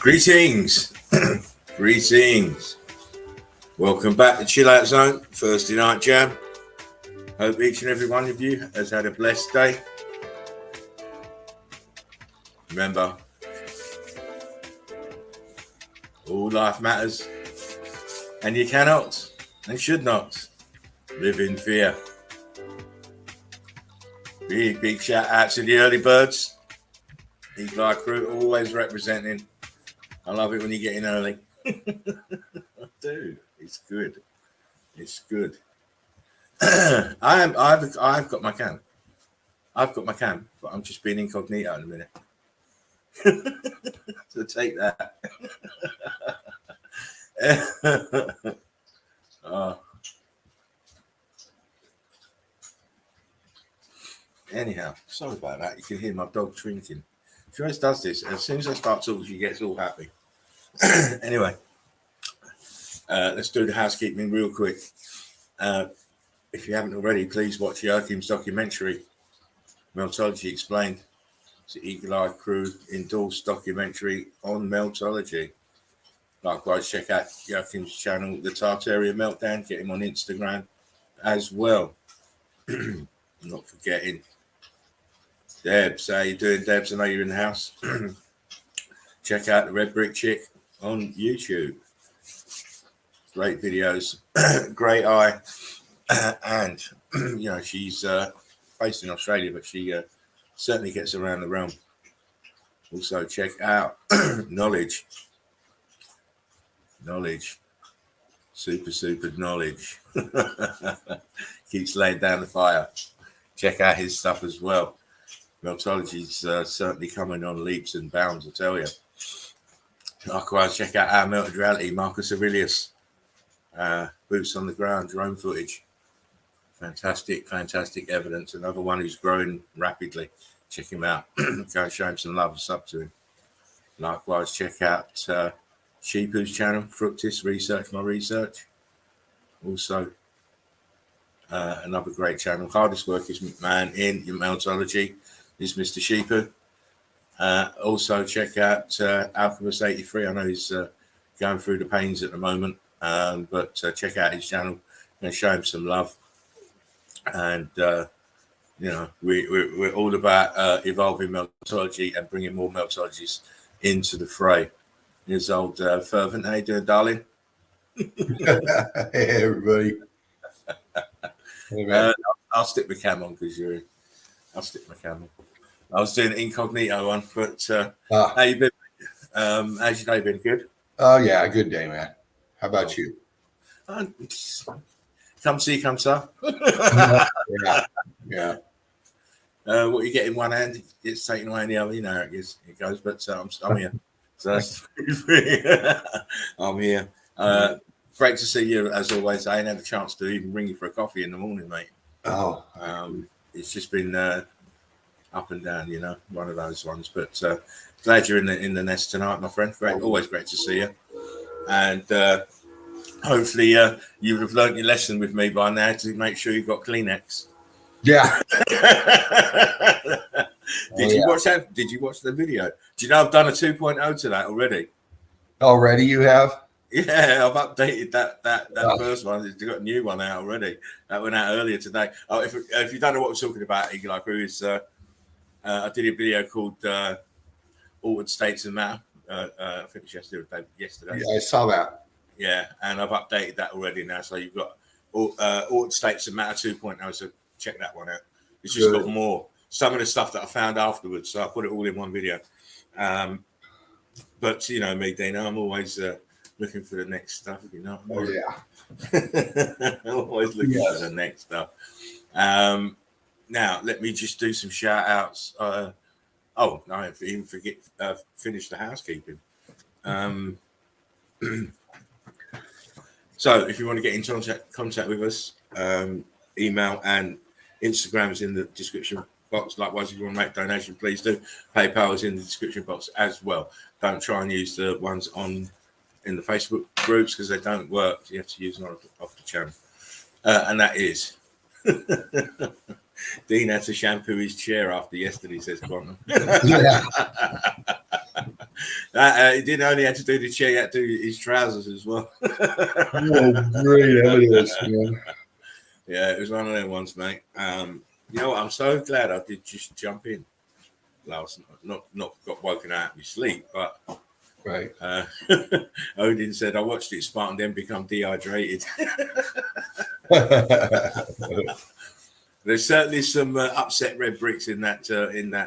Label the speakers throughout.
Speaker 1: Greetings. Greetings. Welcome back to Chill Out Zone, Thursday Night Jam. Hope each and every one of you has had a blessed day. Remember, all life matters, and you cannot and should not live in fear. Big shout out to the early birds. Eagle Eye crew always representing. I love it when you get in early. I do. It's good. It's good. I've got my cam. I've got my cam, but I'm just being incognito in a minute. So take that. Anyhow, sorry about that. You can hear my dog drinking. She always does this. As soon as I start talking, she gets all happy. Anyway, let's do the housekeeping real quick. If you haven't already, please watch Joachim's documentary, Meltology Explained. It's the Eagle Eye crew endorsed documentary on Meltology. Likewise, check out Joachim's channel, The Tartaria Meltdown. Get him on Instagram as well. Not forgetting Debs. How you doing, Debs? I know you're in the house. Check out the Red Brick Chick on YouTube. Great videos, great eye, and you know she's based in Australia, but she certainly gets around the realm. Also, check out Knowledge, super knowledge. Keeps laying down the fire. Check out his stuff as well. Meltology's certainly coming on leaps and bounds, I tell you. Likewise, check out our Melted Reality, Marcus Aurelius. Boots on the ground, drone footage. Fantastic evidence. Another one who's growing rapidly. Check him out. Go and show him some love and sub to him. Likewise, check out Sheepu's channel, Fructis, Research My Research. Also, another great channel. Hardest work is man in your Meltology is Mr. Sheepu. Also, check out Alchemist 83. I know he's going through the pains at the moment, but check out his channel and show him some love. And you know, we're all about evolving Meltology and bringing more Meltologies into the fray. Here's old Fervent. How you doing, darling?
Speaker 2: Hey, everybody.
Speaker 1: Hey, I'll stick my cam on because you're. I'll stick my cam on. I was doing incognito one, but how you been? How's your day been? Good?
Speaker 2: Oh, yeah, good day, man. How about you?
Speaker 1: Come see, come sir.
Speaker 2: Yeah.
Speaker 1: What you get in one hand, it's taken away in the other. You know how it goes. But I'm here. So that's I'm here. Great to see you as always. I ain't had a chance to even ring you for a coffee in the morning, mate.
Speaker 2: Oh,
Speaker 1: it's just been up and down, you know, one of those ones. But glad you're in the nest tonight, my friend. Always great to see you. And hopefully you would have learned your lesson with me by now to make sure you've got Kleenex.
Speaker 2: yeah.
Speaker 1: Did you watch that? Did you watch the video? Do you know I've done a 2.0 to that already?
Speaker 2: Already you have?
Speaker 1: Yeah, I've updated that first one. It's got a new one out already. That went out earlier today. Oh, if you don't know what we're talking about, Eagle Eye Crew, is I did a video called Altered States of Matter. I think it's yesterday.
Speaker 2: Yeah, I saw that.
Speaker 1: Yeah, and I've updated that already now. So you've got Altered States of Matter 2.0. So check that one out. It's just got more. Some of the stuff that I found afterwards. So I put it all in one video. But you know me, Dino, I'm always looking for the next stuff, you know.
Speaker 2: Oh, yeah.
Speaker 1: Always looking for the next stuff. Now, let me just do some shout outs. I even finish the housekeeping. So, if you want to get in contact with us, email and Instagram is in the description box. Likewise, if you want to make a donation, please do. PayPal is in the description box as well. Don't try and use the ones in the Facebook groups because they don't work. You have to use them off the channel. And that is Dean had to shampoo his chair after yesterday, says Quantum. He didn't only have to do the chair, he had to do his trousers as well.
Speaker 2: Oh, great evidence, man.
Speaker 1: Yeah, it was one of them ones, mate. You know what? I'm so glad I did just jump in last night. Not got woken out of my sleep, but
Speaker 2: Right.
Speaker 1: Odin said I watched it Spartan then become dehydrated. There's certainly some upset red bricks in that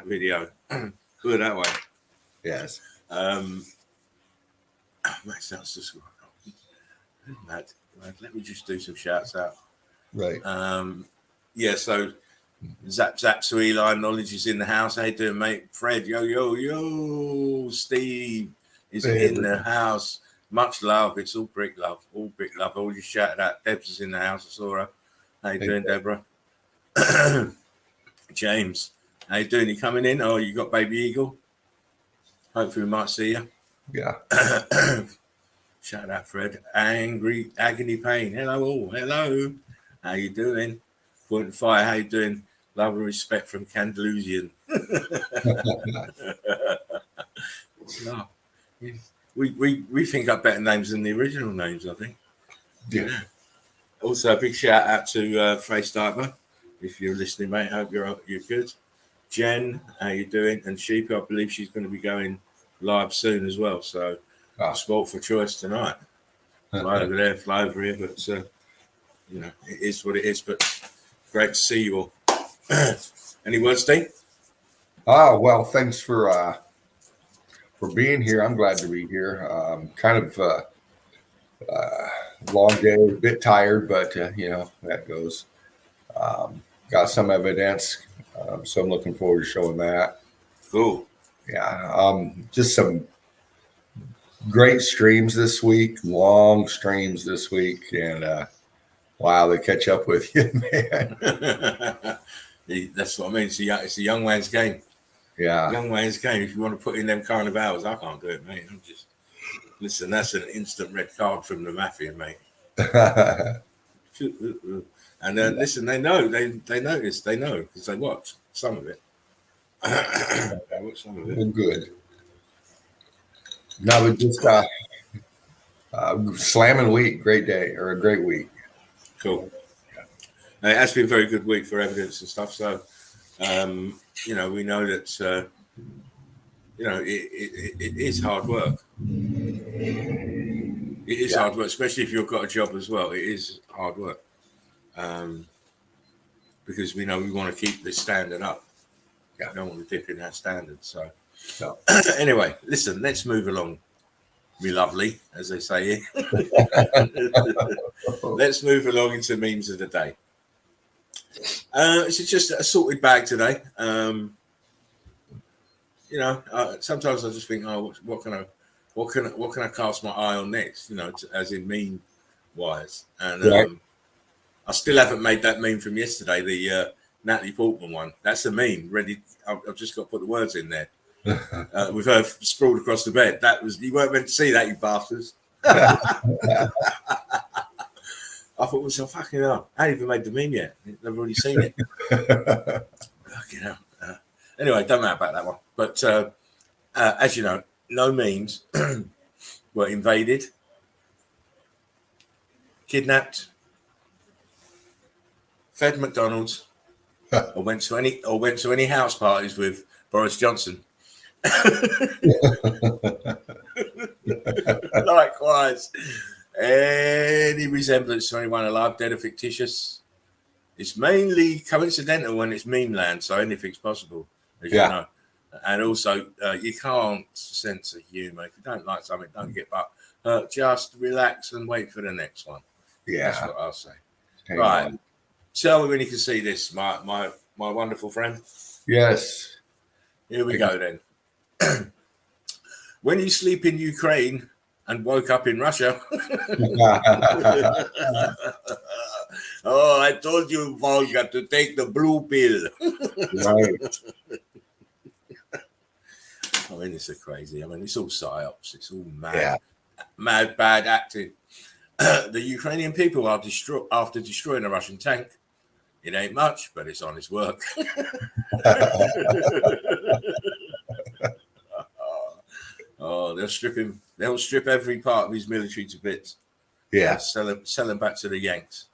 Speaker 1: video. Put it that way.
Speaker 2: Yes.
Speaker 1: Max, that's just mad. Let me just do some shouts out.
Speaker 2: Right.
Speaker 1: Yeah, so Zap so Eli, knowledge is in the house. How you doing, mate? Fred, yo. Steve is in the house. Much love. It's all brick love. All you shouted out. Debs is in the house. I saw her. How you doing, Deborah? James, how you doing? You coming in? Oh, you got Baby Eagle? Hopefully we might see you.
Speaker 2: Yeah.
Speaker 1: Shout out, Fred. Agony Pain. Hello all. Hello. How you doing? Point and Fire. How you doing? Love and respect from Candelusian. No. We think up better names than the original names, I think.
Speaker 2: Yeah.
Speaker 1: Also, a big shout out to Face Diver. If you're listening, mate, hope you're good. Jen, how you doing? And Sheep, I believe she's going to be going live soon as well. So, sport for choice tonight. Fly over there, fly over here, but you know, it is what it is. But great to see you all. Any words, Steve?
Speaker 2: Oh, well, thanks for being here. I'm glad to be here. Kind of long day, a bit tired, but you know, that goes. Got some evidence, so I'm looking forward to showing that.
Speaker 1: Cool.
Speaker 2: Yeah, just some great streams this week, long streams this week, and wow, they catch up with you, man.
Speaker 1: That's what I mean. It's a young man's game.
Speaker 2: Yeah,
Speaker 1: young man's game. If you want to put in them kind of hours, I can't do it, mate. I'm just listen. That's an instant red card from the mafia, mate. And listen, they know, they notice, they know because they watch some of it. They watch some of it.
Speaker 2: Well, good. No, but just slamming week, great day or a great week.
Speaker 1: Cool. It has been a very good week for evidence and stuff. So, you know, we know that you know it is hard work. It is hard work, especially if you've got a job as well. It is hard work. Because we know we want to keep this standard up. We don't want to dip in our standards. So, anyway, listen, let's move along, me lovely, as they say here. Let's move along into memes of the day. It's just a sorted bag today. You know, sometimes I just think, oh, what can I cast my eye on next? You know, as in meme wise, and I still haven't made that meme from yesterday, the Natalie Portman one. That's a meme. Ready? I've just got to put the words in there. With her sprawled across the bed. That was, you weren't meant to see that, you bastards. I thought, well, so fucking hell. I haven't even made the meme yet. I've already seen it. Fucking hell. Anyway, don't matter about that one. But as you know, no memes were invaded, kidnapped, fed McDonald's, or went to any house parties with Boris Johnson. Likewise, any resemblance to anyone alive, dead, or fictitious is mainly coincidental when it's meme land, so anything's possible, as you know. And also, you can't censor humour. If you don't like something, don't get hurt. Just relax and wait for the next one.
Speaker 2: Yeah,
Speaker 1: that's what I'll say. Right. Tell me when you can see this, my wonderful friend.
Speaker 2: Yes.
Speaker 1: Here we go then. When you sleep in Ukraine and woke up in Russia. Oh, I told you, Volga, to take the blue pill.
Speaker 2: Right.
Speaker 1: I mean, it's crazy. I mean, it's all psyops. It's all mad, bad acting. The Ukrainian people are after destroying a Russian tank. It ain't much, but it's honest work. Oh, they'll strip him. They'll strip every part of his military to bits.
Speaker 2: Yeah.
Speaker 1: Sell him back to the Yanks.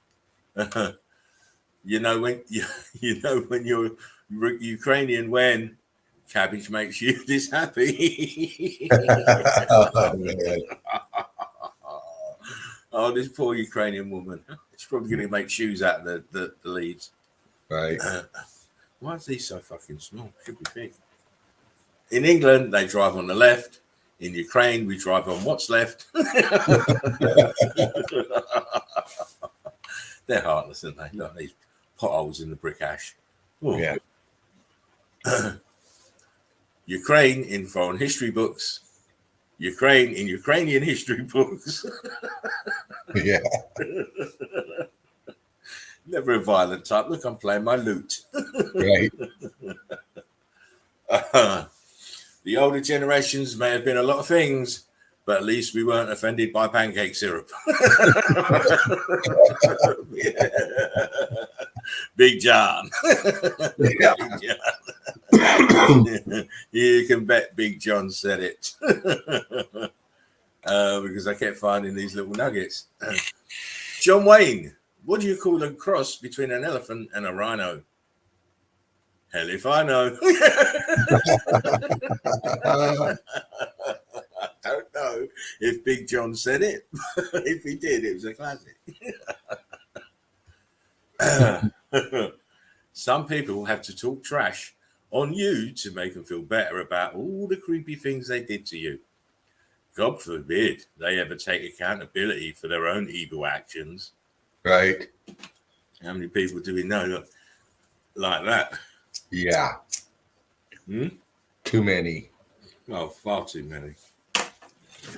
Speaker 1: you know when you're Ukrainian, when cabbage makes you this happy.
Speaker 2: Oh, man.
Speaker 1: Oh, this poor Ukrainian woman. She's probably going to make shoes out of the leaves.
Speaker 2: Right.
Speaker 1: Why is he so fucking small? Should be big. In England, they drive on the left. In Ukraine, we drive on what's left. They're heartless, aren't they? Look, these potholes in the brick ash. Ooh.
Speaker 2: Yeah.
Speaker 1: Ukraine in foreign history books. Ukraine in Ukrainian history books.
Speaker 2: Yeah.
Speaker 1: Never a violent type. Look, I'm playing my lute.
Speaker 2: Right.
Speaker 1: The older generations may have been a lot of things, but at least we weren't offended by pancake syrup. Big John.
Speaker 2: Yeah.
Speaker 1: Big John. You can bet Big John said it. Because I kept finding these little nuggets. John Wayne, what do you call a cross between an elephant and a rhino? Hell if I know. I don't know if Big John said it. If he did, it was a classic. Some people have to talk trash on you to make them feel better about all the creepy things they did to you. God forbid they ever take accountability for their own evil actions.
Speaker 2: Right.
Speaker 1: How many people do we know like that?
Speaker 2: Yeah. Too many.
Speaker 1: Oh, far too many.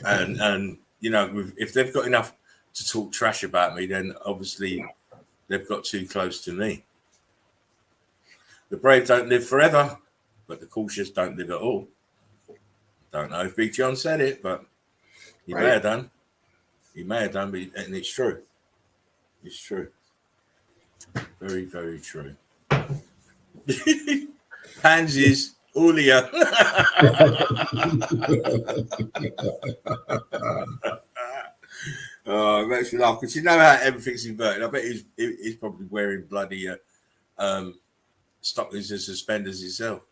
Speaker 1: And you know, if they've got enough to talk trash about me, then obviously they've got too close to me. The brave don't live forever, but the cautious don't live at all. Don't know if Big John said it, but he may have done. He may have done, and it's true. It's true. Very, very true. Pansies, Ulia. Oh, it makes me laugh because you know how everything's inverted. I bet he's probably wearing bloody stockings and suspenders himself.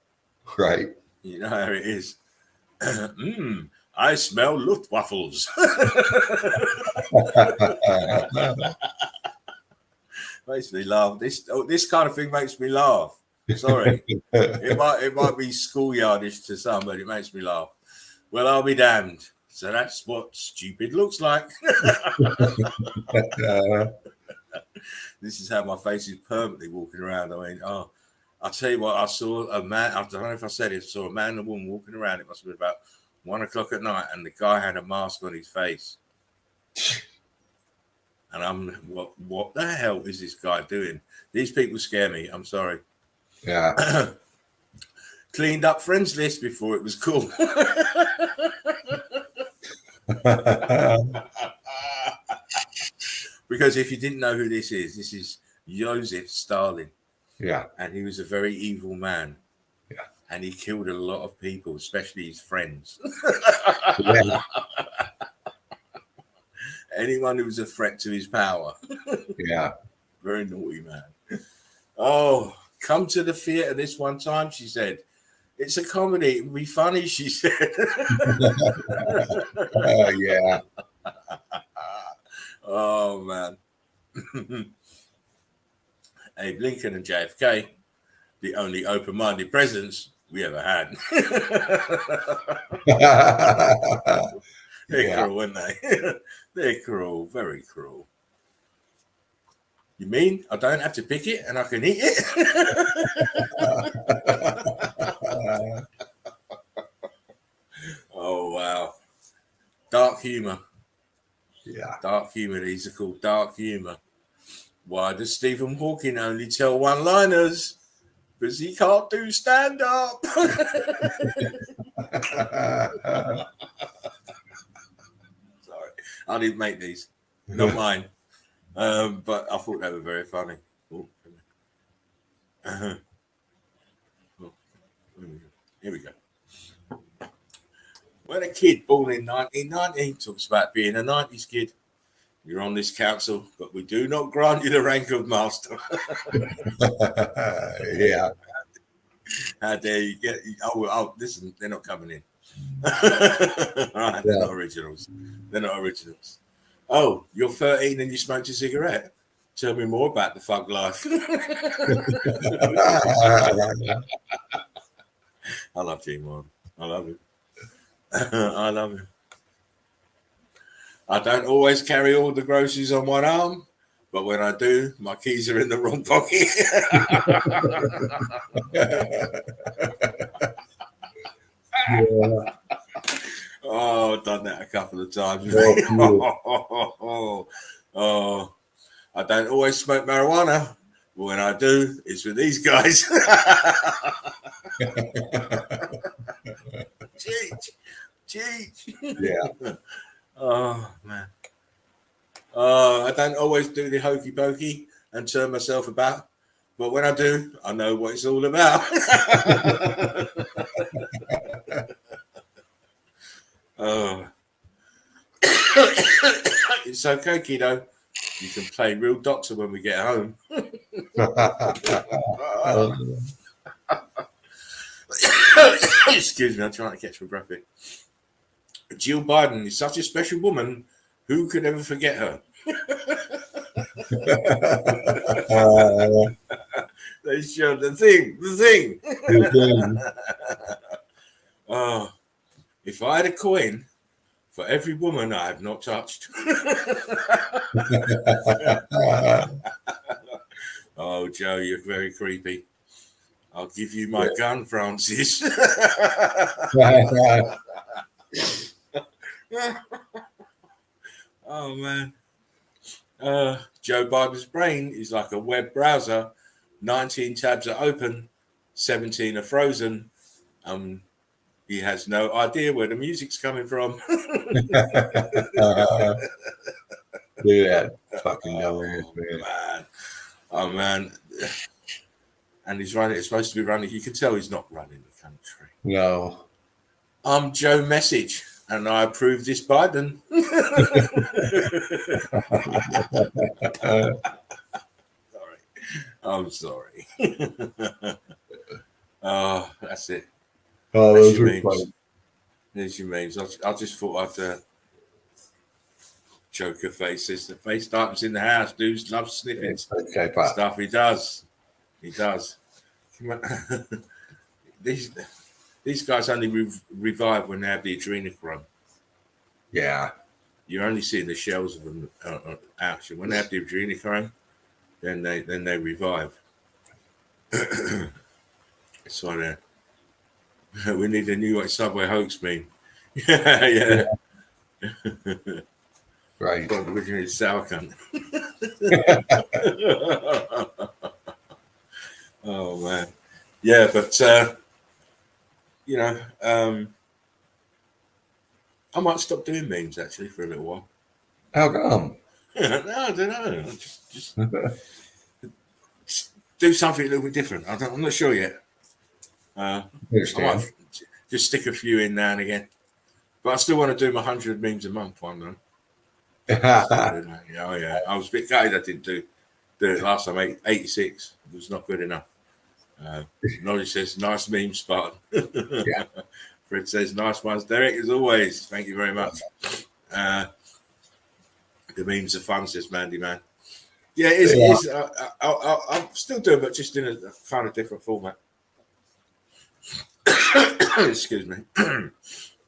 Speaker 2: Right.
Speaker 1: You know how it is. I smell Luftwaffles. Makes me laugh. This kind of thing makes me laugh. Sorry, it might be schoolyardish to some, but it makes me laugh. Well, I'll be damned. So that's what stupid looks like. This is how my face is permanently walking around. I mean, I'll tell you what, I saw a man, I don't know if I said it, I saw a man and a woman walking around. It must have been about 1 o'clock at night, and the guy had a mask on his face. And I'm, what the hell is this guy doing? These people scare me. I'm sorry.
Speaker 2: Yeah.
Speaker 1: Cleaned up friends list before it was cool. Because if you didn't know who this is Joseph Stalin.
Speaker 2: Yeah.
Speaker 1: And he was a very evil man.
Speaker 2: Yeah.
Speaker 1: And he killed a lot of people, especially his friends.
Speaker 2: Yeah.
Speaker 1: Anyone who was a threat to his power.
Speaker 2: Yeah.
Speaker 1: Very naughty man. Oh, come to the theatre this one time, she said. It's a comedy. It will be funny, she said.
Speaker 2: Yeah.
Speaker 1: Oh, man. Abe Lincoln and JFK, the only open-minded presidents we ever had. They're cruel, aren't they? They're cruel, very cruel. You mean I don't have to pick it and I can eat it? Oh, wow. Dark humor.
Speaker 2: Yeah.
Speaker 1: Dark humor. These are called dark humor. Why does Stephen Hawking only tell one-liners? Because he can't do stand-up. Sorry, I didn't make these. Not mine. But I thought they were very funny. Oh, here we go. When a kid born in 1990 talks about being a 90s kid, you're on this council, but we do not grant you the rank of master.
Speaker 2: Yeah.
Speaker 1: How dare you get? Oh, listen, they're not coming in. Right, they're not originals. They're not originals. Oh, you're 13 and you smoked a cigarette. Tell me more about the fuck life. I love G-Mon. I love him. I love him. I don't always carry all the groceries on one arm, but when I do, my keys are in the wrong pocket.
Speaker 2: Yeah.
Speaker 1: Oh, I've done that a couple of times. Oh, I don't always smoke marijuana, but when I do, it's with these guys. Cheech.
Speaker 2: Yeah.
Speaker 1: Oh, man. I don't always do the hokey pokey and turn myself about, but when I do, I know what it's all about. Oh. It's okay, kiddo. You can play real doctor when we get home. Excuse me, I'm trying to catch my breath. Jill Biden is such a special woman. Who could ever forget her? They showed the thing. Oh, if I had a coin for every woman I have not touched. Oh, Joe, you're very creepy. I'll give you my gun, Francis. Oh, man. Joe Biden's brain is like a web browser. 19 tabs are open, 17 are frozen. He has no idea where the music's coming from.
Speaker 2: Do that fucking dumbass, man.
Speaker 1: Oh, man. And he's running. It's supposed to be running. You can tell he's not running the country.
Speaker 2: No.
Speaker 1: I'm Joe Message, and I approve this Biden. Sorry. I'm sorry. Oh, that's it.
Speaker 2: Oh,
Speaker 1: That's
Speaker 2: those
Speaker 1: your
Speaker 2: were
Speaker 1: memes.
Speaker 2: funny.
Speaker 1: There's your memes. I just thought I'd Joker faces. The face types in the house. Dudes love sniffing
Speaker 2: Okay,
Speaker 1: stuff. He does. He does. These guys only revive when they have the adrenochrome.
Speaker 2: Yeah.
Speaker 1: You're only seeing the shells of them action. When they have the adrenochrome, then they revive. So we need a new Subway hoax meme. Yeah.
Speaker 2: Right.
Speaker 1: Originally sour cunt. Oh man. Yeah, but I might stop doing memes actually for a little while.
Speaker 2: How come?
Speaker 1: No, I don't know. Just do something a little bit different. I'm not sure yet. I might just stick a few in now and again. But I still want to do my 100 memes a month one though. Yeah. I was a bit gutted I didn't do it last time. 86. It was not good enough. Knowledge says nice memes, Spartan.
Speaker 2: Yeah.
Speaker 1: Fred says nice ones. Derek, as always, thank you very much. The memes are fun, says Mandy Man. Yeah, it is. I'm still doing, but just in a kind of different format. Excuse me.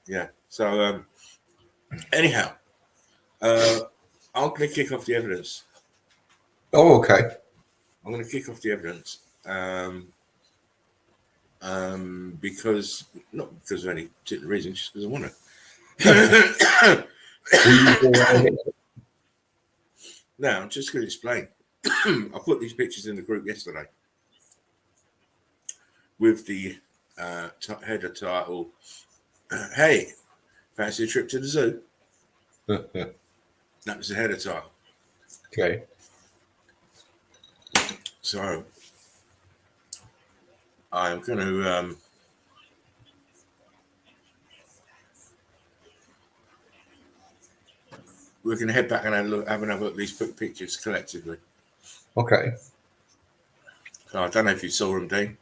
Speaker 1: Yeah. So anyhow, I'm going to kick off the evidence.
Speaker 2: Oh, okay.
Speaker 1: I'm going to kick off the evidence because not because of any particular reason, just because I want to. Now, I'm just going to explain. I put these pictures in the group yesterday with the header title, "Hey, fancy a trip to the zoo?" That was the header title.
Speaker 2: Okay.
Speaker 1: So I'm going to we're going to head back and have another look at these pictures collectively.
Speaker 2: Okay.
Speaker 1: So I don't know if you saw them, Dean.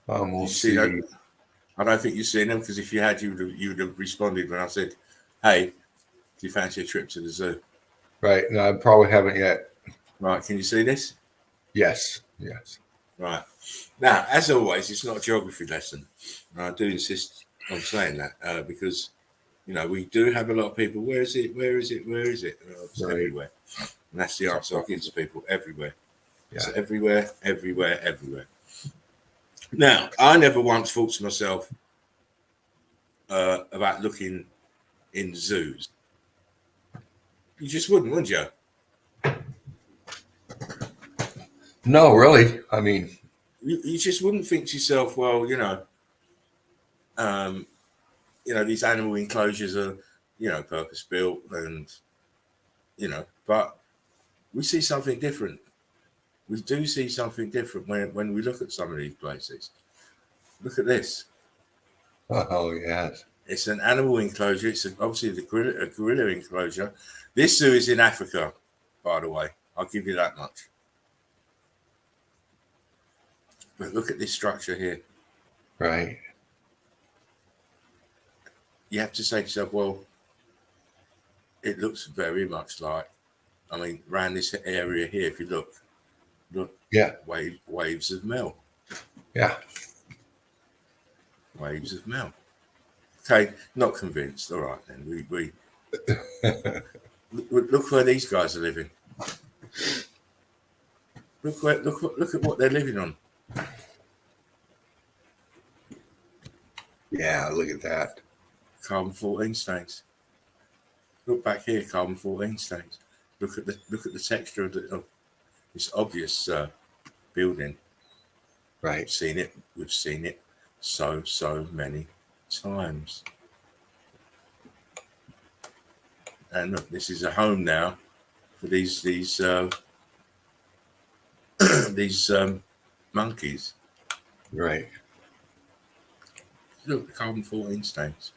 Speaker 2: We'll
Speaker 1: You
Speaker 2: see.
Speaker 1: that? I don't think you've seen them, because if you had, you would have responded when I said, "Hey, do you fancy a trip to the zoo?"
Speaker 2: Right. No, I probably haven't yet.
Speaker 1: Right. Can you see this?
Speaker 2: Yes. Yes.
Speaker 1: Right. Now, as always, it's not a geography lesson. And I do insist on saying that because, we do have a lot of people. Where is it? Where is it? Where is it? It's
Speaker 2: Right.
Speaker 1: everywhere. And that's the answer I give to people. Everywhere.
Speaker 2: Yeah.
Speaker 1: It's everywhere, everywhere, everywhere. Now, I never once thought to myself about looking in zoos. You just wouldn't you?
Speaker 2: No, really. I mean,
Speaker 1: You just wouldn't think to yourself, well, these animal enclosures are, purpose built, and but we see something different. We do see something different when we look at some of these places. Look at this.
Speaker 2: oh yes.
Speaker 1: It's an animal enclosure. It's obviously a gorilla enclosure. This zoo is in Africa, by the way. I'll give you that much. But look at this structure here.
Speaker 2: Right.
Speaker 1: You have to say to yourself, well, it looks very much like, around this area here, if you look,
Speaker 2: Yeah.
Speaker 1: waves of mel.
Speaker 2: Yeah.
Speaker 1: Waves of mel. Okay, not convinced. All right, then. We look where these guys are living. Look at what they're living on.
Speaker 2: Yeah, look at that.
Speaker 1: Carbon-14 stains. Look back here, carbon-14 stains. Look at the texture of this obvious building.
Speaker 2: Right.
Speaker 1: We've seen it so many times. And look, this is a home now for these these monkeys.
Speaker 2: Right.
Speaker 1: Look, the carbon-14 stains.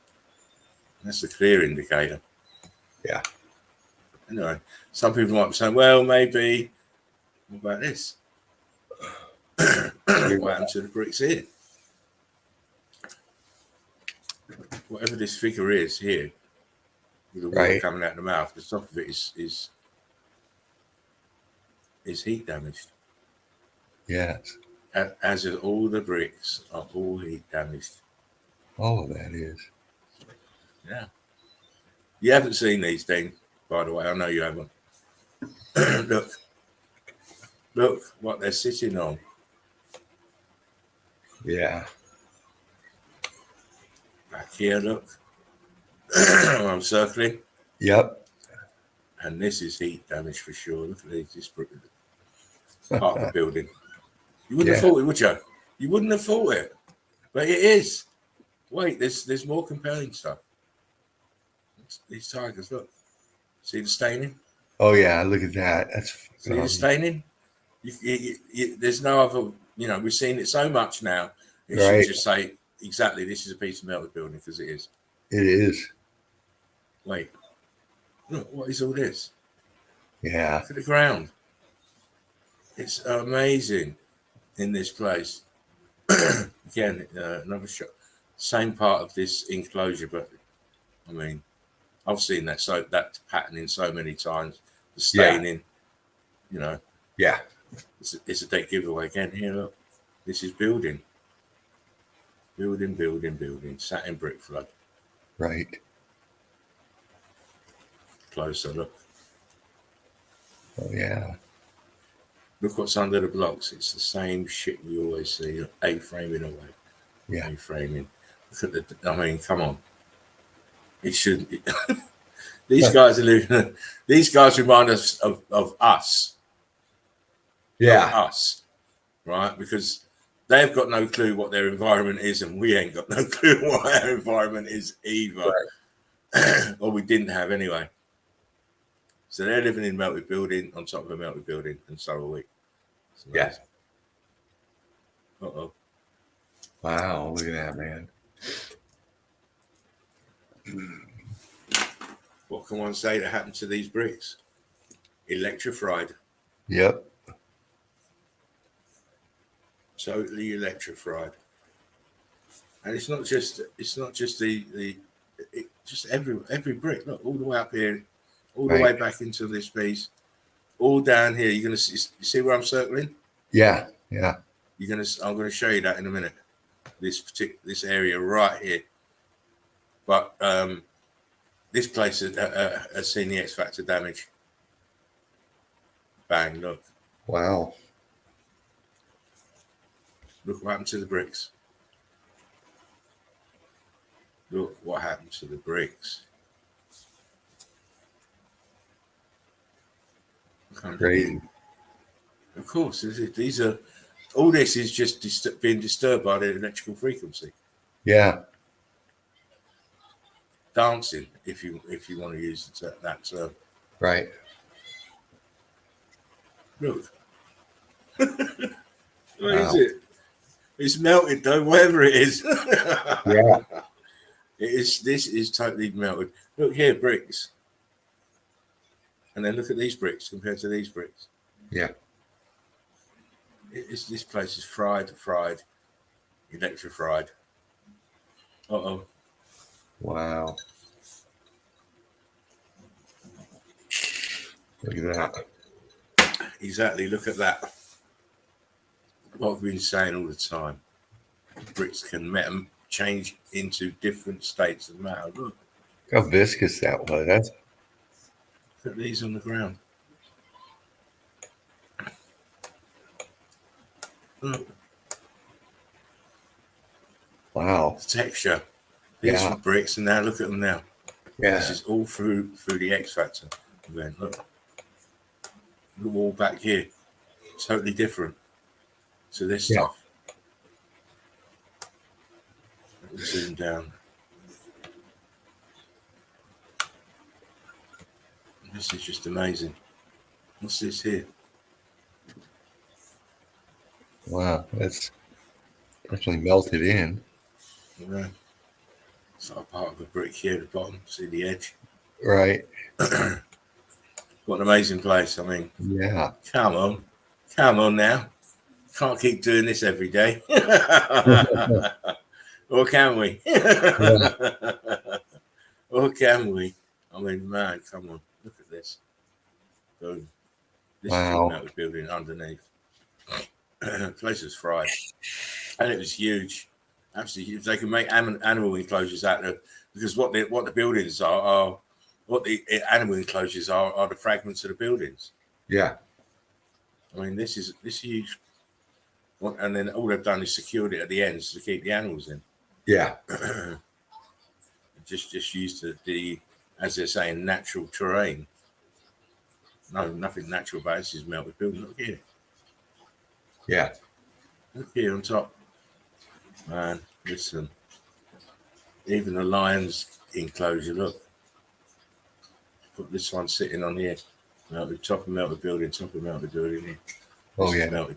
Speaker 1: That's a clear indicator.
Speaker 2: Yeah.
Speaker 1: Anyway, some people might be saying, well, maybe, what about this? What happened to the bricks here? Whatever this figure is here, with the water coming out of the mouth, the top of it is heat damaged.
Speaker 2: Yes.
Speaker 1: As is all the bricks are all heat damaged.
Speaker 2: All of that is.
Speaker 1: Yeah. You haven't seen these things, by the way. I know you haven't. Look what they're sitting on.
Speaker 2: Yeah.
Speaker 1: Back here, look. I'm circling.
Speaker 2: Yep.
Speaker 1: And this is heat damage for sure. Look at this part of the building. You wouldn't have thought it, would you? You wouldn't have thought it. But it is. Wait, there's more compelling stuff. These tigers, look. See the staining?
Speaker 2: Oh yeah, look at that. That's
Speaker 1: see the staining? There's no other, we've seen it so much now. It should just say, exactly, this is a piece of melted building, because it is.
Speaker 2: It is.
Speaker 1: Wait. Look, what is all this?
Speaker 2: Yeah.
Speaker 1: Look at the ground. It's amazing in this place. Again, another shot. Same part of this enclosure, but I've seen that patterning so many times. The staining,
Speaker 2: Yeah.
Speaker 1: It's a dead giveaway again. Here, look. This is building. Building. Satin brick flood.
Speaker 2: Right.
Speaker 1: Closer, look.
Speaker 2: Oh yeah.
Speaker 1: Look what's under the blocks. It's the same shit we always see. A-framing away.
Speaker 2: Yeah.
Speaker 1: A-framing. Look at come on. It shouldn't. These guys are living. These guys remind us of us.
Speaker 2: Yeah.
Speaker 1: Of us, right? Because they've got no clue what their environment is, and we ain't got no clue what our environment is either. Right. Or we didn't have anyway. So they're living in melted building on top of a melted building, and so are we.
Speaker 2: Yeah.
Speaker 1: Uh-oh.
Speaker 2: Wow, look at that, man.
Speaker 1: What can one say that happened to these bricks? Electrified.
Speaker 2: Yep.
Speaker 1: Totally electrified. And it's not just the just every brick. Look, all the way up here, all the way back into this piece, all down here. You're gonna see where I'm circling?
Speaker 2: Yeah.
Speaker 1: I'm gonna show you that in a minute. This area right here. But this place has seen the X factor damage. Bang! Look.
Speaker 2: Wow.
Speaker 1: Look what happened to the bricks. Look what happened to the bricks.
Speaker 2: Crazy.
Speaker 1: Of course, these are all. This is just being disturbed by the electrical frequency.
Speaker 2: Yeah.
Speaker 1: Dancing, if you want to use that term.
Speaker 2: Right.
Speaker 1: Look. What is it? It's melted though, whatever it is.
Speaker 2: Yeah.
Speaker 1: This is totally melted. Look here, bricks. And then look at these bricks compared to these bricks.
Speaker 2: Yeah.
Speaker 1: This place is fried, electrified. Uh-oh.
Speaker 2: Wow. Look at that.
Speaker 1: Exactly, look at that. What we've been saying all the time. Bricks can change into different states of matter. Look
Speaker 2: how viscous that was.
Speaker 1: Look at these on the ground. Look.
Speaker 2: Wow.
Speaker 1: The texture. These are bricks, and now look at them now.
Speaker 2: Yeah.
Speaker 1: This is all through the X factor. Again, look. The wall back here. Totally different to this stuff. Let me zoom down. This is just amazing. What's this here?
Speaker 2: Wow, that's actually melted in.
Speaker 1: Yeah. It's like a part of a brick here at the bottom. See the edge?
Speaker 2: Right.
Speaker 1: What an amazing place. I mean,
Speaker 2: yeah.
Speaker 1: Come on now. Can't keep doing this every day. Or can we? Or can we? I mean, man, come on. Look at this. Boom. This is a melted building underneath. The place was fried. And it was huge. Absolutely huge. They can make animal enclosures out of, because what the buildings are what the animal enclosures are the fragments of the buildings.
Speaker 2: Yeah.
Speaker 1: I mean, this is huge. And then all they've done is secured it at the ends to keep the animals in.
Speaker 2: Yeah.
Speaker 1: just used the, as they're saying, natural terrain. No, nothing natural about it. This is melted building. Look here.
Speaker 2: Yeah.
Speaker 1: Look here on top. Man, listen. Even the lion's enclosure, look. Put this one sitting on here. Top of melted building here. Melted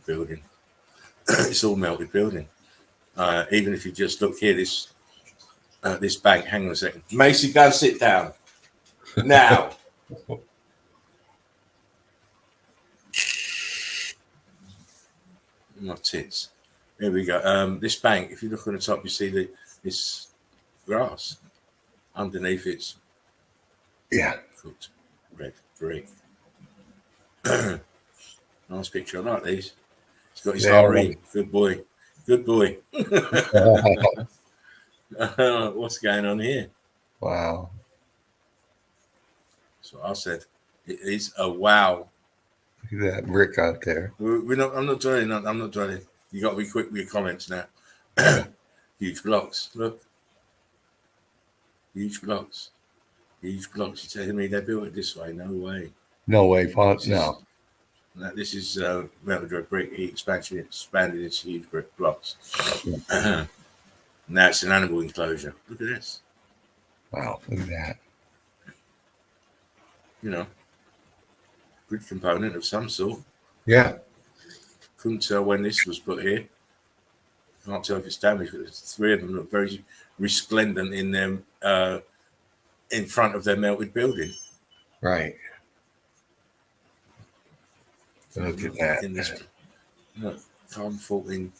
Speaker 1: building. It's all melted building. Even if you just look here, this bank, hang on a second. Macy, go and sit down. Now. My tits. Here we go. This bank, if you look on the top, you see this grass. Underneath it's cooked red brick. Nice picture. I like these. He's got his harem. Good boy. Good boy. What's going on here?
Speaker 2: Wow.
Speaker 1: That's what I said. It is a wow.
Speaker 2: Look at that brick out there.
Speaker 1: I'm not dwelling. I'm not dwelling. You got to be quick with your comments now. Huge blocks. Look. Huge blocks. Huge blocks. You're telling me they built it this way? No way.
Speaker 2: No way. No.
Speaker 1: This is melted red brick. He expanded into huge brick blocks. Now it's an animal enclosure. Look at this.
Speaker 2: Wow. Look at that.
Speaker 1: You know, grid component of some sort.
Speaker 2: Yeah.
Speaker 1: Couldn't tell when this was put here. Can't tell if it's damaged, but the three of them look very resplendent in them in front of their melted building.
Speaker 2: Right. Look at that.
Speaker 1: In this, look, carbon 14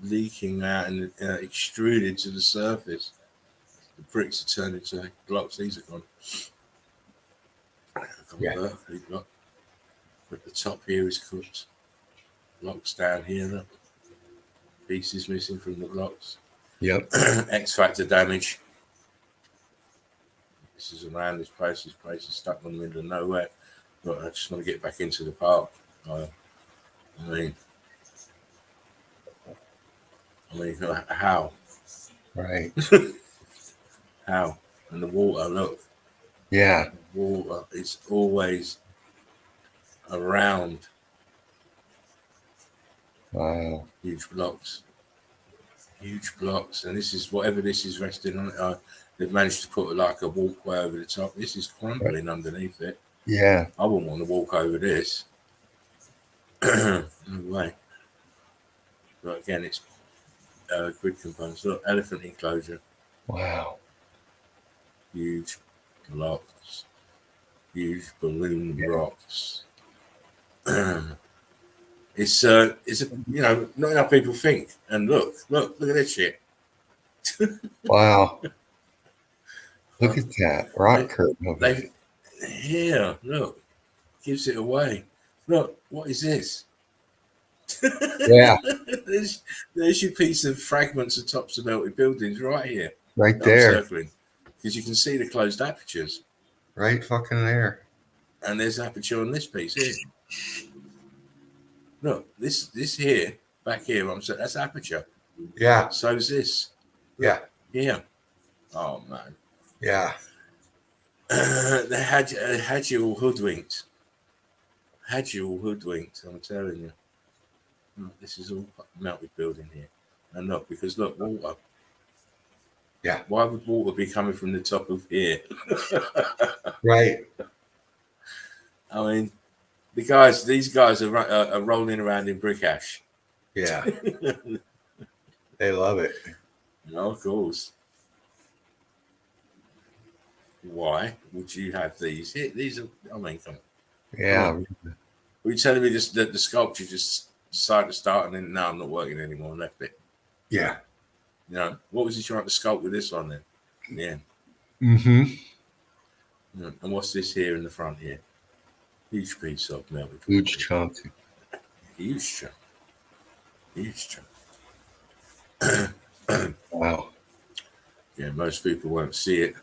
Speaker 1: leaking out and extruded to the surface. The bricks are turned into blocks. These are gone.
Speaker 2: Yeah.
Speaker 1: Vertically block. But the top here is cooked. Blocks down here. Look. Pieces missing from the blocks.
Speaker 2: Yep.
Speaker 1: X factor damage. This is around this place. This place is stuck in the middle of nowhere. But I just want to get back into the park. I mean, how?
Speaker 2: Right.
Speaker 1: How? And the water, look.
Speaker 2: Yeah.
Speaker 1: The water is always around.
Speaker 2: Wow.
Speaker 1: Huge blocks. Huge blocks. And this is whatever this is resting on. They've managed to put like a walkway over the top. This is crumbling underneath it.
Speaker 2: Yeah.
Speaker 1: I wouldn't want to walk over this. No way. But again, it's grid components. Look, elephant enclosure.
Speaker 2: Wow.
Speaker 1: Huge blocks. Huge balloon rocks. It's a not enough people think. And look at this shit.
Speaker 2: Wow. Look at that rock curtain over there.
Speaker 1: Here, look, gives it away. Look, what is this?
Speaker 2: Yeah.
Speaker 1: there's your piece of fragments of tops of melted buildings right here.
Speaker 2: Right there.
Speaker 1: Circling. Because you can see the closed apertures.
Speaker 2: Right fucking there.
Speaker 1: And there's aperture on this piece here. Look, this here, back here, that's aperture.
Speaker 2: Yeah.
Speaker 1: So is this.
Speaker 2: Yeah.
Speaker 1: Yeah. Oh, man.
Speaker 2: Yeah.
Speaker 1: They had you all hoodwinked. Had you all hoodwinked, I'm telling you. Look, this is all melted building here. And look, because look, water.
Speaker 2: Yeah.
Speaker 1: Why would water be coming from the top of here?
Speaker 2: Right.
Speaker 1: I mean, these guys are rolling around in brick ash.
Speaker 2: Yeah. They love it.
Speaker 1: No, of course. Why would you have these? These are, I mean, come on.
Speaker 2: Yeah.
Speaker 1: Were you telling me that the sculpture just decided to start and then, no, I'm not working anymore and left it?
Speaker 2: Yeah.
Speaker 1: You know, what was he trying to sculpt with this one then? Yeah.
Speaker 2: Mm-hmm.
Speaker 1: You know, and what's this here in the front here? Huge piece of melted.
Speaker 2: Huge chunk.
Speaker 1: Huge chunk. Huge chunk.
Speaker 2: Wow.
Speaker 1: Yeah, most people won't see it.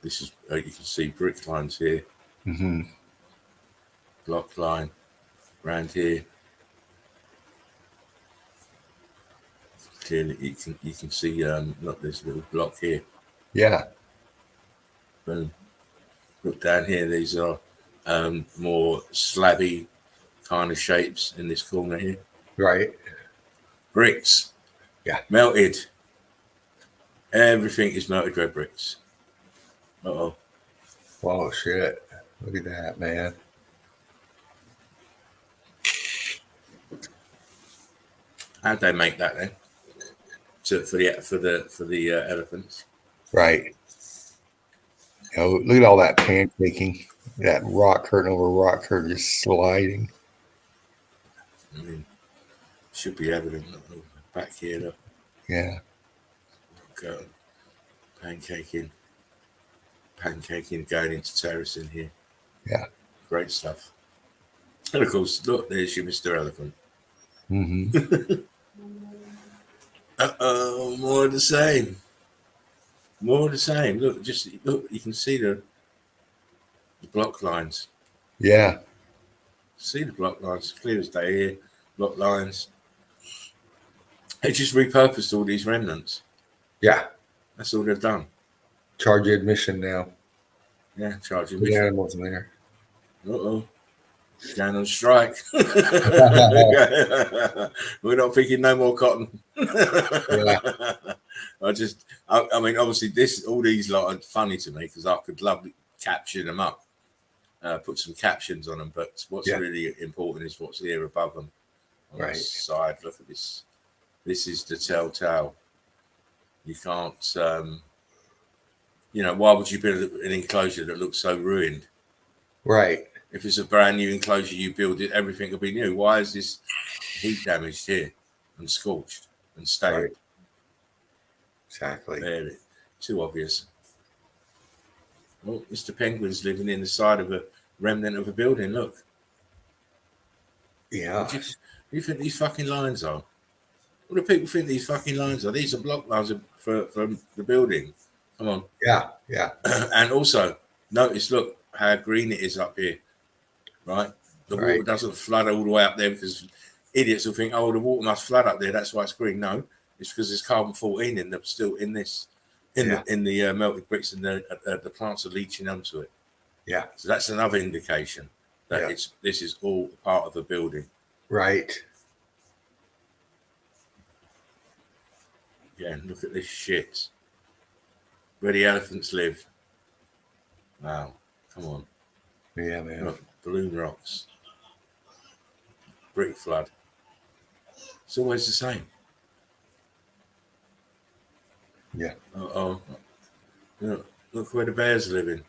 Speaker 1: This is, you can see brick lines here.
Speaker 2: Mm-hmm.
Speaker 1: Block line around here. Clearly, you can see look, this little block here.
Speaker 2: Yeah.
Speaker 1: Boom. Look down here. These are more slabby kind of shapes in this corner here.
Speaker 2: Right.
Speaker 1: Bricks.
Speaker 2: Yeah.
Speaker 1: Melted. Everything is melted red bricks. Uh-oh.
Speaker 2: Whoa, shit. Look at that, man.
Speaker 1: How'd they make that then? For the elephants.
Speaker 2: Right. Look at all that pancaking. That rock curtain over rock curtain just sliding.
Speaker 1: I mean, should be evident back here. Look.
Speaker 2: Yeah.
Speaker 1: Pancaking going into terracing here.
Speaker 2: Yeah.
Speaker 1: Great stuff. And of course, look, there's your Mr. Elephant.
Speaker 2: Mm-hmm.
Speaker 1: More of the same. More of the same. Look, you can see the block lines.
Speaker 2: Yeah.
Speaker 1: See the block lines, clear as day here. Block lines. They just repurposed all these remnants.
Speaker 2: Yeah.
Speaker 1: That's all they've done.
Speaker 2: Charge admission now.
Speaker 1: Yeah, charging
Speaker 2: The
Speaker 1: mission.
Speaker 2: animals in there.
Speaker 1: Uh-oh. Going on strike. We're not picking no more cotton.
Speaker 2: Yeah.
Speaker 1: I mean, obviously, all these lot are funny to me because I could love capturing them up, put some captions on them. But what's really important is what's here above them on the side. Look at this. This is the telltale. You can't, why would you build an enclosure that looks so ruined?
Speaker 2: Right.
Speaker 1: If it's a brand new enclosure you build it, everything will be new. Why is this heat damaged here and scorched and stained?
Speaker 2: Right. Exactly.
Speaker 1: Very too obvious. Well, Mr. Penguin's living in the side of a remnant of a building. Look.
Speaker 2: Yeah.
Speaker 1: What do you think these fucking lines are? What do people think these fucking lines are? These are block lines from the building. Come on.
Speaker 2: Yeah. Yeah.
Speaker 1: And also, notice, look how green it is up here, right? The water doesn't flood all the way up there because idiots will think, oh, the water must flood up there. That's why it's green. No, it's because there's carbon-14 in the melted bricks, and the plants are leaching onto it.
Speaker 2: Yeah.
Speaker 1: So that's another indication that this is all part of the building.
Speaker 2: Right.
Speaker 1: Yeah, look at this shit. Where the elephants live. Wow, come on.
Speaker 2: Yeah, man.
Speaker 1: Look, balloon rocks. Brick flood. It's always the same.
Speaker 2: Yeah.
Speaker 1: Uh-oh. Look where the bears are living.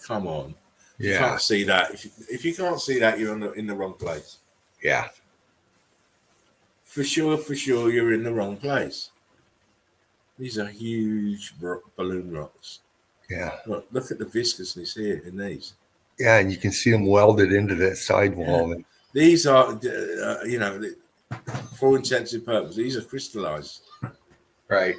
Speaker 1: Come on.
Speaker 2: Yeah.
Speaker 1: You can't see that. If you can't see that, you're in the wrong place.
Speaker 2: Yeah.
Speaker 1: For sure, you're in the wrong place. These are huge balloon rocks.
Speaker 2: Yeah.
Speaker 1: Look at the viscousness here in these.
Speaker 2: Yeah, and you can see them welded into that sidewall.
Speaker 1: Yeah. These are, for intensive purpose, these are crystallized.
Speaker 2: Right.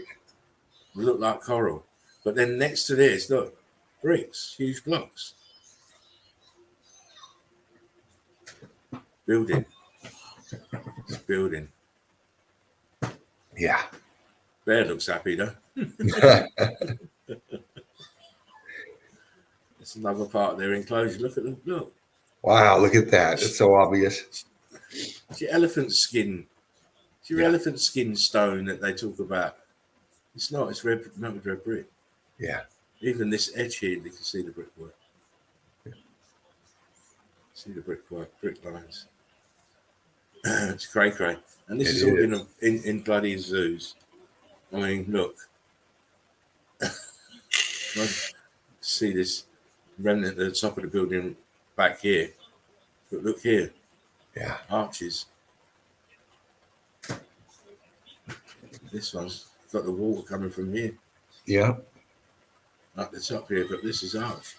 Speaker 1: They look like coral. But then next to this, look, bricks, huge blocks. Building. It's building.
Speaker 2: Yeah.
Speaker 1: Bear looks happy though. It's another part of their enclosure. Look at them. Look.
Speaker 2: Wow, look at that. It's so obvious.
Speaker 1: It's your elephant skin. It's your elephant skin stone that they talk about. It's not. It's melted red brick.
Speaker 2: Yeah.
Speaker 1: Even this edge here, you can see the brickwork.
Speaker 2: Yeah.
Speaker 1: See the brick lines. It's cray. And this is all in bloody zoos. I mean, look. See this remnant at the top of the building back here. But look here.
Speaker 2: Yeah.
Speaker 1: Arches. This one's got the water coming from here.
Speaker 2: Yeah.
Speaker 1: Up the top here, but this is arch.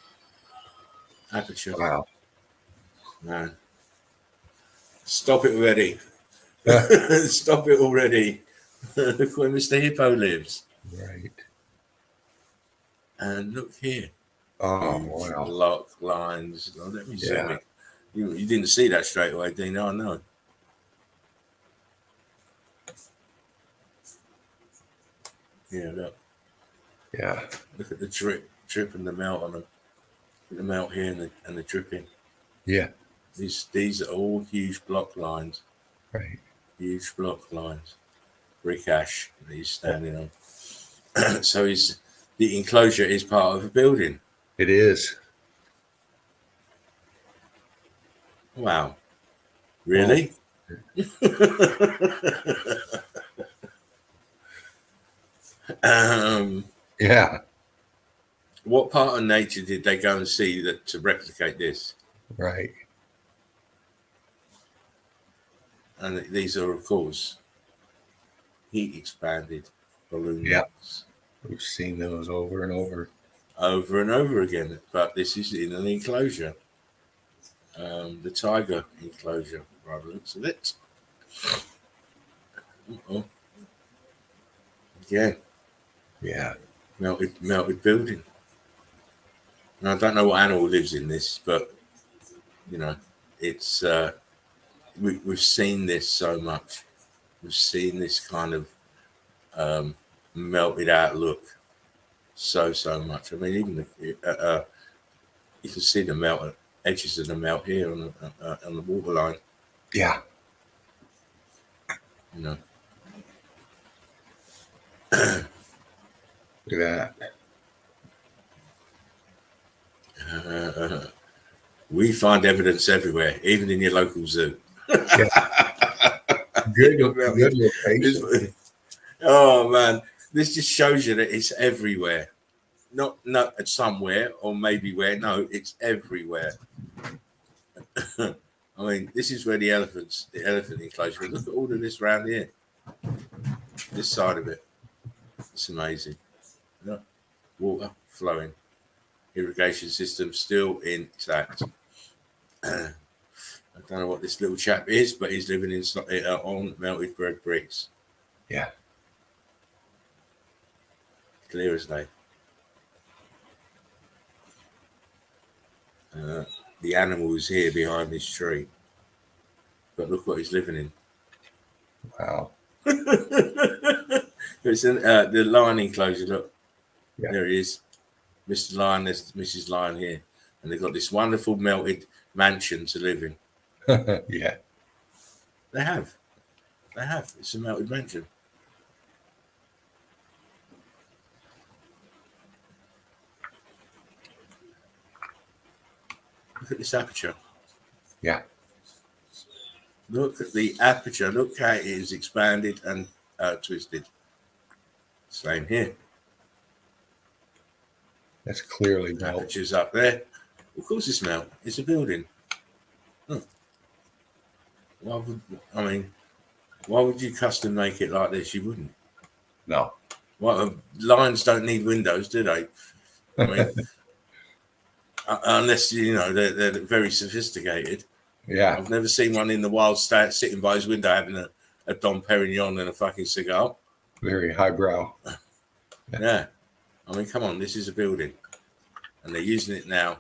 Speaker 1: Aperture.
Speaker 2: Wow.
Speaker 1: Man. Stop it already. Stop it already. Look where Mr. Hippo lives.
Speaker 2: Right.
Speaker 1: And look here.
Speaker 2: Oh, wow.
Speaker 1: Block lines. Oh, let me zoom in. You didn't see that straight away, Dean. Oh, no. Yeah, look.
Speaker 2: Yeah.
Speaker 1: Look at the drip and the melt on them. The melt here and the dripping.
Speaker 2: Yeah.
Speaker 1: These are all huge block lines.
Speaker 2: Right.
Speaker 1: Huge block lines. Brick ash that he's standing on. So the enclosure is part of a building.
Speaker 2: It is.
Speaker 1: Wow. Really?
Speaker 2: Yeah.
Speaker 1: What part of nature did they go and see to replicate this?
Speaker 2: Right.
Speaker 1: And these are, of course, heat expanded balloon rocks.
Speaker 2: We've seen those over and over.
Speaker 1: Over and over again. But this is in an enclosure. The tiger enclosure, by the looks of it. Uh-oh. Again.
Speaker 2: Yeah.
Speaker 1: Melted building. Now, I don't know what animal lives in this, but, it's... We've seen this so much. We've seen this kind of melted out look so much. I mean, even you can see the melt edges of the melt here on the water line.
Speaker 2: Yeah.
Speaker 1: Look
Speaker 2: at
Speaker 1: that. We find evidence everywhere, even in your local zoo.
Speaker 2: Good location.
Speaker 1: Oh man, this just shows you that it's everywhere. not at somewhere or maybe where. No, it's everywhere. I mean, this is where the elephant enclosure. Look at all of this around here. This side of it. It's amazing. Look, water flowing. Irrigation system still intact. I don't know what this little chap is, but he's living inside on melted bread bricks.
Speaker 2: Yeah.
Speaker 1: Clear as day. The animal is here behind this tree, but look what he's living in.
Speaker 2: Wow.
Speaker 1: It's in the lion enclosure. Look,
Speaker 2: Yeah.
Speaker 1: there he is, Mr. Lion. There's Mrs. Lion here, and they've got this wonderful melted mansion to live in.
Speaker 2: Yeah.
Speaker 1: They have. It's a melted mansion. Look at this aperture.
Speaker 2: Yeah.
Speaker 1: Look at the aperture. Look how it is expanded and twisted. Same here.
Speaker 2: That's clearly melt.
Speaker 1: Aperture's up there. Of course it's melt. It's a building. Look. Why would you custom make it like this? You wouldn't.
Speaker 2: No.
Speaker 1: Well, lines don't need windows, do they? I mean, unless they're very sophisticated.
Speaker 2: Yeah.
Speaker 1: I've never seen one in the wild sitting by his window having a Dom Perignon and a fucking cigar.
Speaker 2: Very highbrow.
Speaker 1: Yeah. I mean, come on, this is a building. And they're using it now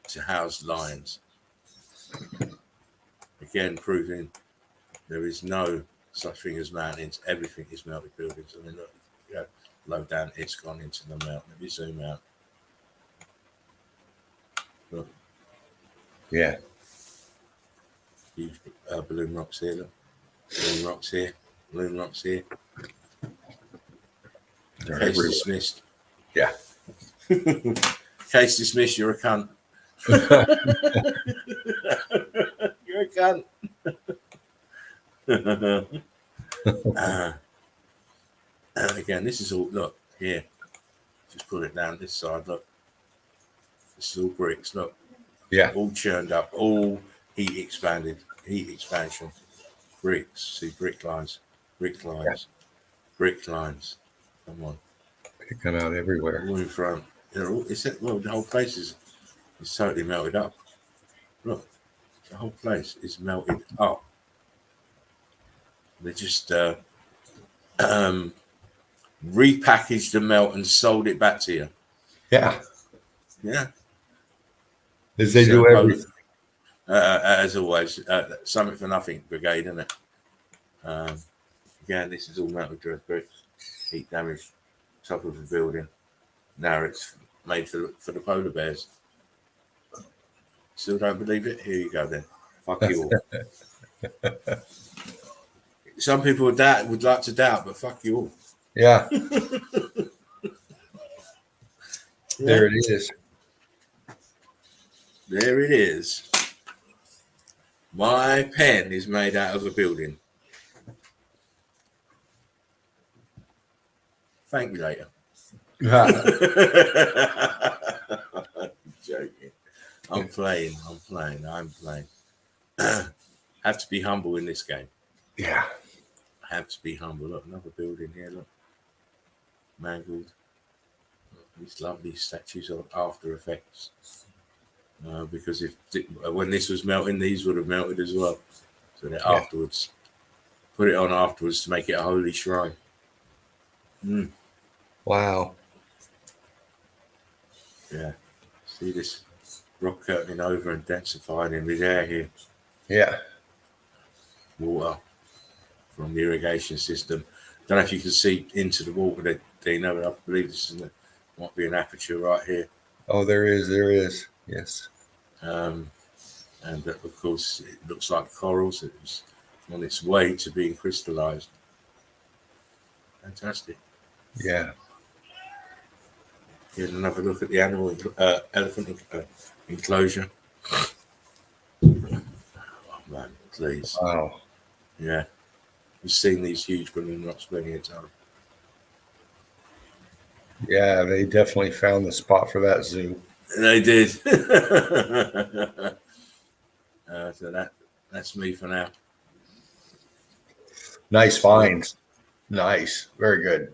Speaker 1: to house lions. Again, proving there is no such thing as mountains. Everything is melted buildings. I mean, look, low down, it's gone into the mountain. Let me zoom out. Look.
Speaker 2: Yeah.
Speaker 1: Huge balloon rocks here. Look. Balloon rocks here. Balloon rocks here. Case dismissed.
Speaker 2: Yeah.
Speaker 1: Case dismissed. You're a cunt. You're a cunt. Again, this is all. Look here. Just pull it down this side. Look. This is all bricks. Look.
Speaker 2: Yeah.
Speaker 1: All churned up. All heat expanded. Heat expansion. Bricks. See brick lines. Brick lines. Yeah. Brick lines. Come on.
Speaker 2: They come out everywhere.
Speaker 1: All in front. The whole place is totally melted up. Look, the whole place is melted up. They just repackaged the melt and sold it back to you.
Speaker 2: Yeah.
Speaker 1: Yeah.
Speaker 2: As they do everything.
Speaker 1: As always, something for nothing brigade, isn't it? Again, this is all melted dress bricks, heat damage, top of the building. Now it's made for the polar bears. Still don't believe it? Here you go then. Fuck you all. Some people would like to doubt, but fuck you all.
Speaker 2: Yeah. There it is.
Speaker 1: There it is. My pen is made out of a building. Thank you later. I'm joking. I'm playing. Have to be humble in this game.
Speaker 2: Yeah.
Speaker 1: Have to be humble. Look, another building here. Look. Mangled. These lovely statues of After Effects. Because when this was melting, these would have melted as well. So that afterwards, put it on afterwards to make it a holy shrine.
Speaker 2: Wow.
Speaker 1: Yeah. See this rock curtain over and densifying in midair here.
Speaker 2: Yeah.
Speaker 1: Water from the irrigation system. Don't know if you can see into the water, Dino, but I believe this might be an aperture right here.
Speaker 2: Oh, there is. Yes.
Speaker 1: And of course, it looks like corals. It was on its way to being crystallized. Fantastic.
Speaker 2: Yeah.
Speaker 1: Here's another look at the elephant enclosure. Oh man, please.
Speaker 2: Wow.
Speaker 1: Yeah. We've seen these huge balloon rocks plenty of time.
Speaker 2: Yeah, they definitely found the spot for that zoo.
Speaker 1: They did. So that's me for now.
Speaker 2: Nice finds. Nice. Very good.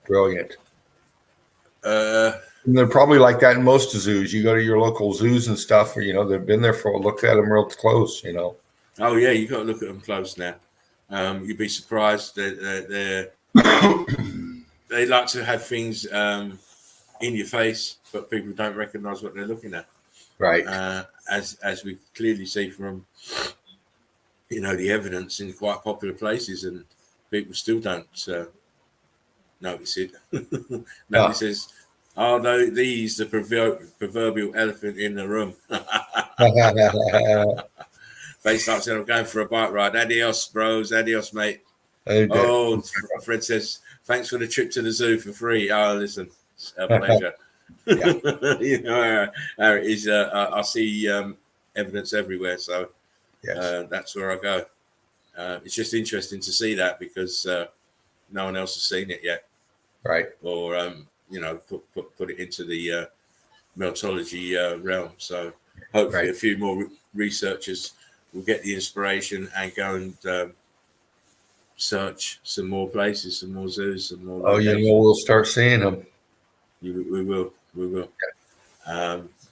Speaker 2: Brilliant. And they're probably like that in most zoos. You go to your local zoos and stuff, or, they've been there for a look at them real close,
Speaker 1: Oh yeah, you got to look at them close now. You'd be surprised that they like to have things in your face, but people don't recognise what they're looking at.
Speaker 2: Right.
Speaker 1: As we clearly see from the evidence in quite popular places, and people still don't notice it. Nobody says, "Oh no, these the proverbial elephant in the room." They start saying, "I'm going for a bike ride. Adios, bros. Adios, mate." Oh, Fred says, "Thanks for the trip to the zoo for free." Oh, listen, it's a pleasure. How it is. I see evidence everywhere, so that's where I go. It's just interesting to see that because no one else has seen it yet,
Speaker 2: right?
Speaker 1: Or put it into the MELTOLOGY realm. So hopefully, a few more researchers will get the inspiration and go and search some more places, some more zoos, some more.
Speaker 2: Oh, we'll start seeing them.
Speaker 1: We will.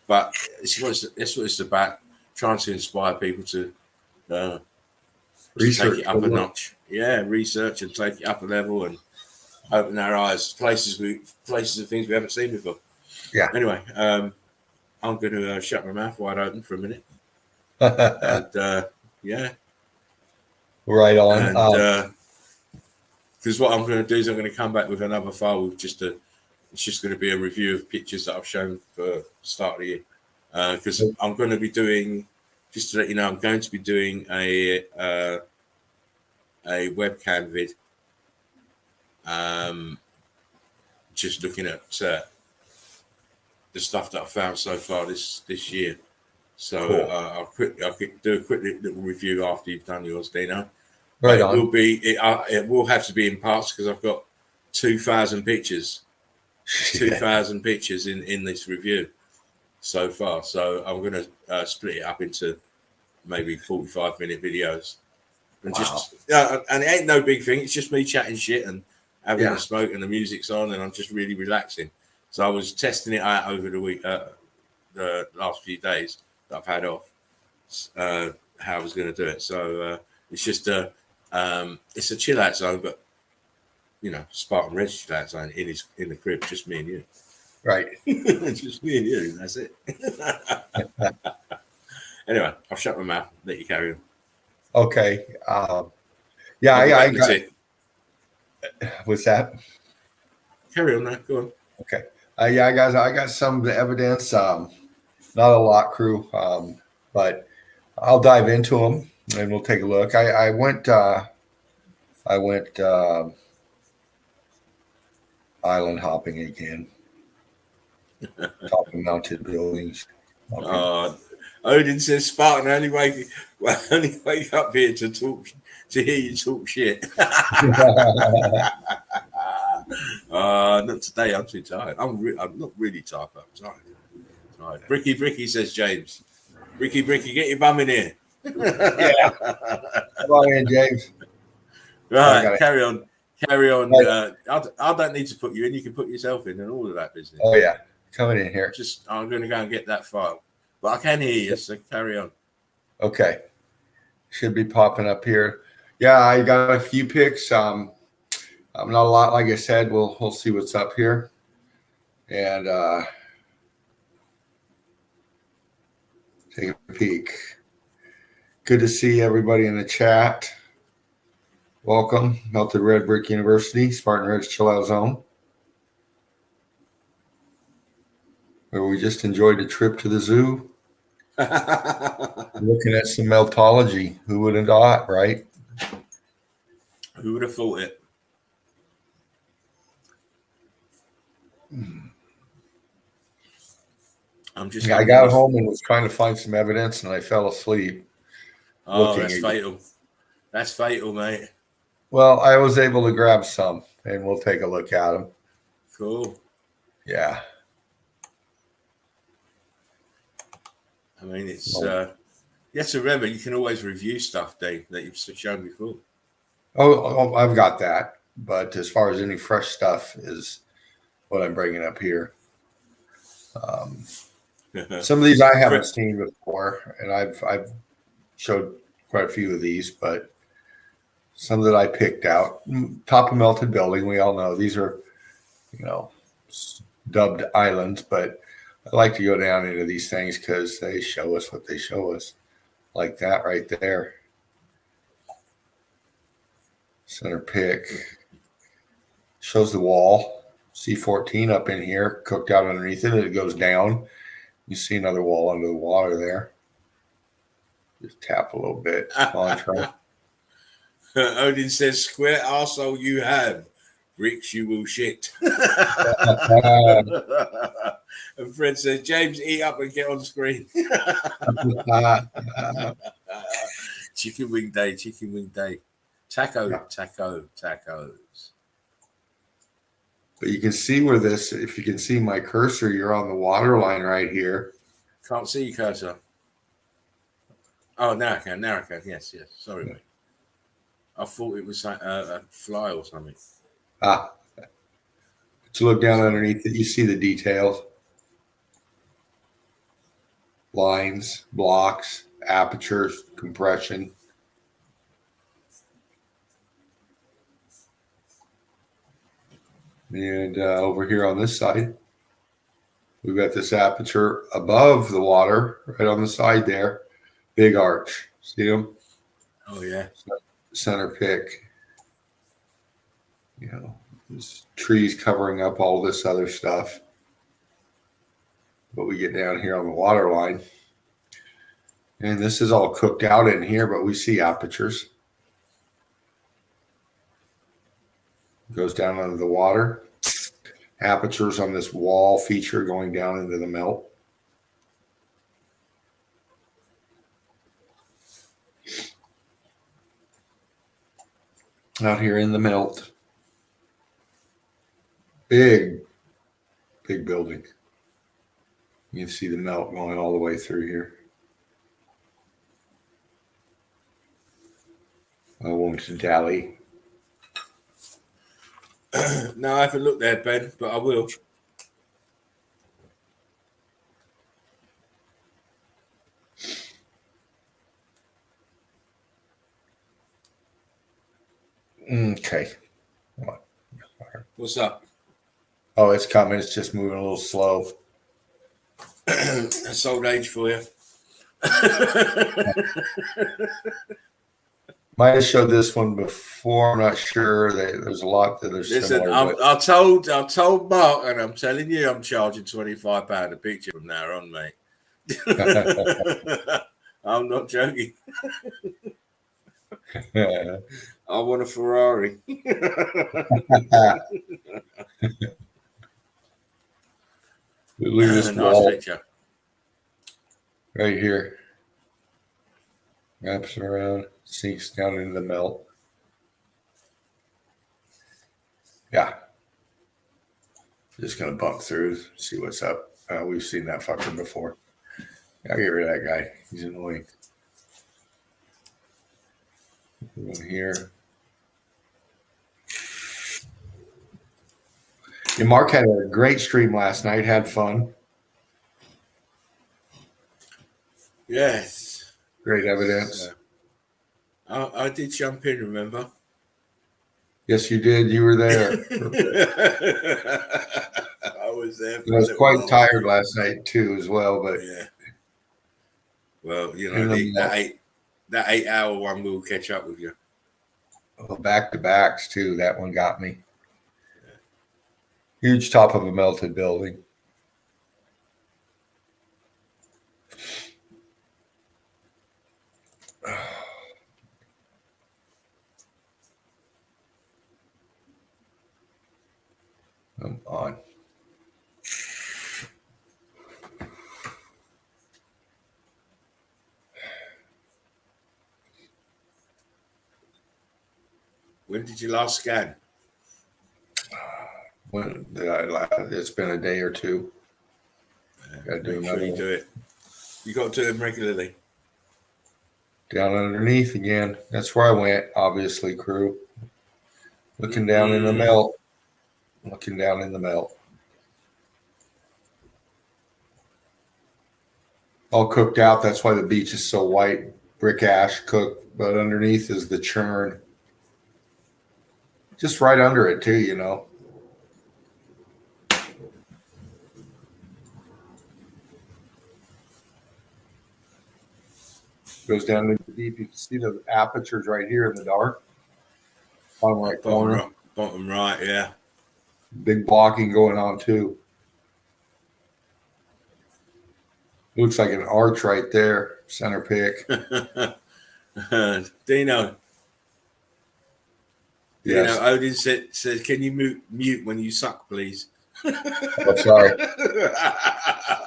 Speaker 1: But it's what it's about, trying to inspire people to take it up a notch. Yeah, research and take it up a level and open our eyes to places of things we haven't seen before.
Speaker 2: Yeah.
Speaker 1: Anyway, I'm going to shut my mouth wide open for a minute. And yeah.
Speaker 2: Right on.
Speaker 1: And because what I'm going to do is I'm going to come back with another file with it's just going to be a review of pictures that I've shown for the start of the year. Because I'm going to be doing, just to let you know, I'm going to be doing a webcam vid. Just looking at the stuff that I found so far this year. So cool. I'll do a quick little review after you've done yours, Dino.
Speaker 2: Right
Speaker 1: on. It will have to be in parts because I've got 2,000 pictures. 2,000 pictures in this review so far. So I'm going to split it up into maybe 45-minute videos. And and it ain't no big thing. It's just me chatting shit and having a smoke and the music's on and I'm just really relaxing. So I was testing it out over the week, the last few days that I've had off, how I was going to do it. So it's just it's a chill out zone, but Spartan Red chill out zone in the crib, just me and you.
Speaker 2: Right.
Speaker 1: Just me and you. That's it. Anyway, I'll shut my mouth. Let you carry on.
Speaker 2: Okay. I got it. What's that?
Speaker 1: Carry on now. Go on.
Speaker 2: Okay. Guys, I got some of the evidence. Not a lot, crew, but I'll dive into them and we'll take a look. I went island hopping again. Top of mounted buildings.
Speaker 1: Odin says, Spartan, only wake up here to hear you talk shit. Not today. I'm too tired. I'm not really tired, but I'm tired. Bricky says James. Bricky, get your bum in here.
Speaker 2: Yeah. Come on in, James.
Speaker 1: Right, carry on. Right. I don't need to put you in. You can put yourself in and all of that business.
Speaker 2: Oh yeah, coming in here.
Speaker 1: I'm going to go and get that file, but I can hear you. So carry on.
Speaker 2: Okay, should be popping up here. Yeah, I got a few pics. Not a lot, like I said. We'll see what's up here, and take a peek. Good to see everybody in the chat. Welcome, Melted Red Brick University, Spartan Red's Chill Out Zone, where we just enjoyed a trip to the zoo. Looking at some meltology. Who would have thought, right?
Speaker 1: Who would have thought it?
Speaker 2: I got home and was trying to find some evidence and I fell asleep.
Speaker 1: Oh, that's fatal. That's fatal, mate.
Speaker 2: Well, I was able to grab some, and we'll take a look at them.
Speaker 1: Cool.
Speaker 2: Yeah.
Speaker 1: I mean, it's you have to remember you can always review stuff, Dave, that you've shown before.
Speaker 2: Oh, I've got that. But as far as any fresh stuff is what I'm bringing up here. Some of these I haven't seen before, and I've showed quite a few of these, but some that I picked out. Top of melted building, we all know these are, dubbed islands, but I like to go down into these things because they show us what they show us, like that right there. Center pick shows the wall. C14 up in here, cooked out underneath it. It goes down. You see another wall under the water there. Just tap a little bit.
Speaker 1: Odin says, "Square arsehole you have. Bricks you will shit." And Fred says, "James, eat up and get on screen." Chicken wing day, chicken wing day. Tacos.
Speaker 2: But you can see where this, if you can see my cursor, you're on the water line right here.
Speaker 1: Can't see your cursor. Oh, now I can. Yes. Sorry, mate. I thought it was like a fly or something.
Speaker 2: But you look down underneath it, you see the details. Lines, blocks, apertures, compression. And over here on this side, we've got this aperture above the water, right on the side there. Big arch. See them?
Speaker 1: Oh, yeah.
Speaker 2: Center pick. There's trees covering up all this other stuff. But we get down here on the water line. And this is all cooked out in here, but we see apertures. Goes down under the water. Apertures on this wall feature going down into the melt. Out here in the melt. Big building. You can see the melt going all the way through here. I won't dally.
Speaker 1: No, I haven't looked there, Ben, but I will.
Speaker 2: Okay.
Speaker 1: What's up?
Speaker 2: Oh, it's coming. It's just moving a little slow.
Speaker 1: That's old age for you.
Speaker 2: Might have showed this one before. I'm not sure. There's a lot that are similar.
Speaker 1: I told Mark, and I'm telling you, I'm charging £25 a picture from now on, mate. I'm not joking. I want a Ferrari.
Speaker 2: Look at this
Speaker 1: nice picture.
Speaker 2: Right here. Wraps around, sinks down into the melt. Yeah. Just going to bump through, see what's up. We've seen that fucker before. I'll get rid of that guy. He's annoying. One here. And Mark had a great stream last night. Had fun.
Speaker 1: Yes.
Speaker 2: Great evidence.
Speaker 1: I did jump in, remember?
Speaker 2: Yes, you did. You were there.
Speaker 1: I was there.
Speaker 2: I was quite tired last night too, as well. But
Speaker 1: yeah. Well, that 8 hour one will catch up with you.
Speaker 2: Well, back to backs too. That one got me. Yeah. Huge top of a melted building. Come on.
Speaker 1: When did you last scan?
Speaker 2: It's been a day or two. Gotta do
Speaker 1: Make sure you
Speaker 2: another
Speaker 1: do it. You got to do them regularly.
Speaker 2: down underneath again. That's where I went, obviously, crew. Looking down in the melt. Looking down in the melt. All cooked out. That's why the beach is so white. Brick ash cooked, but underneath is the churn. Just right under it, too, you know. Goes down into the deep. You can see the apertures right here in the dark. Bottom right corner.
Speaker 1: Bottom right, yeah.
Speaker 2: Big blocking going on, too. Looks like an arch right there. Center pick.
Speaker 1: Dino.
Speaker 2: Yes.
Speaker 1: Dino, Odin says, can you mute when you suck, please?
Speaker 2: Oh, sorry.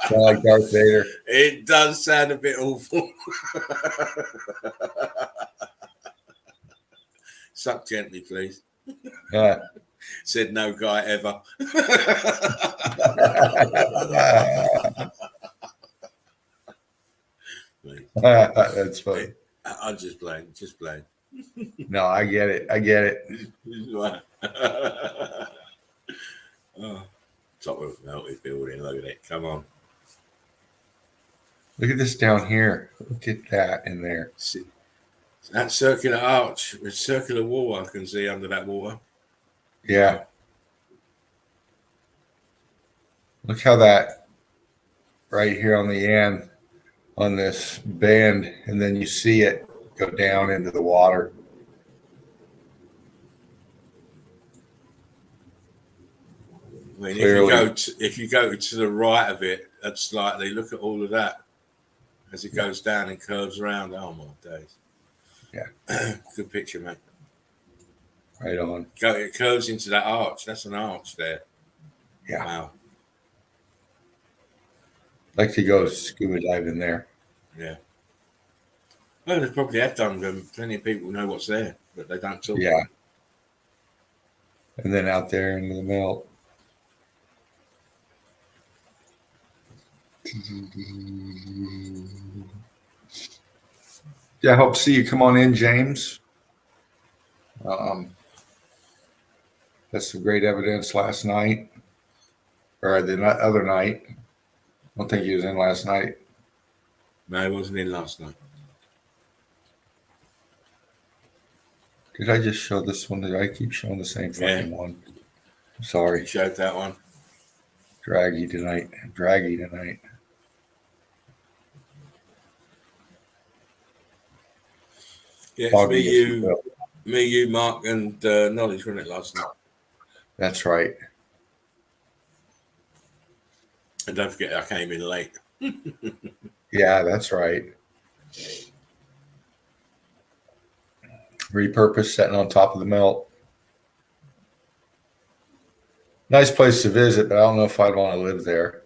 Speaker 2: Sound like Darth Vader.
Speaker 1: It does sound a bit awful. Suck gently, please.
Speaker 2: Yeah.
Speaker 1: Said no guy ever.
Speaker 2: That's funny.
Speaker 1: I'm just playing.
Speaker 2: No, I get it.
Speaker 1: Oh, top of a melted building. Look at it. Come on.
Speaker 2: Look at this down here. Look at that in there.
Speaker 1: See, that circular arch with circular wall I can see under that water.
Speaker 2: Yeah. Look how that right here on the end on this bend, and then you see it go down into the water.
Speaker 1: I mean,
Speaker 2: Clearly.
Speaker 1: if you go to the right of it, that's slightly. Look at all of that as it goes down and curves around. Oh my days!
Speaker 2: Yeah,
Speaker 1: good picture, mate.
Speaker 2: Right on.
Speaker 1: It curves into that arch. That's an arch there.
Speaker 2: Yeah.
Speaker 1: Wow.
Speaker 2: Like to go scuba diving there.
Speaker 1: Yeah. Well, they probably have done them. Plenty of people know what's there, but they don't talk.
Speaker 2: Yeah. And then out there into the melt. Yeah, I hope to see you. Come on in, James. That's some great evidence last night, or the other night. I don't think he was in last night.
Speaker 1: No, he wasn't in last night.
Speaker 2: Did I just show this one? Did I keep showing the same fucking one? I'm sorry.
Speaker 1: You showed that one.
Speaker 2: Draggy tonight.
Speaker 1: Yeah, me, you, Mark, and Knowledge, wasn't it, last night?
Speaker 2: That's right.
Speaker 1: And don't forget, I came in late.
Speaker 2: Yeah, that's right. Repurposed, sitting on top of the melt. Nice place to visit, but I don't know if I'd want to live there.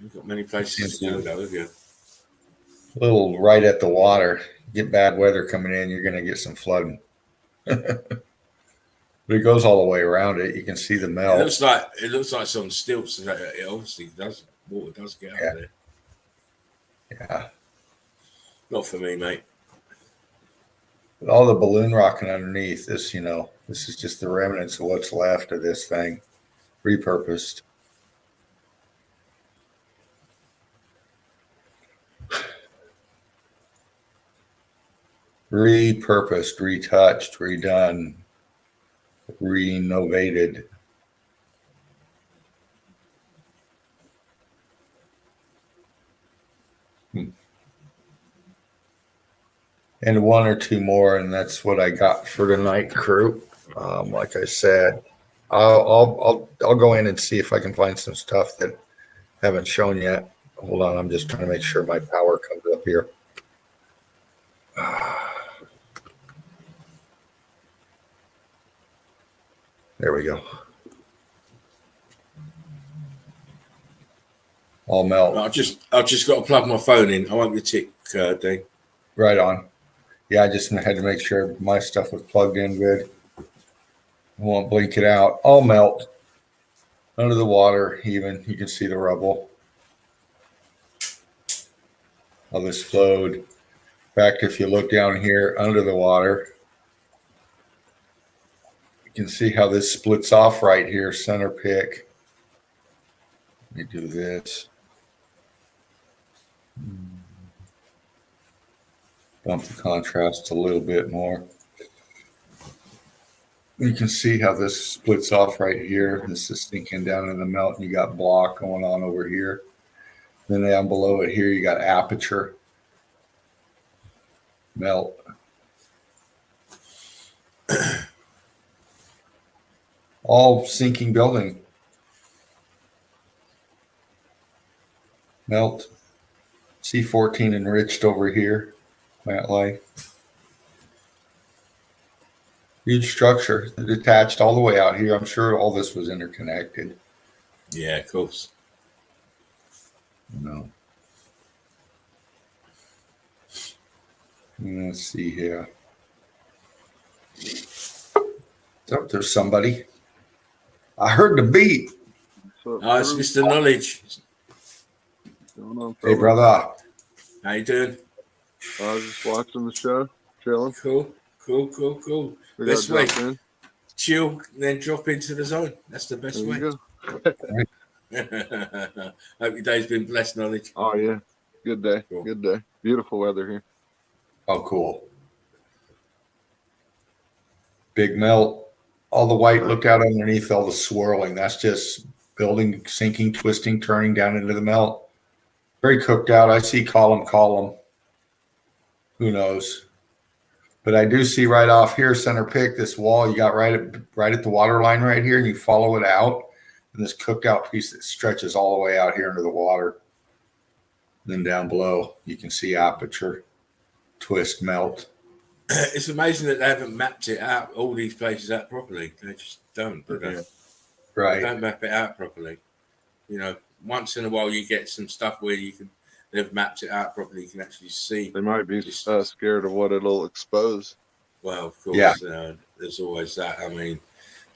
Speaker 1: You've got many places to go, though, have you?
Speaker 2: A little right at the water. Get bad weather coming in, you're going to get some flooding. But it goes all the way around it. You can see the melt.
Speaker 1: It looks like some stilts. It obviously does. Water does get out there.
Speaker 2: Yeah.
Speaker 1: Not for me, mate.
Speaker 2: With all the balloon rocking underneath this, this is just the remnants of what's left of this thing, repurposed. Repurposed, retouched, redone, renovated. And one or two more, and that's what I got for tonight, crew. Like I said, I'll go in and see if I can find some stuff that I haven't shown yet. Hold on, I'm just trying to make sure my power comes up here. There we go. All melt.
Speaker 1: I've just got to plug my phone in. I won't be a tick, Dean.
Speaker 2: Right on. Yeah, I just had to make sure my stuff was plugged in good. I won't blink it out. All melt under the water. Even you can see the rubble. How this flowed. In fact, if you look down here under the water, you can see how this splits off right here, center pick. Let me do this. Bump the contrast a little bit more. You can see how this splits off right here. This is sinking down in the melt, and you got block going on over here. Then down below it here, you got aperture, melt. All sinking building. Melt. C14 enriched over here. Plant life. Huge structure. Detached all the way out here. I'm sure all this was interconnected.
Speaker 1: Yeah, of course.
Speaker 2: No. Let's see here. Oh, there's somebody. I heard the beat.
Speaker 1: Oh, it's Mr. Knowledge.
Speaker 2: Hey, brother.
Speaker 1: How you doing?
Speaker 3: I was just watching the show, chilling.
Speaker 1: Cool.
Speaker 3: Figured
Speaker 1: Best
Speaker 3: I'd
Speaker 1: way.
Speaker 3: drop in.
Speaker 1: Chill, then drop into the zone. That's the best
Speaker 3: There
Speaker 1: way.
Speaker 3: you
Speaker 1: Hope your day's been blessed, Knowledge.
Speaker 3: Oh yeah, good day.
Speaker 1: Cool.
Speaker 3: Good day. Beautiful weather here.
Speaker 2: Oh, cool. Big melt. All the white, look out underneath all the swirling. That's just building, sinking, twisting, turning down into the melt. Very cooked out. I see column. Who knows? But I do see right off here, center pick, this wall you got right at the water line right here, and you follow it out, and this cooked out piece that stretches all the way out here into the water. Then down below, you can see aperture, twist, melt.
Speaker 1: It's amazing that they haven't mapped it out, all these places out properly. They just don't, do they?
Speaker 2: Right.
Speaker 1: They don't map it out properly. You know, once in a while you get some stuff where they've mapped it out properly. You can actually see.
Speaker 3: They might be scared of what it'll expose.
Speaker 1: Well, of course,
Speaker 2: Yeah.
Speaker 1: There's always that. I mean,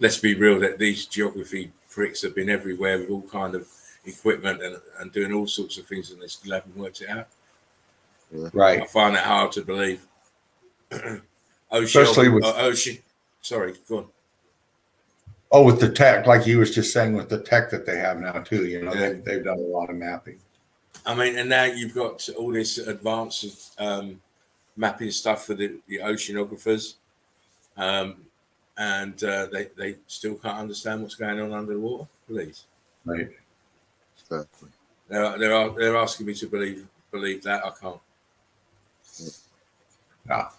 Speaker 1: let's be real that these geography pricks have been everywhere with all kind of equipment and doing all sorts of things, and they still haven't worked it out.
Speaker 3: Yeah.
Speaker 2: Right.
Speaker 1: I find that hard to believe.
Speaker 2: Especially with
Speaker 1: sorry, go on.
Speaker 2: Oh, with the tech, like you was just saying, with the tech that they have now too. You know,
Speaker 1: Yeah.
Speaker 2: they've done a lot of mapping.
Speaker 1: I mean, and now you've got all this advanced mapping stuff for the oceanographers, and they still can't understand what's going on under the water. Please,
Speaker 2: Right.
Speaker 3: Exactly.
Speaker 1: they're asking me to believe that I can't.
Speaker 2: Ah.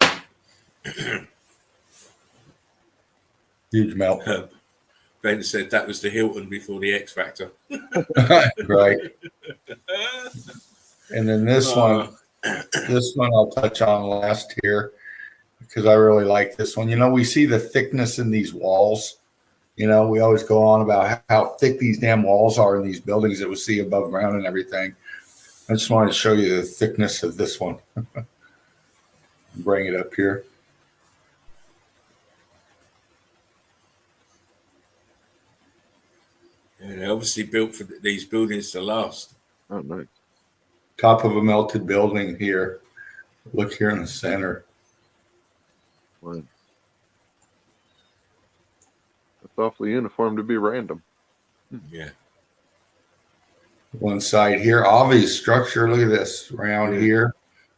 Speaker 2: Huge melt.
Speaker 1: Ben said that was the Hilton before the X Factor.
Speaker 2: Right. And then this one I'll touch on last here because I really like this one. You know, we see the thickness in these walls. You know, we always go on about how thick these damn walls are in these buildings that we see above ground and everything. I just wanted to show you the thickness of this one. Bring it up here.
Speaker 1: Yeah, they're obviously built for these buildings to last.
Speaker 3: Oh, nice.
Speaker 2: Top of a melted building here. Look here in the center.
Speaker 3: Wow. It's awfully uniform to be random.
Speaker 1: Yeah.
Speaker 2: One side here, obvious structure. Look at this round here.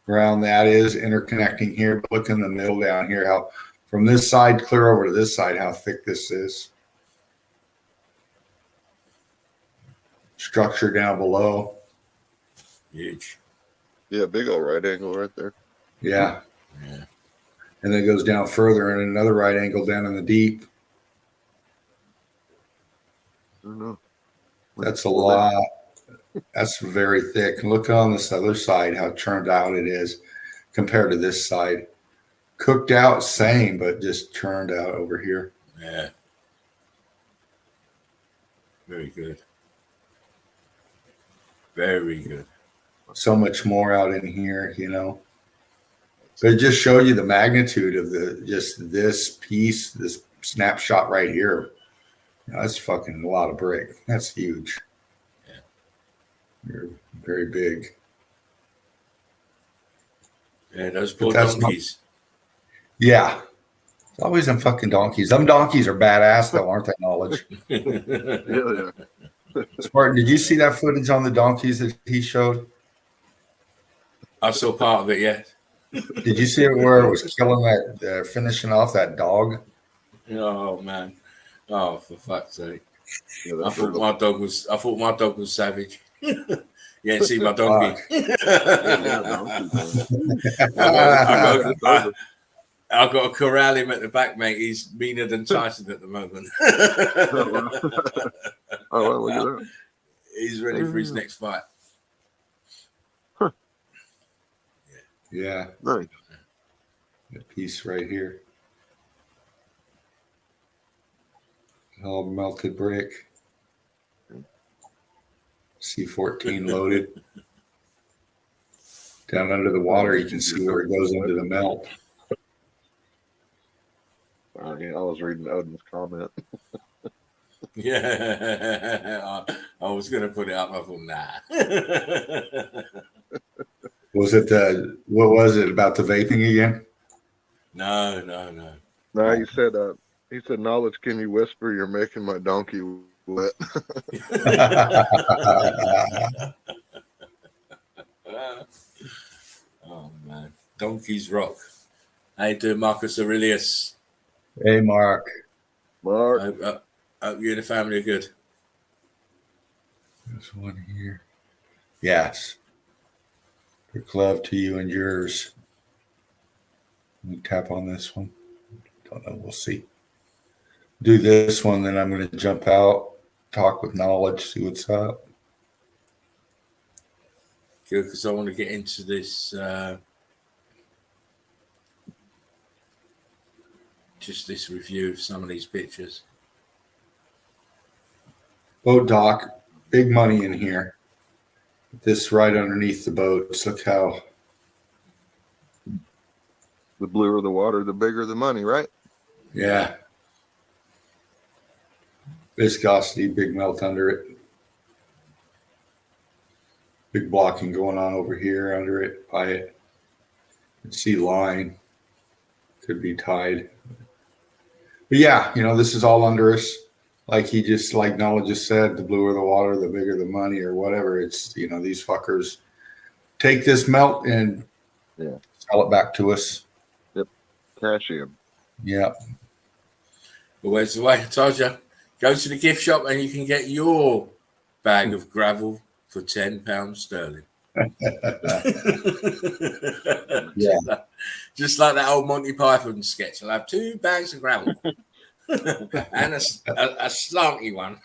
Speaker 2: Around that is interconnecting here, but look in the middle down here, how from this side clear over to this side, how thick this is. Structure down below.
Speaker 1: Huge.
Speaker 3: Yeah, big old right angle right there.
Speaker 2: Yeah.
Speaker 1: Yeah.
Speaker 2: And then it goes down further and another right angle down in the deep.
Speaker 3: I don't know.
Speaker 2: That's a lot. That's very thick. Look on this other side, how churned out it is compared to this side. Cooked out, same, but just churned out over here.
Speaker 1: Yeah. Very good. Very good.
Speaker 2: So much more out in here, you know. But it just showed you the magnitude of this piece, this snapshot right here. That's fucking a lot of brick. That's huge.
Speaker 1: Yeah.
Speaker 2: You're very big.
Speaker 1: Yeah, those poor
Speaker 2: But that's
Speaker 1: donkeys.
Speaker 2: Yeah. It's always them fucking donkeys. Them donkeys are badass though, aren't they, Knowledge?
Speaker 3: Yeah.
Speaker 2: Spartan, did you see that footage on the donkeys that he showed?
Speaker 1: I saw part of it, yeah.
Speaker 2: Did you see it where it was killing that, finishing off that dog?
Speaker 1: Oh man. Oh, for fuck's sake.
Speaker 3: Yeah,
Speaker 1: I
Speaker 3: that's
Speaker 1: thought
Speaker 3: brutal.
Speaker 1: my dog was savage. You ain't seen my donkey. I've got to corral him at the back, mate. He's meaner than Tyson at the moment.
Speaker 3: Oh, well, look at that.
Speaker 1: He's ready for his next fight.
Speaker 2: Yeah.
Speaker 3: Nice.
Speaker 2: That piece right here. All melted brick. C14 loaded. Down under the water, you can see where it goes into the melt.
Speaker 3: I was reading Odin's comment.
Speaker 1: Yeah. I was going to put it up. I thought, nah.
Speaker 2: Was it what was it about the vaping again?
Speaker 1: No.
Speaker 3: No, he said, knowledge, can you whisper? You're making my donkey wet.
Speaker 1: Oh man, donkeys rock. How you doing, Marcus Aurelius?
Speaker 2: Hey, Mark.
Speaker 3: Mark.
Speaker 1: Hope you and the family are good.
Speaker 2: There's one here. Yes. Big love to you and yours. Let me tap on this one. Don't know. We'll see. Do this one, then I'm going to jump out, talk with Knowledge, see what's up.
Speaker 1: Good, because I want to get into this. Just this review of some of these pictures.
Speaker 2: Boat dock, big money in here. This right underneath the boats. Look how.
Speaker 3: The bluer the water, the bigger the money, right?
Speaker 2: Yeah. Viscosity, big melt under it. Big blocking going on over here under it, by it. You can see line. Could be tied. But yeah, this is all under us. Like Knowledge just said, the bluer the water, the bigger the money or whatever. It's, these fuckers take this melt and sell it back to us.
Speaker 3: Yep. Cash in.
Speaker 2: Yeah.
Speaker 1: But where's the way? I told you. Go to the gift shop and you can get your bag of gravel for £10 sterling.
Speaker 2: Yeah.
Speaker 1: Just like that old Monty Python sketch. I'll have 2 bags of gravel and a slanty one.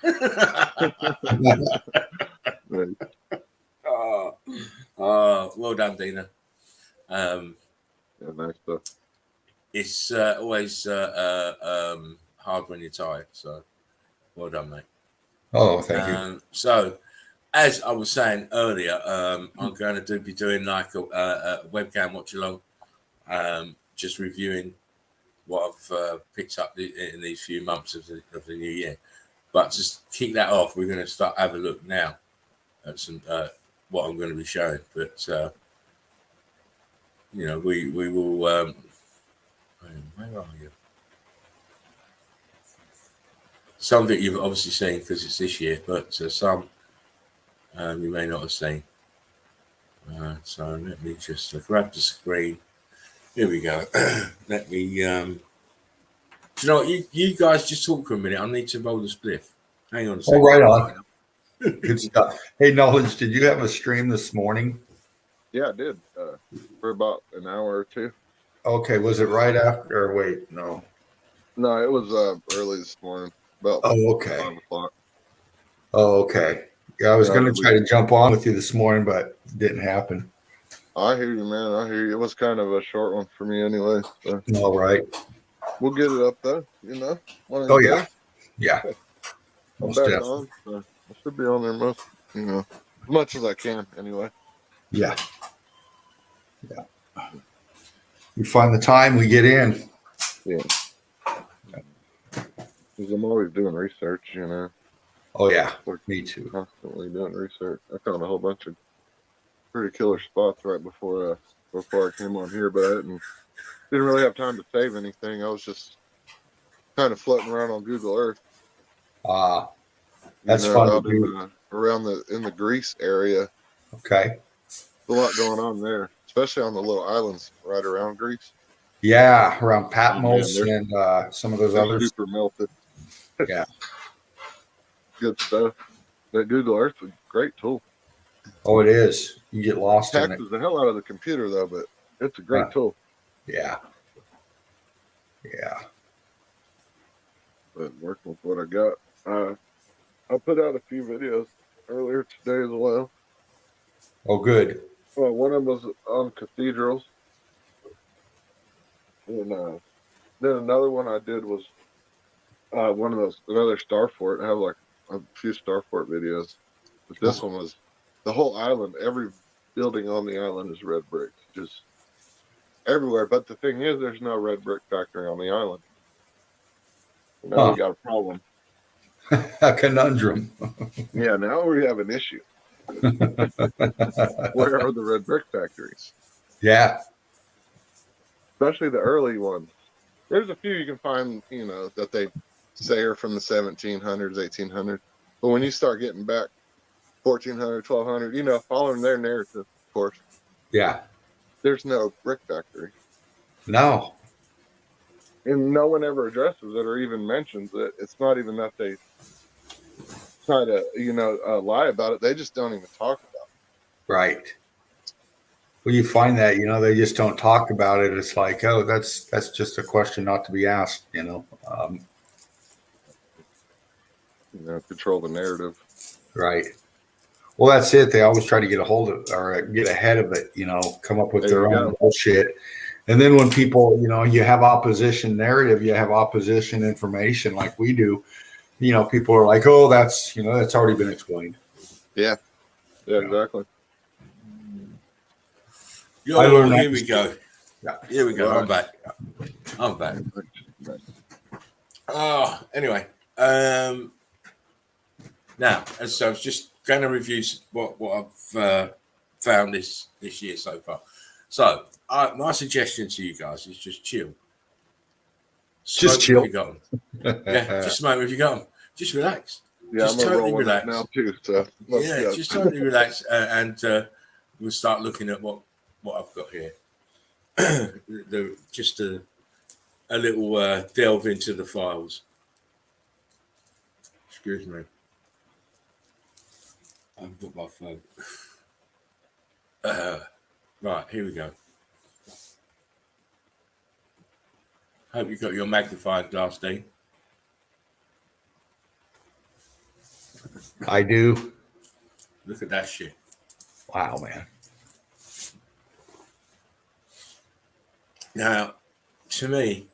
Speaker 1: Well done, Dina.
Speaker 3: Yeah, nice stuff.
Speaker 1: It's always hard when you're tired. So well done, mate.
Speaker 2: Oh, thank you.
Speaker 1: So, as I was saying earlier, I'm going to be doing like a webcam watch along, just reviewing what I've picked up in these few months of the new year. But just kick that off, we're going to start have a look now at some what I'm going to be showing. But we will. Where are you? Some that you've obviously seen because it's this year, but some you may not have seen. So let me just grab the screen. Here we go. Let me. Do you know what? You guys just talk for a minute. I need to roll the spliff. Hang on a second.
Speaker 2: Oh, right on. Good stuff. Hey, Knowledge, did you have a stream this morning?
Speaker 3: Yeah, I did. For about an hour or two.
Speaker 2: Okay. Was it right after? Or wait, no.
Speaker 3: No, it was early this morning. About 5 o'clock.
Speaker 2: Oh, okay. Yeah, I was going to try to jump on with you this morning, but it didn't happen.
Speaker 3: I hear you, man. I hear you. It was kind of a short one for me anyway. So.
Speaker 2: All right.
Speaker 3: We'll get it up though,
Speaker 2: Oh, yeah. Yeah.
Speaker 3: I'm back on. So I should be on there as much as I can anyway.
Speaker 2: Yeah. Yeah. We find the time, we get in.
Speaker 3: Yeah. Because I'm always doing research, you know.
Speaker 2: Oh yeah,
Speaker 3: We're
Speaker 2: me too.
Speaker 3: constantly doing research. I found a whole bunch of pretty killer spots right before I came on here, but I didn't really have time to save anything. I was just kind of floating around on Google Earth,
Speaker 2: That's fun to
Speaker 3: out in
Speaker 2: do.
Speaker 3: around in the Greece area.
Speaker 2: Okay.
Speaker 3: A lot going on there, especially on the little islands right around Greece.
Speaker 2: Yeah, around
Speaker 3: Oh man,
Speaker 2: Patmos and some of those
Speaker 3: they're
Speaker 2: others.
Speaker 3: super melted.
Speaker 2: Yeah.
Speaker 3: Good stuff. That Google Earth's a great tool.
Speaker 2: Oh, it is. You get lost in it.
Speaker 3: Taxes the hell out of the computer though, but it's a great
Speaker 2: Huh.
Speaker 3: tool.
Speaker 2: Yeah. Yeah.
Speaker 3: But working with what I got, I put out a few videos earlier today as well.
Speaker 2: Oh, good.
Speaker 3: Well, one of them was on cathedrals, and then another one I did was another star fort. I have like a few star fort videos, but this one was the whole island. Every building on the island is red brick, just everywhere. But the thing is, there's no red brick factory on the island. Now we got a problem.
Speaker 2: A conundrum.
Speaker 3: Yeah, now we have an issue. Where are the red brick factories?
Speaker 2: Yeah.
Speaker 3: Especially the early ones. There's a few you can find, that they say are from the 1700s, 1800s. But when you start getting back 1400, 1200, following their narrative, of course,
Speaker 2: Yeah.
Speaker 3: there's no brick factory.
Speaker 2: No.
Speaker 3: And no one ever addresses it or even mentions it. It's not even that they try to, lie about it. They just don't even talk about it.
Speaker 2: Right. Well, you find that, they just don't talk about it. It's like, oh, that's just a question not to be asked,
Speaker 3: Control the narrative.
Speaker 2: Right. Well, that's it. They always try to get a hold of or get ahead of it, come up with their own bullshit. And then when people, you have opposition narrative, you have opposition information like we do, people are like, oh, that's already been explained.
Speaker 3: Yeah. Yeah, exactly.
Speaker 2: I learned
Speaker 1: here we go.
Speaker 2: Yeah.
Speaker 1: Here we go.
Speaker 3: Right.
Speaker 1: I'm back. Oh, anyway. Now, so I was just going to review what I've found this year so far. So, my suggestion to you guys is just chill.
Speaker 2: Just chill.
Speaker 1: If you got them. Yeah, just smoke if you got them. Just relax.
Speaker 3: Yeah,
Speaker 1: just
Speaker 3: I'm gonna
Speaker 1: totally
Speaker 3: roll
Speaker 1: relax
Speaker 3: now too. So
Speaker 1: just totally relax, and we'll start looking at what I've got here. Just a little delve into the files. Excuse me. I've got my phone. Right, here we go. Hope you got your magnifying glass, Dean.
Speaker 2: I do.
Speaker 1: Look at that shit.
Speaker 2: Wow, man.
Speaker 1: Now, to me,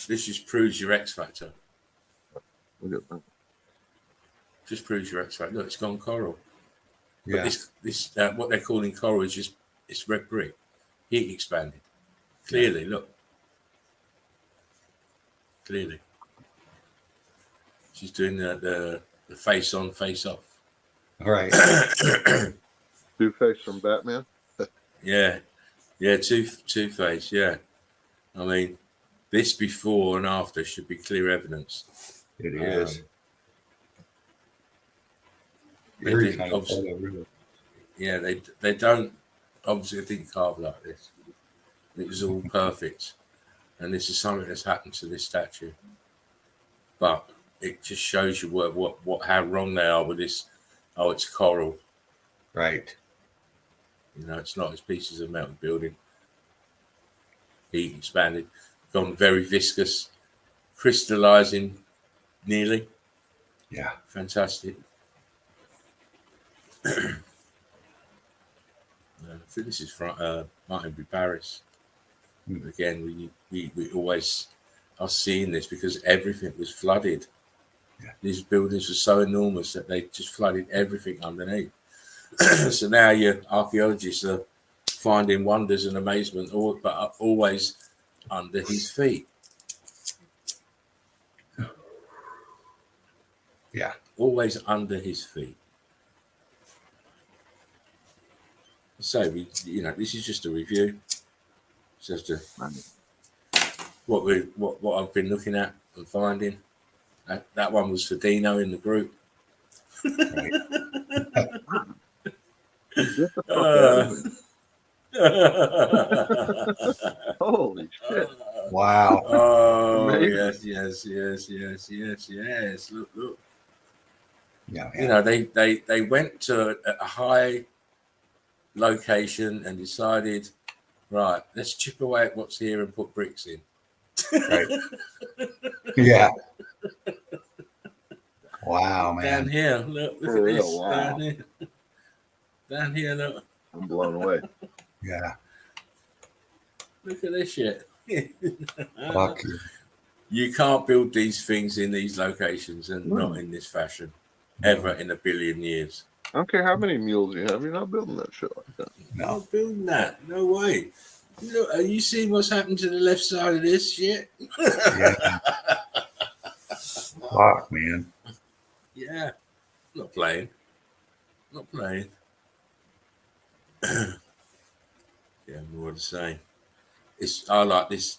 Speaker 1: this just proves your X factor.
Speaker 3: Look at that.
Speaker 1: Just proves your X factor. Look, it's gone coral.
Speaker 2: Yeah.
Speaker 1: But this what they're calling coral is just it's red brick, heat expanded. Clearly, look. Clearly, she's doing the face on, face off.
Speaker 2: All right.
Speaker 3: Two-Face from Batman.
Speaker 1: Yeah, Two-Face. Yeah, I mean, this before and after should be clear evidence.
Speaker 2: It is.
Speaker 1: Really. Yeah, they don't obviously didn't carve like this. It was all perfect, and this is something that's happened to this statue. But it just shows you how wrong they are with this. Oh, it's coral.
Speaker 2: Right.
Speaker 1: It's not. It's pieces of metal building. Heat expanded, gone very viscous, crystallizing nearly.
Speaker 2: Yeah.
Speaker 1: Fantastic. I think this is from Martin B. Paris. Again, we always are seeing this because everything was flooded. These buildings were so enormous that they just flooded everything underneath. So now your archaeologists are finding wonders and amazement, but always under his feet.
Speaker 2: Yeah.
Speaker 1: Always under his feet. So this is just a review. It's just what I've been looking at and finding. That one was for Dino in the group.
Speaker 2: Right.
Speaker 3: Get the fuck out of here. Holy shit.
Speaker 2: Wow.
Speaker 1: Oh,
Speaker 3: Amazing.
Speaker 1: yes. Look.
Speaker 2: Yeah.
Speaker 1: They went to a high location and decided, right, let's chip away at what's here and put bricks in.
Speaker 2: Right. Yeah. Wow, man.
Speaker 1: Down here, look
Speaker 3: For
Speaker 1: at
Speaker 3: real,
Speaker 1: this.
Speaker 3: wow.
Speaker 1: Down here, look.
Speaker 3: I'm blown away.
Speaker 2: Yeah.
Speaker 1: Look at this shit.
Speaker 2: Fuck you.
Speaker 1: You can't build these things in these locations and not in this fashion ever in a billion years.
Speaker 3: I don't care how many mules you have, you're not building that shit like that.
Speaker 2: No.
Speaker 1: Not building that. No way. Look, are you seeing what's happened to the left side of this shit?
Speaker 2: Yeah. Fuck, man.
Speaker 1: Yeah. Not playing. Yeah, more to say. I like this.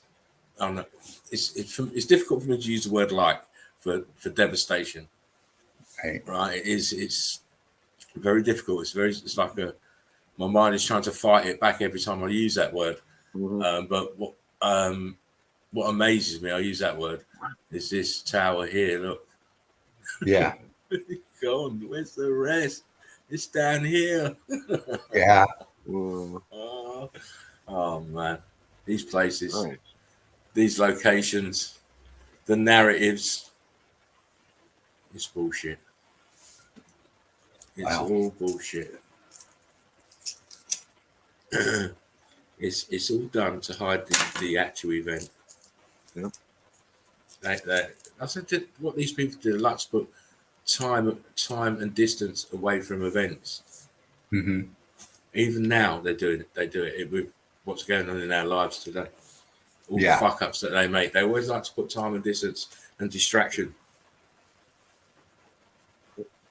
Speaker 1: It's difficult for me to use the word like for devastation. Right. It's very difficult. It's like my mind is trying to fight it back every time I use that word.
Speaker 3: Mm-hmm.
Speaker 1: But what amazes me, I use that word, is this tower here. Look.
Speaker 2: Yeah.
Speaker 1: Go on, where's the rest? It's down here.
Speaker 2: Yeah.
Speaker 1: Oh man, these places,
Speaker 3: Nice.
Speaker 1: These locations, the narratives, it's bullshit. It's all bullshit. It's all done to hide the actual event.
Speaker 3: Yep.
Speaker 1: I said what these people do. Like to put time and distance away from events.
Speaker 2: Mm-hmm.
Speaker 1: Even now they do it with what's going on in our lives today. All the fuck ups that they make. They always like to put time and distance and distraction.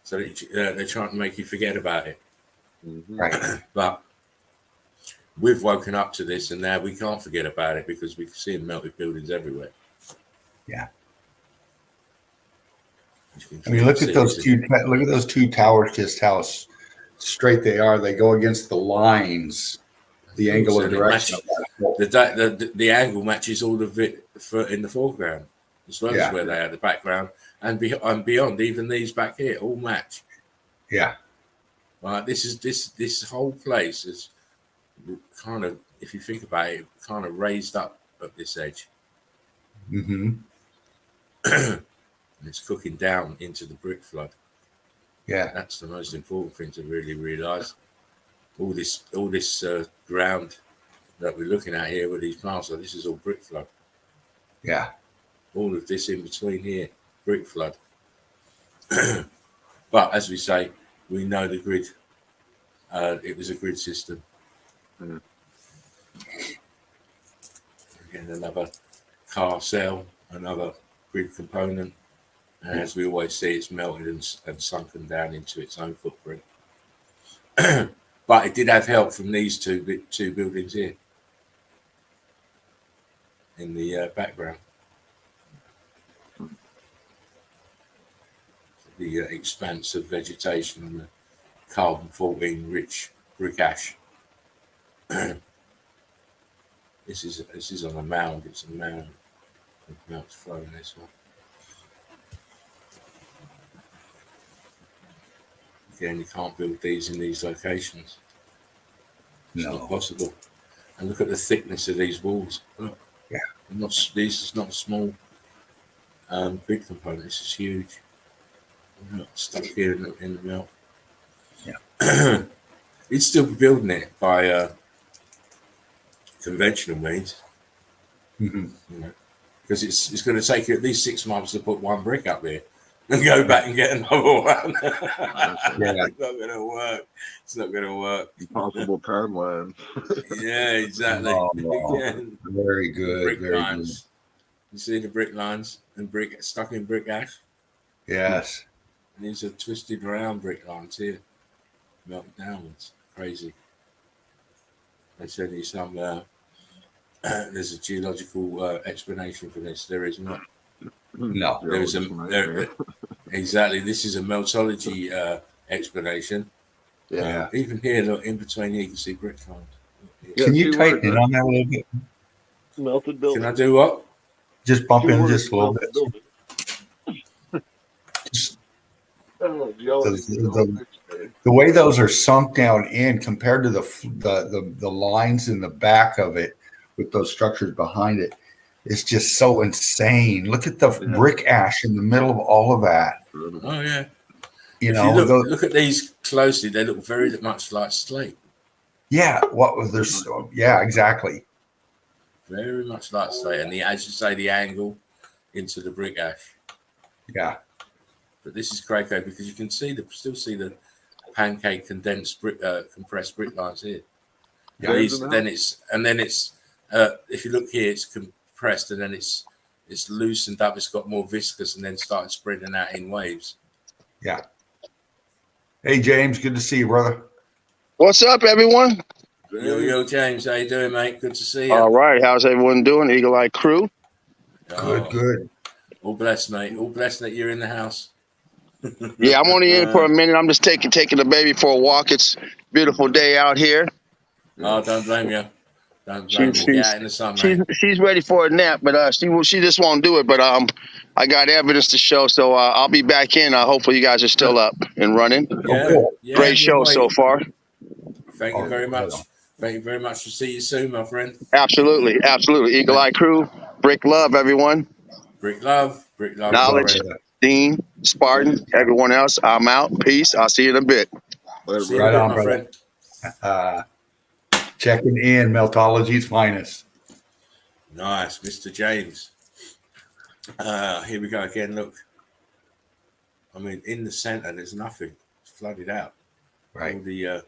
Speaker 1: So they're trying to make you forget about it.
Speaker 3: Mm-hmm.
Speaker 2: Right.
Speaker 1: But we've woken up to this, and now we can't forget about it because we can see melted buildings everywhere.
Speaker 2: Yeah. I mean, look at those two towers. Just how straight they are. They go against the lines, the angle of direction.
Speaker 1: The angle matches all of it in the foreground, as well as where they are, the background and beyond. Even these back here all match.
Speaker 2: Yeah.
Speaker 1: Right. This whole place is kind of, if you think about it, kind of raised up at this edge.
Speaker 2: Mm-hmm.
Speaker 1: And it's cooking down into the brick flood.
Speaker 2: Yeah.
Speaker 1: That's the most important thing to really realize. All this ground that we're looking at here with these plants, so this is all brick flood.
Speaker 2: Yeah.
Speaker 1: All of this in between here, brick flood. But as we say, we know the grid. It was a grid system.
Speaker 3: Mm.
Speaker 1: Again, another car cell, another grid component. And as we always see, it's melted and sunken down into its own footprint. But it did have help from these two buildings here in the background. The expanse of vegetation and the carbon-14 rich brick ash. This is on a mound. It's a mound. The melt's flowing this way. Again, you can't build these in these locations. It's not possible. And look at the thickness of these walls. Look.
Speaker 2: Yeah.
Speaker 1: This is not a small grid component. This is huge. Look, stuck here in the melt.
Speaker 2: Yeah.
Speaker 1: You'd still be building it by conventional means.
Speaker 2: Mm-hmm.
Speaker 1: You know, because it's going to take you at least 6 months to put one brick up there. and go back and get another one.
Speaker 2: Yeah.
Speaker 1: It's not going to work. It's not going to work.
Speaker 3: Impossible timeline.
Speaker 1: Yeah, exactly.
Speaker 2: Oh,
Speaker 1: Again,
Speaker 2: very good.
Speaker 1: brick
Speaker 2: Very
Speaker 1: lines. You see the brick lines and brick stuck in brick ash?
Speaker 2: good. Yes.
Speaker 1: These are twisted round brick lines here, melted downwards. Crazy. They said there's some. There's a geological explanation for this. There is not.
Speaker 2: No.
Speaker 1: There is exactly. This is a meltology explanation.
Speaker 2: Yeah.
Speaker 1: Even here, look, in between here, you can see brick lines.
Speaker 3: Yeah,
Speaker 2: Can you
Speaker 3: two
Speaker 2: tighten
Speaker 3: words,
Speaker 2: it on that a little bit?
Speaker 3: melted building.
Speaker 1: Can I do what?
Speaker 2: Just bump
Speaker 3: Two
Speaker 2: in
Speaker 3: words,
Speaker 2: just a little
Speaker 3: melted
Speaker 2: bit.
Speaker 3: building.
Speaker 2: Just
Speaker 3: Oh, geology.
Speaker 2: the way those are sunk down in compared to the lines in the back of it with those structures behind it, it's just so insane. Look at the brick ash in the middle of all of that.
Speaker 1: Oh yeah.
Speaker 2: You
Speaker 1: If
Speaker 2: know,
Speaker 1: you look at these closely, they look very much like slate.
Speaker 2: yeah. What was there? Yeah, exactly.
Speaker 1: Very much like slate, and as you say, the angle into the brick ash.
Speaker 2: Yeah.
Speaker 1: But this is Craco because you can still see the pancake condensed brick, compressed brick lines here.
Speaker 2: Yeah.
Speaker 1: Then it's if you look here, it's compressed and then it's loosened up. It's got more viscous and then started spreading out in waves.
Speaker 2: Yeah. Hey James, good to see you, brother.
Speaker 4: What's up, everyone?
Speaker 1: Yo, James, how you doing, mate? Good to see you.
Speaker 4: All right, how's everyone doing? Eagle Eye Crew.
Speaker 2: Good.
Speaker 1: All blessed, mate. All blessed that you're in the house.
Speaker 4: Yeah, I'm only in for a minute. I'm just taking the baby for a walk. It's a beautiful day out here.
Speaker 1: Oh, don't blame you. Don't blame you. Get out in the sun, mate.
Speaker 4: She's ready for a nap, but she just won't do it. But I got evidence to show, so I'll be back in. Hopefully, you guys are still up and running.
Speaker 1: Yeah,
Speaker 4: Great show so far.
Speaker 1: Thank you very much. Thank you very much. We'll see you soon, my friend.
Speaker 4: Absolutely. Eagle Eye Crew. Brick love, everyone.
Speaker 1: Brick love.
Speaker 4: Knowledge. Dean, Spartan, everyone else. I'm out. Peace. I'll see you in a bit.
Speaker 1: See you in a bit, my friend.
Speaker 2: Checking in, Meltology's finest.
Speaker 1: Nice, Mr. James. Here we go again. Look, I mean, in the center, there's nothing. It's flooded out.
Speaker 2: Right.
Speaker 1: All the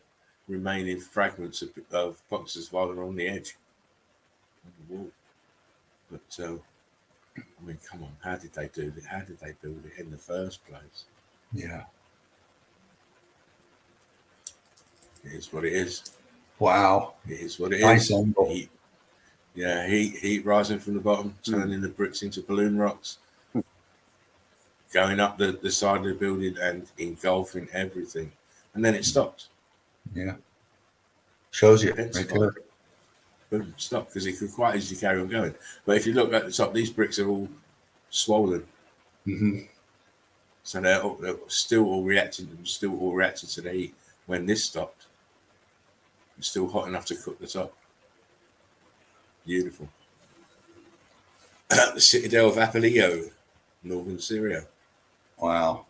Speaker 1: remaining fragments of boxes while on the edge of the wall. But I mean, come on, how did they do it? How did they build it in the first place?
Speaker 2: Yeah.
Speaker 1: It is what it is.
Speaker 2: Wow.
Speaker 1: It is what it
Speaker 2: Nice
Speaker 1: is.
Speaker 2: angle.
Speaker 1: Heat rising from the bottom, turning the bricks into balloon rocks, going up the side of the building and engulfing everything. And then it stopped.
Speaker 2: Yeah. Shows you right there.
Speaker 1: Boom, stop, because it could quite easily carry on going. But if you look at the top, these bricks are all swollen.
Speaker 2: Mm-hmm.
Speaker 1: So they're still all reacting to the heat. When this stopped, it's still hot enough to cook the top. Beautiful. The citadel of Apollo, northern Syria.
Speaker 2: Wow.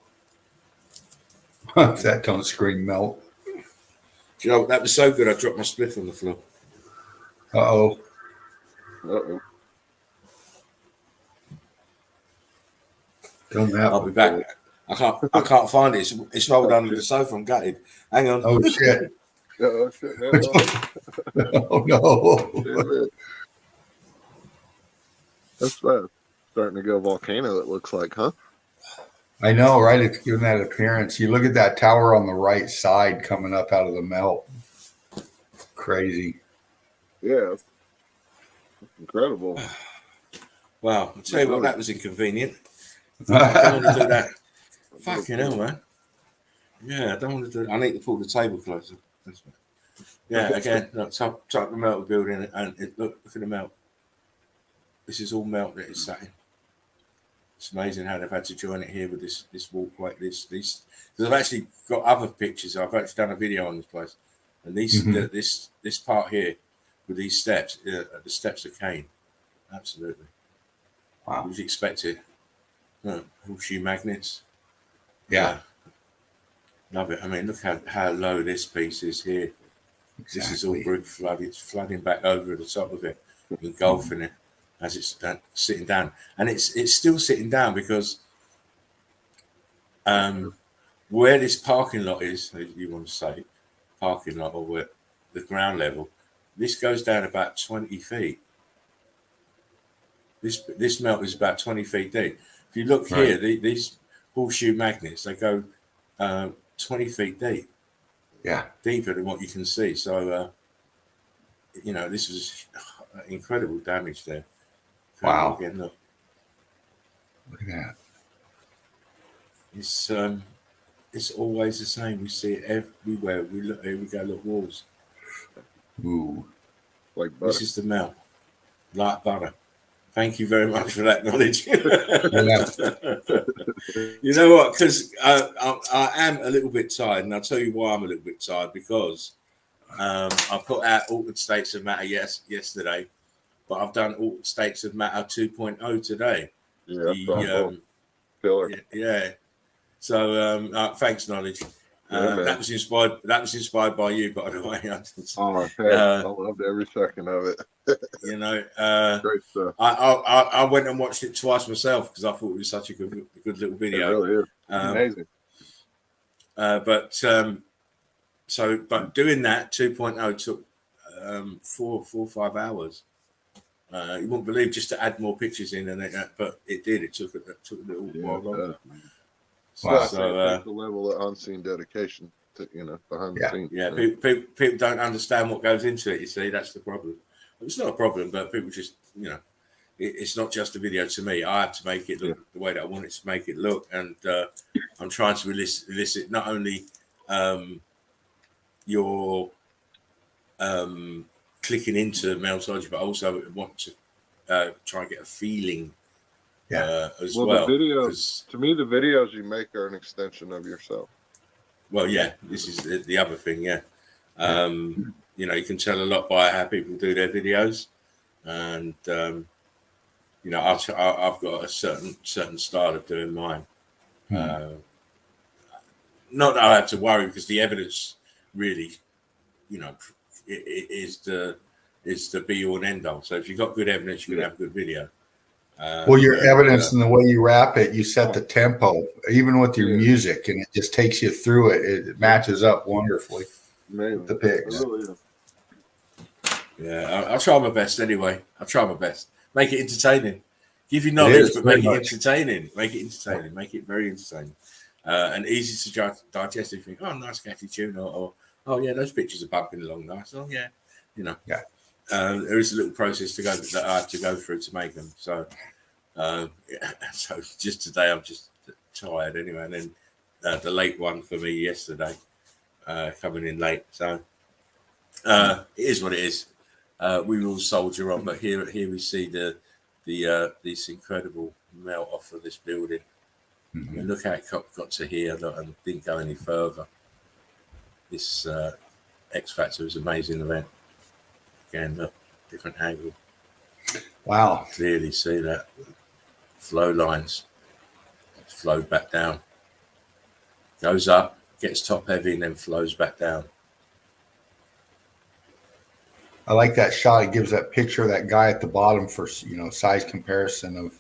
Speaker 2: That don't screen melt.
Speaker 1: Do you know, that was so good, I dropped my spliff on the floor.
Speaker 2: Uh-oh.
Speaker 1: I'll be back. I can't find it. It's rolled under the sofa. I'm gutted. Hang on.
Speaker 2: Oh, shit.
Speaker 3: Oh, shit.
Speaker 2: Oh, no.
Speaker 3: That's starting to go volcano, it looks like, huh?
Speaker 2: I know, right? It's giving that appearance. You look at that tower on the right side coming up out of the melt. Crazy.
Speaker 3: Yeah. Incredible.
Speaker 1: Wow. I'll tell you what, that was inconvenient. I don't want to do that. Fucking hell, man. Yeah, I don't want to do that. I need to pull the table closer. Yeah, again, look, top the melted building, and look at the melt. This is all melt that it's sat in. It's amazing how they've had to join it here with this walkway. Because I've actually got other pictures. I've actually done a video on this place, and this part here with these steps, the steps of Cain. Absolutely.
Speaker 2: Wow.
Speaker 1: You'd expect it. Horseshoe magnets.
Speaker 2: Yeah.
Speaker 1: Love it. I mean, look how low this piece is here. Exactly. This is all brick flood. It's flooding back over the top of it, engulfing it as it's sitting down. And it's still sitting down because Where this parking lot is, you want to say, parking lot, or where the ground level, this goes down about 20 feet. This melt is about 20 feet deep. If you look here, these horseshoe magnets, they go 20 feet deep.
Speaker 2: Yeah.
Speaker 1: Deeper than what you can see. So, this was incredible damage there.
Speaker 2: Wow.
Speaker 1: Again, look
Speaker 2: at that.
Speaker 1: It's always the same. We see it everywhere. We look here. We go look walls.
Speaker 2: Ooh.
Speaker 3: Like butter.
Speaker 1: This is the melt, like butter. Thank you very much for that knowledge. You know what? Because I am a little bit tired, and I'll tell you why I'm a little bit tired. Because I put out Altered States of Matter yesterday, but I've done Altered States of Matter 2.0 today.
Speaker 3: Yeah, filler.
Speaker 1: Yeah. So thanks, knowledge. That was inspired. That was inspired by you, by the way.
Speaker 3: I loved every second of it.
Speaker 1: Great stuff. I went and watched it twice myself because I thought it was such a good little video.
Speaker 3: It really is. Amazing.
Speaker 1: But doing that 2.0 took 4 or 5 hours. You wouldn't believe, just to add more pictures in, but it did. It took a little while longer.
Speaker 3: Wow. So that's the level of unseen dedication to, behind the scenes.
Speaker 1: Yeah, people don't understand what goes into it. You see, that's the problem. It's not a problem, but people just, it's not just a video to me. I have to make it look the way that I want it to make it look, and I'm trying to elicit not only your clicking into Meltology, but also want to try and get a feeling. As well.
Speaker 3: The videos, to me, the videos you make are an extension of yourself. Well,
Speaker 1: yeah, this is the other thing. Yeah, you can tell a lot by how people do their videos, and I've got a certain style of doing mine. Not that I have to worry, because the evidence really, is the be all and end all. So if you've got good evidence, you can have a good video.
Speaker 2: Well, your evidence and the way you rap it, you set the tempo, even with your music, and it just takes you through it. It matches up wonderfully with the picks.
Speaker 1: Yeah, I'll try my best anyway. I'll try my best. Make it entertaining. Give you knowledge, but make it entertaining. Make it entertaining. Make it very entertaining. And easy to digest. If you think, oh, nice catchy tune, or oh yeah, those pictures are bumping along nice. Oh yeah,
Speaker 2: Yeah.
Speaker 1: There is a little process that I have to go through to make them. So, so just today I'm just tired anyway. And then the late one for me yesterday, coming in late. So it is what it is. We will soldier on. But here we see this incredible melt off of this building. I mean, look how it got to here, and didn't go any further. This X Factor was an amazing event. Again, look, different angle.
Speaker 2: Wow.
Speaker 1: Clearly see that. Flow lines. Flow back down. Goes up, gets top heavy, and then flows back down.
Speaker 2: I like that shot. It gives that picture of that guy at the bottom for, size comparison of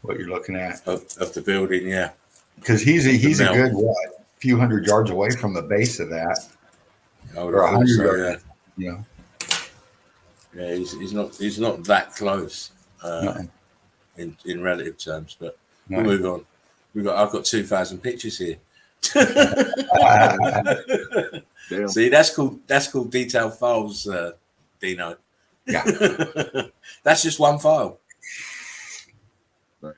Speaker 2: what you're looking at.
Speaker 1: Of the building, yeah.
Speaker 2: Because he's a good, few hundred yards away from the base of that.
Speaker 1: Or 100 yards.
Speaker 2: Yeah.
Speaker 1: Yeah, he's not that close in relative terms, but we'll move on. I've got 2,000 pictures here. See, that's called detailed files, Dino.
Speaker 2: Yeah.
Speaker 1: That's just one file.
Speaker 3: Right.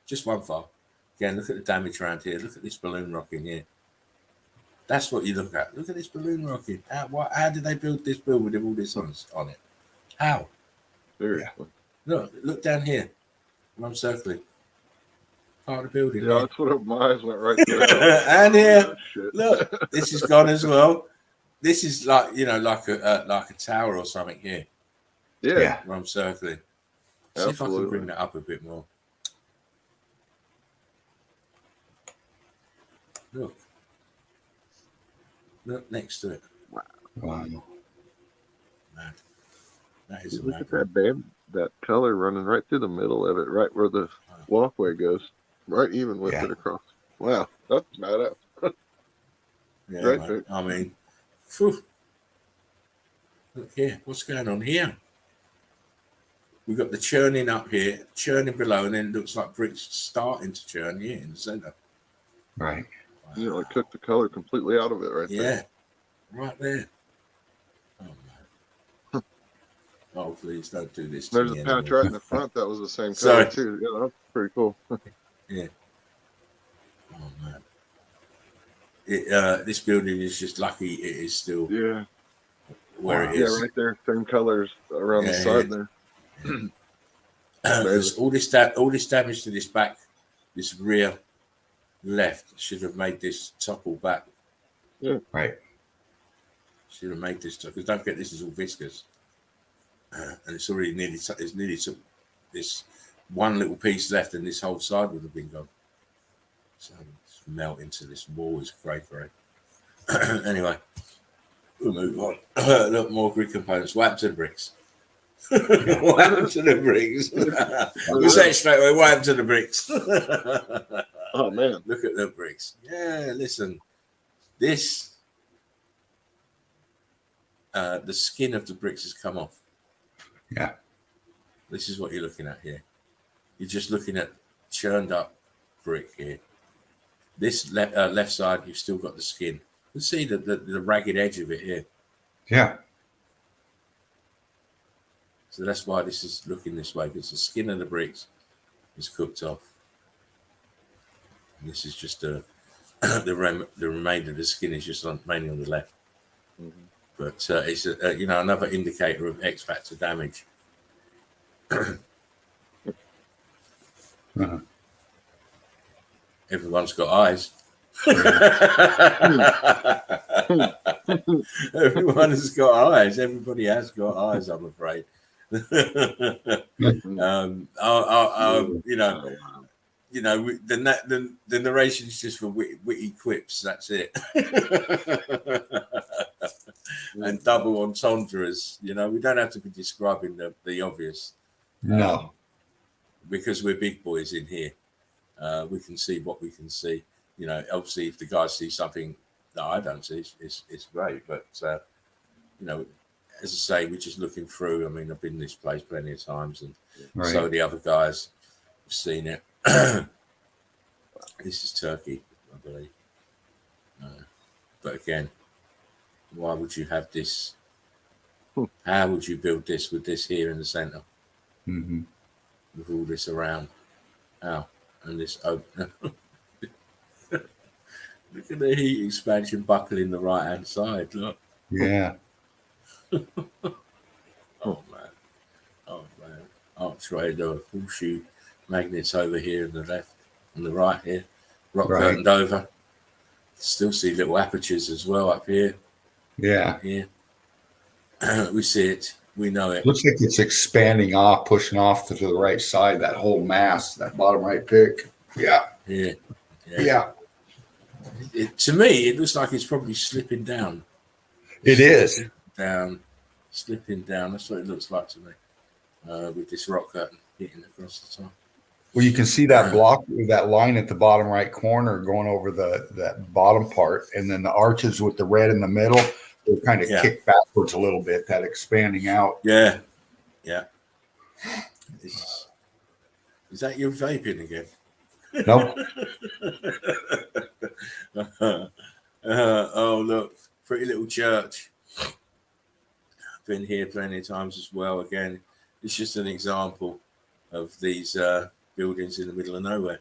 Speaker 1: Just one file. Again, look at the damage around here. Look at this balloon rocking here. That's what you look at. How did they build this building with all this on it? How?
Speaker 3: Seriously.
Speaker 1: Look down here. I'm circling. Part of the building.
Speaker 3: Yeah, that's what my eyes went right to.
Speaker 1: And here, look, this is gone as well. This is like a tower or something here.
Speaker 3: Yeah.
Speaker 1: Where I'm circling. See if I can bring that up a bit more. Look next to it.
Speaker 2: Wow.
Speaker 1: Mad. That is
Speaker 3: Look
Speaker 1: mad.
Speaker 3: at that band, that color running right through the middle of it, right where the walkway goes, right even with it across. Wow, that's badass.
Speaker 1: Yeah,
Speaker 3: Great
Speaker 1: mate.
Speaker 3: pick.
Speaker 1: I mean, phew. Look here, what's going on here? We've got the churning up here, churning below, and then it looks like bricks starting to churn here in the center.
Speaker 2: Right.
Speaker 3: You know, I took the color completely out of it right there.
Speaker 1: Yeah, right there. Oh, man. Oh, please don't do this to
Speaker 3: There's
Speaker 1: me
Speaker 3: a patch
Speaker 1: anymore.
Speaker 3: right in the front that was the same
Speaker 1: Sorry.
Speaker 3: color too. Yeah, that's pretty cool.
Speaker 1: Yeah. Oh, man. This building is just lucky it is still
Speaker 3: Yeah.
Speaker 1: where it
Speaker 3: Yeah,
Speaker 1: is.
Speaker 3: right there. Same colors around the
Speaker 1: Yeah,
Speaker 3: side there.
Speaker 1: There's all this damage to this back, this rear left should have made this topple back.
Speaker 3: Yeah.
Speaker 2: Right.
Speaker 1: Should have made this because don't forget this is all viscous, and it's already nearly this one little piece left, and this whole side would have been gone. So it's melt into this wall is great. Anyway, we'll move on. Look, more grid components. What happened to the bricks? What happened to the bricks? We'll say it straight away. What happened to the bricks?
Speaker 3: Oh man,
Speaker 1: Look at the bricks. Yeah, listen. This, the skin of the bricks has come off.
Speaker 2: Yeah.
Speaker 1: This is what you're looking at here. You're just looking at churned up brick here. This left side, you've still got the skin. You see the ragged edge of it here.
Speaker 2: Yeah.
Speaker 1: So that's why this is looking this way, because the skin of the bricks is cooked off. And this is just the remainder of the skin is just mainly on the left.
Speaker 3: Mm-hmm.
Speaker 1: But it's another indicator of X factor damage.
Speaker 2: Uh-huh.
Speaker 1: Everyone's got eyes. Everyone has got eyes. Everybody has got eyes, I'm afraid. The narration's just for witty quips. That's it. And double entendres. We don't have to be describing the obvious.
Speaker 2: No.
Speaker 1: Because we're big boys in here. We can see what we can see. Obviously, if the guys see something that I don't see, it's great. But as I say, we're just looking through. I mean, I've been in this place plenty of times, and so the other guys have seen it. This is Turkey, I believe. But again, why would you have this? How would you build this with this here in the center?
Speaker 2: Mm-hmm.
Speaker 1: With all this around? How? And this open. Look at the heat expansion buckle in the right hand side. Look.
Speaker 2: Yeah.
Speaker 1: Oh man. Archway, the horseshoe magnets over here on the left, on the right here. Rock curtained over. Still see little apertures as well up here.
Speaker 2: Yeah.
Speaker 1: Here. We see it. We know it.
Speaker 2: Looks like it's expanding off, pushing off to the right side, that whole mass, that bottom right pick. Yeah.
Speaker 1: Yeah. To me, it looks like it's probably slipping down.
Speaker 2: It is.
Speaker 1: Slipping down. That's what it looks like to me. With this rock curtain hitting across the top.
Speaker 2: Well, you can see that block, that line at the bottom right corner going over that bottom part, and then the arches with the red in the middle, they kind of kick backwards a little bit, that expanding out.
Speaker 1: Yeah. Is that you vaping again?
Speaker 2: Nope.
Speaker 1: Oh, look, pretty little church. Been here plenty of times as well. Again, it's just an example of these buildings in the middle of nowhere.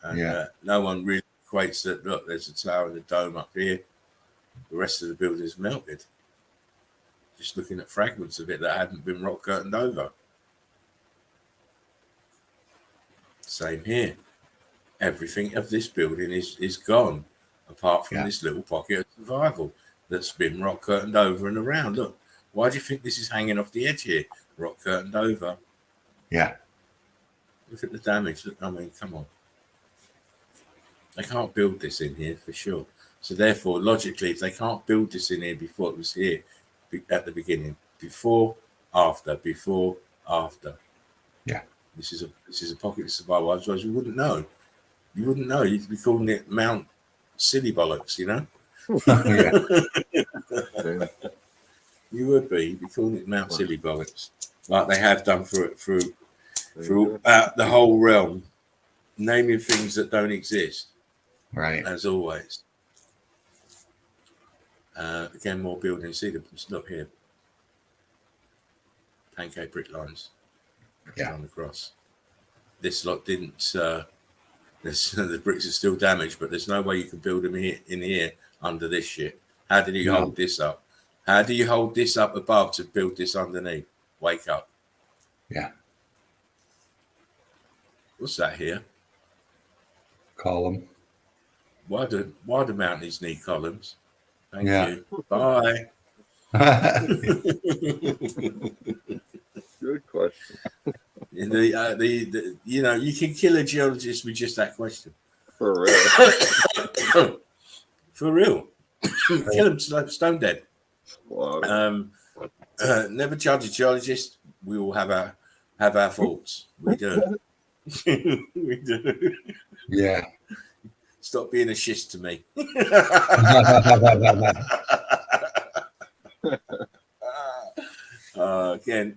Speaker 1: And no one really equates that, look, there's a tower and a dome up here. The rest of the building is melted. Just looking at fragments of it that hadn't been rock curtained over. Same here. Everything of this building is gone, apart from this little pocket of survival that's been rock curtained over and around. Look, why do you think this is hanging off the edge here? Rock curtained over.
Speaker 2: Yeah.
Speaker 1: Look at the damage. Look, I mean, come on. They can't build this in here for sure. So therefore, logically, if they can't build this in here before it was here at the beginning, before, after.
Speaker 2: Yeah.
Speaker 1: This is a pocket of survival. Otherwise, we wouldn't know. You wouldn't know. You'd be calling it Mount Silly Bollocks, you know?
Speaker 2: Yeah.
Speaker 3: Damn.
Speaker 1: You would be. You'd be calling it Mount Silly Bollocks, like they have done through the whole realm, naming things that don't exist,
Speaker 2: Right.
Speaker 1: as always. Again, more buildings. See the look here. Pancake brick lines.
Speaker 2: Yeah.
Speaker 1: On across. This lot didn't. The bricks are still damaged, but there's no way you can build them here in here under this shit. How did you hold this up? How do you hold this up above to build this underneath? Wake up.
Speaker 2: Yeah.
Speaker 1: What's that here?
Speaker 2: Column.
Speaker 1: Why do mountains need columns? Thank
Speaker 2: Yeah.
Speaker 1: you. Bye.
Speaker 3: Good question.
Speaker 1: The you know, you can kill a geologist with just that question.
Speaker 3: For real.
Speaker 1: For real. Kill him stone dead.
Speaker 3: Wow.
Speaker 1: Never judge a geologist. We all have our faults. We do. We do.
Speaker 2: Yeah.
Speaker 1: Stop being a shist to me. Again,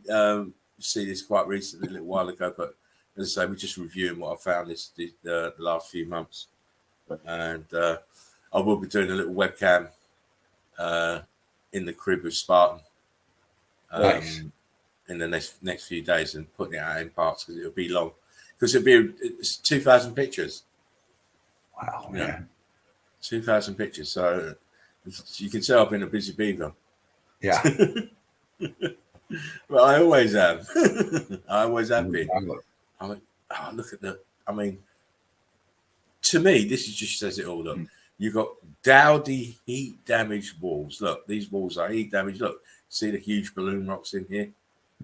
Speaker 1: see this quite recently, a little while ago, but as I say, we're just reviewing what I found the last few months, and I will be doing a little webcam in the crib with Spartan
Speaker 2: Nice.
Speaker 1: in the next few days, and putting it out in parts because it'll be long, because it's 2,000 pictures.
Speaker 2: Wow.
Speaker 1: Yeah.
Speaker 2: Man.
Speaker 1: 2,000 pictures, so you can tell I've been a busy beaver.
Speaker 2: Yeah.
Speaker 1: Well, I always have. I always have been. I mean, look at to me, this just says it all. Look, you've got dowdy, heat damaged walls. Look, these walls are heat damaged. Look, see the huge balloon rocks in here?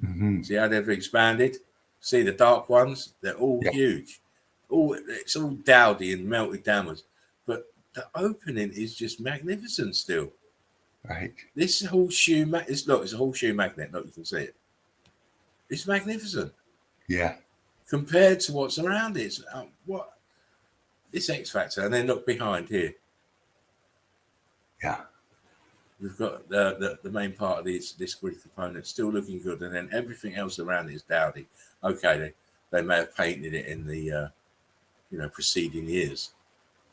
Speaker 2: Mm-hmm.
Speaker 1: See how they've expanded? See the dark ones? They're all
Speaker 2: Yeah.
Speaker 1: huge. It's all dowdy and melted downwards. But the opening is just magnificent still.
Speaker 2: Right.
Speaker 1: This horseshoe it's a horseshoe magnet. Look, you can see it. It's magnificent
Speaker 2: Yeah.
Speaker 1: compared to what's around it. It's, what this X factor, and then look behind here.
Speaker 2: Yeah.
Speaker 1: We've got the main part of this grid component still looking good, and then everything else around it is dowdy. Okay, they may have painted it in the preceding years,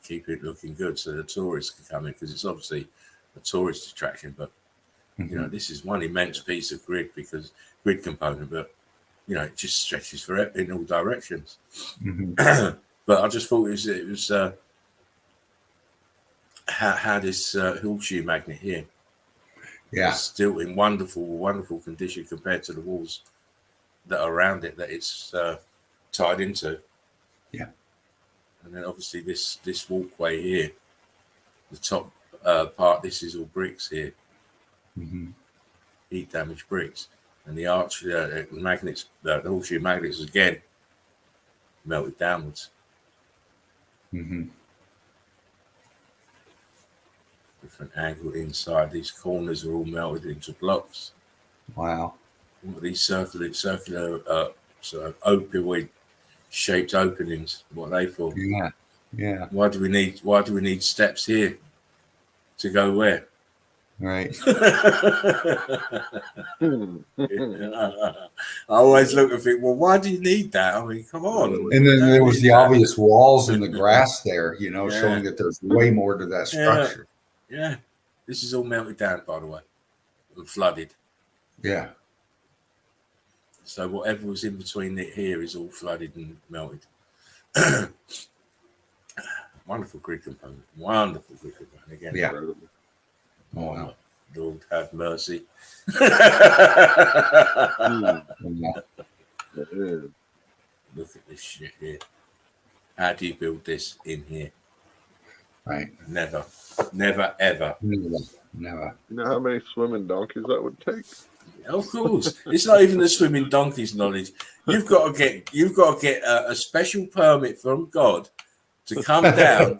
Speaker 1: keep it looking good so the tourists can come in, because it's obviously a tourist attraction. But this is one immense piece of grid component, but it just stretches in all directions.
Speaker 2: Mm-hmm.
Speaker 1: But I just thought it was how this horseshoe magnet here,
Speaker 2: Yeah.
Speaker 1: is still in wonderful condition compared to the walls that are around it that it's tied into.
Speaker 2: Yeah.
Speaker 1: And then obviously this walkway here, the top part, this is all bricks here,
Speaker 2: Mm-hmm.
Speaker 1: heat damaged bricks, and the arch magnets, the horseshoe magnets again melted downwards.
Speaker 2: Mm-hmm.
Speaker 1: Different angle inside. These corners are all melted into blocks.
Speaker 2: Wow.
Speaker 1: What are these circular sort of opioid shaped openings? What are they for?
Speaker 2: Yeah. Yeah.
Speaker 1: Why do we need steps here to go where?
Speaker 2: Right.
Speaker 1: I always look and think, well, why do you need that? I mean, come on.
Speaker 2: And then there was the
Speaker 1: that.
Speaker 2: obvious walls in the grass there,
Speaker 1: Yeah.
Speaker 2: showing that there's way more to that structure.
Speaker 1: Yeah. This is all melted down, by the way, and flooded.
Speaker 2: Yeah.
Speaker 1: So whatever was in between it here is all flooded and melted. Wonderful grid component. Wonderful grid component. Again,
Speaker 2: Yeah.
Speaker 3: Incredible.
Speaker 2: Oh, wow.
Speaker 1: Lord have mercy.
Speaker 2: Yeah.
Speaker 3: It is.
Speaker 1: Look at this shit here. How do you build this in here?
Speaker 2: Right.
Speaker 1: Never, ever.
Speaker 2: Never.
Speaker 3: You know how many swimming donkeys that would take?
Speaker 1: Of course, it's not even the swimming donkey's knowledge. You've got to get a special permit from God to come down,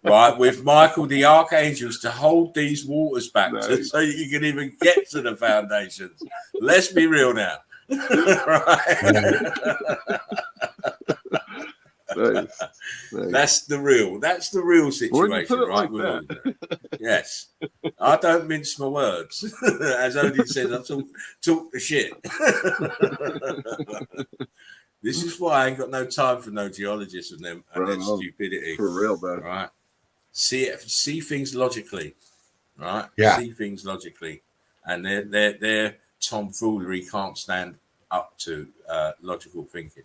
Speaker 1: right, with Michael the Archangels to hold these waters back so you can even get to the foundations. Let's be real now. Right?
Speaker 3: Nice.
Speaker 1: That's the real situation,
Speaker 3: When you put it
Speaker 1: right?
Speaker 3: like that.
Speaker 1: Yes. I don't mince my words. As Odin says, I talk the shit. This is why I ain't got no time for no geologists and them and their stupidity.
Speaker 3: For real, man.
Speaker 1: Right? See things logically. Right?
Speaker 2: Yeah.
Speaker 1: See things logically. And their tomfoolery can't stand up to logical thinking.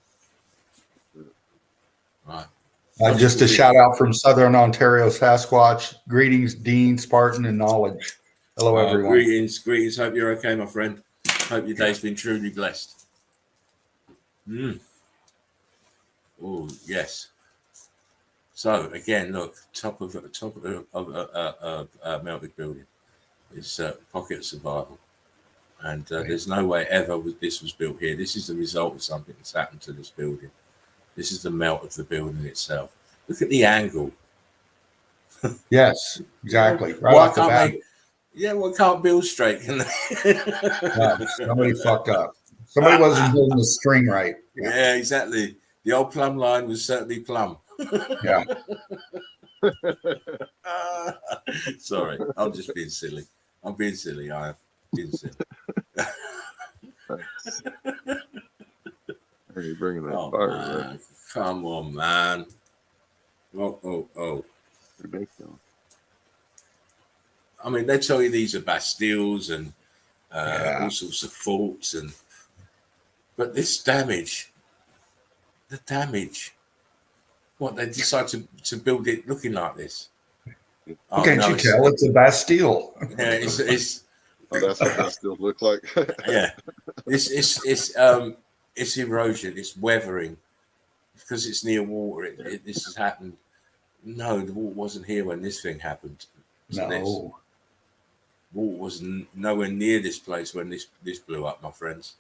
Speaker 1: Right.
Speaker 2: Just a shout out from Southern Ontario Sasquatch. Greetings, Dean, Spartan, and Knowledge. Hello, everyone.
Speaker 1: Greetings. Hope you're okay, my friend. Hope your day's been truly blessed. Oh, yes. So again, look, top of a melted building. It's a pocket of survival, and there's no way ever this was built here. This is the result of something that's happened to this building. This is the melt of the building itself. Look at the angle.
Speaker 2: Yes, exactly. Right
Speaker 1: Why
Speaker 2: off the
Speaker 1: can't
Speaker 2: bat.
Speaker 1: we can't build straight, can they?
Speaker 2: No, somebody fucked up. Somebody wasn't holding the string right.
Speaker 1: Yeah, exactly. The old plumb line was certainly plumb.
Speaker 2: Yeah.
Speaker 1: Sorry, I'm just being silly. I'm being silly. I am being silly.
Speaker 3: Are you bringing that fire? Right?
Speaker 1: Come on, man. Oh.
Speaker 3: Ridiculous.
Speaker 1: I mean, they tell you these are Bastilles and all sorts of faults, but this damage, the damage. What, they decide to build it looking like this?
Speaker 2: Oh, can't you tell it's a Bastille?
Speaker 1: Yeah, it's
Speaker 3: that's what Bastilles look like.
Speaker 1: Yeah, it's erosion, it's weathering because it's near water. This has happened. No, the water wasn't here when this thing happened.
Speaker 2: No,
Speaker 1: water was nowhere near this place when this blew up, my friends.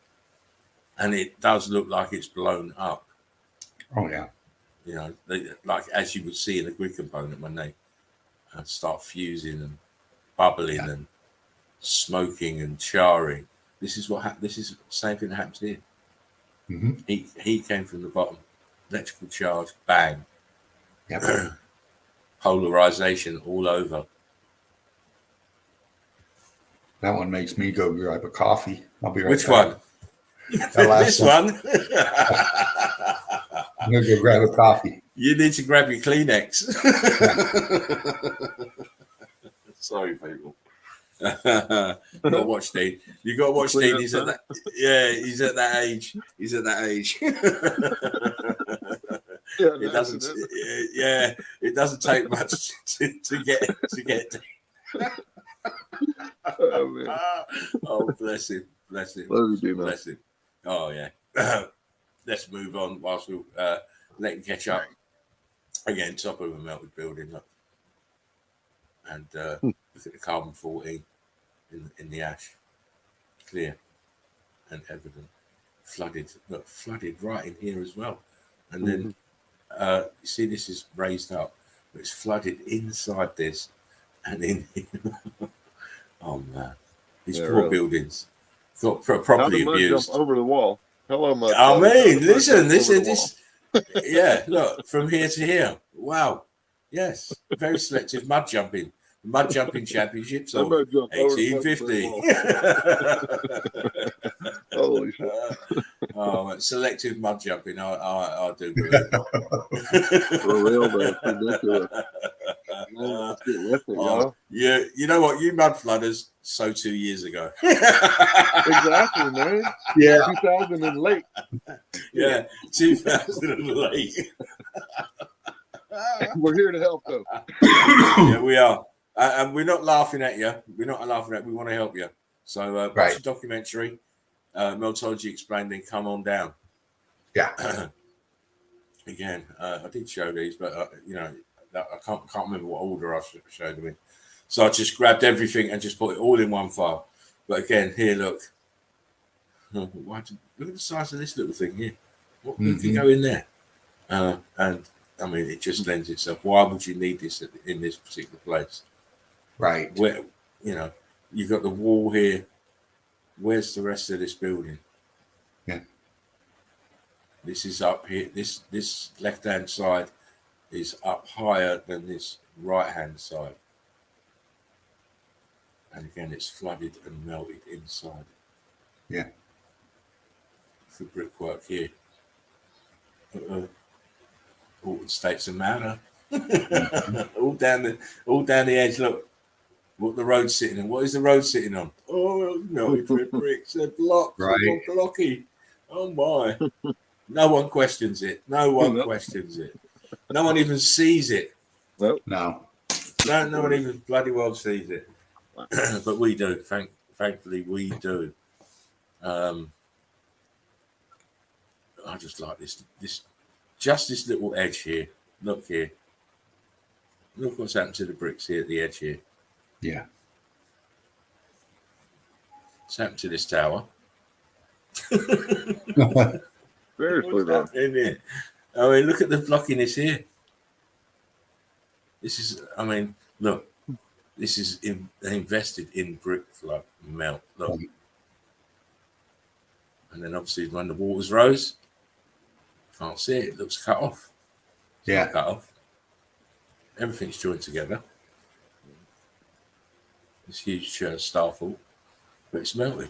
Speaker 1: And it does look like it's blown up.
Speaker 2: Oh yeah.
Speaker 1: You know, like as you would see in the grid component when they start fusing and bubbling and smoking and charring. This is what this is the same thing that happens here.
Speaker 2: Mm-hmm.
Speaker 1: Heat came from the bottom, electrical charge, bang.
Speaker 2: Yep.
Speaker 1: Polarization all over.
Speaker 2: That one makes me go grab a coffee. I'll be right
Speaker 1: Which
Speaker 2: back.
Speaker 1: one?
Speaker 2: This
Speaker 1: one.
Speaker 2: I'm gonna go grab a coffee.
Speaker 1: You need to grab your Kleenex. Sorry, people. You got to watch Dean. You got to watch Dean. He's at that. Yeah, he's at that age. He's at that age. It doesn't. Yeah, it doesn't take much to get.
Speaker 3: Oh, man.
Speaker 1: Oh, bless him. Bless him.
Speaker 3: Love you,
Speaker 1: Bless him. Oh yeah. Let's move on whilst we let him catch up. Again, top of a melted building. Look. And look at the carbon 14 in the ash. Clear and evident. Flooded right in here as well. And then you see this is raised up, but it's flooded inside this and in here. Oh man. These poor buildings got properly abused.
Speaker 3: Jump over the wall. Hello, mud.
Speaker 1: I mean, listen, this. Yeah, look, from here to here. Wow. Yes, very selective mud jumping. Mud jumping championships of 1850.
Speaker 3: Holy shit.
Speaker 1: Selective mud jumping. I do believe.
Speaker 3: For real, man. Ridiculous. Let's get with it, y'all.
Speaker 1: Yeah, you know what? You mud flooders, so 2 years ago.
Speaker 3: Exactly, man.
Speaker 2: Yeah.
Speaker 3: 2000 and late.
Speaker 1: Yeah, 2000 and late.
Speaker 3: We're here to help, though.
Speaker 1: Yeah, we are. And we're not laughing at you. We're not laughing at you. We want to help you. So watch the documentary, Meltology Explained, then come on down.
Speaker 2: Yeah.
Speaker 1: Again, I did show these, but I can't remember what order I showed them in. So I just grabbed everything and just put it all in one file. But again, here, look. Look at the size of this little thing here. What can go in there? And I mean, it just lends itself. Why would you need this in this particular place?
Speaker 2: Right.
Speaker 1: Where, you've got the wall here. Where's the rest of this building?
Speaker 2: Yeah.
Speaker 1: This is up here. This left-hand side is up higher than this right-hand side. And again, it's flooded and melted inside.
Speaker 2: Yeah.
Speaker 1: The brickwork here. Alton States of Matter. all down the edge. Look what the road's sitting on. What is the road sitting on? Oh, melted red bricks. They're blocked.
Speaker 2: Right.
Speaker 1: They're blocky. Oh my! No one questions it. No one questions it. No one even sees it.
Speaker 3: Nope.
Speaker 2: No.
Speaker 1: No one even bloody well sees it. But we do. Thankfully, we do. I just like this little edge here. Look here. Look what's happened to the bricks here at the edge here.
Speaker 2: Yeah.
Speaker 1: What's happened to this tower?
Speaker 3: Seriously, though.
Speaker 1: In here? I mean, look at the blockiness here. This is, I mean, look. This is invested in brick flood melt. Look. And then obviously when the waters rose, can't see it. It looks cut off. It's not cut off. Everything's joined together. This huge star fault, but it's melted.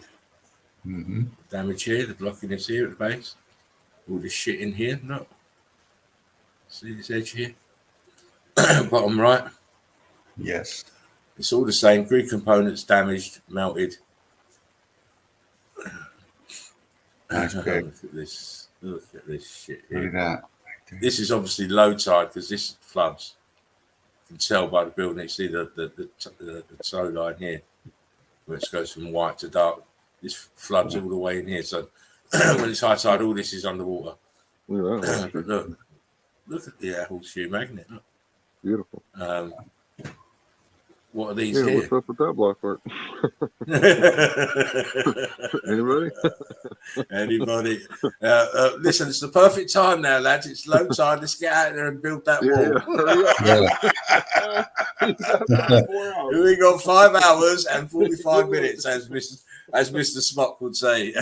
Speaker 2: Mm-hmm.
Speaker 1: Damage here, the blockiness here at the base. All this shit in here. No. See this edge here? Bottom right.
Speaker 2: Yes.
Speaker 1: It's all the same. Grid components damaged, melted.
Speaker 2: That's big.
Speaker 1: Look at this. Look at this shit
Speaker 2: Look
Speaker 1: here.
Speaker 2: at that.
Speaker 1: This is obviously low tide because this floods. You can tell by the building. You see the tow line here, where it goes from white to dark. This floods all the way in here. So when it's high tide, all this is underwater.
Speaker 3: Look at that.
Speaker 1: But look at the horseshoe magnet. Look.
Speaker 3: Beautiful.
Speaker 1: What are these
Speaker 3: Yeah,
Speaker 1: here?
Speaker 3: what's up with that blockwork? Anybody?
Speaker 1: Anybody? Listen, it's the perfect time now, lads. It's low tide. Let's get out there and build that wall.
Speaker 2: Yeah.
Speaker 1: We got 5 hours and 45 minutes, as Mr. Spock would say.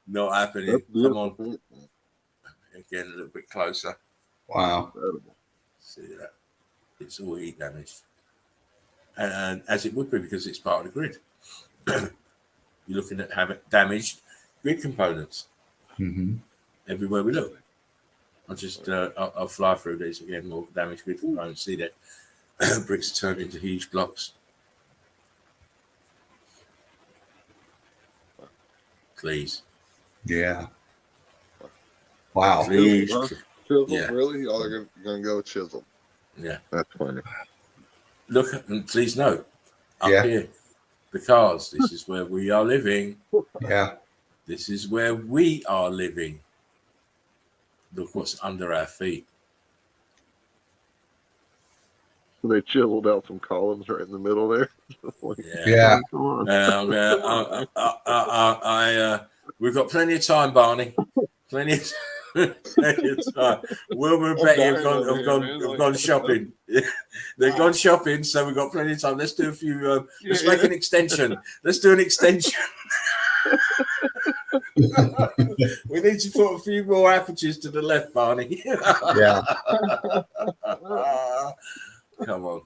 Speaker 1: Not happening. Come on. Again, a little bit closer.
Speaker 2: Wow.
Speaker 1: See that? It's all heat damaged. And as it would be because it's part of the grid. You're looking at having damaged grid components everywhere we look. I'll fly through these again, more damaged grid components. See that bricks turned into huge blocks. Please.
Speaker 2: Yeah. Wow.
Speaker 1: Please.
Speaker 3: Chisel?
Speaker 1: Yeah.
Speaker 3: Really? Y'all are gonna go with chisel?
Speaker 1: Yeah.
Speaker 3: That's funny.
Speaker 1: Look, and please note, up
Speaker 2: Yeah.
Speaker 1: here, the cars. This is where we are living.
Speaker 2: Yeah.
Speaker 1: This is where we are living. Look what's under our feet.
Speaker 3: So they chiseled out some columns right in the middle there.
Speaker 2: Yeah.
Speaker 3: Come on.
Speaker 1: We've got plenty of time, Barney. Plenty of time. Wilbur and Betty have gone shopping. They've gone shopping, so we've got plenty of time. Let's do a few. Let's make an extension. Let's do an extension. We need to put a few more apertures to the left, Barney.
Speaker 2: Yeah.
Speaker 1: Come on.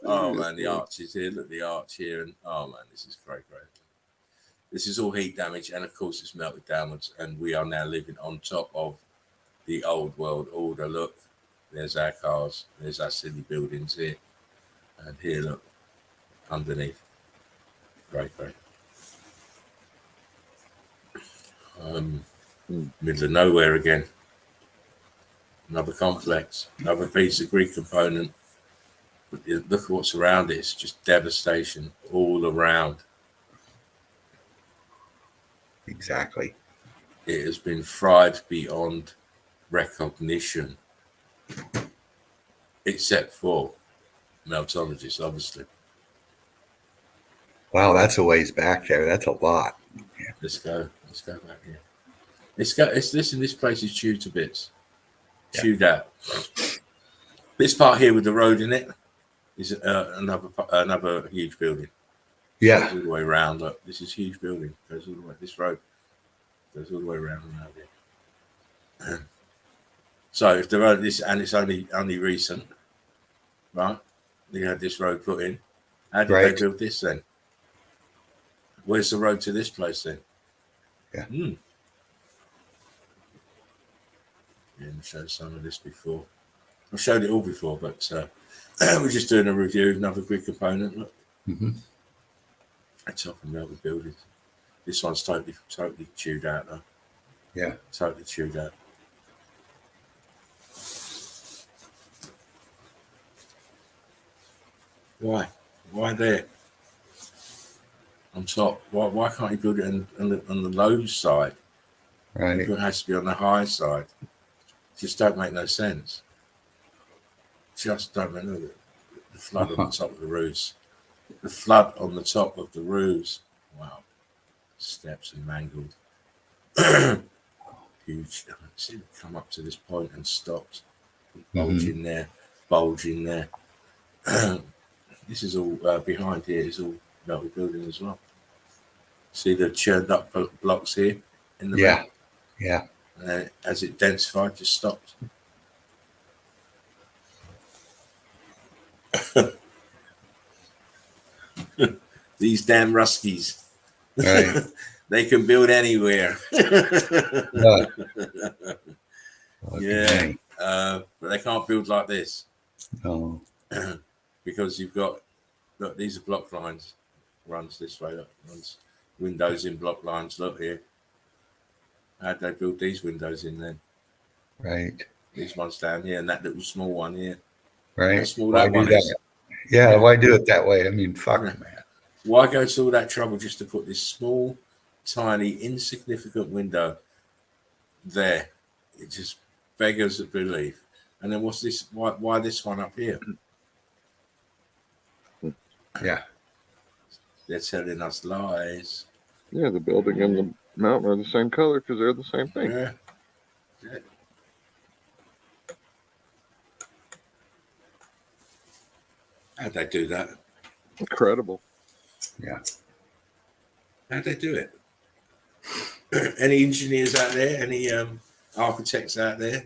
Speaker 1: Oh man, the arch is here. Look, the arch here, and oh man, this is great. This is all heat damage, and of course, it's melted downwards. And we are now living on top of the old world order. Look, there's our cars, there's our silly buildings here, and here, look, underneath. Great. Middle of nowhere again. Another complex, another piece of grid component. But look at what's around it. It's just devastation all around.
Speaker 2: Exactly.
Speaker 1: It has been fried beyond recognition, except for meltologists, obviously.
Speaker 2: Wow, that's a ways back there. That's a lot. Yeah.
Speaker 1: Let's go back here. Listen, this place is chewed to bits. Chewed out. This part here with the road in it is another huge building.
Speaker 2: Yeah.
Speaker 1: Goes all the way around. Look, this is a huge building. Goes all the way. This road Goes all the way around and around here. So if the road this and it's only recent, right? They had this road put in. How did they build this then? Where's the road to this place then?
Speaker 2: Yeah.
Speaker 1: Yeah, I showed some of this before. I've showed it all before, but we're just doing a review. Another grid component. Look, that's top and melted buildings. This one's totally chewed out though.
Speaker 2: Yeah.
Speaker 1: Totally chewed out. Why? Why there? On top. Why can't you build it on the low side?
Speaker 2: Right.
Speaker 1: It has to be on the high side. Just don't make no sense. Just don't make no. The flood on the top of the roofs. The flood on the top of the roofs. Wow. Steps and mangled. Huge. See it come up to this point and stopped. Bulge in there. Bulge in there. This is all behind here is all melted building as well. See the churned up blocks here in the
Speaker 2: Yeah.
Speaker 1: middle?
Speaker 2: Yeah.
Speaker 1: As it densified, just stopped. These damn Ruskies.
Speaker 2: Right.
Speaker 1: They can build anywhere. Yeah. But they can't build like this.
Speaker 2: No.
Speaker 1: Because you've got, look, these are block lines. Runs this way, look, runs windows in block lines. Look here. How'd they build these windows in then?
Speaker 2: Right.
Speaker 1: These ones down here and that little small one here.
Speaker 2: Right.
Speaker 1: How small
Speaker 2: Why
Speaker 1: that
Speaker 2: do
Speaker 1: one
Speaker 2: that?
Speaker 1: is.
Speaker 2: Yeah, why do it that way? I mean, fuck, man.
Speaker 1: Why go to all that trouble just to put this small, tiny, insignificant window there? It just beggars a belief. And then what's this? Why this one up here?
Speaker 2: Yeah.
Speaker 1: They're telling us lies.
Speaker 3: Yeah, the building and the mountain are the same color because they're the same thing.
Speaker 1: Yeah. How'd they do that?
Speaker 3: Incredible.
Speaker 2: Yeah.
Speaker 1: How'd they do it? Any engineers out there? Any architects out there?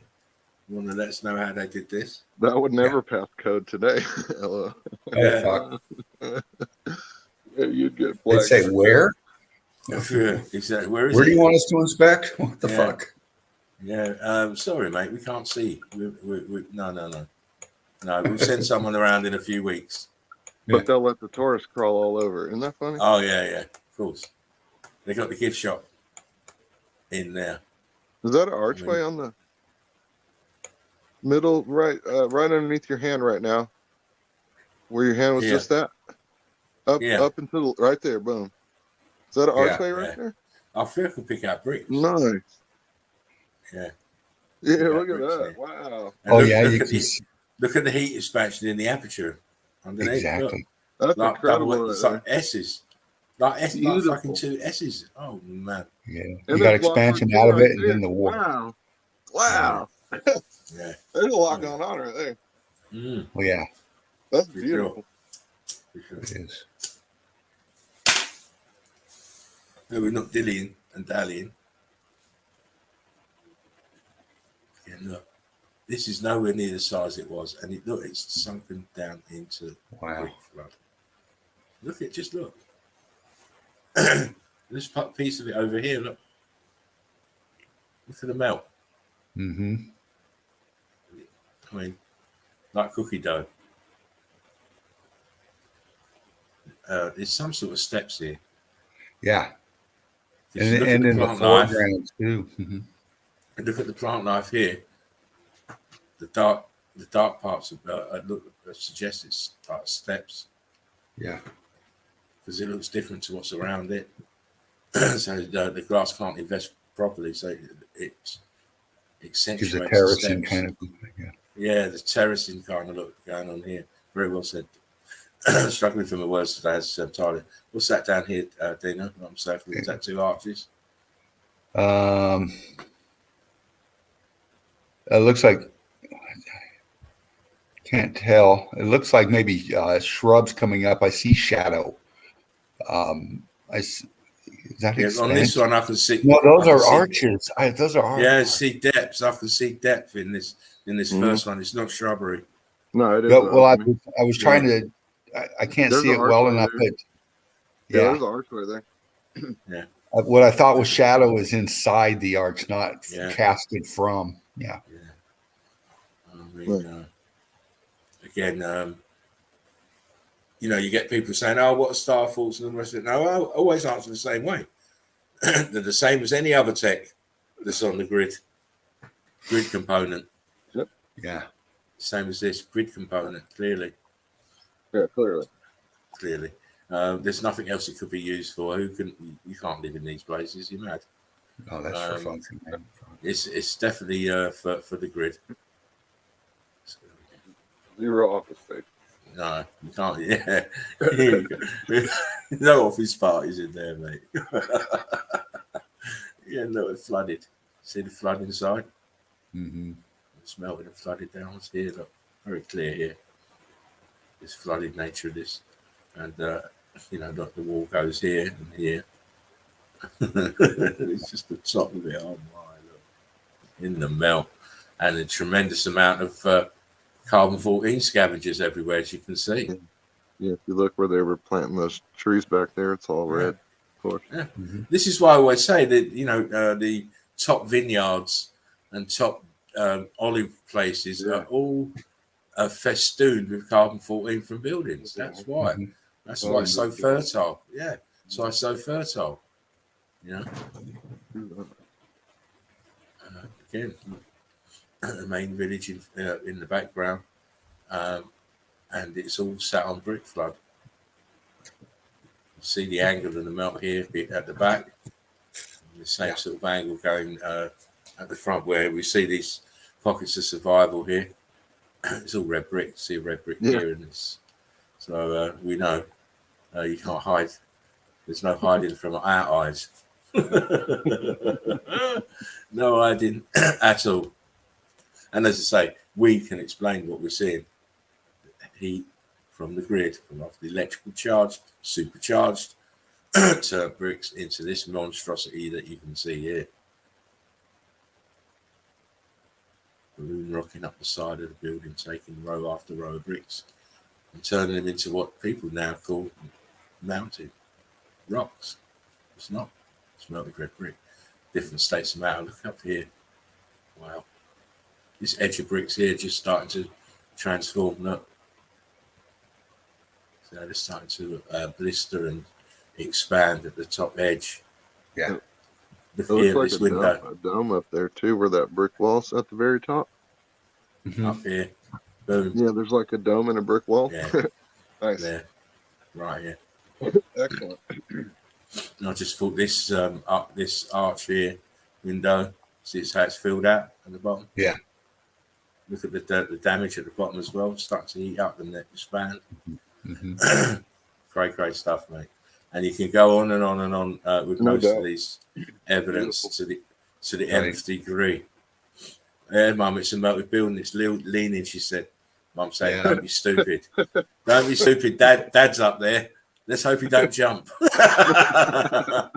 Speaker 1: You want to let us know how they did this?
Speaker 3: That would never pass code today. Hello.
Speaker 2: Oh, fuck.
Speaker 3: Yeah, you'd get
Speaker 2: They'd
Speaker 3: flagged.
Speaker 2: say, where?
Speaker 1: Exactly. Where is
Speaker 2: Where
Speaker 1: it?
Speaker 2: do you want us to inspect? What the
Speaker 1: Yeah.
Speaker 2: fuck?
Speaker 1: Yeah. Sorry, mate. We can't see. No. We'll send someone around in a few weeks.
Speaker 3: But they'll let the tourists crawl all over. Isn't that funny?
Speaker 1: Oh, yeah. Of course. They got the gift shop in there.
Speaker 3: Is that an archway on the middle right underneath your hand right now? Where your hand was just that? Up until right there, boom. Is that an archway right there?
Speaker 1: I feel I can pick out bricks.
Speaker 3: Nice.
Speaker 1: Yeah.
Speaker 3: Yeah, look at that. Wow.
Speaker 1: And look at the heat expansion in the aperture underneath.
Speaker 2: Exactly.
Speaker 3: That's
Speaker 1: Like
Speaker 3: incredible.
Speaker 1: it's like S's. Like
Speaker 3: Beautiful.
Speaker 1: fucking two S's. Oh, man.
Speaker 2: Yeah.
Speaker 3: And
Speaker 2: You got
Speaker 3: there's
Speaker 2: expansion
Speaker 3: block
Speaker 2: out of
Speaker 3: right
Speaker 2: it and
Speaker 3: there.
Speaker 2: then the water.
Speaker 3: Wow.
Speaker 1: Yeah.
Speaker 3: There's a lot going on right there.
Speaker 2: Well, yeah,
Speaker 3: That's
Speaker 1: For
Speaker 3: beautiful.
Speaker 1: sure.
Speaker 2: it is.
Speaker 1: No, we're not dillying and dallying. Yeah, look. This is nowhere near the size it was. And it's sunken down into
Speaker 2: Wow.
Speaker 1: brick flood. Just look. This piece of it over here, look. Look at the melt.
Speaker 2: Mm-hmm.
Speaker 1: I mean, like cookie dough. There's some sort of steps here.
Speaker 2: Yeah.
Speaker 1: If you look
Speaker 2: And
Speaker 1: at
Speaker 2: in the
Speaker 1: plant knife,
Speaker 2: foreground too. Mm-hmm.
Speaker 1: look at the plant knife here. The dark parts suggest it's like steps
Speaker 2: Yeah.
Speaker 1: because it looks different to what's around it. So the glass can't invest properly, so it accentuates
Speaker 2: Gives a
Speaker 1: the
Speaker 2: terracing
Speaker 1: steps.
Speaker 2: kind of. Yeah.
Speaker 1: Yeah, the terracing kind of look going on here. Very well said. Struggling for my words today, as Tyler. What's that down here, Dino? I'm circling. Is that two arches?
Speaker 2: It looks like, can't tell. It looks like maybe shrubs coming up. I see shadow. Is that
Speaker 1: Yeah, on this
Speaker 2: expansion?
Speaker 1: one, I can see.
Speaker 2: No, those
Speaker 1: I can
Speaker 2: are
Speaker 1: see-
Speaker 2: arches. Those are arches.
Speaker 1: Yeah, see depths. I can see depth in this
Speaker 3: Mhm.
Speaker 1: first one. It's not shrubbery.
Speaker 3: No, it is.
Speaker 2: Well, I
Speaker 3: opening.
Speaker 2: was trying to. I can't
Speaker 3: There's
Speaker 2: see
Speaker 3: an
Speaker 2: it well
Speaker 3: archway
Speaker 2: enough,
Speaker 3: there.
Speaker 2: but
Speaker 3: Yeah,
Speaker 2: yeah.
Speaker 3: there's an archway there.
Speaker 2: What I thought was shadow is inside the arch, not
Speaker 1: Yeah.
Speaker 2: casted from. Yeah.
Speaker 1: I mean, again, you get people saying, "Oh, what are star faults?" and the rest of it. No, I always answer the same way. They're the same as any other tech that's on the grid component.
Speaker 2: Yeah.
Speaker 1: Same as this grid component. Clearly.
Speaker 3: Yeah, clearly.
Speaker 1: There's nothing else it could be used for. You can't live in these places. You're mad.
Speaker 2: No, that's for function.
Speaker 1: It's definitely for the grid.
Speaker 3: Zero office space.
Speaker 1: No, you can't. Yeah, no office parties in there, mate. Yeah, no, it's flooded. See the flood inside?
Speaker 2: Mm-hmm.
Speaker 1: It's melted and flooded down. It's here. Look, very clear here. This flooded nature of this, and look, the wall goes here and here. It's just the top of it. Oh my! Look, in the melt, and a tremendous amount of carbon-14 scavengers everywhere, as you can see.
Speaker 3: Yeah, if you look where they were planting those trees back there, it's all red. Of course.
Speaker 1: Yeah.
Speaker 2: Mm-hmm.
Speaker 1: This is why I always say that the top vineyards and top olive places are all festooned with carbon-14 from buildings. That's why.
Speaker 2: Mm-hmm.
Speaker 1: That's why it's so fertile. Yeah, that's why it's so fertile. Again, the main village in the background, and it's all sat on brick flood. You see the angle of the melt here at the back. The same sort of angle going at the front where we see these pockets of survival here. It's all red brick. See a red brick here in this. So we know you can't hide. There's no hiding from our eyes. No hiding at all. And as I say, we can explain what we're seeing. Heat from the grid, from off the electrical charge, supercharged, turn bricks into this monstrosity that you can see here. Balloon rocking up the side of the building, taking row after row of bricks and turning them into what people now call mounted rocks. It's not. It's melted red brick. Different states of matter. Look up here. Wow. This edge of bricks here just starting to transform. Look. So they're starting to blister and expand at the top edge.
Speaker 2: Yeah.
Speaker 3: It
Speaker 1: Here,
Speaker 3: looks
Speaker 1: this
Speaker 3: like
Speaker 1: window
Speaker 3: a dome up there too, where that brick wall's at the very top.
Speaker 2: Mm-hmm.
Speaker 1: up here. Boom.
Speaker 3: Yeah, there's like a dome and a brick wall.
Speaker 1: Yeah.
Speaker 3: Nice.
Speaker 1: There. Right here.
Speaker 3: Excellent.
Speaker 1: And I just thought this this arch here window, see how it's filled out at the bottom.
Speaker 2: Yeah.
Speaker 1: Look at the damage at the bottom as well. Start to heat up and expand.
Speaker 2: Mm-hmm.
Speaker 1: Great stuff, mate. And you can go on and on and on with
Speaker 3: No
Speaker 1: most
Speaker 3: doubt.
Speaker 1: of these evidence
Speaker 3: Beautiful.
Speaker 1: to the
Speaker 2: Right.
Speaker 1: nth degree. Yeah, Mum, it's a melted building. It's leaning. She said. Mum said,
Speaker 2: Yeah.
Speaker 1: "Don't be stupid. Don't be stupid. Dad's up there. Let's hope he don't jump." I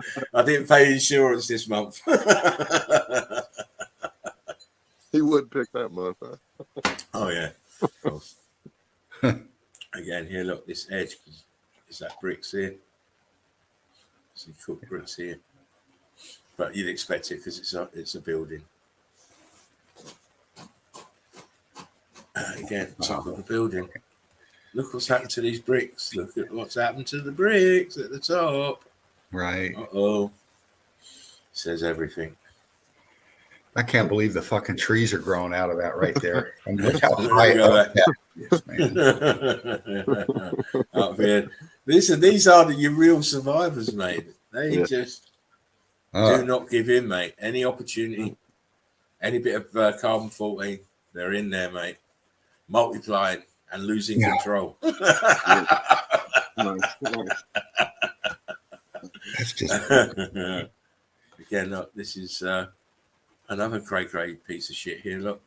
Speaker 1: didn't pay insurance this month.
Speaker 3: He would pick that month, huh?
Speaker 1: Oh yeah. Of course. Again, here, look, this edge is that bricks here. See cooked bricks here, but you'd expect it because it's a building. Again, top of the building. Look what's happened to these bricks. Look at what's happened to the bricks at the top.
Speaker 2: Right.
Speaker 1: Uh-oh. Says everything.
Speaker 2: I can't believe the fucking trees are growing out of that right there. And look how high
Speaker 1: Look
Speaker 2: up
Speaker 1: at
Speaker 2: that is, man.
Speaker 1: Up here. These are your real survivors, mate. They just do not give in, mate. Any opportunity, any bit of carbon 14, they're in there, mate. Multiplying and losing control.
Speaker 3: Nice.
Speaker 2: That's just
Speaker 1: Again, look, this is another cray piece of shit here. Look,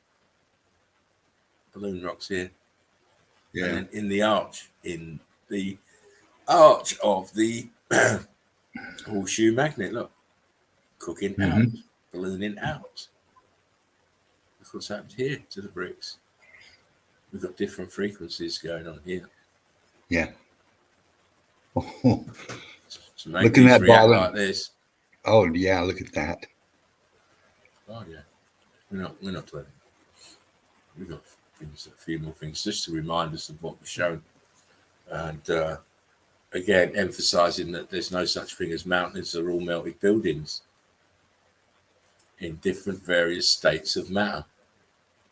Speaker 1: balloon rocks here.
Speaker 2: yeah.
Speaker 1: And then in the arch of the Horseshoe magnet, look, cooking out, ballooning out. Look what's happened here to the bricks. We've got different frequencies going on here.
Speaker 2: Yeah.
Speaker 1: To make
Speaker 2: Look at
Speaker 1: these
Speaker 2: that
Speaker 1: react
Speaker 2: ball.
Speaker 1: like this.
Speaker 2: Oh yeah, look at that.
Speaker 1: Oh yeah, we're not dwelling. We've got things, a few more things just to remind us of what we've shown, and again emphasising that there's no such thing as mountains; they're all melted buildings in different various states of matter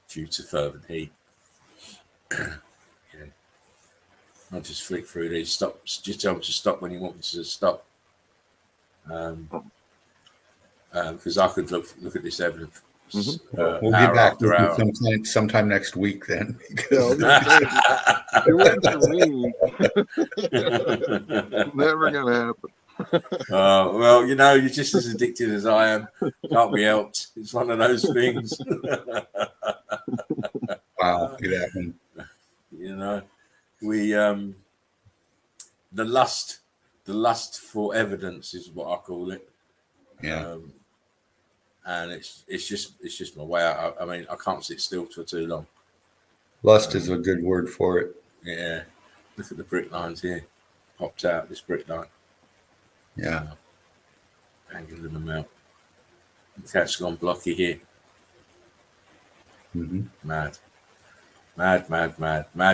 Speaker 1: due to fervent heat. Yeah. I'll just flick through these. Stop. Just tell me to stop when you want me to stop. Because I could look at this evidence.
Speaker 2: We'll get back to you sometime next week then.
Speaker 3: It works for me. Never gonna happen.
Speaker 1: Well, you're just as addicted as I am. Can't be helped. It's one of those things.
Speaker 2: Wow, it happened.
Speaker 1: We the lust for evidence is what I call it.
Speaker 2: Yeah.
Speaker 1: And it's just my way. I mean, I can't sit still for too long.
Speaker 2: Lust is a good word for it.
Speaker 1: Yeah. Look at the brick lines here. Popped out this brick line.
Speaker 2: Yeah.
Speaker 1: Angling them out. The cat's gone blocky here. Mad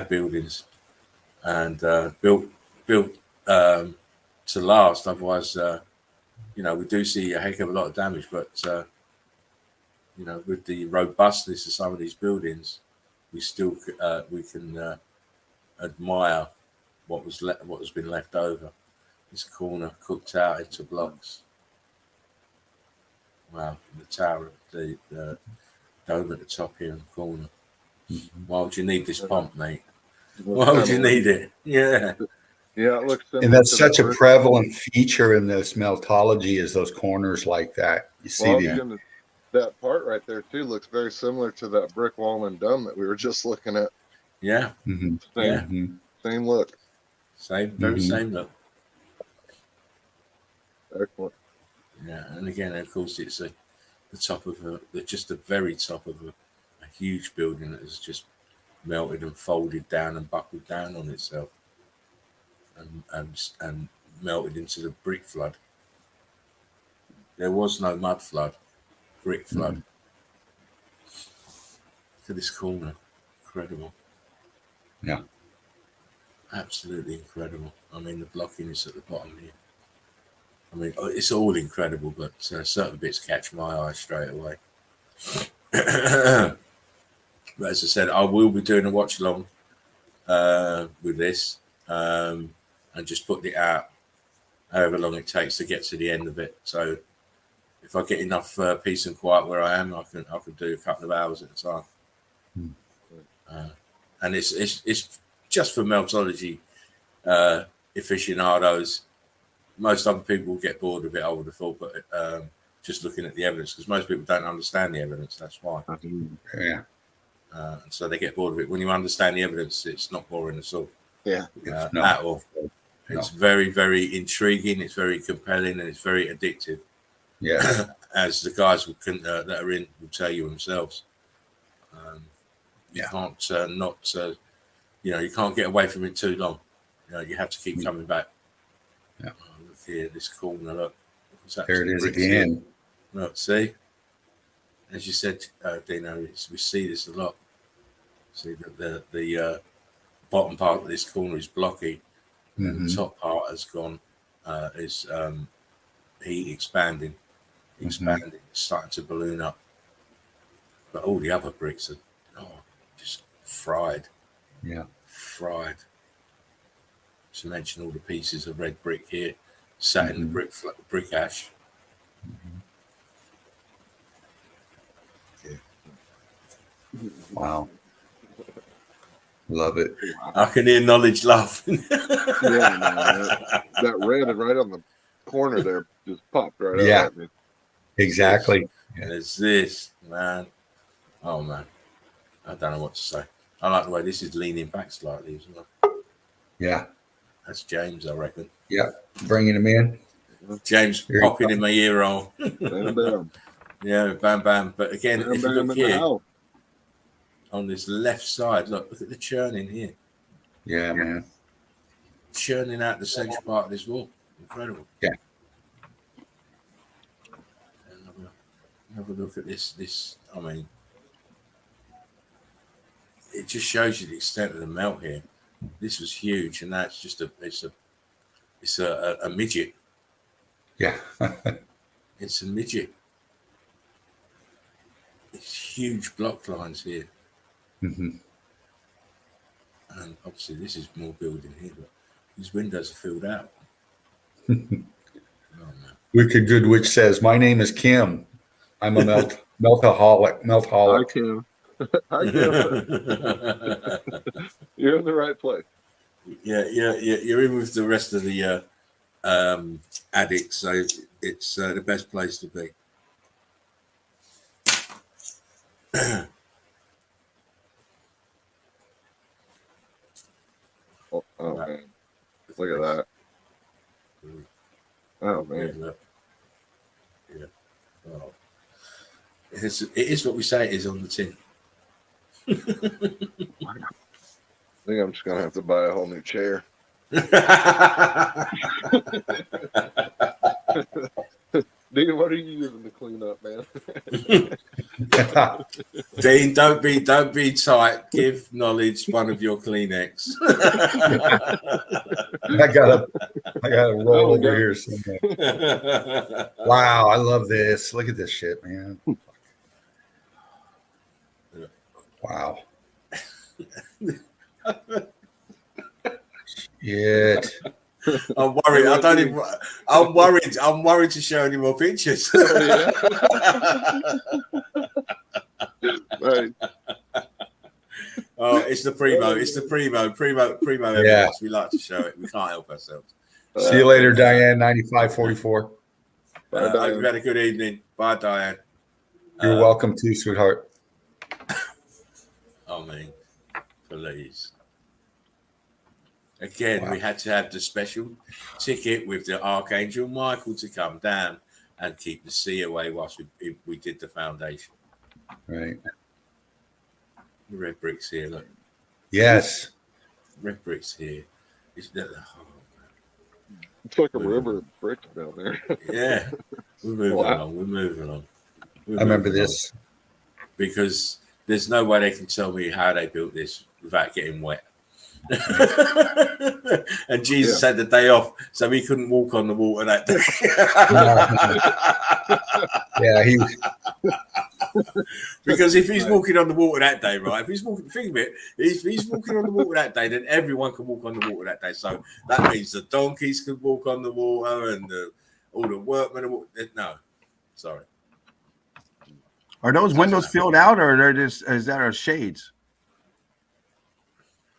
Speaker 1: buildings, and built to last. Otherwise, we do see a heck of a lot of damage. But with the robustness of some of these buildings, we still we can admire what has been left over. This corner cooked out into blocks. Wow, the tower, the dome at the top here in the corner. Why would you need this pump, mate? Why would you need it? Yeah.
Speaker 3: Yeah, it looks similar.
Speaker 2: And that's such a prevalent feature in this meltology is those corners like that. You see
Speaker 3: that part right there too looks very similar to that brick wall and dome that we were just looking at.
Speaker 1: Yeah.
Speaker 3: Same look.
Speaker 1: Same look.
Speaker 3: Excellent.
Speaker 1: Yeah, and again, of course, it's the top of just the very top of a huge building that has just melted and folded down and buckled down on itself, and melted into the brick flood. There was no mud flood, brick flood. To this corner, incredible.
Speaker 2: Yeah,
Speaker 1: absolutely incredible. I mean, the blocking is at the bottom here. I mean, it's all incredible, but certain bits catch my eye straight away. But as I said, I will be doing a watch along with this and just putting it out however long it takes to get to the end of it. So if I get enough peace and quiet where I am, I can do a couple of hours at a time. And it's just for meltology aficionados. Most other people will get bored of it, I would have thought, but just looking at the evidence, because most people don't understand the evidence, that's why.
Speaker 2: Yeah.
Speaker 1: And so they get bored of it. When you understand the evidence, it's not boring at all.
Speaker 3: Yeah.
Speaker 1: At all. It's very, very intriguing, it's very compelling, and it's very addictive.
Speaker 2: Yeah.
Speaker 1: As the guys that are in will tell you themselves. You can't you can't get away from it too long. You have to keep coming back.
Speaker 2: Yeah.
Speaker 1: Look here, this corner, look.
Speaker 2: There it is again.
Speaker 1: Look, see? As you said, Dino, we see this a lot. See that the bottom part of this corner is blocky, and the top part has gone, is heat expanding, it's starting to balloon up. But all the other bricks are just fried.
Speaker 2: Yeah.
Speaker 1: Fried. To mention all the pieces of red brick here, sat in the brick ash. Yeah.
Speaker 2: Wow. Love it.
Speaker 1: I can hear knowledge laughing.
Speaker 3: That red right on the corner there just popped right out at me.
Speaker 2: Exactly.
Speaker 1: There's this, man. Oh, man. I don't know what to say. I like the way this is leaning back slightly as well.
Speaker 2: Yeah.
Speaker 1: That's James, I reckon.
Speaker 2: Yeah. Bringing him in.
Speaker 1: James
Speaker 2: Here you
Speaker 1: popping in my ear roll.
Speaker 3: Bam, bam.
Speaker 1: Yeah, bam, bam. But again,
Speaker 3: Bam,
Speaker 1: if you
Speaker 3: bam
Speaker 1: look
Speaker 3: in the
Speaker 1: here
Speaker 3: house.
Speaker 1: on this left side, look at the churning here.
Speaker 2: Yeah, man.
Speaker 1: Churning out the central part of this wall. Incredible.
Speaker 2: Yeah.
Speaker 1: And have a look at this. I mean, it just shows you the extent of the melt here. This was huge, and that's just a midget.
Speaker 2: Yeah.
Speaker 1: It's a midget. It's huge block lines here.
Speaker 2: Mm-hmm.
Speaker 1: And obviously this is more building here, but these windows are filled out.
Speaker 2: Wicked Goodwitch says, "My name is Kim. I'm a meltaholic.
Speaker 3: Hi, Kim. Hi, Kim. You're in the right place.
Speaker 1: Yeah. You're in with the rest of the addicts, so it's the best place to be.
Speaker 3: Oh man. Look at that. Oh man.
Speaker 1: Yeah. Oh. It is what we say it is on the tin.
Speaker 3: I think I'm just gonna have to buy a whole new chair. Dean, what are you using to clean up, man?
Speaker 1: Dean, don't be tight. Give knowledge one of your Kleenex.
Speaker 2: I gotta roll over here somewhere. Wow, I love this. Look at this shit, man. Wow. Shit.
Speaker 1: I'm worried. I'm worried to show any more pictures.
Speaker 3: Right.
Speaker 1: Oh, it's the primo. It's the primo evidence. We like to show it. We can't help ourselves.
Speaker 2: See you later, Diane. 9544.
Speaker 3: Bye, Diane.
Speaker 1: You've had a good evening. Bye, Diane.
Speaker 2: You're welcome too, sweetheart.
Speaker 1: I mean, please. Again, we had to have the special ticket with the Archangel Michael to come down and keep the sea away whilst we did the foundation.
Speaker 2: Right.
Speaker 1: The red bricks here, look.
Speaker 2: Yes.
Speaker 1: Red bricks here. It's
Speaker 3: like a river of bricks down there.
Speaker 1: Yeah. We're moving along.
Speaker 2: I remember this.
Speaker 1: Because there's no way they can tell me how they built this without getting wet. And Jesus had the day off, so he couldn't walk on the water that day.
Speaker 2: Yeah, he.
Speaker 1: Because if he's walking on the water that day, right? If he's walking, think of it. If he's walking on the water that day, then everyone can walk on the water that day. So that means the donkeys could walk on the water, and all the workmen. No, sorry.
Speaker 5: Are those windows filled out, or they're just is that our shades?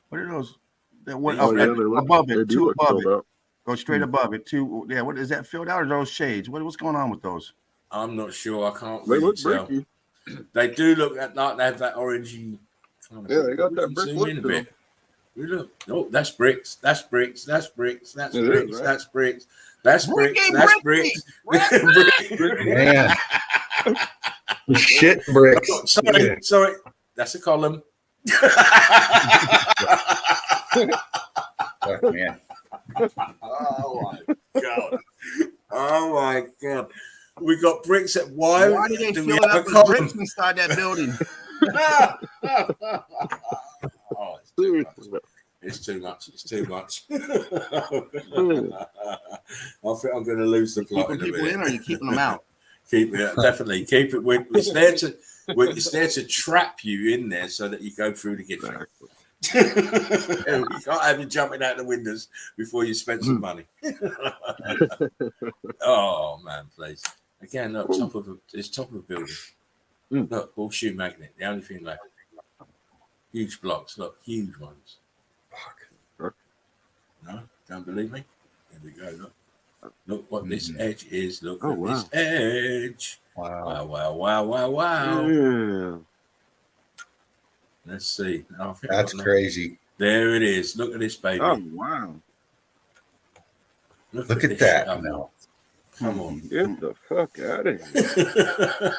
Speaker 5: What are those? That one above it, two above it. Go straight above it. Two. Yeah. What is that filled out, or those shades? What's going on with those?
Speaker 1: I'm not sure. I can't
Speaker 3: They
Speaker 1: really
Speaker 3: look
Speaker 1: tell.
Speaker 3: bricky.
Speaker 1: They do look like they have that orangey.
Speaker 3: Yeah, they got that brick look to them.
Speaker 1: We look. Oh, that's bricks. That's bricks. That's bricks. That's
Speaker 3: It
Speaker 1: bricks.
Speaker 3: is, right?
Speaker 1: That's bricks. That's bricks. That's bricks.
Speaker 2: Man. Shit bricks.
Speaker 1: Sorry. That's a column.
Speaker 2: Oh, man.
Speaker 1: Oh my god. We got bricks at why?
Speaker 5: Why did they
Speaker 1: do
Speaker 5: fill
Speaker 1: we have
Speaker 5: out
Speaker 1: a
Speaker 5: the bricks
Speaker 1: column?
Speaker 5: inside that building?
Speaker 1: Oh, it's too much. It's too much. I think I'm going to lose the plot.
Speaker 5: Keeping people in, or are you keeping them out?
Speaker 1: Keep it, definitely keep it. It's there to trap you in there so that you go through the gift shop. You can't have you jumping out the windows before you spend some money. Oh man, please. Again, look, top of a building. Look, horseshoe magnet. The only thing left. Huge blocks. Look, huge ones. Fuck. No, don't believe me. Here we go. Look what this edge is. Look at this edge. Wow.
Speaker 3: Yeah.
Speaker 1: Let's see.
Speaker 2: That's crazy.
Speaker 1: There it is. Look at this baby.
Speaker 3: Oh wow.
Speaker 2: Look at that. No.
Speaker 1: Come on.
Speaker 3: Get the fuck out of here.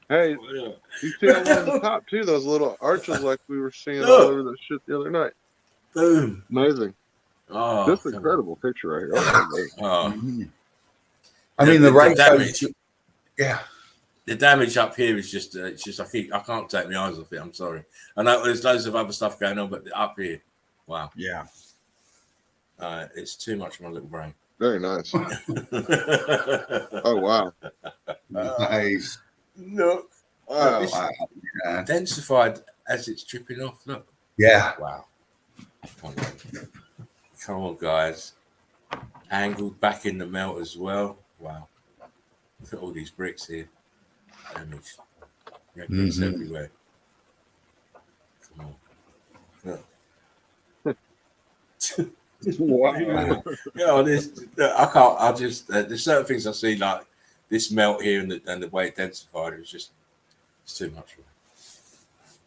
Speaker 3: Hey, you see along the top too, those little arches like we were seeing all over the shit the other night.
Speaker 1: Boom.
Speaker 3: Amazing.
Speaker 1: Oh,
Speaker 3: This incredible picture right here.
Speaker 1: Oh.
Speaker 2: I mean, the right
Speaker 1: damage.
Speaker 2: side. Yeah.
Speaker 1: The damage up here is just, it's just I can't take my eyes off it. I'm sorry. I know there's loads of other stuff going on, but up here, wow.
Speaker 5: Yeah.
Speaker 1: It's too much for my little brain.
Speaker 3: Very nice. Oh, wow.
Speaker 2: Nice.
Speaker 1: Look.
Speaker 3: Wow.
Speaker 2: Yeah.
Speaker 1: Densified as it's dripping off. Look.
Speaker 2: Yeah.
Speaker 1: Wow. Come on, guys. Angled back in the melt as well. Wow. Look at all these bricks here. Damage. Yeah, bricks everywhere. Come on. Look.
Speaker 3: Wow.
Speaker 1: You know, I can't. I just there's certain things I see like this melt here and the way it densified. It's too much for me.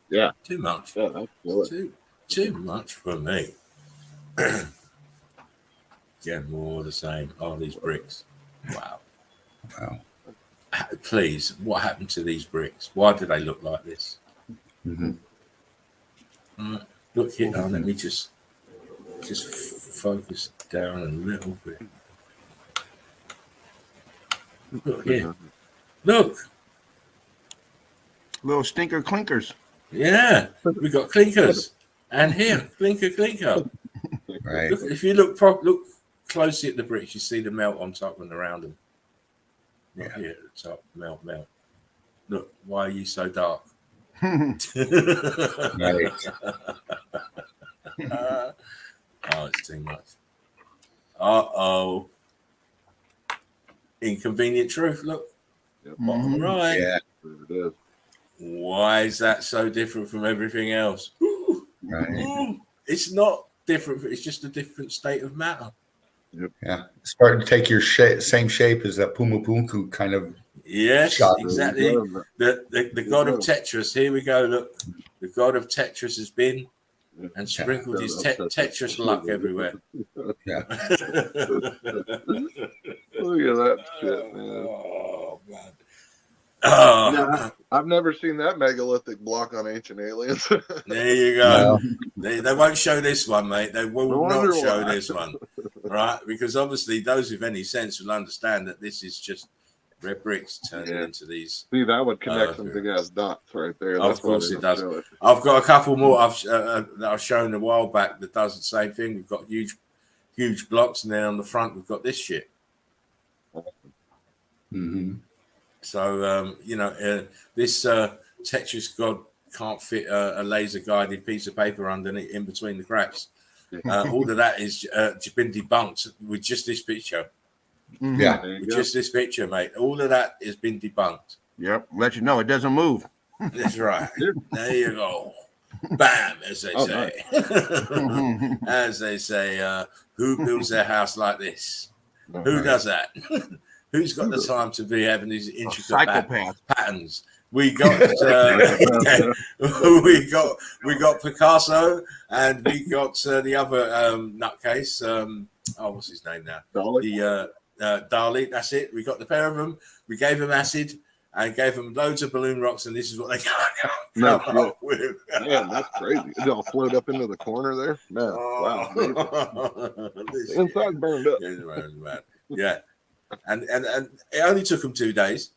Speaker 3: Yeah,
Speaker 1: too much.
Speaker 3: Yeah, that's good.
Speaker 1: Too much for me. Again, more of the same. Oh, these bricks. Wow. Please, what happened to these bricks? Why do they look like this? Look here. Now, let me just focus down a little bit. Look here. Look.
Speaker 5: Little stinker clinkers.
Speaker 1: Yeah, we got clinkers. And here, clinker.
Speaker 2: Right.
Speaker 1: Look, if you look closely at the bricks, you see the melt on top and around them. Not here at the top, melt. Look, why are you so dark?
Speaker 2: Right.
Speaker 1: Oh, it's too much. Uh-oh. Inconvenient truth, look. Bottom right.
Speaker 2: Yeah.
Speaker 3: It is.
Speaker 1: Why is that so different from everything else?
Speaker 2: Right.
Speaker 1: It's not different. It's just a different state of matter.
Speaker 2: Yeah. It's starting to take your same shape as that Pumapunku kind of.
Speaker 1: Yes,
Speaker 2: shot.
Speaker 1: exactly. The god of Tetris. Here we go. Look, the god of Tetris has been and sprinkled his Tetris luck everywhere.
Speaker 2: Yeah.
Speaker 3: Look at that shit, man.
Speaker 1: Oh, man. Oh,
Speaker 3: yeah, I've never seen that megalithic block on Ancient Aliens.
Speaker 1: There you go.
Speaker 2: No.
Speaker 1: They won't show this one, mate. They will not show this one, right? Because obviously those with any sense will understand that this is just red bricks turning into these.
Speaker 3: See, that would connect some big ass dots right there.
Speaker 1: Of course it does. I've got a couple more that I've shown a while back that does the same thing. We've got huge blocks, and then on the front we've got this shit. So this Tetris god can't fit a laser guided piece of paper underneath in between the cracks. All of that is been debunked with just this picture.
Speaker 2: Yeah,
Speaker 1: with just this picture, mate. All of that has been debunked.
Speaker 5: Yep, let you know it doesn't move.
Speaker 1: That's right. There you go. Bam, as they say.
Speaker 5: Nice.
Speaker 1: As they say, who builds their house like this? Who does that? Who's got the time to be having these intricate patterns? We got we got Picasso, and we got the other nutcase. What's his name now?
Speaker 3: Dali.
Speaker 1: Dali. That's it. We got the pair of them. We gave them acid and gave them loads of balloon rocks, and this is what they come up with.
Speaker 3: Man, that's crazy. It all float up into the corner there. Man, wow. The inside burned up.
Speaker 1: Yeah. And it only took them 2 days.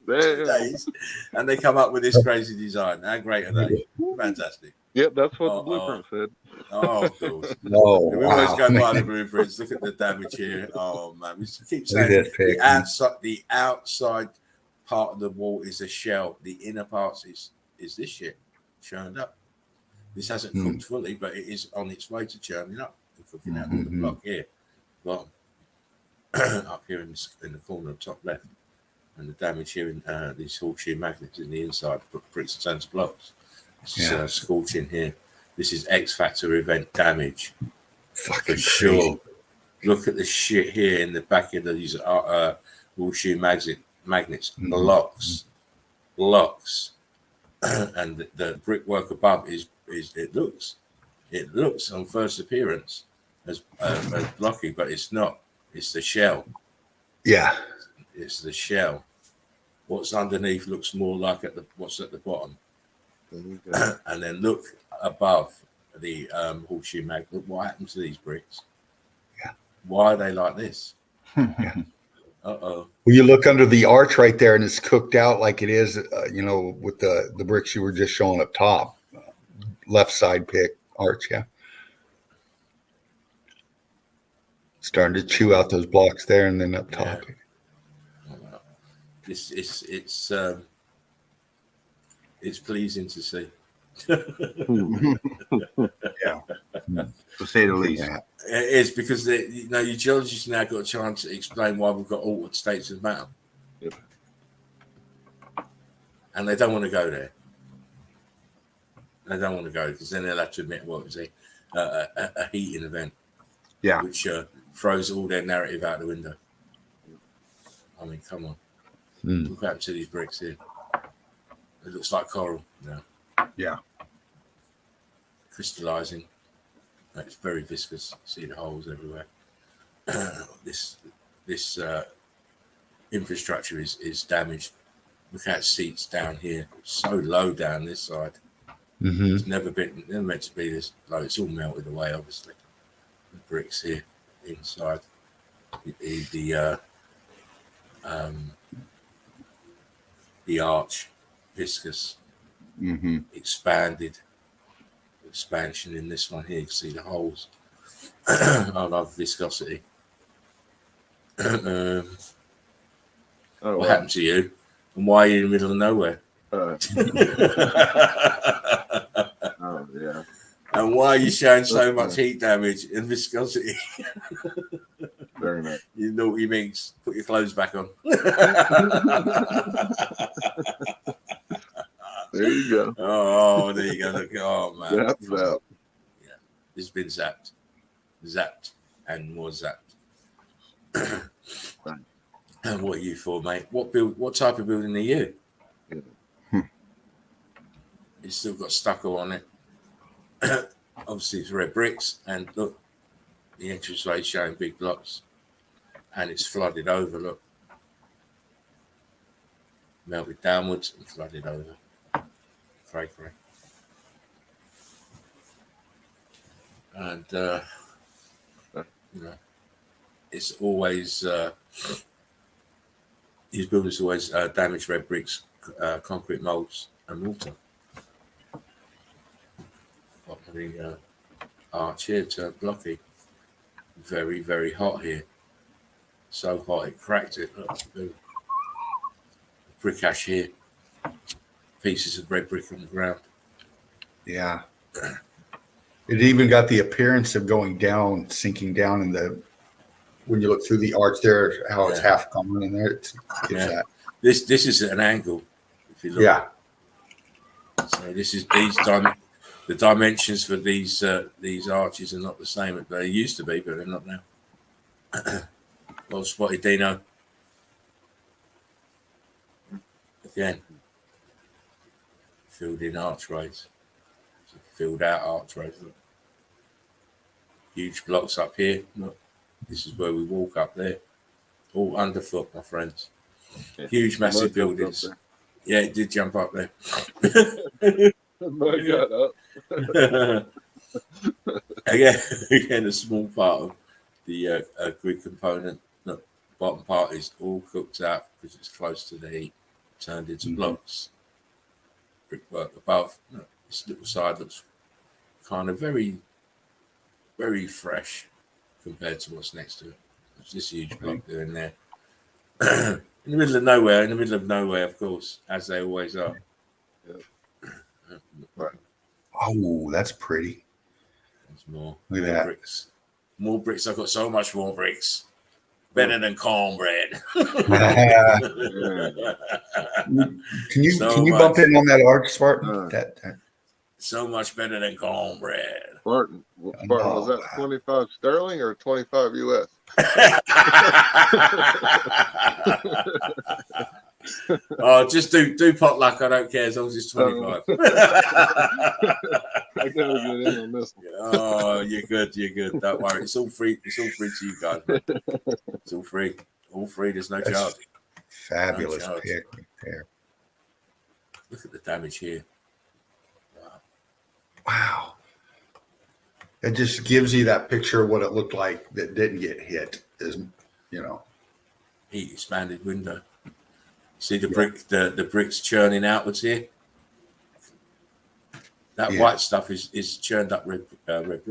Speaker 1: 2 days, and they come up with this crazy design. How great are they? Fantastic.
Speaker 3: Yep, that's what the blueprint said.
Speaker 1: Oh, of course.
Speaker 2: No,
Speaker 1: we always go by the blueprints. Look at the damage here. Oh man, we keep saying the outside part of the wall is a shell. The inner parts is this shit churned up. This hasn't cooked fully, but it is on its way to churning up and cooking out of the block here, bottom, up here in the corner of top left, and the damage here in these horseshoe magnets in the inside bricks and stones blocks. This is scorching here. This is X Factor event damage.
Speaker 2: Fucking
Speaker 1: for sure. Look at the shit here in the back of these horseshoe magnets, blocks, and the brickwork above is it looks It looks on first appearance as blocky, but it's not. It's the shell.
Speaker 2: Yeah.
Speaker 1: It's the shell. What's underneath looks more like what's at the bottom. And then look above the horseshoe mag. Look what happened to these bricks.
Speaker 2: Yeah.
Speaker 1: Why are they like this?
Speaker 2: Yeah.
Speaker 1: Uh-oh.
Speaker 2: Well, you look under the arch right there, and it's cooked out like it is, with the bricks you were just showing up top. Left side pick arch, yeah. Starting to chew out those blocks there, and then up top.
Speaker 1: It's pleasing to see.
Speaker 5: Yeah, to say the least.
Speaker 2: Yeah.
Speaker 1: It is, because your geologists now got a chance to explain why we've got altered states of matter.
Speaker 3: Yep.
Speaker 1: And they don't want to go there. They don't want to go, because then they'll have to admit what was a heating event.
Speaker 5: Yeah.
Speaker 1: Which throws all their narrative out the window. I mean, come on. Look what happened to these bricks here. It looks like coral now.
Speaker 5: Yeah.
Speaker 1: Crystallizing. It's very viscous. See the holes everywhere. This infrastructure is damaged. Look at seats down here. So low down this side.
Speaker 2: Mm-hmm.
Speaker 1: It's never meant to be this low. It's all melted away, obviously. The bricks here inside. The arch, viscous, expansion in this one here. You can see the holes. I love viscosity. What happened to you? And why are you in the middle of nowhere?
Speaker 3: Oh, yeah.
Speaker 1: And why are you showing so much heat damage and viscosity?
Speaker 3: Very nice.
Speaker 1: You know what he means. Put your clothes back on.
Speaker 3: There you go.
Speaker 1: Oh, there you go. Look, oh, man.
Speaker 3: Zap, zap.
Speaker 1: Yeah. It's been zapped. Zapped and more zapped. And what are you for, mate? What type of building are you? It's still got stucco on it. Obviously, it's red bricks, and look, the entranceway is showing big blocks, and it's flooded over. Look, melted downwards and flooded over. Cray. And it's always these buildings always damage red bricks, concrete molds, and water. The arch here turned blocky. Very, very hot here. So hot it cracked it. Look, brick ash here. Pieces of red brick on the ground.
Speaker 2: Yeah. It even got the appearance of going down, sinking down when you look through the arch there, how it's half gone in there. That.
Speaker 1: This is an angle. If you look.
Speaker 2: Yeah.
Speaker 1: So this is the dimensions for these arches are not the same. They used to be, but they're not now. Well spotted, Dino. Again, filled in archways. Filled out archways. Look. Huge blocks up here. Look, this is where we walk up there. All underfoot, my friends.
Speaker 3: Yeah.
Speaker 1: Huge, massive buildings. Yeah, it did jump up there.
Speaker 3: Got up.
Speaker 1: Again, a small part of the grid component. Look, bottom part is all cooked out because it's close to the heat, turned into blocks. Brickwork above. Look, this little side looks kind of very, very fresh compared to what's next to it. There's this huge block doing there. In the middle of nowhere, of course, as they always are.
Speaker 3: Yeah.
Speaker 1: Right.
Speaker 2: Oh, that's pretty.
Speaker 1: There's more.
Speaker 2: Look at
Speaker 1: more
Speaker 2: that.
Speaker 1: bricks. More bricks. I've got so much more bricks. Better than cornbread.
Speaker 2: Can you bump in on that arch, Spartan?
Speaker 1: So much better than cornbread.
Speaker 3: Spartan, was that 25 sterling or 25 US?
Speaker 1: Oh, just do potluck. I don't care as long as it's 25.
Speaker 3: I gotta get in on this one.
Speaker 1: Oh, you're good. You're good. Don't worry. It's all free. It's all free to you guys, man. It's all free. All free. There's no charge.
Speaker 2: Fabulous pick right there.
Speaker 1: Look at the damage here.
Speaker 2: Wow. It just gives you that picture of what it looked like that didn't get hit. Is
Speaker 1: Heat expanded window. See the brick, the bricks churning outwards here. That white stuff is churned up red brick.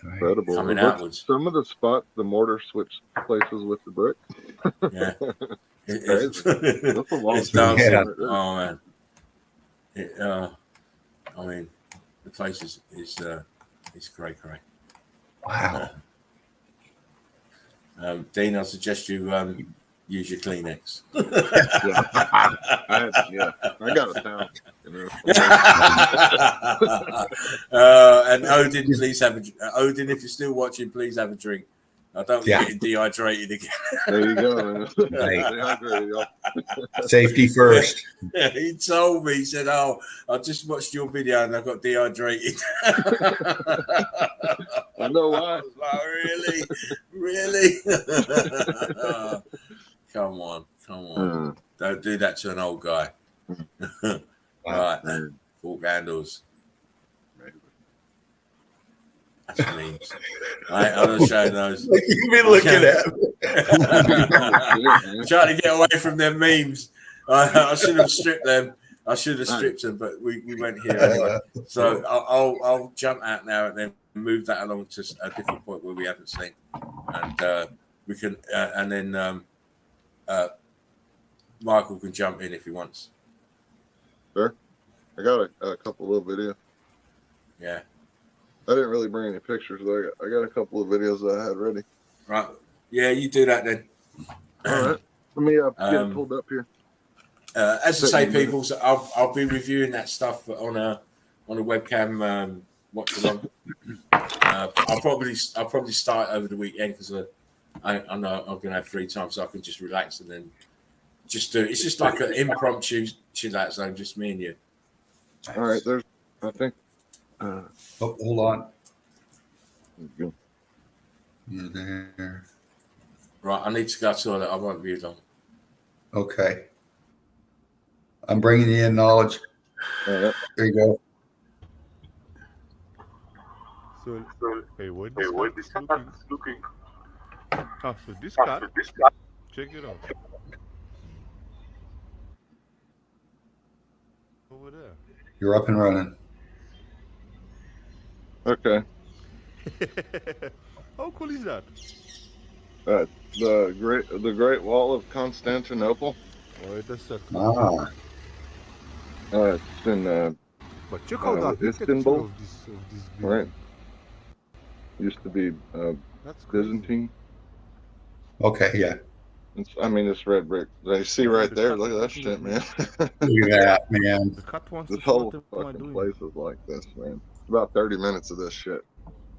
Speaker 3: Incredible.
Speaker 1: Coming outwards.
Speaker 3: Some of the spots, the mortar switched places with the brick.
Speaker 1: Yeah.
Speaker 3: That's a long
Speaker 1: It's dancing.
Speaker 2: Yeah.
Speaker 1: Oh man. I mean, the place is cray.
Speaker 2: wow.
Speaker 1: Dean, I suggest you use your Kleenex.
Speaker 3: I got a towel.
Speaker 1: And Odin, please have Odin, if you're still watching, please have a drink. I don't want you getting dehydrated again.
Speaker 3: There you go, man.
Speaker 2: Right. Safety first.
Speaker 1: He told me, he said, "Oh, I just watched your video and I got dehydrated."
Speaker 3: I know why.
Speaker 1: I was like, really? Come on. Don't do that to an old guy. Right, fork handles. That's memes. Right, I'm gonna show those.
Speaker 2: You've been looking at
Speaker 1: I'm trying to get away from them memes. I should have stripped them. I should have stripped them, but we went here anyway. So I'll jump out now and then move that along to a different point where we haven't seen, and we can, and then Michael can jump in if he wants.
Speaker 3: Sure. I got a couple little videos.
Speaker 1: Yeah.
Speaker 3: I didn't really bring any pictures, but I got a couple of videos that I had ready.
Speaker 1: Right. Yeah, you do that then.
Speaker 3: All right. Let me get it pulled up here.
Speaker 1: As I say, people, so I'll be reviewing that stuff on a webcam watch along. I'll probably start over the weekend because I know I'm gonna have free time, so I can just relax and then just do. It's just like an impromptu chill out zone, just me and you.
Speaker 3: All right. There's, I think.
Speaker 2: hold on.
Speaker 3: There
Speaker 2: You're there.
Speaker 1: Right, I need to go to the toilet. I won't be long.
Speaker 2: Okay. I'm bringing you in knowledge. There you go.
Speaker 6: So, hey, what this looking? So this car, check it out. Over there.
Speaker 2: You're up and running.
Speaker 3: Okay.
Speaker 6: How cool is that?
Speaker 3: The Great Wall of Constantinople.
Speaker 6: Oh, that's so
Speaker 2: cool.
Speaker 3: It's in
Speaker 6: but check out that
Speaker 3: Istanbul.
Speaker 6: Of this
Speaker 3: Right. Used to be
Speaker 6: that's crazy.
Speaker 3: Byzantine.
Speaker 2: Okay, yeah.
Speaker 3: It's red brick. They see right there. Look at that shit, man.
Speaker 2: Look at that, man.
Speaker 6: The cat wants
Speaker 3: This
Speaker 6: to
Speaker 3: whole
Speaker 6: know what am I
Speaker 3: fucking
Speaker 6: doing?
Speaker 3: place is like this, man. About 30 minutes of this shit.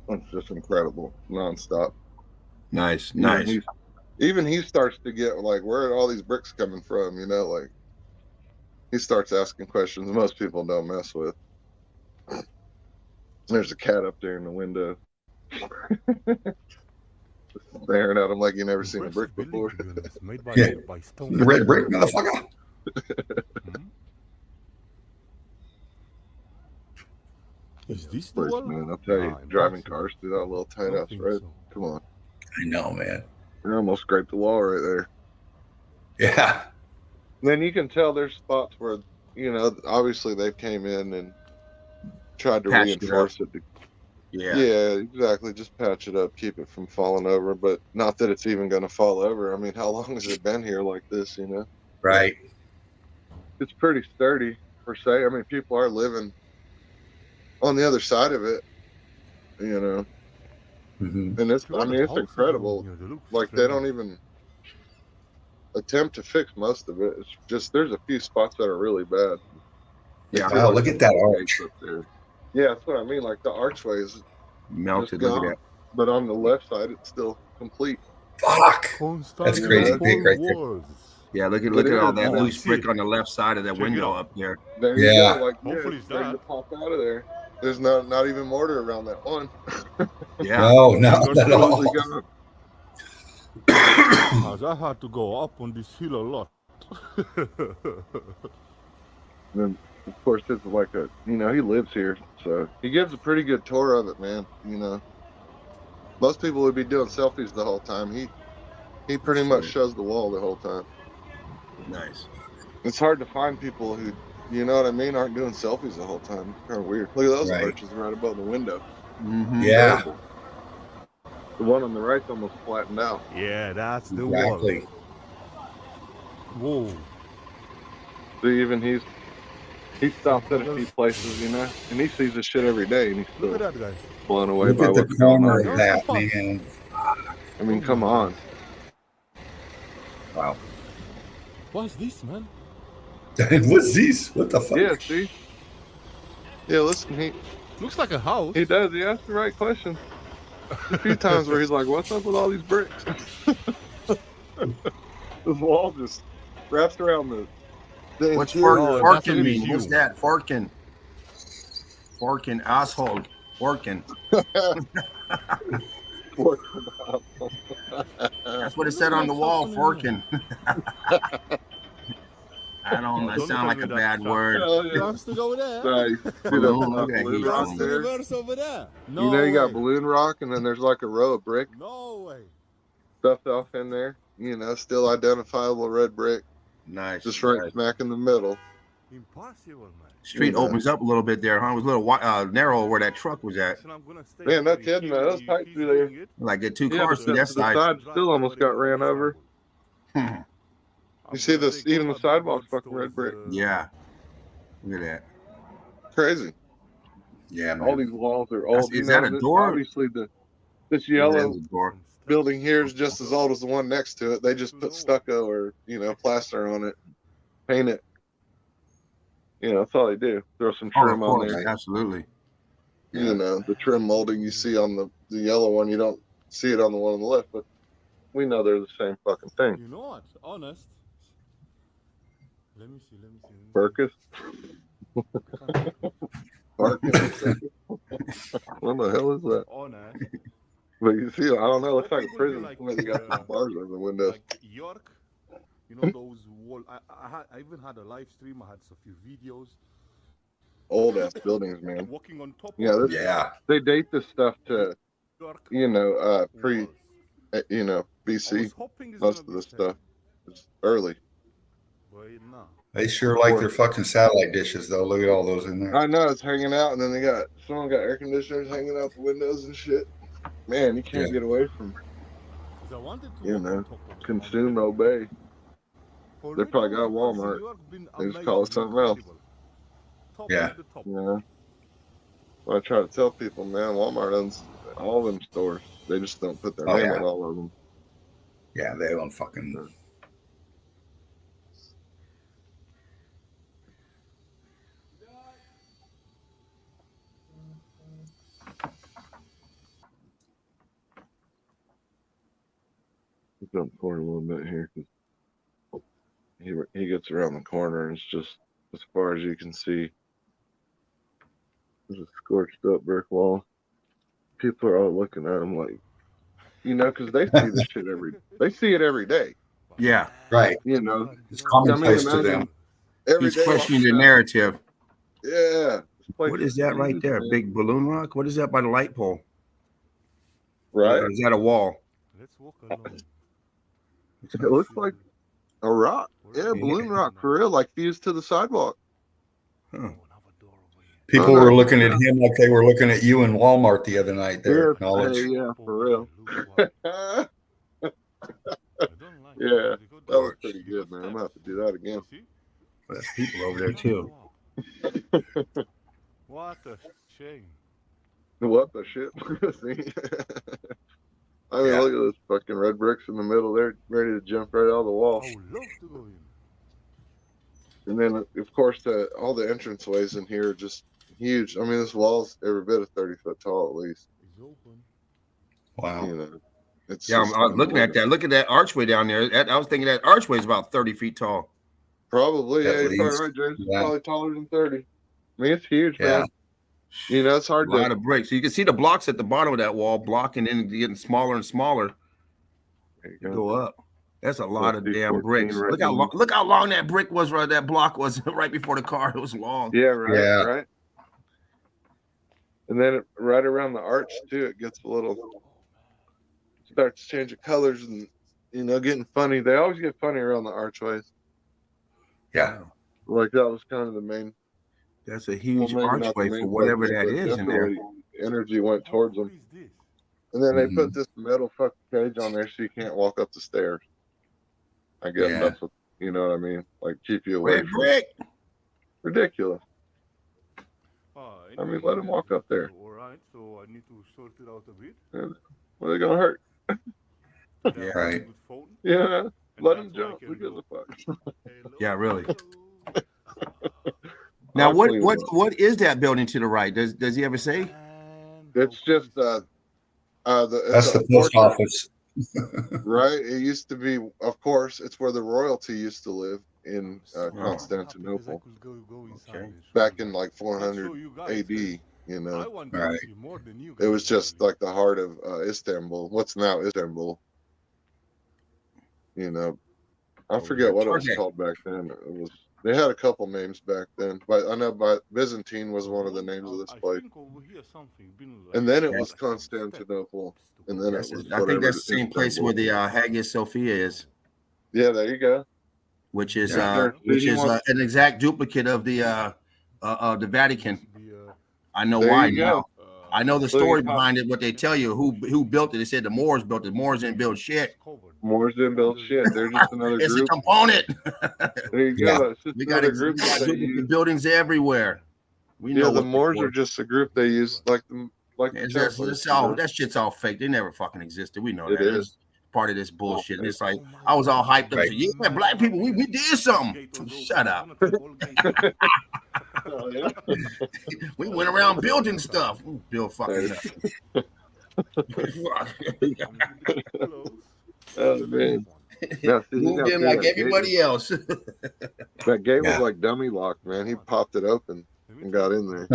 Speaker 3: It's just incredible, nonstop.
Speaker 2: Nice.
Speaker 3: Even he starts to get like, where are all these bricks coming from? You know, like he starts asking questions most people don't mess with. There's a cat up there in the window. Staring at him like you never seen a brick before.
Speaker 6: Made by,
Speaker 2: Yeah.
Speaker 6: by stone.
Speaker 2: The red brick, motherfucker.
Speaker 6: Is this the
Speaker 3: Place,
Speaker 6: one?
Speaker 3: man, I'll tell you, driving cars through that little tight ass road.
Speaker 6: So.
Speaker 3: Come on.
Speaker 2: I know, man.
Speaker 3: You almost scraped the wall right there.
Speaker 2: Yeah.
Speaker 3: Then you can tell there's spots where, you know, obviously they came in and tried to
Speaker 7: Patched
Speaker 3: reinforce it.
Speaker 7: Yeah.
Speaker 3: Yeah, exactly. Just patch it up, keep it from falling over. But not that it's even going to fall over. I mean, how long has it been here like this, you know?
Speaker 2: Right.
Speaker 3: It's pretty sturdy, per se. I mean, people are living on the other side of it, you know.
Speaker 2: Mm-hmm.
Speaker 3: And it's, I mean, it's incredible. Like, they don't even attempt to fix most of it. It's just, there's a few spots that are really bad.
Speaker 7: Yeah.
Speaker 2: Wow, look at that arch.
Speaker 3: Up there. Yeah, that's what I mean. Like, the archway is
Speaker 7: Melted.
Speaker 3: just
Speaker 7: Look
Speaker 3: gone,
Speaker 7: at
Speaker 3: but on the left side, it's still complete.
Speaker 2: Fuck. That's crazy big right there.
Speaker 7: that. Yeah, look at
Speaker 3: It
Speaker 7: all
Speaker 3: is,
Speaker 7: that
Speaker 3: man.
Speaker 7: loose brick on the left side of that
Speaker 6: Check it
Speaker 7: window
Speaker 6: out.
Speaker 7: up there.
Speaker 3: There you
Speaker 2: Yeah.
Speaker 3: go. Like,
Speaker 6: Hopefully
Speaker 3: it's
Speaker 6: it's
Speaker 3: starting
Speaker 6: that.
Speaker 3: to pop out of there. There's not even mortar around that one.
Speaker 7: Yeah.
Speaker 2: No, not at all.
Speaker 3: Completely gone.
Speaker 6: As I had to go up on this hill a lot.
Speaker 3: And then, of course, it's like he lives here, so he gives a pretty good tour of it, man. Most people would be doing selfies the whole time. He pretty much shows the wall the whole time.
Speaker 7: Nice.
Speaker 3: It's hard to find people who, you know what I mean, aren't doing selfies the whole time. It's kind of weird. Look at those arches right above the window.
Speaker 7: Mm-hmm.
Speaker 2: Yeah.
Speaker 3: Terrible. The one on the right's almost flattened out.
Speaker 6: Yeah, that's the
Speaker 2: Exactly.
Speaker 6: wall. Whoa.
Speaker 3: See, even he stopped at a few places, and he sees this shit every day, and he's
Speaker 6: Look
Speaker 3: still
Speaker 6: at that guy.
Speaker 3: blown away
Speaker 2: Look
Speaker 3: by
Speaker 2: at the
Speaker 3: what's going
Speaker 2: corner
Speaker 3: on.
Speaker 2: of that, man.
Speaker 3: I mean, come on.
Speaker 2: Wow.
Speaker 6: What's this, man?
Speaker 2: What's this? What the fuck?
Speaker 3: Yeah, see? Yeah, listen, he
Speaker 6: Looks like a house.
Speaker 3: does. He asked the right question. A few times where he's like, what's up with all these bricks? This wall just wraps around the
Speaker 5: What's
Speaker 3: interior.
Speaker 5: forking mean? What's that? Forking. Forking, asshole. Forking. That's what it said on the wall, forking. I don't that sound like a bad word.
Speaker 6: Wants to go there.
Speaker 3: Nice.
Speaker 5: Balloon, look at
Speaker 3: Balloon
Speaker 5: you.
Speaker 3: rock
Speaker 6: Wants to
Speaker 3: there.
Speaker 6: reverse over there. No
Speaker 3: You know, you got
Speaker 6: way.
Speaker 3: balloon rock, and then there's like a row of brick
Speaker 6: No way.
Speaker 3: stuffed off in there. Still identifiable red brick,
Speaker 5: Nice.
Speaker 3: just right
Speaker 5: Nice.
Speaker 3: smack in the middle.
Speaker 6: Impossible, man.
Speaker 5: Street opens up a little bit there, huh? It was a little narrow where that truck was at.
Speaker 6: Listen, I'm gonna stay
Speaker 3: Man, that's
Speaker 6: here.
Speaker 3: it, man. That was tight through there.
Speaker 6: Doing it.
Speaker 5: Like get two
Speaker 3: Yeah,
Speaker 5: cars
Speaker 3: but
Speaker 5: to that
Speaker 3: the
Speaker 5: side.
Speaker 3: side still almost got ran over.
Speaker 6: I'm
Speaker 3: You see
Speaker 6: gonna
Speaker 3: this?
Speaker 6: take
Speaker 3: Even
Speaker 6: all
Speaker 3: the
Speaker 6: my
Speaker 3: sidewalk's
Speaker 6: goods
Speaker 3: fucking red
Speaker 6: towards,
Speaker 3: brick.
Speaker 5: Yeah. Look at that.
Speaker 3: Crazy.
Speaker 5: Yeah, man.
Speaker 3: All these walls are old.
Speaker 5: Is that a
Speaker 3: this-
Speaker 5: door?
Speaker 3: Obviously, this
Speaker 5: Yeah,
Speaker 3: yellow
Speaker 5: that's a door.
Speaker 3: building here is just as old as the one next to it. They just put stucco or plaster on it, paint it. That's all they do. Throw some
Speaker 5: Oh, of
Speaker 3: trim on
Speaker 5: course,
Speaker 3: there.
Speaker 5: absolutely.
Speaker 3: The trim molding you see on the yellow one, you don't see it on the one on the left, but we know they're the same fucking thing.
Speaker 6: You know what? Honest. Let me see.
Speaker 3: Burkus? Barkus? What the hell is that?
Speaker 6: Honest.
Speaker 3: But you see, I don't know. It looks like a
Speaker 6: What
Speaker 3: prison.
Speaker 6: would be
Speaker 3: Where they got some bars over the windows.
Speaker 6: Like York, those wall. I even had a live stream. I had a few videos.
Speaker 3: Old ass buildings, man.
Speaker 6: Walking on top.
Speaker 3: Yeah,
Speaker 6: of
Speaker 2: Yeah.
Speaker 3: They date this stuff to
Speaker 6: York
Speaker 3: pre,
Speaker 6: walls. I
Speaker 3: BC.
Speaker 6: was hoping it's
Speaker 3: Most
Speaker 6: gonna
Speaker 3: of
Speaker 6: be
Speaker 3: this
Speaker 6: same,
Speaker 3: stuff is early.
Speaker 6: but nah.
Speaker 2: They sure like their fucking satellite dishes, though. Look at all those in there.
Speaker 3: I know it's hanging out, and then someone got air conditioners hanging out the windows and shit. Man, you can't get away from
Speaker 6: 'Cause I wanted to
Speaker 3: You
Speaker 6: walk
Speaker 3: know,
Speaker 6: on top of it.
Speaker 3: consume, obey.
Speaker 6: For
Speaker 3: They
Speaker 6: me,
Speaker 3: probably got
Speaker 6: New York
Speaker 3: Walmart.
Speaker 6: been
Speaker 3: They just
Speaker 6: amazing,
Speaker 3: call it something else.
Speaker 6: incredible. Top
Speaker 2: Yeah.
Speaker 6: of the top.
Speaker 3: Well, I try to tell people, man, Walmart owns all them stores. They just don't put their
Speaker 2: Oh,
Speaker 3: name
Speaker 2: yeah.
Speaker 3: on all of them.
Speaker 2: Yeah, they don't fucking.
Speaker 3: Let's jump forward a little bit here, because he gets around the corner, and it's just as far as you can see. There's a scorched up brick wall. People are all looking at him like, because they see this shit they see it every day.
Speaker 5: Yeah.
Speaker 2: Right. It's commonplace to them.
Speaker 3: Every
Speaker 5: He's
Speaker 3: day
Speaker 5: questioning the
Speaker 3: walking
Speaker 5: narrative.
Speaker 3: around. Yeah. This place
Speaker 5: What is that right
Speaker 3: huge,
Speaker 5: there?
Speaker 3: man.
Speaker 5: Big balloon rock? What is that by the light pole?
Speaker 3: Right?
Speaker 5: Or is that a wall?
Speaker 6: Let's walk along.
Speaker 3: It looks like a rock. Yeah, balloon rock for real, like fused to the sidewalk.
Speaker 5: Huh.
Speaker 2: People were looking at him like they were looking at you in Walmart the other night. There, knowledge.
Speaker 3: Yeah, for real. Yeah, that was pretty good, man. I'm gonna have to do that again.
Speaker 5: There's people over there too.
Speaker 6: What a shame.
Speaker 3: What the shit? See? I mean, look at those fucking red bricks in the middle. They're ready to jump right out of the wall.
Speaker 6: I would love to go in.
Speaker 3: And then, of course, all the entranceways in here are just huge. I mean, this wall's every bit of 30 foot tall at least.
Speaker 6: It's open.
Speaker 2: Wow.
Speaker 3: It's
Speaker 5: Yeah, I'm looking at that. Look at that archway down there. I was thinking that archway is about 30 feet tall.
Speaker 3: Probably,
Speaker 2: At
Speaker 3: yeah, you're probably
Speaker 2: least.
Speaker 3: right, James. It's
Speaker 2: Yeah.
Speaker 3: probably taller than 30. I mean, it's huge, man. You know, it's hard
Speaker 5: a lot of bricks. So you can see the blocks at the bottom of that wall blocking and getting smaller and smaller. Go up. That's a lot of damn bricks.
Speaker 3: Right,
Speaker 5: look how long that brick was. Right, that block was right before the car. It was long.
Speaker 3: Yeah, right. And then right around the arch too, it gets a little starts changing colors and getting funny. They always get funny around the archways.
Speaker 2: Yeah,
Speaker 3: like that was kind of the main.
Speaker 5: That's a huge archway for whatever that is in there.
Speaker 3: Energy went towards them, and then they put this metal fucking cage on there so you can't walk up the stairs. I guess that's what you know what I mean. Like keep you away.
Speaker 5: Brick.
Speaker 3: Ridiculous. I mean, let him walk up there.
Speaker 6: All right, so I need to sort it out a bit.
Speaker 3: Well, they're gonna hurt.
Speaker 2: Yeah, right.
Speaker 3: Yeah, let him jump. Who gives a fuck?
Speaker 5: Yeah, really. Now, what is that building to the right? Does he ever say?
Speaker 3: It's just
Speaker 2: that's the post office.
Speaker 3: Right. It used to be, of course, it's where the royalty used to live in Constantinople.
Speaker 5: Okay.
Speaker 3: Back in like 400 AD. You know,
Speaker 2: right?
Speaker 3: It was just like the heart of Istanbul. What's now Istanbul? You know, I forget what it was called back then. It was. They had a couple names back then, but I know Byzantine was one of the names of this place. And then it was Constantinople, and then it was.
Speaker 5: I think that's the same place where the Hagia Sophia is.
Speaker 3: Yeah, there you go.
Speaker 5: Which is an exact duplicate of the Vatican. I know why now. I know the story behind it. What they tell you, who built it? They said the Moors built it. Moors didn't build shit.
Speaker 3: Moors didn't build shit. They're just another
Speaker 5: it's
Speaker 3: group.
Speaker 5: a component.
Speaker 3: There you go. It's just
Speaker 5: we got buildings everywhere. We know
Speaker 3: the Moors are just a group they use, like the Templars.
Speaker 5: That shit's all fake. They never fucking existed. We know that. It's part of this bullshit. And it's like I was all hyped up. Right. Yeah, black people, we did something. Shut up. We went around building stuff. Bill fucking up.
Speaker 3: Oh man.
Speaker 5: Moved in like everybody else.
Speaker 3: That gate was like dummy locked, man. He popped it open and got in there.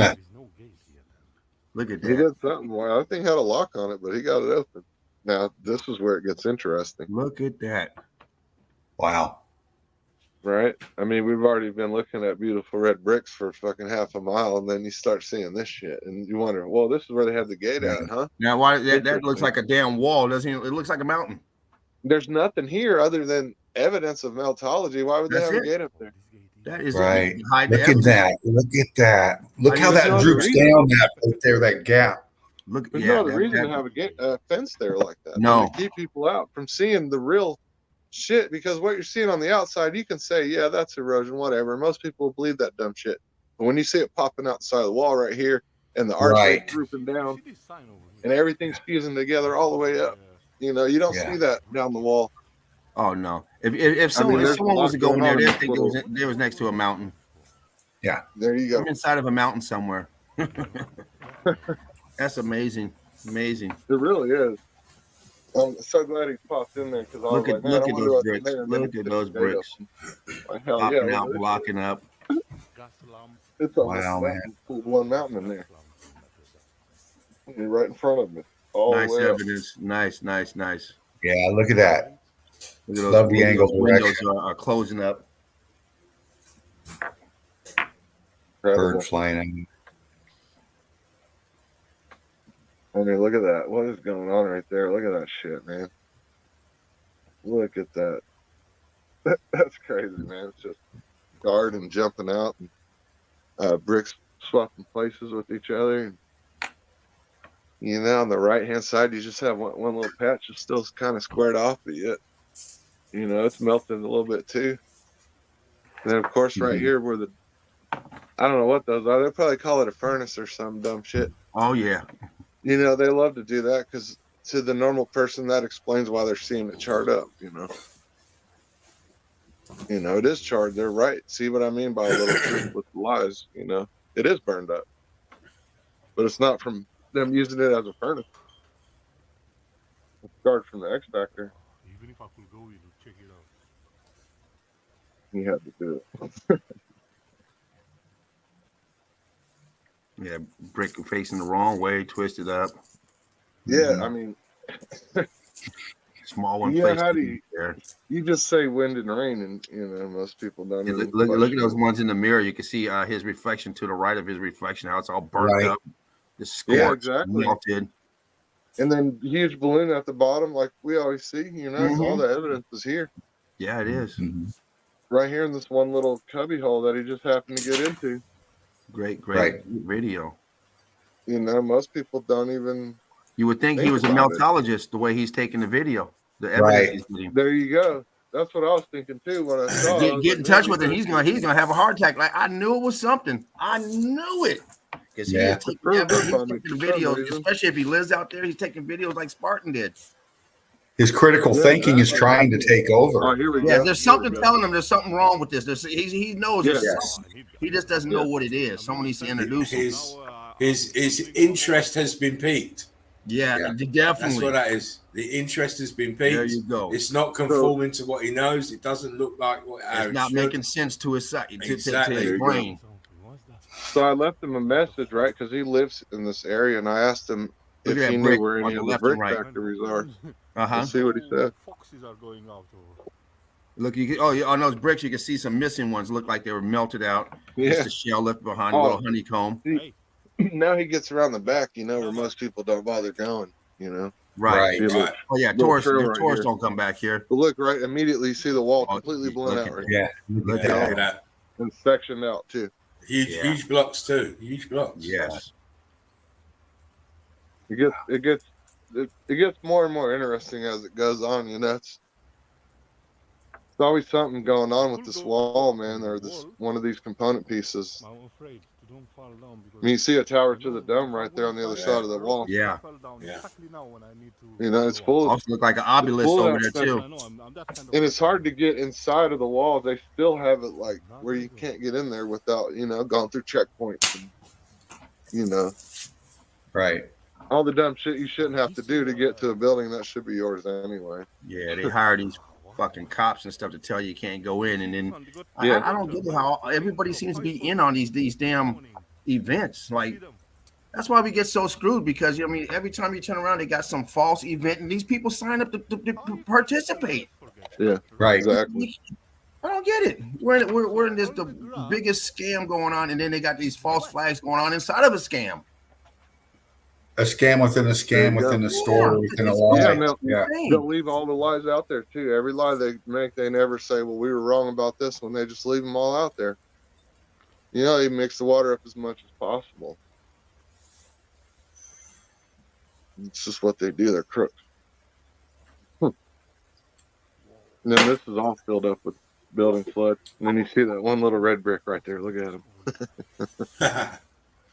Speaker 5: Look at that.
Speaker 3: He did something. Well, I think he had a lock on it, but he got it open. Now this is where it gets interesting.
Speaker 5: Look at that.
Speaker 2: Wow.
Speaker 3: Right? I mean, we've already been looking at beautiful red bricks for fucking half a mile, and then you start seeing this shit, and you wonder, well, this is where they have the gate at, huh?
Speaker 5: Now, why that looks like a damn wall, doesn't it? It looks like a mountain.
Speaker 3: There's nothing here other than evidence of meltology. Why would they have a gate up there?
Speaker 5: That is
Speaker 2: right. Look at that. Look at that. Look how that droops down that gap.
Speaker 5: Look,
Speaker 3: there's no other reason to have a fence there like that.
Speaker 5: No,
Speaker 3: to keep people out from seeing the real shit, because what you're seeing on the outside, you can say, yeah, that's erosion, whatever. Most people believe that dumb shit. But when you see it popping out the side of the wall right here, and the arch drooping down, and everything's fusing together all the way up, you know, you don't see that down the wall.
Speaker 5: Oh no! If someone was to go in there, they'd think it was next to a mountain.
Speaker 2: Yeah,
Speaker 3: there you go.
Speaker 5: I'm inside of a mountain somewhere. That's amazing. Amazing.
Speaker 3: It really is. I'm so glad he popped in there, because
Speaker 5: look at those bricks. Look at those bricks. Popping out, blocking up.
Speaker 3: It's wow, man. One mountain in there. You're right in front of me.
Speaker 5: Nice evidence. Nice.
Speaker 2: Yeah, look at that.
Speaker 5: Look at those
Speaker 2: love the angle.
Speaker 5: Windows are closing up.
Speaker 2: Bird flying in.
Speaker 3: I mean, look at that. What is going on right there? Look at that shit, man. Look at that. That's crazy, man. It's just guard and jumping out, and bricks swapping places with each other. You know, on the right-hand side, you just have one little patch that's still kind of squared off, but yet, you know, it's melting a little bit too. And then, of course, right here where I don't know what those are. They'll probably call it a furnace or some dumb shit.
Speaker 5: Oh, yeah.
Speaker 3: You know, they love to do that because to the normal person, that explains why they're seeing it charred up, you know. You know, it is charred. They're right. See what I mean by a little truth with lies, you know. It is burned up. But it's not from them using it as a furnace. It's charred from the extractor.
Speaker 6: Even if I could go in to check it out.
Speaker 3: He had to do it.
Speaker 5: Yeah, brick facing the wrong way, twisted up.
Speaker 3: Yeah, I mean,
Speaker 5: small one.
Speaker 3: Yeah, how do you? There. You just say wind and rain, and most people don't.
Speaker 5: Yeah, look at those ones in the mirror. You can see his reflection to the right of his reflection. How it's all burnt up, the scorched, melted.
Speaker 3: And then huge balloon at the bottom, like we always see. All the evidence is here.
Speaker 5: Yeah, it is.
Speaker 3: Right here in this one little cubby hole that he just happened to get into.
Speaker 5: Great video.
Speaker 3: Most people don't even.
Speaker 5: You would think he was a meltologist the way he's taking the video. The evidence he's getting.
Speaker 3: There you go. That's what I was thinking too when I saw it.
Speaker 5: Get in touch with him. He's gonna have a heart attack. Like, I knew it was something. I knew it. Because he's taking videos, especially if he lives out there. He's taking videos like Spartan did.
Speaker 2: His critical thinking is trying to take over.
Speaker 3: Oh, here we go.
Speaker 5: There's something telling him there's something wrong with this. He knows something. He just doesn't know what it is. Someone needs to introduce him.
Speaker 1: His interest has been piqued.
Speaker 5: Yeah, definitely.
Speaker 1: That's what that is. The interest has been piqued.
Speaker 5: There you go.
Speaker 1: It's not conforming to what he knows. It doesn't look like what
Speaker 5: it's not making sense to his side, to his brain.
Speaker 3: So I left him a message, right? Because he lives in this area, and I asked him if he knew where any of the brick factories are. Let's see what he said.
Speaker 6: Foxes are going out.
Speaker 5: Look, on those bricks, you can see some missing ones. Look like they were melted out. Just a shell left behind, a little honeycomb.
Speaker 3: Now he gets around the back, where most people don't bother going,
Speaker 5: Right. Oh yeah, tourists don't come back here.
Speaker 3: But look, right immediately, you see the wall completely blown out. Right?
Speaker 2: Yeah,
Speaker 1: look at that.
Speaker 3: And sectioned out too.
Speaker 1: Huge blocks too. Huge blocks.
Speaker 5: Yes.
Speaker 3: It gets more and more interesting as it goes on. It's always something going on with this wall, man, or this one of these component pieces.
Speaker 6: I'm afraid to don't fall down.
Speaker 3: You see a tower to the dome right there on the other side of the wall.
Speaker 5: Yeah.
Speaker 3: It's full of.
Speaker 5: Also look like an obelisk over there too.
Speaker 3: And it's hard to get inside of the walls. They still have it like where you can't get in there without going through checkpoints. And,
Speaker 2: Right.
Speaker 3: all the dumb shit you shouldn't have to do to get to a building that should be yours anyway.
Speaker 5: Yeah, they hire these fucking cops and stuff to tell you can't go in, and then I don't get how everybody seems to be in on these damn events. Like, that's why we get so screwed, because every time you turn around, they got some false event, and these people sign up to participate.
Speaker 3: Yeah,
Speaker 2: right.
Speaker 3: Exactly.
Speaker 5: I don't get it. We're in the biggest scam going on, and then they got these false flags going on inside of a scam.
Speaker 2: A scam within a scam within a store within a lie.
Speaker 3: They'll leave all the lies out there too. Every lie they make, they never say, "Well, we were wrong about this one." They just leave them all out there. They mix the water up as much as possible. It's just what they do. They're crooks. And then this is all filled up with building flood. And then you see that one little red brick right there. Look at him.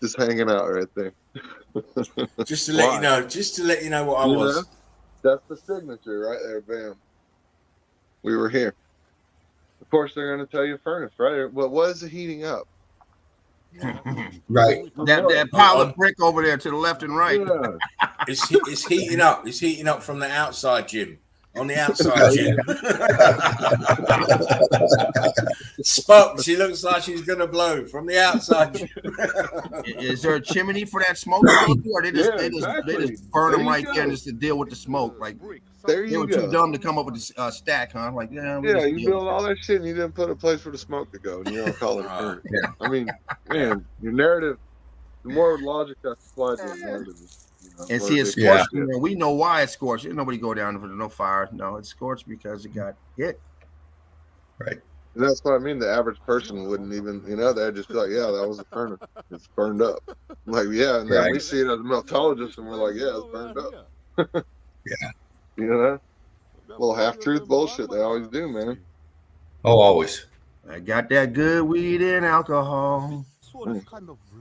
Speaker 3: Just hanging out right there.
Speaker 1: Just to let you know what I was.
Speaker 3: That's the signature right there. Bam. We were here. Of course, they're going to tell you furnace, right? But what is it heating up?
Speaker 2: Right.
Speaker 5: That pile of brick over there to the left and right.
Speaker 3: Yeah.
Speaker 1: It's heating up. It's heating up from the outside, Jim. On the outside, Jim. Spot. She looks like she's gonna blow from the outside.
Speaker 5: Is there a chimney for that smoke? Or they just burn them right there just to deal with the smoke? Like,
Speaker 3: there
Speaker 5: they were too dumb to come up with a stack, huh? Like,
Speaker 3: you build all that shit and you didn't put a place for the smoke to go, and you don't call it a furnace. I mean, man, your narrative, the more logic that's applied to the narrative.
Speaker 5: And see, it's scorched. We know why it's scorched. There's nobody go down for no fire. No, it's scorched because it got hit.
Speaker 2: Right.
Speaker 3: And that's what I mean. The average person wouldn't even, they'd just be like, "Yeah, that was a furnace. It's burned up." Like, yeah, and then we see it as a meltologist, and we're like, "Yeah, it's burned up." Little half-truth bullshit. They always do, man.
Speaker 2: Oh, always.
Speaker 5: I got that good weed and alcohol.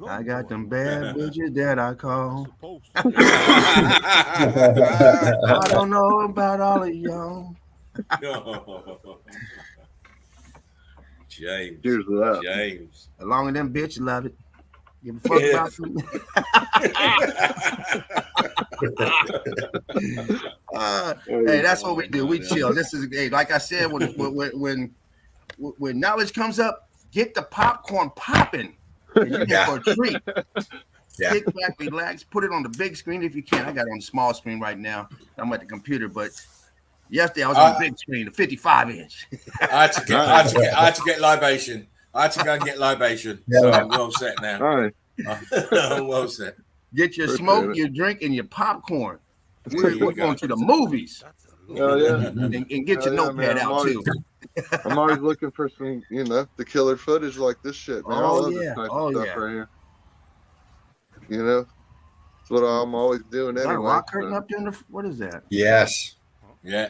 Speaker 5: I got them bad bitches that I call. I don't know about all of y'all.
Speaker 1: James.
Speaker 3: Here's that.
Speaker 1: James.
Speaker 5: As long as them bitches love it. Give a fuck about them. Hey, that's what we do. We chill. This is like I said, when knowledge comes up, get the popcorn popping. And you
Speaker 2: Yeah.
Speaker 5: for a treat.
Speaker 2: Yeah.
Speaker 5: Kick back, relax, put it on the big screen if you can. I got it on the small screen right now. I'm at the computer, but yesterday I was on the big screen, the 55-inch.
Speaker 1: I had to get libation. I had to go and get libation.
Speaker 2: Yeah.
Speaker 1: So I'm well set now.
Speaker 3: All right.
Speaker 1: I'm well set.
Speaker 5: Get your
Speaker 3: Appreciate
Speaker 5: smoke,
Speaker 3: it.
Speaker 5: your drink, and your popcorn.
Speaker 1: There you
Speaker 5: We're
Speaker 1: go.
Speaker 5: going to the movies
Speaker 3: Oh, yeah.
Speaker 5: and get your
Speaker 3: Yeah,
Speaker 5: notepad
Speaker 3: man,
Speaker 5: out too.
Speaker 3: I'm always looking for some, the killer footage like this shit, man. I
Speaker 5: Oh,
Speaker 3: love
Speaker 5: yeah.
Speaker 3: this type
Speaker 5: Oh,
Speaker 3: of stuff
Speaker 5: yeah.
Speaker 3: right here. That's what I'm always doing
Speaker 5: Is that a
Speaker 3: anyway.
Speaker 5: rock curtain up there? What is that?
Speaker 2: Yes.
Speaker 1: Yeah.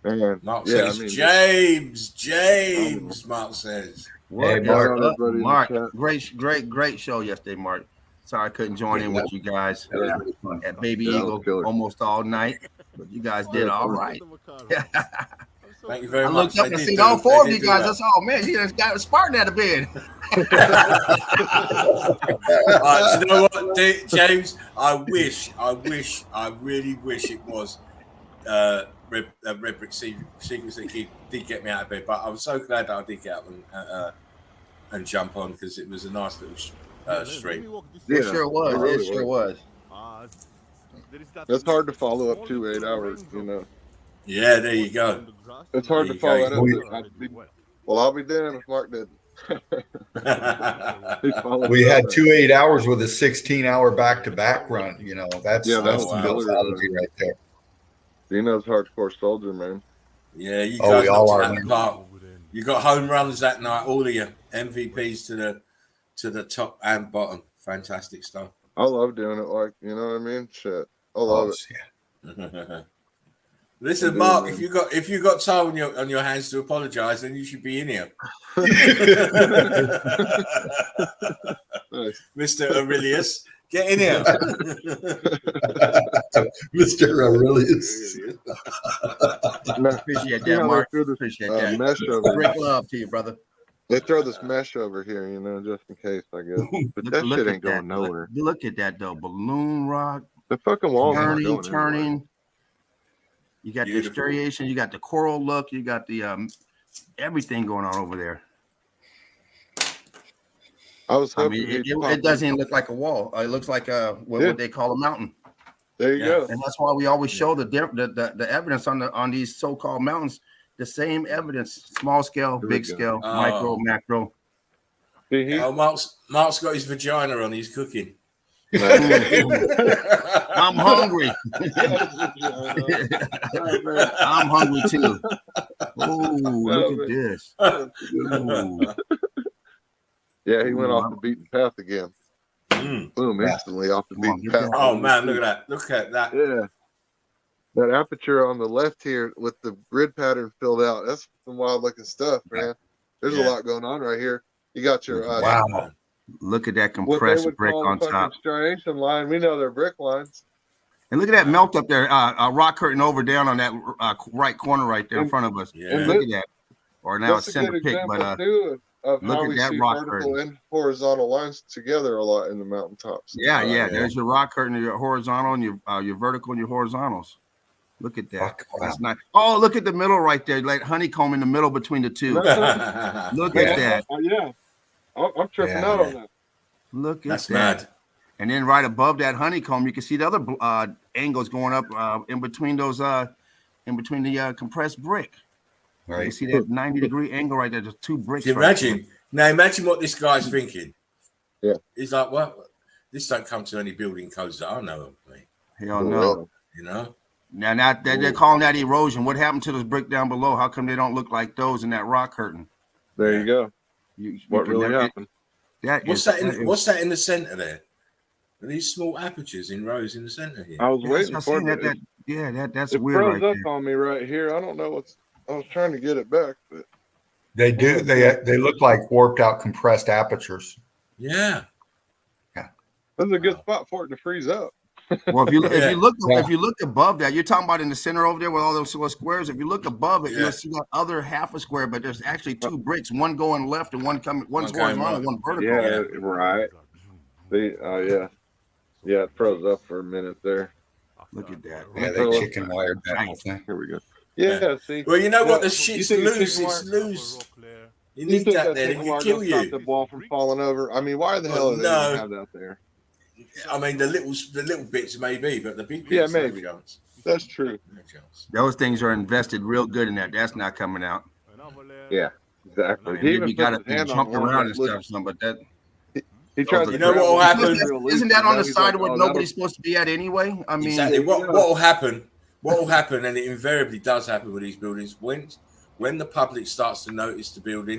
Speaker 3: Man,
Speaker 1: Mark
Speaker 3: yeah,
Speaker 1: says,
Speaker 3: I mean,
Speaker 1: James, Mark says.
Speaker 2: Hey,
Speaker 3: Mark.
Speaker 5: Mark, great show yesterday, Mark. Sorry I couldn't join in with you guys at Baby
Speaker 3: Yeah,
Speaker 5: Eagle
Speaker 3: killer.
Speaker 5: almost all night, but you guys did all right.
Speaker 1: Thank you very
Speaker 5: I
Speaker 1: much.
Speaker 5: looked up and seen all four of you guys. That's all, man. You just got a Spartan out of bed.
Speaker 1: You know what, James? I really wish it was Red Brick Secrets that did get me out of bed. But I'm so glad that I did get up and jump on because it was a nice little stream.
Speaker 5: It sure was.
Speaker 3: it really
Speaker 5: It sure was.
Speaker 3: It's hard to follow up 8 hours,
Speaker 1: Yeah, there you go.
Speaker 3: It's hard
Speaker 1: There
Speaker 3: to
Speaker 1: you
Speaker 3: follow
Speaker 1: go.
Speaker 3: that up. Well, I'll be damned if Mark didn't.
Speaker 2: We had 2 8 hours with a 16-hour back-to-back run. That's
Speaker 3: Yeah,
Speaker 2: that's
Speaker 3: that
Speaker 2: the
Speaker 3: was
Speaker 2: mentality right there.
Speaker 3: Dino's hardcore soldier, man.
Speaker 1: Yeah, you
Speaker 2: Oh,
Speaker 1: guys
Speaker 2: we all
Speaker 1: knocked it
Speaker 2: are,
Speaker 1: out of the
Speaker 2: man.
Speaker 1: park. You got home runs that night. All of you MVPs to the top and bottom. Fantastic stuff.
Speaker 3: I love doing it. You know what I mean? Shit, I love it.
Speaker 2: Yeah.
Speaker 1: Listen,
Speaker 3: Indeed,
Speaker 1: Mark,
Speaker 3: man.
Speaker 1: if you got time on your hands to apologise, then you should be in here.
Speaker 3: Nice.
Speaker 1: Mr. Aurelius, get in here.
Speaker 2: Mr. Aurelius.
Speaker 5: Appreciate that, Mark.
Speaker 3: They threw this
Speaker 5: Appreciate that.
Speaker 3: mesh over.
Speaker 5: Great love to you, brother.
Speaker 3: They throw this mesh over here, just in case, I guess. But that shit ain't going nowhere.
Speaker 5: Look at that though, balloon rock,
Speaker 3: The fucking walls aren't going
Speaker 5: turning.
Speaker 3: anywhere.
Speaker 5: You got
Speaker 1: Beautiful.
Speaker 5: the striation, you got the coral look, you got the everything going on over there.
Speaker 3: I was
Speaker 5: I
Speaker 3: hoping
Speaker 5: mean,
Speaker 3: he'd
Speaker 5: it
Speaker 3: pop
Speaker 5: doesn't even look like a wall. It looks like what they call a mountain.
Speaker 3: There you go.
Speaker 5: And that's why we always show the evidence on these so-called mountains. The same evidence: small scale,
Speaker 3: Here we
Speaker 5: big
Speaker 3: go.
Speaker 5: scale,
Speaker 1: Oh.
Speaker 5: micro, macro.
Speaker 3: See,
Speaker 1: Oh, Mark's got his vagina on. He's cooking.
Speaker 5: I'm hungry. I'm hungry too. Oh, look at this. Ooh.
Speaker 3: Yeah, he went off the beaten path again.
Speaker 1: Mm.
Speaker 3: Boom,
Speaker 2: Yeah.
Speaker 3: instantly off the
Speaker 5: Come on,
Speaker 3: beaten
Speaker 5: get
Speaker 3: path.
Speaker 5: that.
Speaker 1: Oh man, look at that! Look at that!
Speaker 3: Yeah. That aperture on the left here with the grid pattern filled out. That's some wild looking stuff, man. There's a
Speaker 1: Yeah.
Speaker 3: lot going on right here. You got your
Speaker 2: Wow.
Speaker 5: Look at that
Speaker 3: what they
Speaker 5: compressed
Speaker 3: would
Speaker 5: brick
Speaker 3: call
Speaker 5: on
Speaker 3: the
Speaker 5: top.
Speaker 3: fucking striation line. We know they're brick lines.
Speaker 5: And look at that melt up there. A rock curtain over down on that right corner right there in front of us.
Speaker 1: Yeah.
Speaker 5: Look at that. Or now
Speaker 3: That's
Speaker 5: it's
Speaker 3: a
Speaker 5: center
Speaker 3: good
Speaker 5: pick,
Speaker 3: example
Speaker 5: but
Speaker 3: too of
Speaker 5: look
Speaker 3: how
Speaker 5: at
Speaker 3: we
Speaker 5: that
Speaker 3: see
Speaker 5: rock
Speaker 3: vertical
Speaker 5: curtain.
Speaker 3: and horizontal lines together a lot in the mountaintops.
Speaker 5: yeah.
Speaker 1: yeah.
Speaker 5: There's your rock curtain, your horizontal, and your vertical and your horizontals. Look at that.
Speaker 2: Fuck, wow.
Speaker 5: That's nice. Oh, look at the middle right there, like honeycomb in the middle between the two. Look at that.
Speaker 3: Oh yeah, I'm tripping
Speaker 2: Yeah.
Speaker 3: out on that.
Speaker 5: Look at
Speaker 1: That's
Speaker 5: that.
Speaker 1: mad.
Speaker 5: And then right above that honeycomb, you can see the other angles going up in between those the compressed brick. You can
Speaker 2: Right.
Speaker 5: see that 90-degree angle right there. There's two bricks.
Speaker 1: Can you
Speaker 5: right
Speaker 1: imagine? Now imagine what this guy's thinking.
Speaker 3: Yeah.
Speaker 1: He's like, well, this don't come to any building codes that I know of, mate.
Speaker 5: there. Hell no.
Speaker 1: You know?
Speaker 5: Now they're calling that erosion. What happened to those brick down below? How come they don't look like those in that rock curtain?
Speaker 3: There you go.
Speaker 5: You
Speaker 3: What
Speaker 5: can
Speaker 3: really
Speaker 5: never-
Speaker 3: happened?
Speaker 1: What's that in the center there? Are these small apertures in rows in the center here?
Speaker 3: I was waiting
Speaker 5: That's
Speaker 3: for
Speaker 5: that.
Speaker 3: it.
Speaker 5: That's
Speaker 3: It
Speaker 5: weird
Speaker 3: froze
Speaker 5: right
Speaker 3: up
Speaker 5: there.
Speaker 3: on me right here. I don't know what's. I was trying to get it back, but
Speaker 2: They do. They look like warped out compressed apertures.
Speaker 1: Yeah.
Speaker 3: this is a good spot for it to freeze up.
Speaker 5: Well, if you
Speaker 2: Yeah.
Speaker 5: look above that, you're talking about in the center over there with all those little squares. If you look above it,
Speaker 1: Yeah.
Speaker 5: you'll see that other half a square, but there's actually two bricks, one going left and one's
Speaker 1: One going
Speaker 5: horizontal,
Speaker 1: right.
Speaker 5: one vertical.
Speaker 3: Yeah, right. Yeah, it froze up for a minute there.
Speaker 5: Look at that.
Speaker 2: Yeah, they chicken wired that whole thing.
Speaker 3: Here we go. Yeah, see.
Speaker 1: Well, you know what? The
Speaker 3: You
Speaker 1: shit's
Speaker 3: think it's
Speaker 1: loose.
Speaker 3: chicken
Speaker 1: It's
Speaker 3: wire?
Speaker 1: loose. You
Speaker 3: You
Speaker 1: need
Speaker 3: think
Speaker 1: that
Speaker 3: that
Speaker 1: there. It
Speaker 3: single
Speaker 1: can
Speaker 3: bar
Speaker 1: kill
Speaker 3: gonna stop
Speaker 1: you.
Speaker 3: the wall from falling over? I mean, why the hell are they
Speaker 1: No.
Speaker 3: gonna have that there?
Speaker 1: I mean, the little bits maybe, but the big
Speaker 3: Yeah,
Speaker 1: bits, no
Speaker 3: maybe.
Speaker 1: chance.
Speaker 3: That's true.
Speaker 1: No chance.
Speaker 5: Those things are invested real good in that. That's not coming out.
Speaker 3: Yeah, exactly.
Speaker 5: I mean,
Speaker 3: He
Speaker 5: maybe
Speaker 3: even
Speaker 5: you got
Speaker 3: puts
Speaker 5: to
Speaker 3: his hand on
Speaker 5: jump
Speaker 3: one
Speaker 5: around
Speaker 3: that
Speaker 5: and
Speaker 3: looks.
Speaker 5: stuff, some, but that
Speaker 3: He tries
Speaker 5: You
Speaker 3: to
Speaker 1: know
Speaker 3: grab
Speaker 1: what'll
Speaker 3: it,
Speaker 1: happen?
Speaker 3: it's real loose,
Speaker 5: isn't that
Speaker 3: you
Speaker 5: on
Speaker 3: know?
Speaker 5: the
Speaker 3: He's
Speaker 5: side
Speaker 3: like,
Speaker 5: where
Speaker 3: oh,
Speaker 5: nobody's supposed to be at anyway? I mean,
Speaker 1: Exactly.
Speaker 3: Yeah,
Speaker 1: What will happen? What will happen? And it invariably does happen with these buildings. When the public starts to notice the building,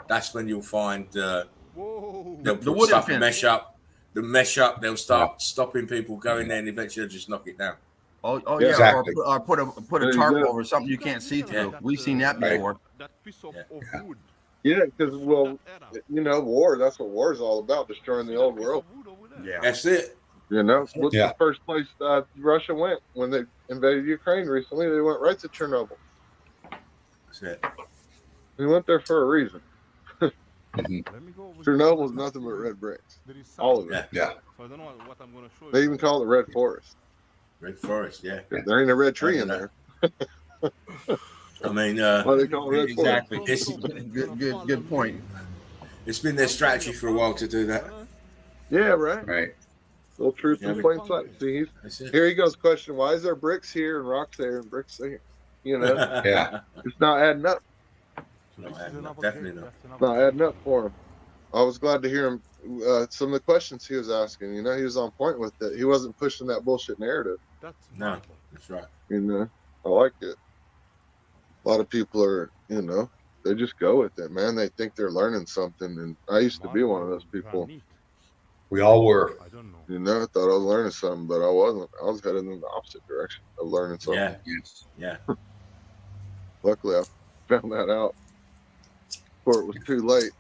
Speaker 1: that's when you'll find they'll
Speaker 5: the
Speaker 1: put
Speaker 5: wooden
Speaker 1: stuff
Speaker 5: fence.
Speaker 1: mesh up. The mesh up. They'll start stopping people going there, and eventually they'll just knock it down.
Speaker 5: Oh
Speaker 3: Yeah.
Speaker 5: yeah,
Speaker 2: Exactly.
Speaker 5: or put
Speaker 3: There
Speaker 5: a
Speaker 3: you
Speaker 5: tarp
Speaker 3: go.
Speaker 5: over something you can't see through. We've seen that
Speaker 2: Right.
Speaker 5: before.
Speaker 6: That piece of
Speaker 1: Yeah.
Speaker 6: wood.
Speaker 3: Yeah, because well, you know, war. That's what war is all about: destroying the old world.
Speaker 5: Yeah.
Speaker 1: That's it.
Speaker 3: You know, what's
Speaker 2: Yeah.
Speaker 3: the first place Russia went when they invaded Ukraine recently? They went right to Chernobyl.
Speaker 1: That's it.
Speaker 3: We went there for a reason.
Speaker 2: Mhm.
Speaker 3: Chernobyl's nothing but red bricks. All of it.
Speaker 1: Yeah.
Speaker 2: Yeah.
Speaker 6: So I don't know what I'm gonna show you.
Speaker 3: They even call it red forest.
Speaker 1: Red forest. Yeah.
Speaker 3: There ain't a red tree in there.
Speaker 1: I mean,
Speaker 3: Why they call it red forest?
Speaker 5: Exactly.
Speaker 1: It's-
Speaker 5: Good point.
Speaker 1: it's been their strategy for a while to do that.
Speaker 3: Yeah, right.
Speaker 2: Right.
Speaker 3: Little truth
Speaker 1: Yeah,
Speaker 3: in plain sight. See,
Speaker 1: That's it.
Speaker 3: here he goes. Question: why is there bricks here and rocks there and bricks there? You know,
Speaker 2: Yeah.
Speaker 3: it's not adding up.
Speaker 1: No, definitely not.
Speaker 3: It's not adding up for him. I was glad to hear him. Some of the questions he was asking. You know, he was on point with it. He wasn't pushing that bullshit narrative.
Speaker 1: No, that's right.
Speaker 3: You know, I liked it. A lot of people are, you know, they just go with it, man. They think they're learning something, and I used to be one of those people.
Speaker 2: We all were.
Speaker 6: I don't know.
Speaker 3: You know, I thought I was learning something, but I wasn't. I was headed in the opposite direction of learning something.
Speaker 1: Yeah.
Speaker 2: Yes.
Speaker 1: Yeah.
Speaker 3: Luckily, I found that out before it was too late.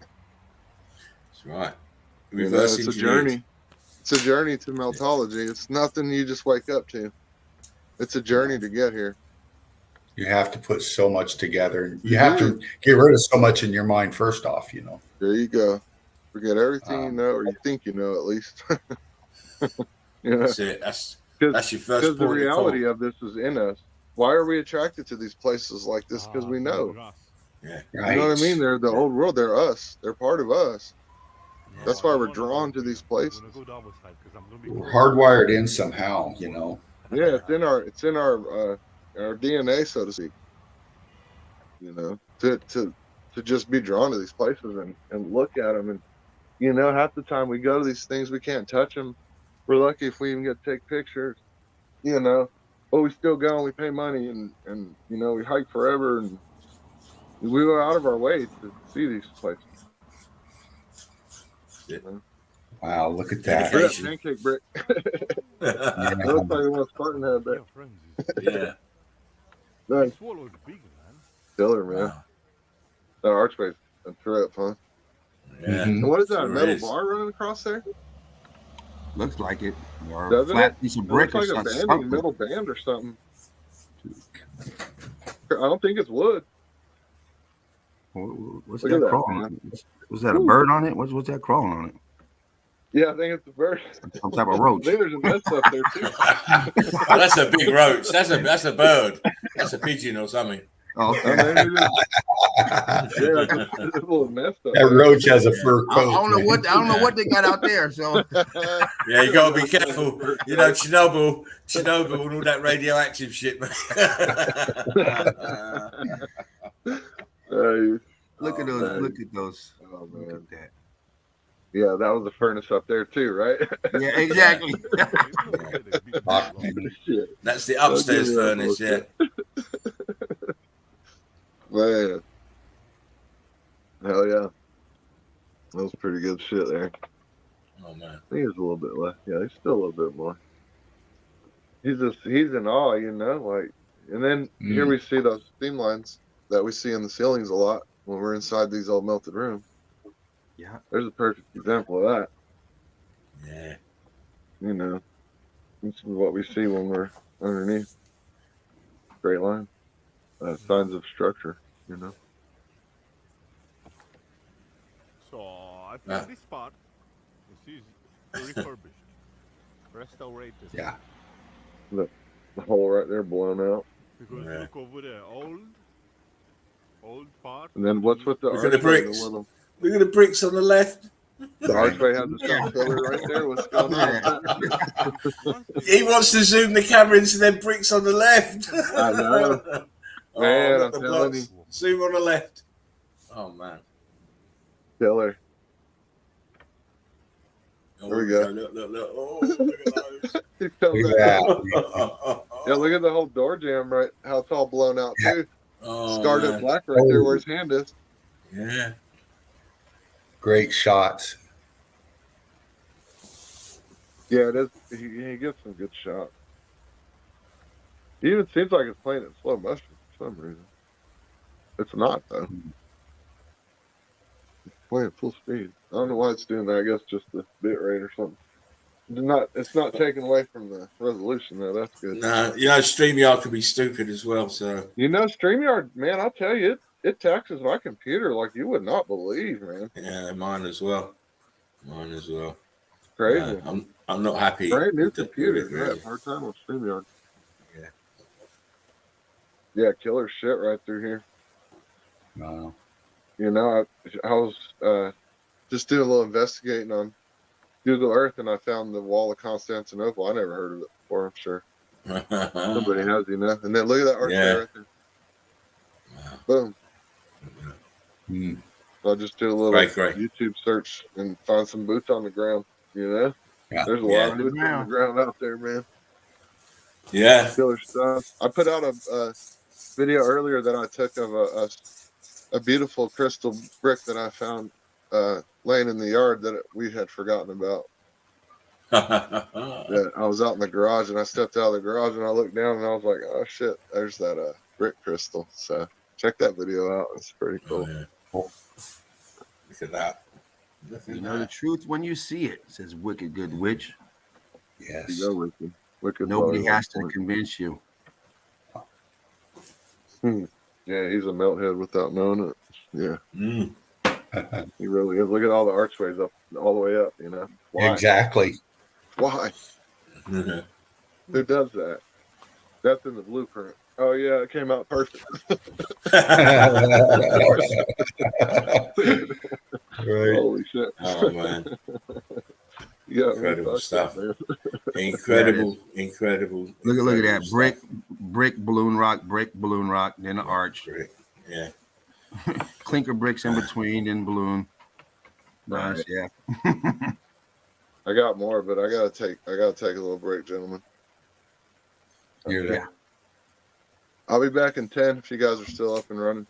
Speaker 1: That's right.
Speaker 3: You know, it's a journey. It's a journey to meltology. It's nothing you just wake up to. It's a journey to get here.
Speaker 2: You have to put so much together. You have to get rid of so much in your mind first off, you know.
Speaker 3: There you go. Forget everything you know, or you think you know at least. You know,
Speaker 1: That's it. That's your first
Speaker 3: because the
Speaker 1: port of
Speaker 3: reality
Speaker 1: call.
Speaker 3: of this is in us. Why are we attracted to these places like this? Because we know.
Speaker 1: Yeah.
Speaker 2: Right.
Speaker 3: You know what I mean? They're the old world. They're us. They're part of us. That's why we're drawn to these places.
Speaker 2: We're hardwired in somehow, you know.
Speaker 3: Yeah, it's in our DNA, so to speak. You know, to just be drawn to these places and look at them, and you know, half the time we go to these things, we can't touch them. We're lucky if we even get to take pictures. You know, but we still go and we pay money and you know, we hike forever and we go out of our way to see these places.
Speaker 1: Yeah.
Speaker 3: You know?
Speaker 2: Wow, look at that.
Speaker 3: Look at that pancake brick.
Speaker 2: Yeah.
Speaker 3: That looks like the one Spartan had there.
Speaker 1: Yeah.
Speaker 3: Nice.
Speaker 6: This wall was big, man.
Speaker 3: Killer, man.
Speaker 1: Wow.
Speaker 3: That archway's a trip, huh?
Speaker 1: Yeah.
Speaker 2: Mhm.
Speaker 3: And what is that,
Speaker 1: Sure
Speaker 3: a metal
Speaker 1: is.
Speaker 3: bar running across there?
Speaker 5: Looks like it. Or a
Speaker 3: Doesn't
Speaker 5: flat
Speaker 3: it?
Speaker 5: piece of
Speaker 3: It
Speaker 5: brick
Speaker 3: looks
Speaker 5: or
Speaker 3: like a
Speaker 5: something.
Speaker 3: banding metal band or something. I don't think it's wood.
Speaker 5: What's
Speaker 3: Look at
Speaker 5: that
Speaker 3: that,
Speaker 5: crawling?
Speaker 3: man.
Speaker 5: Was that a
Speaker 3: Ooh.
Speaker 5: bird on it? What's that crawling on it?
Speaker 3: Yeah, I think it's a bird.
Speaker 5: Some type of
Speaker 3: I
Speaker 5: roach.
Speaker 3: think there's a nest up there too.
Speaker 1: That's a big roach. That's a bird. That's a pigeon or something.
Speaker 5: Oh,
Speaker 3: I
Speaker 5: okay.
Speaker 3: mean, yeah, it's a little nest up
Speaker 2: That
Speaker 3: there.
Speaker 2: roach has a fur
Speaker 5: I
Speaker 2: coat.
Speaker 5: don't know
Speaker 2: man.
Speaker 5: I don't know what they got out there. So
Speaker 1: Yeah, you gotta be careful. You know, Chernobyl and all that radioactive shit, man.
Speaker 5: look at those.
Speaker 3: man.
Speaker 5: Look at those.
Speaker 3: Oh,
Speaker 5: Look
Speaker 3: man.
Speaker 5: at that.
Speaker 3: Yeah, that was a furnace up there too, right?
Speaker 5: Yeah, exactly.
Speaker 3: Shit.
Speaker 1: That's the upstairs
Speaker 3: Don't give me that
Speaker 1: furnace, yeah.
Speaker 3: Man. Hell yeah. That was pretty good shit there.
Speaker 1: Oh man.
Speaker 3: I think there's a little bit left. Yeah, there's still a little bit more. He's in awe, you know, like, and then here we see those steam lines that we see in the ceilings a lot when we're inside these old melted rooms.
Speaker 5: Yeah.
Speaker 3: There's a perfect example of that.
Speaker 1: Yeah.
Speaker 3: You know, this is what we see when we're underneath. Straight line. Signs of structure, you know.
Speaker 6: So I think this part is refurbished, restored.
Speaker 2: Yeah.
Speaker 3: The hole right there blown out.
Speaker 6: Because
Speaker 1: Yeah.
Speaker 6: look over there, old part.
Speaker 3: And then what's with the
Speaker 1: Look at the
Speaker 3: archway?
Speaker 1: bricks. Look at the bricks on the left.
Speaker 3: The archway has its own pillar right there. What's going on?
Speaker 1: He wants to zoom the camera into them bricks on the left.
Speaker 3: I know. Man,
Speaker 1: look,
Speaker 3: I'm
Speaker 1: the
Speaker 3: telling
Speaker 1: blocks. Zoom on the left. Oh man.
Speaker 3: Killer. There we go.
Speaker 1: Look. Oh, look at those.
Speaker 3: Yeah, look at the whole door jam, right? How it's all blown out too.
Speaker 1: Oh,
Speaker 3: Scarred
Speaker 1: man.
Speaker 3: it black right there where his hand is.
Speaker 1: Yeah.
Speaker 2: Great shots.
Speaker 3: Yeah, it is. He gets some good shots. He even seems like it's playing in slow motion for some reason. It's not though. It's playing full speed. I don't know why it's doing that. I guess just the bit rate or something. It's not taken away from the resolution though. That's good.
Speaker 1: No, StreamYard can be stupid as well. So
Speaker 3: StreamYard, man, I'll tell you, it taxes my computer like you would not believe, man.
Speaker 1: yeah, mine as well.
Speaker 3: Crazy.
Speaker 1: I'm not happy.
Speaker 3: Brand new
Speaker 1: with
Speaker 3: computer.
Speaker 1: really.
Speaker 3: I have a hard time with StreamYard.
Speaker 1: Yeah.
Speaker 3: Yeah, killer shit right through here.
Speaker 2: Wow.
Speaker 3: I was just doing a little investigating on Google Earth, and I found the Wall of Constantinople. I never heard of it before. I'm sure somebody has, And then look at that archway right there. Boom.
Speaker 2: Mm.
Speaker 3: So I just did a little
Speaker 1: Great.
Speaker 3: YouTube search and find some boots on the ground.
Speaker 2: Yeah.
Speaker 3: There's a lot of boots on the ground out there, man.
Speaker 1: Yeah.
Speaker 3: Killer stuff. I put out a video earlier that I took of a beautiful crystal brick that I found laying in the yard that we had forgotten about. That I was out in the garage, and I stepped out of the garage and I looked down and I was like, oh shit, there's that brick crystal. So check that video out. It's pretty cool.
Speaker 1: Oh, yeah. Look at that.
Speaker 5: You know the truth when you see it, says Wicked Good Witch.
Speaker 2: Yes.
Speaker 3: You go, Ricky. Wicked
Speaker 5: Nobody
Speaker 3: Boy.
Speaker 5: has to convince you.
Speaker 3: Yeah, he's a melthead without knowing it. Yeah,
Speaker 1: Mm.
Speaker 3: he really is. Look at all the archways up, all the way up. Why?
Speaker 2: Exactly.
Speaker 3: Why? Who does that? That's in the blueprint. Oh yeah, it came out perfect.
Speaker 2: Right.
Speaker 3: Holy shit!
Speaker 1: Oh man.
Speaker 3: Yeah,
Speaker 1: Incredible stuff.
Speaker 3: man.
Speaker 1: Incredible.
Speaker 5: Look at that brick, balloon rock, then the arch.
Speaker 1: Yeah.
Speaker 5: Clinker bricks in between, then balloon. Nice,
Speaker 3: Right.
Speaker 5: yeah.
Speaker 3: I got more, but I gotta take a little break, gentlemen.
Speaker 2: You're there.
Speaker 3: I'll be back in 10 if you guys are still up and running.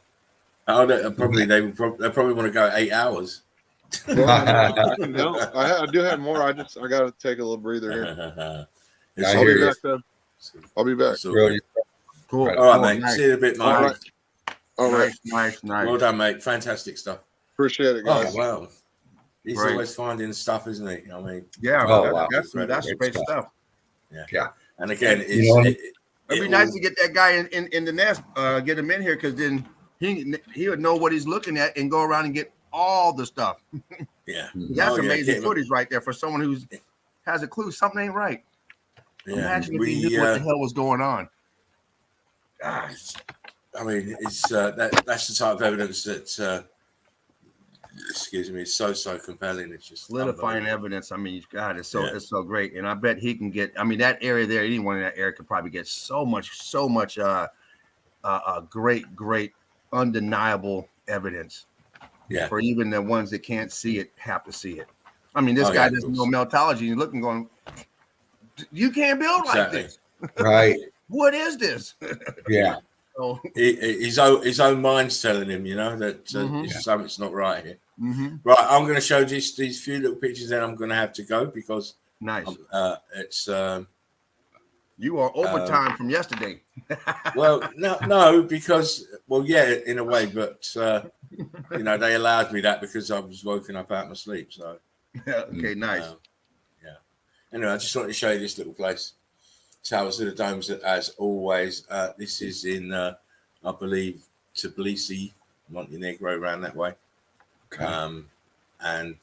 Speaker 1: Oh, they probably want to go 8 hours.
Speaker 3: No, I do have more. I gotta take a little breather here. I'll be back then. I'll be back.
Speaker 2: Really.
Speaker 5: Cool.
Speaker 1: All right, mate.
Speaker 5: Nice.
Speaker 1: See you in a bit,
Speaker 3: All
Speaker 1: Mike.
Speaker 3: right.
Speaker 5: Nice.
Speaker 1: Well done, mate. Fantastic stuff.
Speaker 3: Appreciate it, guys.
Speaker 1: Oh, wow. He's
Speaker 5: Great.
Speaker 1: always finding stuff, isn't he? I mean,
Speaker 5: Yeah,
Speaker 2: wow.
Speaker 5: that's great stuff.
Speaker 2: Yeah.
Speaker 1: and again,
Speaker 5: It'd be nice to get that guy in the nest, get him in here, because then he would know what he's looking at and go around and get all the stuff.
Speaker 1: Yeah.
Speaker 5: That's amazing footage right there for someone who has a clue something ain't right.
Speaker 1: Yeah.
Speaker 5: Imagine if he knew what the hell was going on.
Speaker 1: Gosh, I mean, it's that's the type of evidence that excuse me, it's so compelling. It's just
Speaker 5: Solidifying evidence. I mean, God, it's so great. And I bet he can get, I mean, that area there, anyone in that area could probably get so much great, undeniable evidence.
Speaker 1: Yeah.
Speaker 5: For even the ones that can't see it have to see it. I mean, this guy doesn't know meltology. You're looking, going, you can't build like this.
Speaker 2: Right.
Speaker 5: What is this?
Speaker 2: Yeah.
Speaker 5: So,
Speaker 1: his own mind's telling him, that something's not right here.
Speaker 5: mm-hmm.
Speaker 1: Right, I'm going to show just these few little pictures, then I'm going to have to go because
Speaker 5: Nice.
Speaker 1: It's
Speaker 5: You are overtime from yesterday.
Speaker 1: well, no, because in a way, but they allowed me that because I was woken up out of my sleep. So
Speaker 5: Okay, nice.
Speaker 1: Anyway, I just wanted to show you this little place. Towers of the Domes, as always. This is in, I believe, Tbilisi, Montenegro, around that way.
Speaker 2: Okay.
Speaker 1: And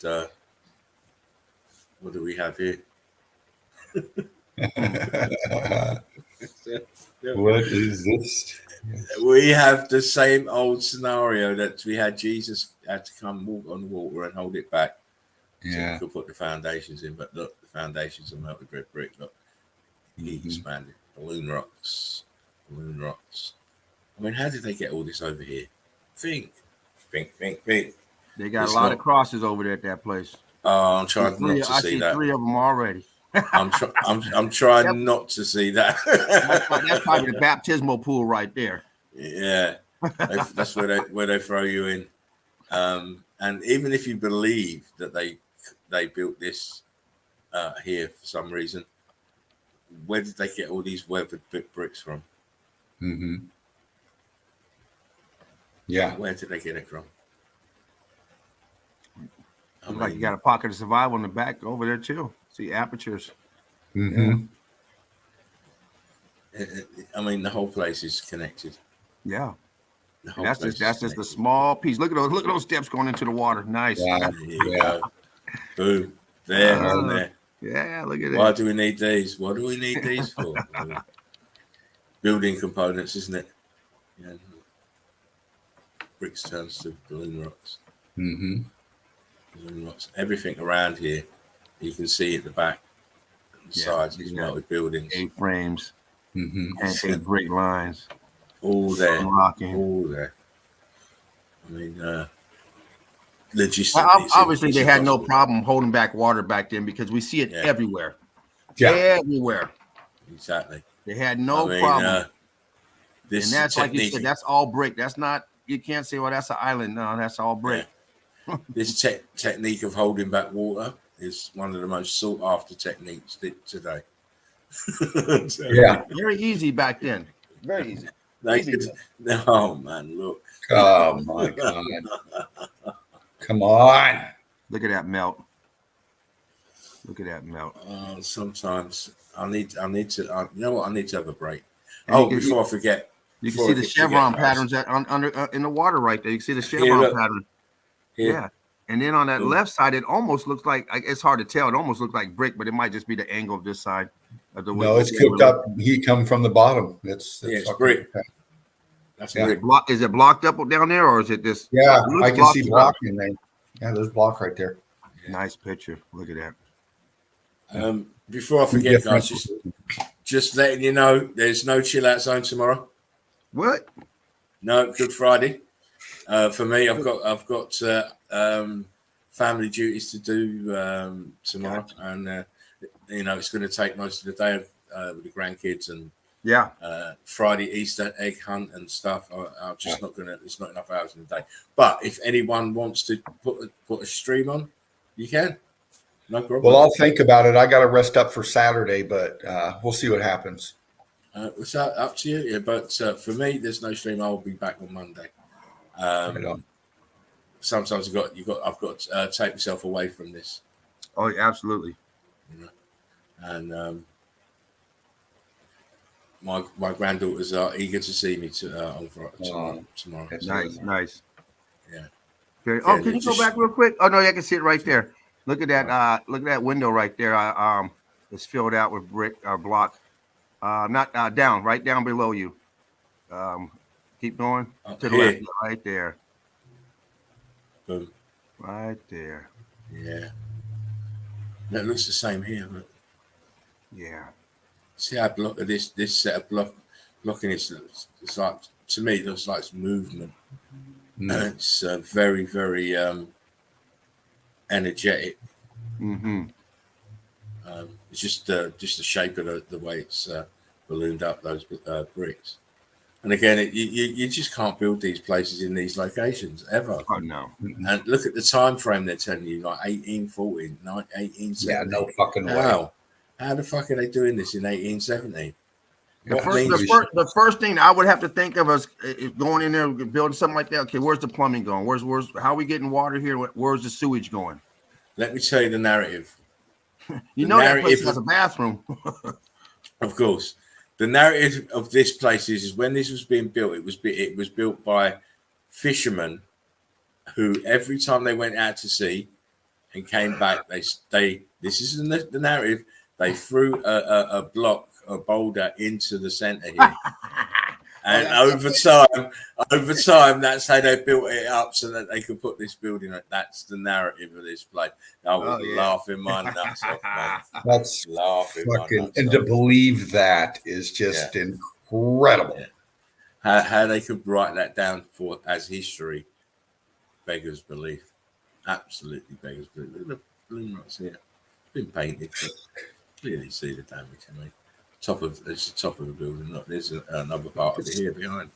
Speaker 1: what do we have here?
Speaker 2: What is this?
Speaker 1: We have the same old scenario that we had. Jesus had to come walk on the water and hold it back. So we could put the foundations in. But look, the foundations are melted red brick. Look, heat expanded. Balloon rocks. Balloon rocks. I mean, how did they get all this over here? Think.
Speaker 5: They got a lot of crosses over there at that place.
Speaker 1: Oh, I'm trying not to see that.
Speaker 5: I see 3 of them already.
Speaker 1: I'm trying not to see that.
Speaker 5: That's probably the baptismal pool right there.
Speaker 1: Yeah, that's where they throw you in. And even if you believe that they built this here for some reason, where did they get all these weathered bricks from?
Speaker 2: Mm-hmm. Yeah.
Speaker 1: Where did they get it from?
Speaker 5: Like you got a pocket of survival in the back over there too. See apertures.
Speaker 2: Mm-hmm.
Speaker 1: Yeah. I mean, the whole place is connected.
Speaker 5: Yeah. That's just a small piece. Look at those steps going into the water. Nice.
Speaker 2: Yeah.
Speaker 1: Go. Boom. There. There.
Speaker 5: Yeah, look at that.
Speaker 1: Why do we need these? What do we need these for? Building components, isn't it? Yeah. Bricks turns to balloon rocks.
Speaker 2: Mm-hmm.
Speaker 1: Balloon rocks. Everything around here, you can see at the back and sides, these melted buildings.
Speaker 5: A-frames.
Speaker 2: Mm-hmm.
Speaker 5: And brick lines.
Speaker 1: All there.
Speaker 5: Rocking.
Speaker 1: All there. I mean, logistically.
Speaker 5: Obviously, they had no problem holding back water back then because we see it everywhere.
Speaker 2: Yeah.
Speaker 5: Everywhere.
Speaker 1: Exactly.
Speaker 5: They had no problem.
Speaker 1: And
Speaker 5: that's like you said, that's all brick. That's not, you can't say, well, that's an island. No, that's all brick.
Speaker 1: Yeah. This technique of holding back water is one of the most sought after techniques today.
Speaker 2: Yeah.
Speaker 5: Very easy back then. Very easy.
Speaker 1: Oh man, look.
Speaker 2: Oh my God. Come on.
Speaker 5: Look at that melt. Look at that melt.
Speaker 1: Sometimes I need to. You know what? I need to have a break. Before I forget,
Speaker 5: you can see the chevron patterns under in the water right there. You can see the chevron pattern.
Speaker 1: Here.
Speaker 5: Yeah, and then on that left side, it almost looks like it's hard to tell. It almost looks like brick, but it might just be the angle of this side.
Speaker 2: No, it's cooked up. Heat come from the bottom. It's
Speaker 1: brick. That's brick.
Speaker 5: Is it blocked up down there, or is it just?
Speaker 2: Yeah, I can see block in there. Yeah, there's block right there.
Speaker 5: Nice picture. Look at that.
Speaker 1: Before I forget, guys, just letting you know, there's no chill out zone tomorrow.
Speaker 5: What?
Speaker 1: No, Good Friday. For me, I've got family duties to do tomorrow, and it's going to take most of the day with the grandkids and Friday Easter egg hunt and stuff. I'm just not gonna. It's not enough hours in the day. But if anyone wants to put a stream on, you can. No problem.
Speaker 2: Well, I'll think about it. I got to rest up for Saturday, but we'll see what happens.
Speaker 1: It's up to you. Yeah, but for me, there's no stream. I'll be back on Monday. Sometimes I've got to take myself away from this.
Speaker 5: Oh, absolutely.
Speaker 1: And my granddaughters are eager to see me tomorrow.
Speaker 5: Nice.
Speaker 1: Yeah.
Speaker 5: Can you go back real quick? Oh no, I can see it right there. Look at that. Look at that window right there. It's filled out with brick or block. Not down, right down below you. Keep going to the left, right there.
Speaker 1: Boom.
Speaker 5: Right there.
Speaker 1: Yeah. That looks the same here. Look.
Speaker 5: Yeah.
Speaker 1: See how this set of blocking is. It's like, to me, it looks like it's movement. It's very, very energetic.
Speaker 5: Mm-hmm.
Speaker 1: It's just the shape of the way it's ballooned up those bricks. And again, you just can't build these places in these locations ever.
Speaker 5: Oh no!
Speaker 1: And look at the time frame they're telling you, like 1840, 1870.
Speaker 2: Yeah, no fucking way.
Speaker 1: How the fuck are they doing this in 1870?
Speaker 5: The first thing I would have to think of is going in there building something like that. Okay, where's the plumbing going? How are we getting water here? Where's the sewage going?
Speaker 1: Let me tell you the narrative.
Speaker 5: That place has a bathroom.
Speaker 1: Of course. The narrative of this place is when this was being built, it was built by fishermen who every time they went out to sea and came back, this is the narrative. They threw a block a boulder into the center here. And over time, that's how they built it up so that they could put this building. That's the narrative of this place. I was laughing my nuts off, mate.
Speaker 2: That's
Speaker 1: laughing
Speaker 2: fucking,
Speaker 1: my nuts
Speaker 2: and
Speaker 1: off.
Speaker 2: to believe that is just incredible.
Speaker 1: Yeah. How they could write that down as history beggars belief. Absolutely beggars belief. Look at the balloon rock's here. It's been painted, but clearly see the damage. I mean, it's the top of the building. Look, there's another part of it here behind.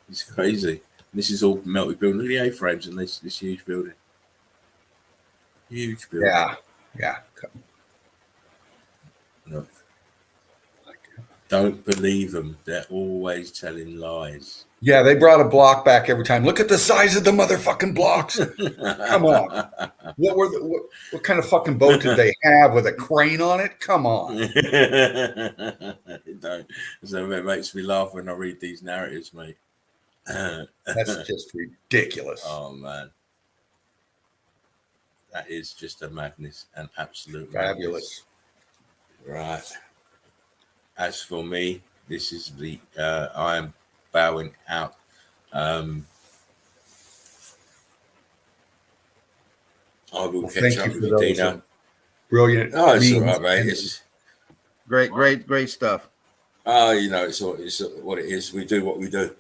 Speaker 1: It's crazy. This is all melted building. Look at the A-frames in this huge building. Huge building.
Speaker 2: Yeah.
Speaker 1: Look. Don't believe them. They're always telling lies.
Speaker 2: Yeah, they brought a block back every time. Look at the size of the motherfucking blocks. Come on. What kind of fucking boat did they have with a crane on it? Come on.
Speaker 1: So it makes me laugh when I read these narratives, mate.
Speaker 2: That's just ridiculous.
Speaker 1: Oh man, that is just a madness, an absolute
Speaker 2: fabulous.
Speaker 1: Madness. Right. As for me, this is the I am bowing out. I will catch up with you, Dino.
Speaker 2: Brilliant.
Speaker 1: Oh, it's all right, mate. It's
Speaker 5: great stuff.
Speaker 1: It's what it is. We do what we do.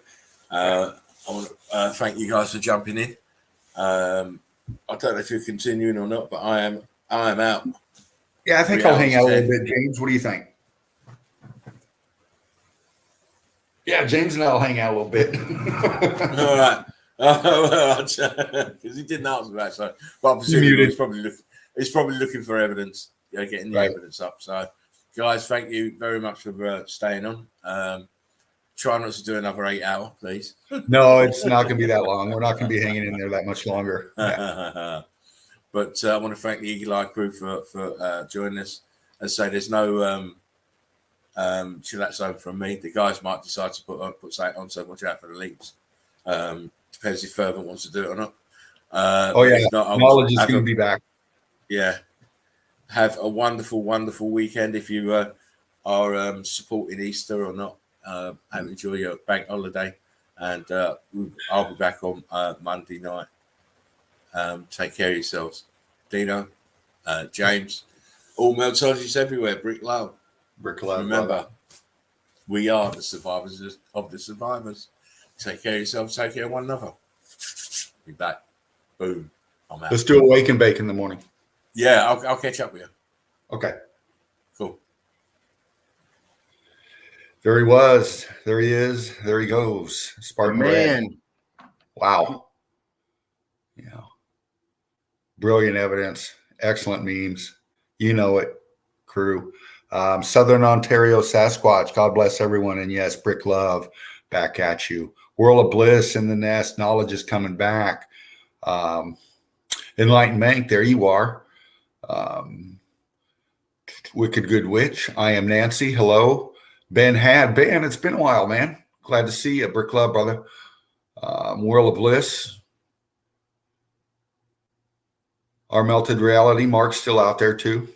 Speaker 1: I want to thank you guys for jumping in. I don't know if you're continuing or not, but I am out.
Speaker 2: Yeah, I think I'll hang out a little bit, James. What do you think? Yeah, James and I'll hang out a little bit.
Speaker 1: All right. Because he didn't answer that, so but I'm presuming he's probably looking for evidence, getting the evidence up. So, guys, thank you very much for staying on. Try not to do another 8 hour, please.
Speaker 2: No, it's not going to be that long. We're not going to be hanging in there that much longer.
Speaker 1: Yeah. But I want to thank the Eagle Eye crew for joining us. As I say, there's no chillax zone from me. The guys might decide to put something on, so watch out for the leaks. Depends if Fervent wants to do it or not.
Speaker 2: Knowledge is going to be back.
Speaker 1: Yeah. Have a wonderful, wonderful weekend if you are supporting Easter or not. Enjoy your bank holiday, and I'll be back on Monday night. Take care of yourselves. Dino, James, all Meltologies everywhere. Brick love. Remember, we are the survivors of the survivors. Take care of yourselves. Take care of one another. Be back. Boom. I'm out.
Speaker 2: Let's do a wake and bake in the morning.
Speaker 1: Yeah, I'll catch up with you.
Speaker 2: Okay.
Speaker 1: Cool.
Speaker 2: There he was. There he is. There he goes. Spartan
Speaker 5: man.
Speaker 2: Red. Wow. Yeah. Brilliant evidence. Excellent memes. You know it, crew. Southern Ontario Sasquatch. God bless everyone. And yes, Brick Love back at you. World of Bliss in the nest. Knowledge is coming back. Enlightened Mank. There you are. Wicked Good Witch. I am Nancy. Hello. Ben, it's been a while, man. Glad to see you. Brick Love, brother. World of Bliss. Our Melted Reality. Mark's still out there too.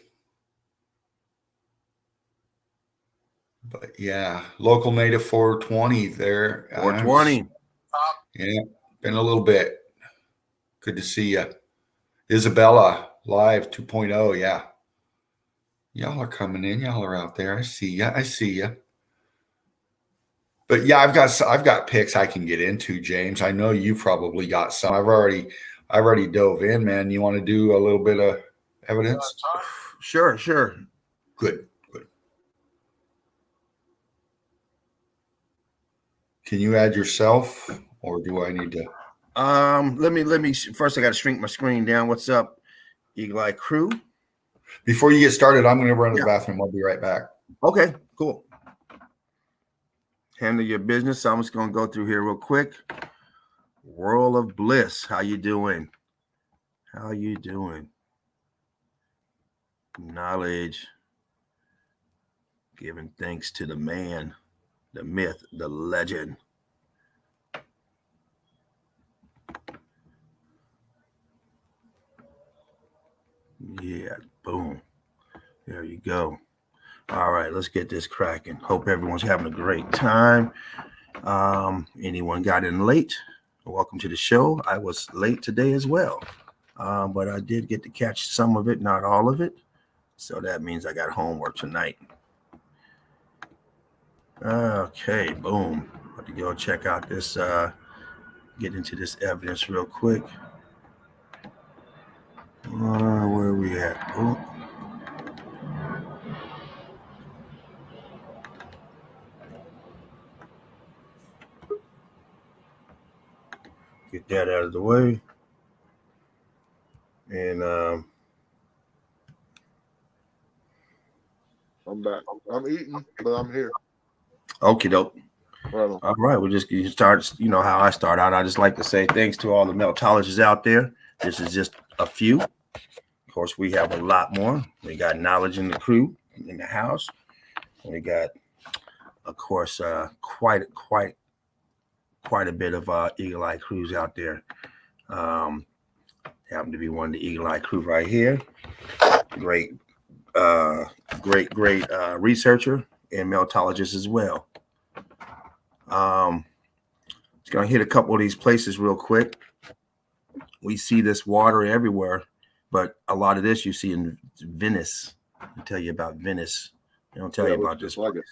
Speaker 2: But yeah, local native 420 there.
Speaker 5: 420.
Speaker 2: Yeah, been a little bit. Good to see you. Isabella, live 2.0. Yeah. Y'all are coming in. Y'all are out there. I see you. But yeah, I've got picks I can get into, James. I know you probably got some. I've already dove in, man. You want to do a little bit of evidence?
Speaker 5: Sure.
Speaker 2: Good. Can you add yourself, or do I need to?
Speaker 5: Let me first. I got to shrink my screen down. What's up, Eagle Eye crew?
Speaker 2: Before you get started, I'm going to run to the bathroom. I'll be right back.
Speaker 5: Okay, cool. Handle your business. I'm just going to go through here real quick. World of Bliss. How you doing? Knowledge. Giving thanks to the man, the myth, the legend. Yeah, boom. There you go. All right, let's get this cracking. Hope everyone's having a great time. Anyone got in late? Welcome to the show. I was late today as well, but I did get to catch some of it, not all of it. So that means I got homework tonight. Okay, boom. About to go check out this, get into this evidence real quick. Where are we at? Ooh. Get that out of the way. And
Speaker 3: I'm back. I'm eating, but I'm here.
Speaker 5: okie doke.
Speaker 3: Right.
Speaker 5: All right, we'll just start. You know how I start out. I just like to say thanks to all the meltologists out there. This is just a few. Of course, we have a lot more. We got knowledge in the crew, in the house. We got, of course, quite a bit of Eagle Eye crews out there. Happen to be one of the Eagle Eye crew right here. Great researcher and meltologist as well. Just gonna hit a couple of these places real quick. We see this water everywhere, but a lot of this you see in Venice. I'll tell you about Venice. They don't tell you about this place.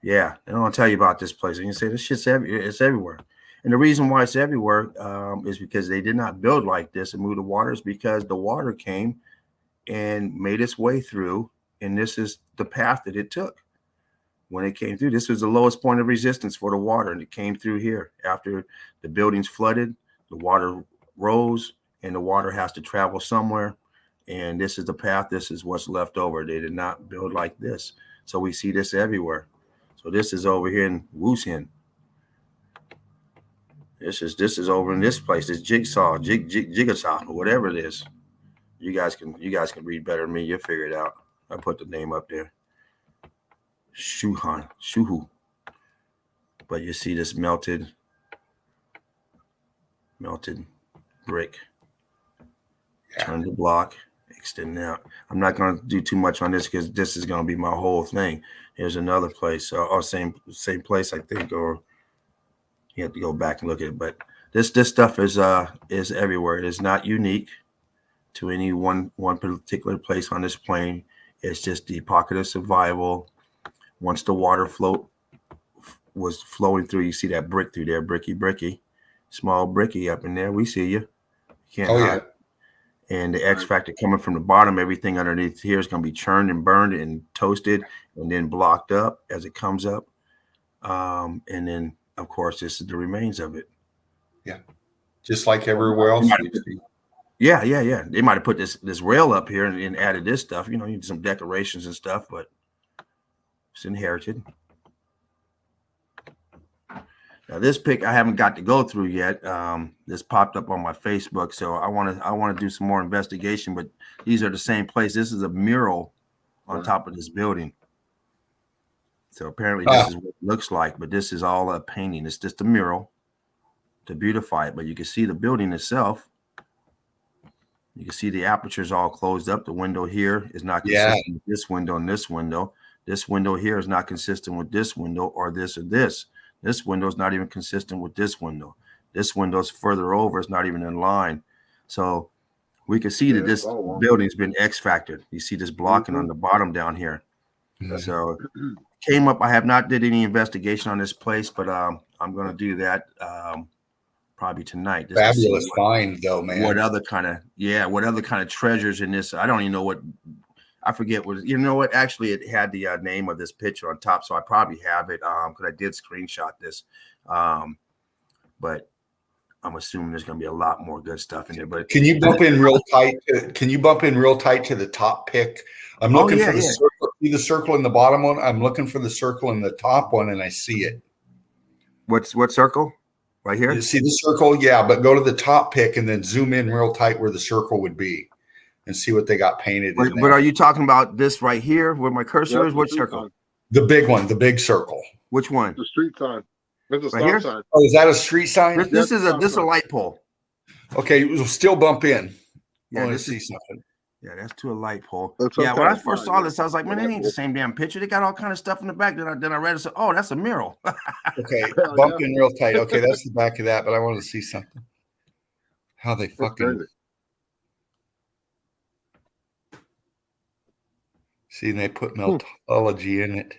Speaker 5: Yeah, they don't tell you about this place. And you say this shit's it's everywhere. And the reason why it's everywhere is because they did not build like this and move the waters, because the water came and made its way through, and this is the path that it took. When it came through, this was the lowest point of resistance for the water, and it came through here. After the buildings flooded, the water rose, and the water has to travel somewhere, and this is the path. This is what's left over. They did not build like this, so we see this everywhere. So this is over here in Wuhan. This is over in this place. This Jigsaw, or whatever it is. You guys can read better than me. You'll figure it out. I put the name up there. Shuhu. But you see this melted brick. Yeah. Turn the block, extend out. I'm not going to do too much on this because this is going to be my whole thing. Here's another place, or same place, I think, or you have to go back and look at it. But this stuff is everywhere. It is not unique to any one particular place on this plane. It's just the pocket of survival. Once the water was flowing through, you see that brick through there, bricky, small bricky up in there. We see you. Can't hide. And the X factor coming from the bottom, everything underneath here is going to be churned and burned and toasted and then blocked up as it comes up. And then, of course, this is the remains of it.
Speaker 2: Yeah. Just like everywhere else.
Speaker 5: Yeah. They might have put this rail up here and added this stuff, you know, some decorations and stuff, but it's inherited. Now this pic I haven't got to go through yet. This popped up on my Facebook, so I want to do some more investigation. But these are the same place. This is a mural on top of this building. So apparently this is what it looks like, but this is all a painting. It's just a mural to beautify it. But you can see the building itself. You can see the apertures all closed up. The window here is not consistent with this window and this window. This window here is not consistent with this window or this or this. This window is not even consistent with this window. This window is further over. It's not even in line. So we can see that this building's been X-factored. You see this blocking on the bottom down here. Mm-hmm. So came up. I have not did any investigation on this place, but I'm going to do that probably tonight.
Speaker 2: Fabulous find, though, man.
Speaker 5: What other kind of treasures in this? I don't even know what. I forget what, you know what, actually it had the name of this picture on top, so I probably have it because I did screenshot this, but I'm assuming there's going to be a lot more good stuff in there. But
Speaker 2: can you bump in real tight? Can you bump in real tight to the top pick? I'm looking for the circle. See the circle in the bottom one? I'm looking for the circle in the top one, and I see it.
Speaker 5: What circle? Right here?
Speaker 2: You see the circle? Yeah, but go to the top pick and then zoom in real tight where the circle would be. And see what they got painted.
Speaker 5: But are you talking about this right here where my cursor is? What circle?
Speaker 2: The big one, the big circle.
Speaker 5: Which one?
Speaker 3: The street sign. There's a
Speaker 5: right
Speaker 3: stop sign.
Speaker 2: Oh, is that a street sign?
Speaker 5: This is a light pole.
Speaker 2: Okay, we'll still bump in.
Speaker 5: Yeah,
Speaker 2: this see something.
Speaker 5: Yeah, that's to a light pole.
Speaker 3: That's
Speaker 5: Yeah, when I
Speaker 3: okay.
Speaker 5: first saw this, I was like, man, that ain't the same damn picture. They got all kind of stuff in the back. Then I read it. So, oh, that's a mural.
Speaker 2: Okay,
Speaker 3: Hell
Speaker 2: bump
Speaker 3: yeah.
Speaker 2: in real tight. Okay, that's the back of that, but I wanted to see something. How they
Speaker 3: That's
Speaker 2: fucking
Speaker 3: crazy.
Speaker 2: see, and they put meltology in it.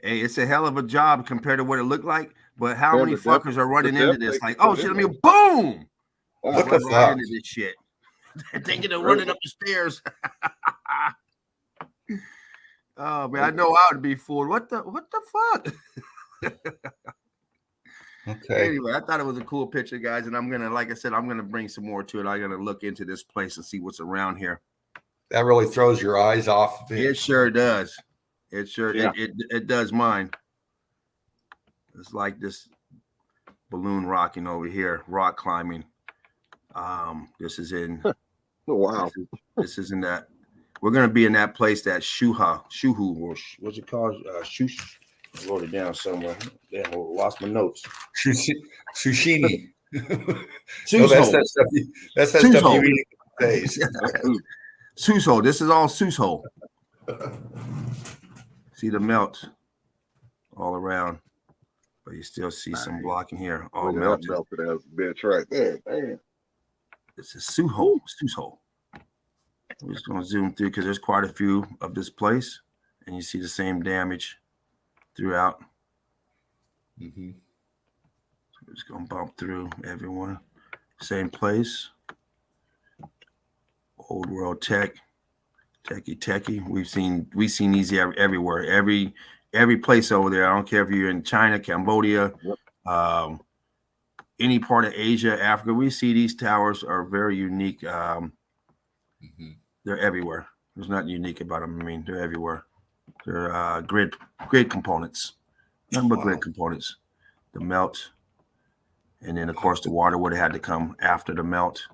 Speaker 5: Hey, it's a hell of a job compared to what it looked like. But how
Speaker 3: Yeah,
Speaker 5: many
Speaker 3: the depth-
Speaker 5: fuckers are running
Speaker 3: the
Speaker 5: into
Speaker 3: depth
Speaker 5: this?
Speaker 3: they
Speaker 5: Like,
Speaker 3: can
Speaker 5: oh
Speaker 3: put
Speaker 5: shit,
Speaker 3: in
Speaker 5: I mean,
Speaker 3: there.
Speaker 5: boom!
Speaker 3: Wow.
Speaker 2: What the
Speaker 5: Run right
Speaker 2: fuck?
Speaker 5: into this shit. Thinking of running up the stairs. Oh man, I know I would be fooled. What the fuck?
Speaker 2: Okay,
Speaker 5: Anyway, I thought it was a cool picture, guys, and I'm gonna, like I said, I'm gonna bring some more to it. I'm gonna look into this place and see what's around here.
Speaker 2: that really throws your eyes off.
Speaker 5: It sure does. It sure it does mine. It's like this balloon rocking over here, rock climbing. This is in
Speaker 3: Wow.
Speaker 5: this is in that. We're gonna be in that place, that Shuhu, or what's it called? Shush. I wrote it down somewhere. Damn, I lost my notes.
Speaker 2: Sushini.
Speaker 5: Suso.
Speaker 2: That's that stuff. That's that stuff you eat in days.
Speaker 5: Suso. This is all Suso. See the melt all around, but you still see some blocking here, all melted.
Speaker 3: Melted as a bitch right there. Damn.
Speaker 5: This is Suso. We're just gonna zoom through because there's quite a few of this place, and you see the same damage throughout.
Speaker 2: Mm-hmm.
Speaker 5: So we're just gonna bump through everyone. Same place. Old world techie. We've seen these everywhere. Every place over there. I don't care if you're in China, Cambodia, any part of Asia, Africa. We see these towers are very unique. They're everywhere. There's nothing unique about them. I mean, they're everywhere. They're grid components. Nothing but grid components. The melt, and then of course the water would have had to come after the melt.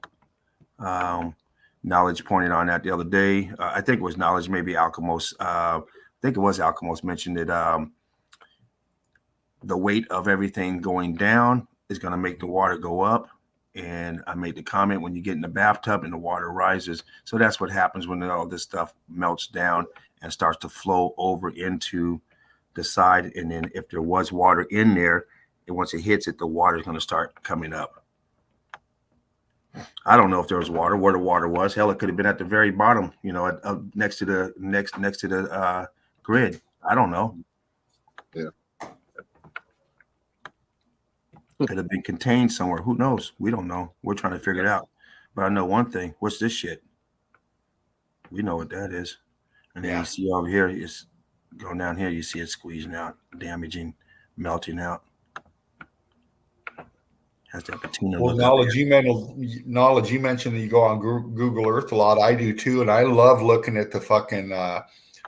Speaker 5: Knowledge pointed on that the other day. I think it was Knowledge, maybe Alchemos. I think it was Alchemos mentioned that the weight of everything going down is going to make the water go up. And I made the comment, when you get in the bathtub and the water rises. So that's what happens when all this stuff melts down and starts to flow over into the side. And then if there was water in there, and once it hits it, the water is going to start coming up. I don't know if there was water, where the water was. Hell, it could have been at the very bottom, next to the grid. I don't know.
Speaker 3: Yeah.
Speaker 5: Could have been contained somewhere. Who knows? We don't know. We're trying to figure it out. But I know one thing. What's this shit? We know what that is. And then you see over here, it's going down here. You see it squeezing out, damaging, melting out. Has that patina.
Speaker 2: Well, knowledge you mentioned that you go on Google Earth a lot. I do too, and I love looking at the fucking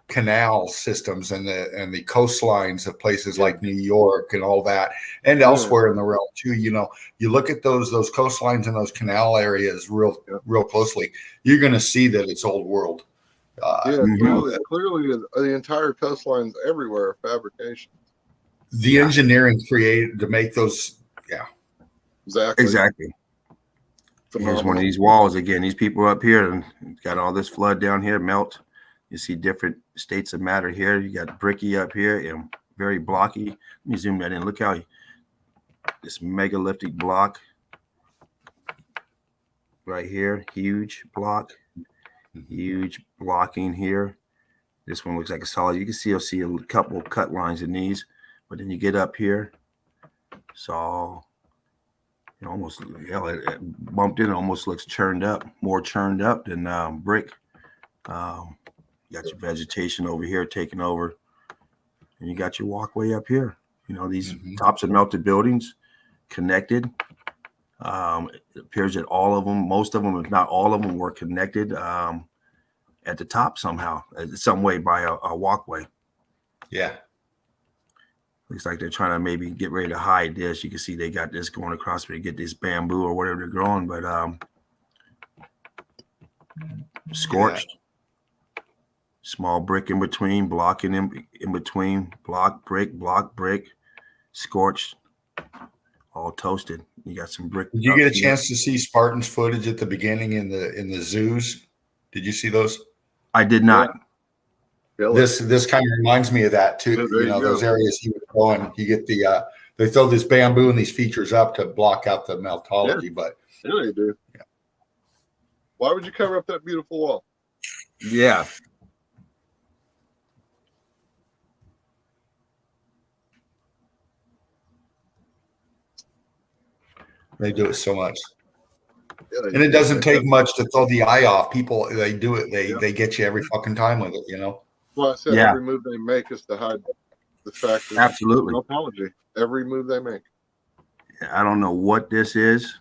Speaker 2: canal systems and the coastlines of places like New York and all that, and elsewhere in the realm too. You look at those coastlines and those canal areas real closely. You're going to see that it's old world.
Speaker 3: Clearly, the entire coastlines everywhere are fabrication.
Speaker 2: The engineering created to make those. Yeah.
Speaker 5: Exactly. Here's one of these walls again. These people up here and got all this flood down here, melt. You see different states of matter here. You got bricky up here and very blocky. Let me zoom that in. Look how this megalithic block right here, huge block, huge blocking here. This one looks like a solid. You can see, you'll see a couple cut lines in these, but then you get up here, so almost, it bumped in. It almost looks churned up, more churned up than brick. You got your vegetation over here taking over, and you got your walkway up here. These tops of melted buildings connected. It appears that all of them, most of them, if not all of them, were connected at the top somehow, some way by a walkway.
Speaker 2: Yeah.
Speaker 5: Looks like they're trying to maybe get ready to hide this. You can see they got this going across to get this bamboo or whatever they're growing, but scorched. Small brick in between, blocking in between, block, brick, scorched, all toasted. You got some brick.
Speaker 2: Did you get a chance to see Spartan's footage at the beginning in the zoos? Did you see those?
Speaker 5: I did not.
Speaker 3: Yeah.
Speaker 2: This kind of reminds me of that too.
Speaker 3: Yeah, there you go.
Speaker 2: Those areas you would go and you get the they throw this bamboo and these features up to block out the meltology, but
Speaker 3: Yeah, they do.
Speaker 2: Yeah.
Speaker 3: Why would you cover up that beautiful wall?
Speaker 5: Yeah.
Speaker 2: they do it so much.
Speaker 3: Yeah, they
Speaker 2: And it
Speaker 3: do.
Speaker 2: doesn't take much to throw the eye off. People, they do it.
Speaker 3: Yeah.
Speaker 2: They get you every fucking time with it,
Speaker 3: Well, I said
Speaker 5: Yeah.
Speaker 3: every move they make is to hide the fact of
Speaker 5: Absolutely.
Speaker 3: meltology. Every move they make.
Speaker 5: I don't know what this is.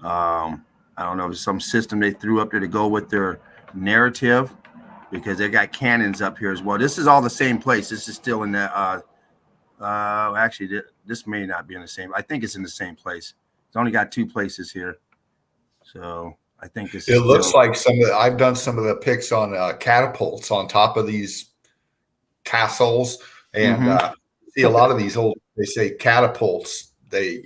Speaker 5: I don't know if it's some system they threw up there to go with their narrative, because they got cannons up here as well. This is all the same place. This is still in the actually this may not be in the same. I think it's in the same place. It's only got 2 places here. So I think this
Speaker 2: It looks like I've done some of the pics on catapults on top of these castles, and see a lot of these old, they say catapults. They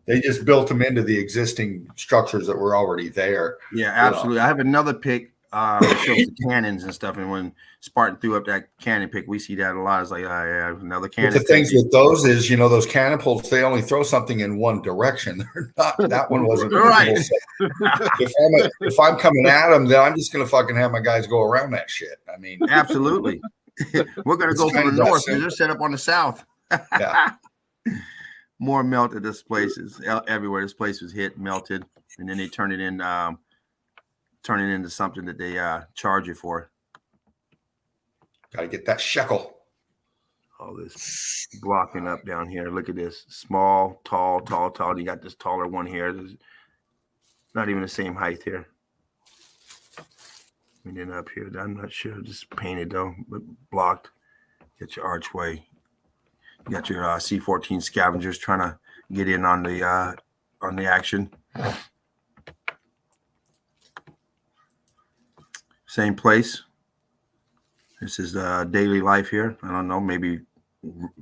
Speaker 2: they just built them into the existing structures that were already there.
Speaker 5: Yeah, absolutely. I have another pic that shows the cannons and stuff, and when Spartan threw up that cannon pic, we see that a lot. It's like, oh, yeah, another cannon.
Speaker 2: But the things with those is, those catapults, they only throw something in one direction. They're not. That one wasn't
Speaker 5: right.
Speaker 2: If I'm coming at them, then I'm just gonna fucking have my guys go around that shit. I mean,
Speaker 5: absolutely. We're gonna go from the north because they're set up on the south.
Speaker 2: Yeah.
Speaker 5: More melted. This place is everywhere. This place was hit, melted, and then they turn it into something that they charge you for.
Speaker 2: Gotta get that shekel.
Speaker 5: All this blocking up down here. Look at this. Small, tall. You got this taller one here. There's not even the same height here. And then up here, I'm not sure. Just painted though, but blocked. Get your archway. You got your C-14 scavengers trying to get in on the action. Same place. This is daily life here. I don't know, maybe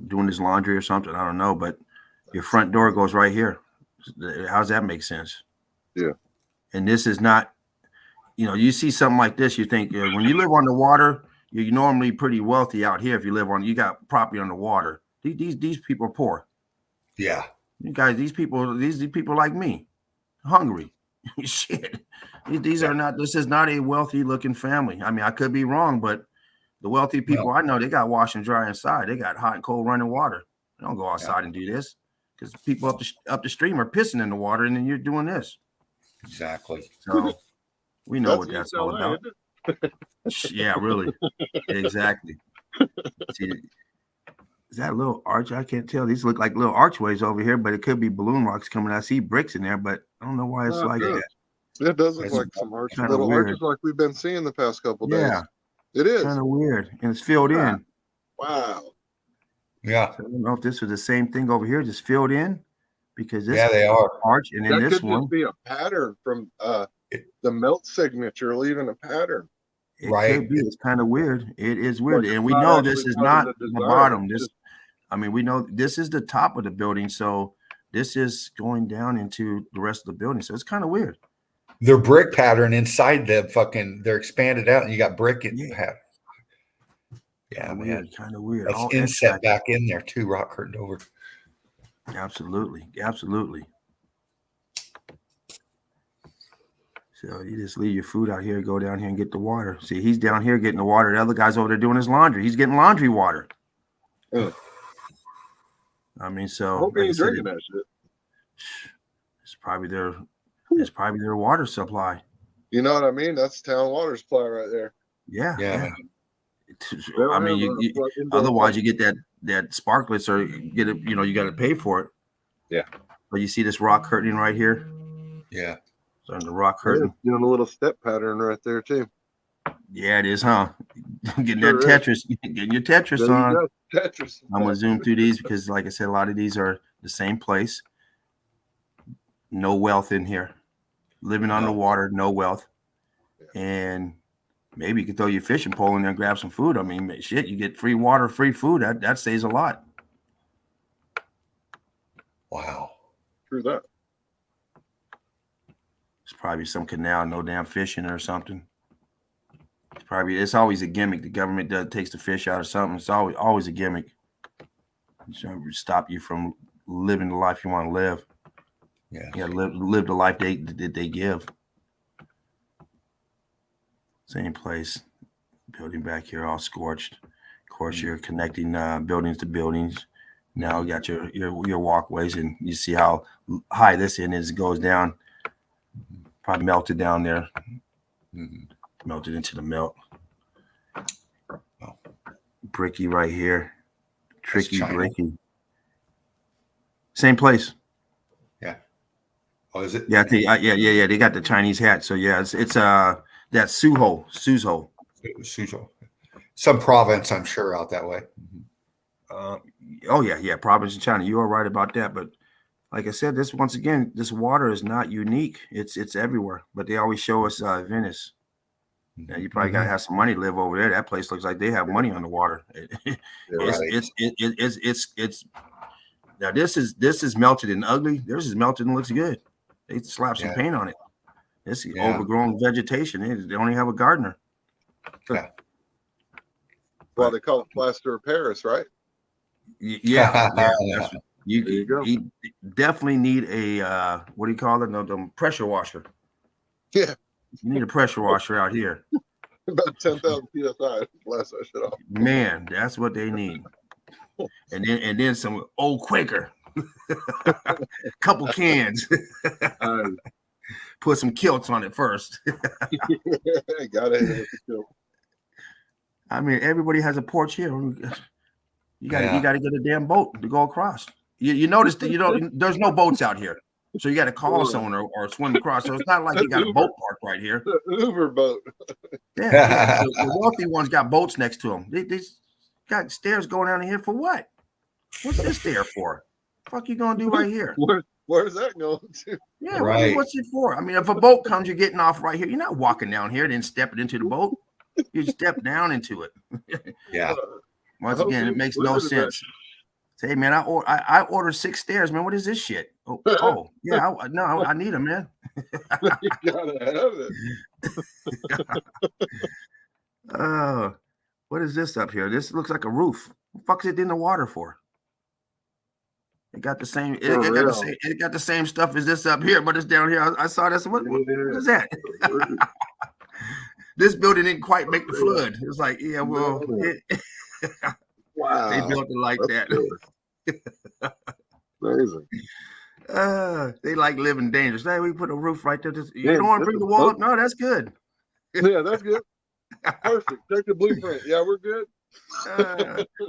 Speaker 5: doing his laundry or something. I don't know, but your front door goes right here. How's that make sense?
Speaker 3: Yeah.
Speaker 5: And this is not, you see something like this, you think when you live on the water, you're normally pretty wealthy out here. If you got property on the water. These people are poor.
Speaker 2: Yeah.
Speaker 5: You guys, these people like me, hungry. Shit. This is not a wealthy looking family. I mean, I could be wrong, but the wealthy people I know, they got wash and dry inside. They got hot and cold running water. They don't go outside and do this because people up the stream are pissing in the water, and then you're doing this.
Speaker 2: Exactly.
Speaker 5: So we know what that's all about. Yeah, really. Exactly. See, is that a little arch? I can't tell. These look like little archways over here, but it could be balloon rocks coming. I see bricks in there, but I don't know why it's like that.
Speaker 3: It does look like some little arches like we've been seeing the past couple days.
Speaker 5: Yeah.
Speaker 3: It is.
Speaker 5: Kind of weird. And it's filled in.
Speaker 3: Wow.
Speaker 2: Yeah.
Speaker 5: So I don't know if this was the same thing over here, just filled in. Because this
Speaker 2: they are
Speaker 5: arch, and then this
Speaker 3: could
Speaker 5: one
Speaker 3: just be a pattern from the melt signature, leaving a pattern.
Speaker 5: It could be. It's kind of weird. It is weird. And we know this is not the bottom. We know this is the top of the building. So this is going down into the rest of the building. So it's kind of weird.
Speaker 2: Their brick pattern inside they're expanded out, and you got brick in pattern. Yeah, man.
Speaker 5: Kind of weird.
Speaker 2: That's inset back in there too, rock curtained over.
Speaker 5: Absolutely. So you just leave your food out here, go down here and get the water. See, he's down here getting the water. The other guy's over there doing his laundry. He's getting laundry water.
Speaker 3: Oh.
Speaker 5: I mean, so
Speaker 3: I hope he ain't drinking that shit.
Speaker 5: It's probably their water supply.
Speaker 3: You know what I mean? That's town water supply right there.
Speaker 5: Yeah. I mean, otherwise you get that sparklets or get it. You got to pay for it.
Speaker 3: Yeah.
Speaker 5: But you see this rock curtain right here?
Speaker 2: Yeah.
Speaker 5: So the rock curtain.
Speaker 3: Doing a little step pattern right there too.
Speaker 5: Yeah, it is, huh? Getting that Tetris, getting your Tetris on.
Speaker 3: Tetris.
Speaker 5: I'm gonna zoom through these because, like I said, a lot of these are the same place. No wealth in here. Living on the water, no wealth. And maybe you could throw your fishing pole in there and grab some food. I mean, shit, you get free water, free food. That saves a lot.
Speaker 2: Wow.
Speaker 3: True that.
Speaker 5: Probably some canal, no damn fishing or something. It's always a gimmick. The government takes the fish out or something. It's always a gimmick. It's trying to stop you from living the life you want to live.
Speaker 2: Yeah.
Speaker 5: You gotta live the life they give. Same place. Building back here all scorched. Of course, you're connecting buildings to buildings. Now you got your walkways, and you see how high this end is. It goes down. Probably melted down there. Melted into the melt. Bricky right here. Tricky bricky. Same place.
Speaker 2: Yeah. Oh, is it?
Speaker 5: Yeah, yeah. They got the Chinese hat. So yeah, it's that Suzhou.
Speaker 2: Suzhou. Some province, I'm sure, out that way.
Speaker 5: Oh yeah, province in China. You are right about that. But like I said, this water is not unique. It's everywhere. But they always show us Venice. Yeah, you probably gotta have some money to live over there. That place looks like they have money on the water. It's now this is melted and ugly. Theirs is melted and looks good. They slap some paint on it. This is overgrown vegetation. They only have a gardener.
Speaker 2: Yeah.
Speaker 3: Well, they call it plaster of Paris, right?
Speaker 5: Yeah. You definitely need a what do you call it? The pressure washer.
Speaker 3: Yeah.
Speaker 5: You need a pressure washer out here.
Speaker 3: About 10,000 psi. Blast that shit off.
Speaker 5: Man, that's what they need. And then some old Quaker. Couple cans. Put some kilts on it first.
Speaker 3: Gotta hit it with the kilt.
Speaker 5: I mean, everybody has a porch here. You gotta get a damn boat to go across. You notice that there's no boats out here. So you got to call someone or swim across. So it's not like you got a boat park right here.
Speaker 3: Uber boat.
Speaker 5: Yeah. So the wealthy ones got boats next to them. They got stairs going down here for what? What's this there for? What the fuck you gonna do right here?
Speaker 3: Where's that going to?
Speaker 5: Yeah, right. What's it for? I mean, if a boat comes, you're getting off right here. You're not walking down here, then stepping into the boat. You step down into it.
Speaker 2: Yeah.
Speaker 5: Once again, it makes no sense. Say, man, I ordered 6 stairs, man. What is this shit? Oh yeah, I need them, man.
Speaker 3: You gotta have it.
Speaker 5: What is this up here? This looks like a roof. What the fuck is it in the water for? It got the same. It got the same stuff as this up here, but it's down here. I saw this. What is that? This building didn't quite make the flood. It's like, yeah, well,
Speaker 3: wow,
Speaker 5: they built it like that.
Speaker 3: Amazing.
Speaker 5: They like living dangerous. Hey, we put a roof right there. You don't want to bring the wall up? No, that's good.
Speaker 3: Yeah, that's good. Perfect. Take the blueprint. Yeah, we're good.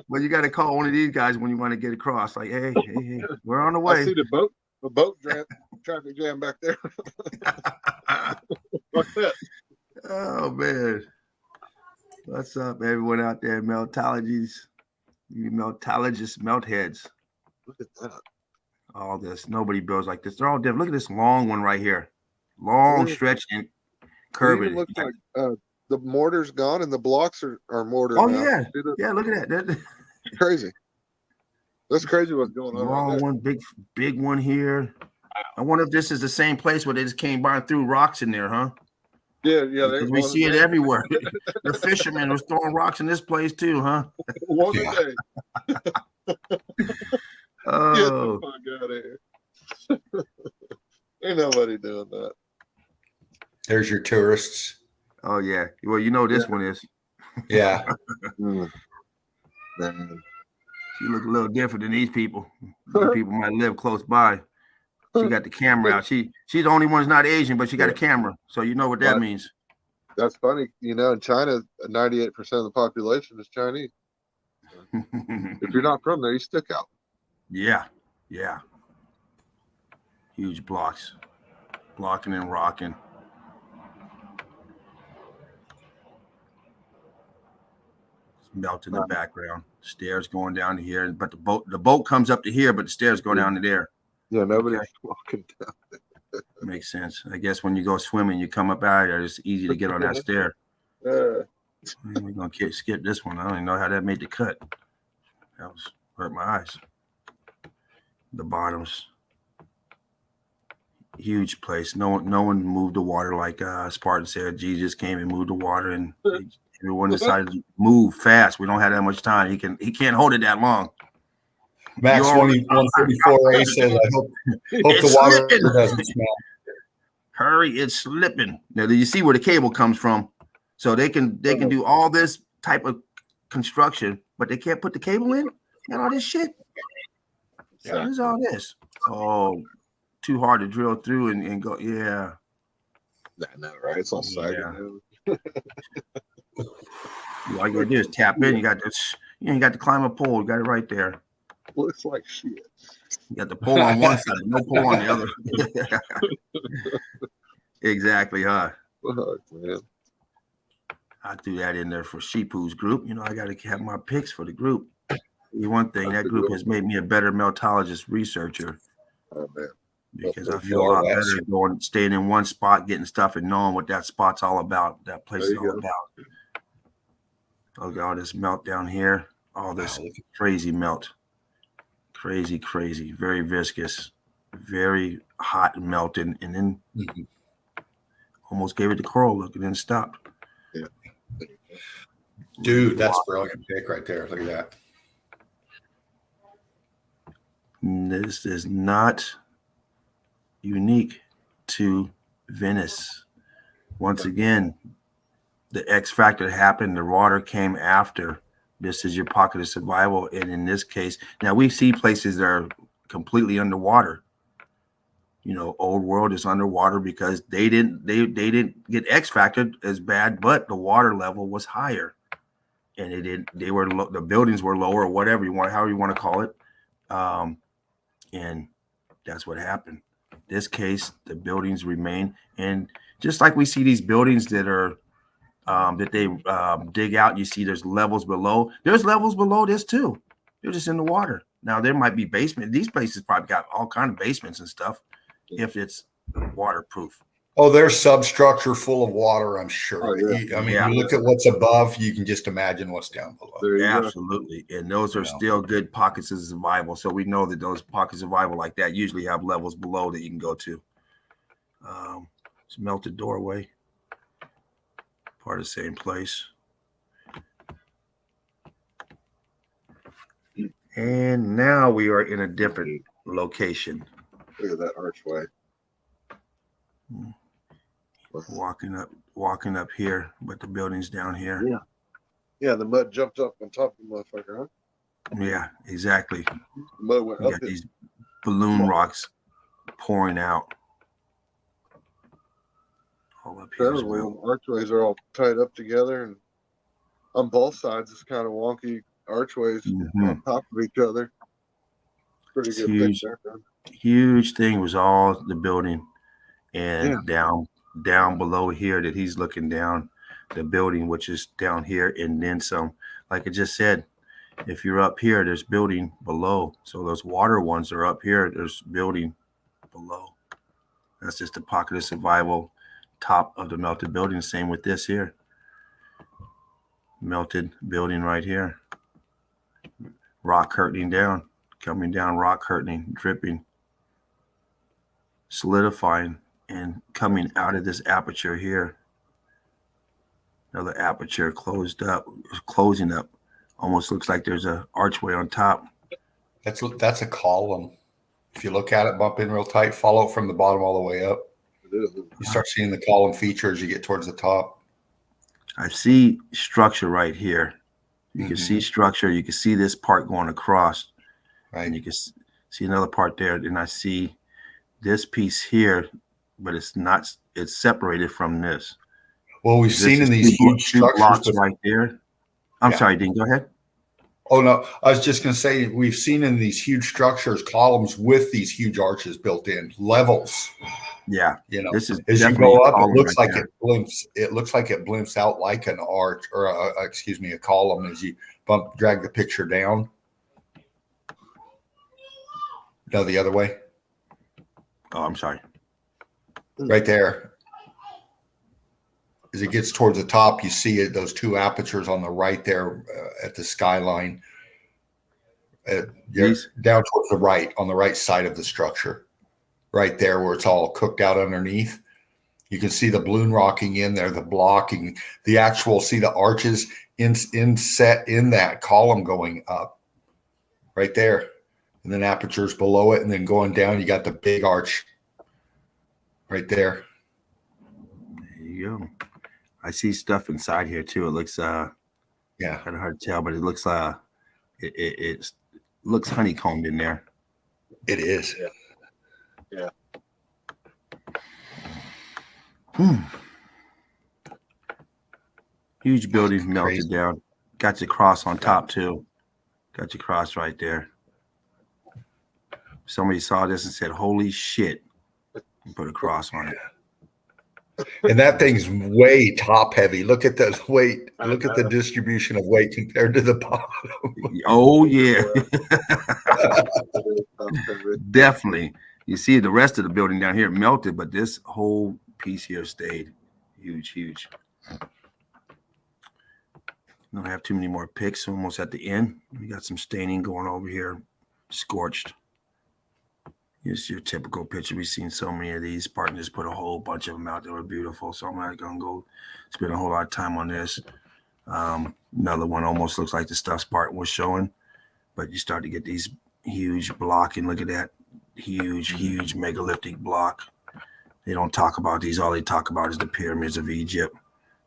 Speaker 5: Well, you got to call one of these guys when you want to get across. Like, hey, we're on the way.
Speaker 3: I see the boat traffic jam back there. What's that?
Speaker 5: Oh man, what's up, everyone out there? Meltologies, you meltologists, melt heads.
Speaker 3: Look at that.
Speaker 5: All this. Nobody builds like this. They're all different. Look at this long one right here. Long stretch and curved.
Speaker 3: It looks like the mortar's gone and the blocks are mortar.
Speaker 5: Oh
Speaker 3: now.
Speaker 5: Yeah. Look at that.
Speaker 3: It's crazy. That's crazy what's going on.
Speaker 5: Long one, big one here. I wonder if this is the same place where they just came by and threw rocks in there, huh?
Speaker 3: Yeah.
Speaker 5: We see it everywhere. The fishermen was throwing rocks in this place too, huh?
Speaker 3: One a day.
Speaker 5: Oh,
Speaker 3: get the fuck out of here. Ain't nobody doing that.
Speaker 2: There's your tourists.
Speaker 5: Oh yeah. Well, you know this one is.
Speaker 2: Yeah.
Speaker 3: Man.
Speaker 5: She look a little different than these people. These people might live close by. She got the camera out. She's the only one who's not Asian, but she got a camera. So you know what that means.
Speaker 3: That's funny. You know, in China, 98% of the population is Chinese. If you're not from there, you stick out.
Speaker 5: Yeah. Huge blocks. Blocking and rocking. Melt in the background. Stairs going down to here. But the boat comes up to here, but the stairs go down to there.
Speaker 3: Yeah, nobody's walking down there.
Speaker 5: Makes sense. I guess when you go swimming, you come up out there, it's easy to get on that stair. We're going to skip this one. I don't even know how that made the cut. That hurt my eyes. The bottoms. Huge place. No one moved the water like Spartan said. Jesus came and moved the water, and everyone decided to move fast. We don't have that much time. He can't hold it that long.
Speaker 2: Max 134A says, I hope the water
Speaker 5: slipping.
Speaker 2: doesn't smell.
Speaker 5: Hurry, it's slipping. Now, do you see where the cable comes from? So they can do all this type of construction, but they can't put the cable in and all this shit. Yeah, what is all this? Oh, too hard to drill through and go. Yeah.
Speaker 3: I know, right? It's all sided.
Speaker 5: Yeah. All you gotta do is tap in. You got this. You got to climb a pole. You got it right there.
Speaker 3: Looks like shit.
Speaker 5: You got the pole on one side, no pole on the other. Exactly, huh?
Speaker 3: Fuck, man.
Speaker 5: I threw that in there for Sheepoo's group. I got to have my picks for the group. One thing, that group has made me a better meltologist researcher.
Speaker 3: Oh, man.
Speaker 5: Because I feel a lot better staying in one spot, getting stuff and knowing what that spot's all about, that place is all about. Look at all this melt down here. All this crazy melt. Crazy, very viscous, very hot and melting, and then almost gave it the coral look and then stopped.
Speaker 3: Yeah.
Speaker 2: Dude, that's a brilliant pick right there. Look at that.
Speaker 5: This is not unique to Venice. Once again, the X factor happened. The water came after. This is your pocket of survival. And in this case, now we see places that are completely underwater. Old world is underwater because they didn't get X factored as bad, but the water level was higher. And the buildings were lower or whatever however you want to call it. And that's what happened. This case, the buildings remain. And just like we see these buildings that are that they dig out, you see there's levels below. There's levels below this too. They're just in the water. Now there might be basement. These places probably got all kind of basements and stuff if it's waterproof.
Speaker 2: Oh, there's substructure full of water, I'm sure.
Speaker 3: Oh, yeah.
Speaker 2: You look at what's above, you can just imagine what's down below.
Speaker 5: Absolutely. And those are still good pockets of survival. So we know that those pockets of survival like that usually have levels below that you can go to. It's melted doorway. Part of the same place. And now we are in a different location.
Speaker 3: Look at that archway.
Speaker 5: Walking up here, but the building's down here.
Speaker 3: Yeah. Yeah, the mud jumped up on top of the motherfucker, huh?
Speaker 5: Yeah, exactly.
Speaker 3: The mud went
Speaker 5: You
Speaker 3: up
Speaker 5: got these balloon rocks pouring out. All up here as well.
Speaker 3: Archways are all tied up together, and on both sides it's kind of wonky archways on top of each other. Pretty good picture.
Speaker 5: Huge thing was all the building, and down below here that he's looking down, the building which is down here, and then some. Like I just said, if you're up here, there's building below. So those water ones are up here. There's building below. That's just a pocket of survival. Top of the melted building. Same with this here. Melted building right here. Rock curtaining down. Coming down, rock curtaining, dripping, solidifying, and coming out of this aperture here. Another aperture closing up. Almost looks like there's an archway on top.
Speaker 2: That's a column. If you look at it, bump in real tight, follow it from the bottom all the way up. You start seeing the column feature as you get towards the top.
Speaker 5: I see structure right here. You can see structure. You can see this part going across. Right. And you can see another part there. And I see this piece here, but it's not. It's separated from this.
Speaker 2: Well, we've seen in these huge structures
Speaker 5: right there. I'm sorry, Dean. Go ahead.
Speaker 2: Oh, no. I was just going to say, we've seen in these huge structures, columns with these huge arches built in, levels.
Speaker 5: Yeah.
Speaker 2: This is as you go up, it looks like it blimps. It looks like it blimps out like an arch or a column as you drag the picture down. No, the other way.
Speaker 5: Oh, I'm sorry.
Speaker 2: Right there. As it gets towards the top, you see it, those two apertures on the right there at the skyline. Down towards the right, on the right side of the structure. right there where it's all cooked out underneath. You can see the balloon rocking in there, the blocking, the actual, see the arches inset in that column going up right there. And then apertures below it. And then going down, you got the big arch right there.
Speaker 5: There you go. I see stuff inside here too. It looks kind of hard to tell, but it looks it looks honeycombed in there.
Speaker 2: It is.
Speaker 3: Yeah.
Speaker 5: Huge building melted down. Got your cross on top too. Got your cross right there. Somebody saw this and said, "Holy shit!" and put a cross on it.
Speaker 2: And that thing's way top heavy. Look at the weight. Look at the distribution of weight compared to the bottom.
Speaker 5: Oh yeah. Definitely. You see the rest of the building down here melted, but this whole piece here stayed. Huge. Don't have too many more pics. Almost at the end. We got some staining going over here. Scorched. It's your typical picture. We've seen so many of these. Spartan just put a whole bunch of them out that were beautiful. So I'm not going to go spend a whole lot of time on this. Another one almost looks like the stuff Spartan was showing. But you start to get these huge blocking. Look at that. Huge megalithic block. They don't talk about these. All they talk about is the pyramids of Egypt.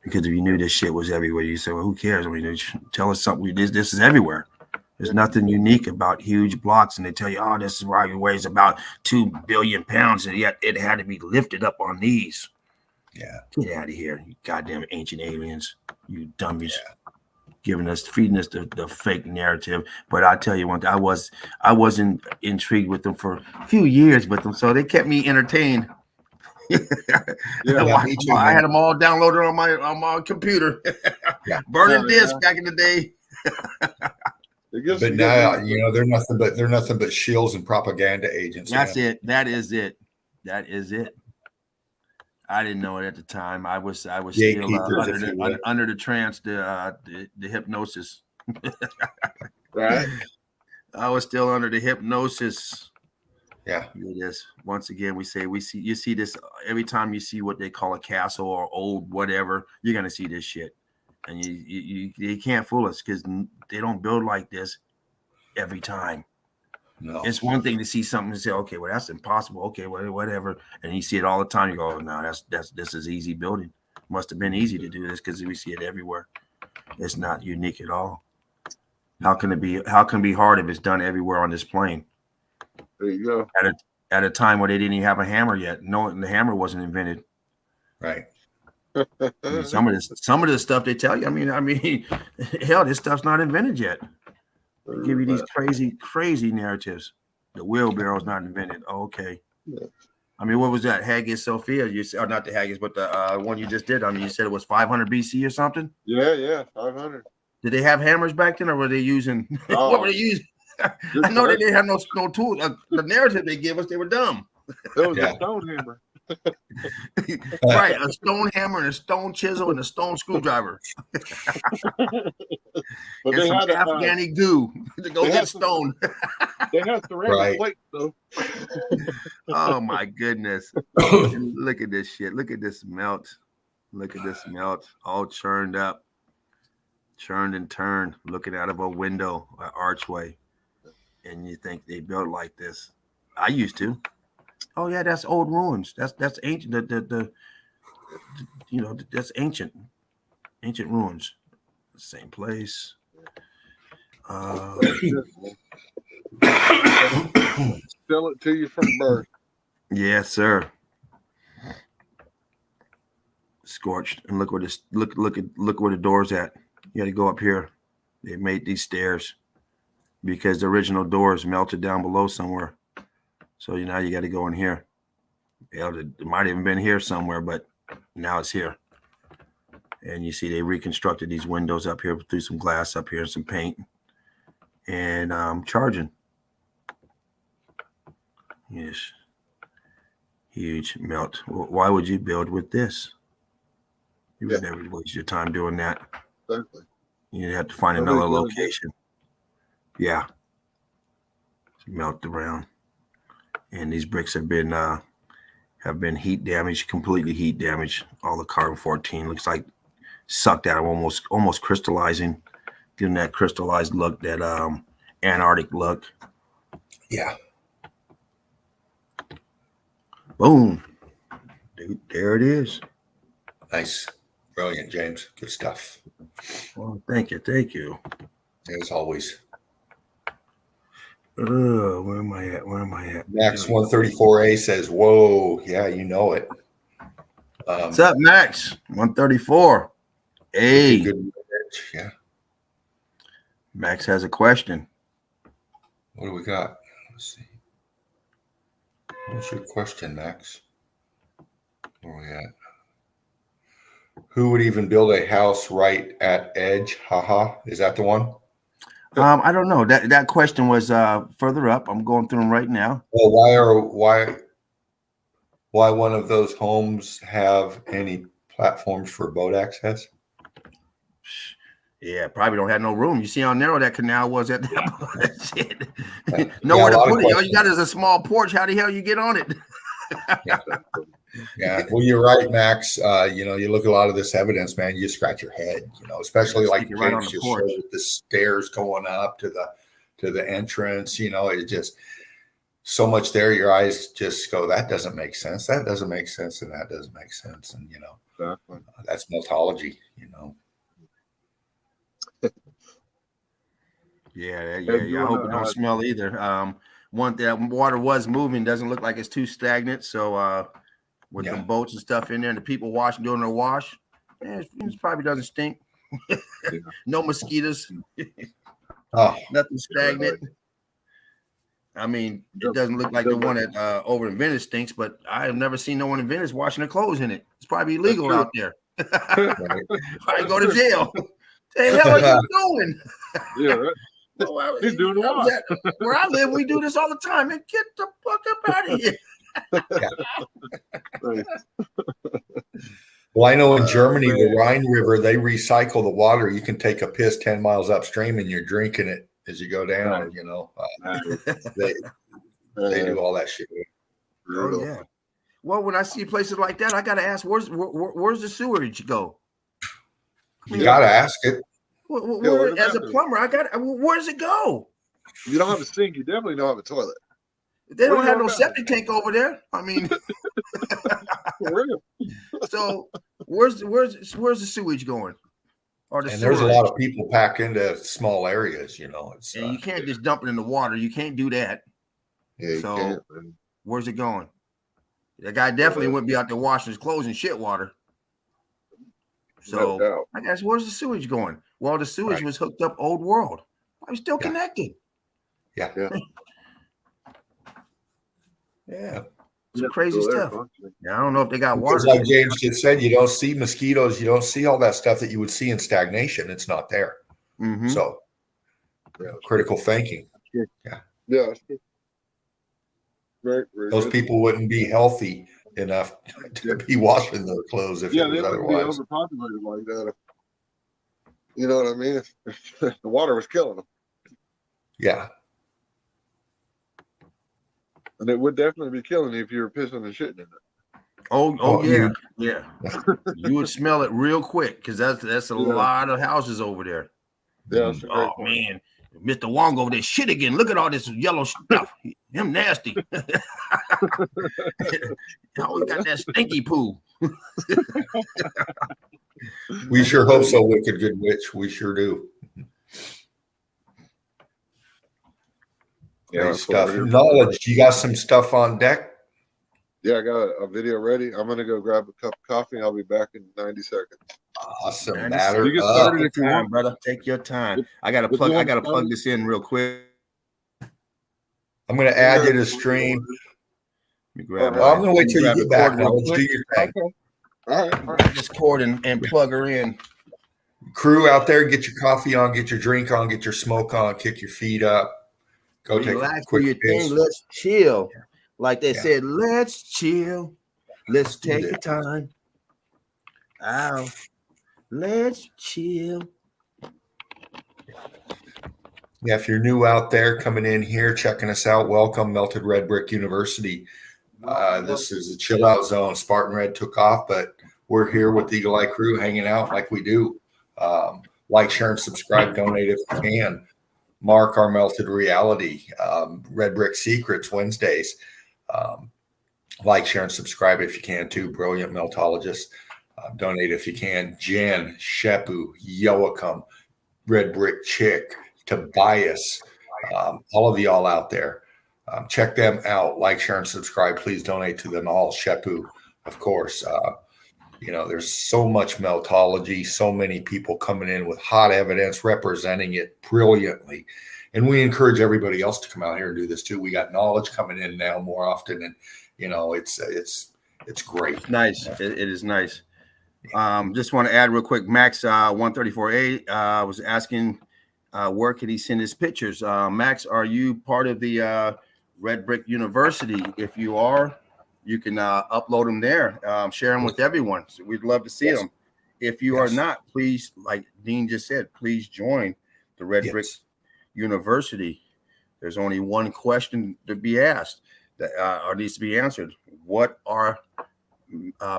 Speaker 5: Because if you knew this shit was everywhere, you say, well, who cares? I mean, tell us something. This is everywhere. There's nothing unique about huge blocks. And they tell you, oh, this is why it weighs about 2 billion pounds. And yet it had to be lifted up on these.
Speaker 2: Yeah.
Speaker 5: Get out of here, you goddamn ancient aliens. You dummies. Yeah. Feeding us the fake narrative. But I tell you one thing, I wasn't intrigued with them for a few years with them. So they kept me entertained. Me too, I had them all downloaded on my computer. Burning discs back in the day.
Speaker 2: But now they're nothing but shills and propaganda agents.
Speaker 5: That's it. That is it. I didn't know it at the time. I was still under the trance, the hypnosis.
Speaker 3: Right.
Speaker 5: I was still under the hypnosis.
Speaker 2: Yeah.
Speaker 5: It is. Once again, you see this every time you see what they call a castle or old whatever, you're gonna see this shit. And you can't fool us because they don't build like this every time.
Speaker 2: No.
Speaker 5: It's one thing to see something and say, okay, well, that's impossible. Okay, whatever. And you see it all the time. You go, oh, no, this is easy building. Must have been easy to do this because we see it everywhere. It's not unique at all. How can it be hard if it's done everywhere on this plane?
Speaker 3: There you go.
Speaker 5: At a time where they didn't even have a hammer yet. No, the hammer wasn't invented.
Speaker 2: Right.
Speaker 5: I mean, some of the stuff they tell you. I mean, hell, this stuff's not invented yet. They give you these crazy narratives. The wheelbarrow's not invented. Oh, okay. Yeah. I mean, what was that? Hagia Sophia? You said, or not the Hagias, but the one you just did. I mean, you said it was 500 BC or something.
Speaker 3: Yeah, 500.
Speaker 5: Did they have hammers back then, or were they using? What were they using? I know they didn't have no tools. The narrative they give us, they were dumb.
Speaker 3: It was a stone hammer.
Speaker 5: Right, a stone hammer and a stone chisel and a stone screwdriver.
Speaker 3: But
Speaker 5: and
Speaker 3: they
Speaker 5: some
Speaker 3: had
Speaker 5: Afghani goo to go get stone.
Speaker 3: They had ceramic plates, though.
Speaker 5: Oh my goodness! Look at this shit. Look at this melt. All churned up, churned and turned. Looking out of a window, an archway, and you think they built like this? I used to. Oh yeah, that's old ruins. That's ancient. That's ancient ruins. Same place.
Speaker 3: Tell it to you from birth.
Speaker 5: Yes, sir. Scorched. And look where this look where the door's at. You got to go up here. They made these stairs because the original doors melted down below somewhere. So now you got to go in here. It might have even been here somewhere, but now it's here. And you see they reconstructed these windows up here, threw some glass up here, some paint, and charging. Yes. Huge melt. Why would you build with this? You would never waste your time doing that.
Speaker 3: Exactly.
Speaker 5: You'd have to find another location. Yeah. Melt around. And these bricks have been heat damaged, completely heat damaged. All the carbon 14 looks like sucked out of almost crystallizing, giving that crystallized look, that Antarctic look.
Speaker 2: Yeah.
Speaker 5: Boom. Dude, there it is.
Speaker 2: Nice. Brilliant, James. Good stuff.
Speaker 5: Well, thank you.
Speaker 2: As always.
Speaker 5: Where am I at?
Speaker 2: Max 134A says, whoa. Yeah, you know it.
Speaker 5: What's up, Max? 134. Hey.
Speaker 2: Good. Yeah.
Speaker 5: Max has a question.
Speaker 2: What do we got? Let's see. What's your question, Max? Where are we at? Who would even build a house right at edge? Haha. Is that the one?
Speaker 5: I don't know. That question was further up. I'm going through them right now.
Speaker 2: Well, why one of those homes have any platforms for boat access?
Speaker 5: Yeah, probably don't have no room. You see how narrow that canal was at that shit.
Speaker 2: Yeah.
Speaker 5: Nowhere
Speaker 2: Yeah,
Speaker 5: to put it. All you got is a small porch. How the hell you get on it?
Speaker 2: Yeah, well, you're right, Max. You look at a lot of this evidence, man. You scratch your head. Especially like
Speaker 5: right on
Speaker 2: James
Speaker 5: the
Speaker 2: just
Speaker 5: porch.
Speaker 2: showed with the stairs going up to the entrance. It's just so much there. Your eyes just go, that doesn't make sense. That doesn't make sense, and that doesn't make sense. And
Speaker 3: Exactly.
Speaker 2: that's meltology.
Speaker 5: Yeah. I hope it don't smell either. One that water was moving, doesn't look like it's too stagnant. So with them boats and stuff in there, and the people doing their wash, it probably doesn't stink. No mosquitoes. Nothing stagnant. I mean, it doesn't look like the one at over in Venice stinks, but I have never seen no one in Venice washing their clothes in it. It's probably illegal out there. Probably go to jail. The hell are you doing?
Speaker 3: Yeah, right. He's doing the wash.
Speaker 5: Where I live, we do this all the time. And get the fuck up out of here.
Speaker 2: Well, I know in Germany, the Rhine River, they recycle the water. You can take a piss 10 miles upstream and you're drinking it as you go down. They do all that shit.
Speaker 5: Oh, yeah. Well, when I see places like that, I got to ask, where's the sewerage go?
Speaker 2: You got to ask it.
Speaker 5: As a plumber, where does it go?
Speaker 3: You don't have a sink. You definitely don't have a toilet.
Speaker 5: They don't have no septic tank over there. I mean, so where's the sewage going?
Speaker 2: And there's a lot of people packed into small areas.
Speaker 5: And you can't just dump it in the water. You can't do that.
Speaker 3: Yeah,
Speaker 5: so where's it going? That guy definitely wouldn't be out there washing his clothes in shit water. So I guess where's the sewage going? Well, the sewage was hooked up old world. I'm still connected.
Speaker 2: Yeah.
Speaker 5: Some crazy stuff. Yeah, I don't know if they got water.
Speaker 2: Like James just said, you don't see mosquitoes. You don't see all that stuff that you would see in stagnation. It's not there.
Speaker 5: Mm-hmm.
Speaker 2: So critical thinking.
Speaker 3: Yeah. Right.
Speaker 2: Those people wouldn't be healthy enough to be washing their clothes if it was otherwise.
Speaker 3: Be overpopulated like that. You know what I mean? If the water was killing them.
Speaker 2: Yeah.
Speaker 3: And it would definitely be killing you if you were pissing and shitting in it.
Speaker 5: Oh yeah. Yeah. You would smell it real quick because that's a lot of houses over there.
Speaker 3: Yeah.
Speaker 5: Oh man. Mr. Wong over there shit again. Look at all this yellow stuff. Him nasty. Oh, we got that stinky poo.
Speaker 2: We sure hope so, Wicked Good Witch. We sure do.
Speaker 3: Yeah,
Speaker 2: stuff. Knowledge. You got some stuff on deck?
Speaker 3: Yeah, I got a video ready. I'm gonna go grab a cup of coffee. I'll be back in 90 seconds.
Speaker 2: Awesome.
Speaker 5: You get started if you want, brother. Take your time. I gotta plug this in real quick.
Speaker 2: I'm gonna add you to stream. I'm gonna wait till you get back. Now let's do your thing.
Speaker 3: All right.
Speaker 5: This cord and plug her in.
Speaker 2: Crew out there, get your coffee on, get your drink on, get your smoke on, kick your feet up. Go take a quick piss.
Speaker 5: Let's chill. Like they said, let's chill. Let's take the time. Ow. Let's chill.
Speaker 2: Yeah, if you're new out there coming in here, checking us out, welcome, Melted Red Brick University. This is a chill out zone. Spartan Red took off, but we're here with the Eagle Eye crew hanging out like we do. Like, share, and subscribe, donate if you can. Mark our Melted Reality, Red Brick Secrets Wednesdays. Like, share, and subscribe if you can too. Brilliant meltologists. Donate if you can. Jen, Shepu, Yoakum, Red Brick Chick, Tobias, all of y'all out there. Check them out. Like, share, and subscribe. Please donate to them all. Shepu, of course. There's so much meltology, so many people coming in with hot evidence, representing it brilliantly. And we encourage everybody else to come out here and do this too. We got knowledge coming in now more often, and it's great.
Speaker 5: It's nice. It is nice. Just want to add real quick. Max 134A was asking where can he send his pictures. Max, are you part of the Red Brick University? If you are, you can upload them there, share them with everyone. So we'd love to see them. If you are not, please, like Dean just said, please join the Red Brick University. There's only one question to be asked that or needs to be answered. What are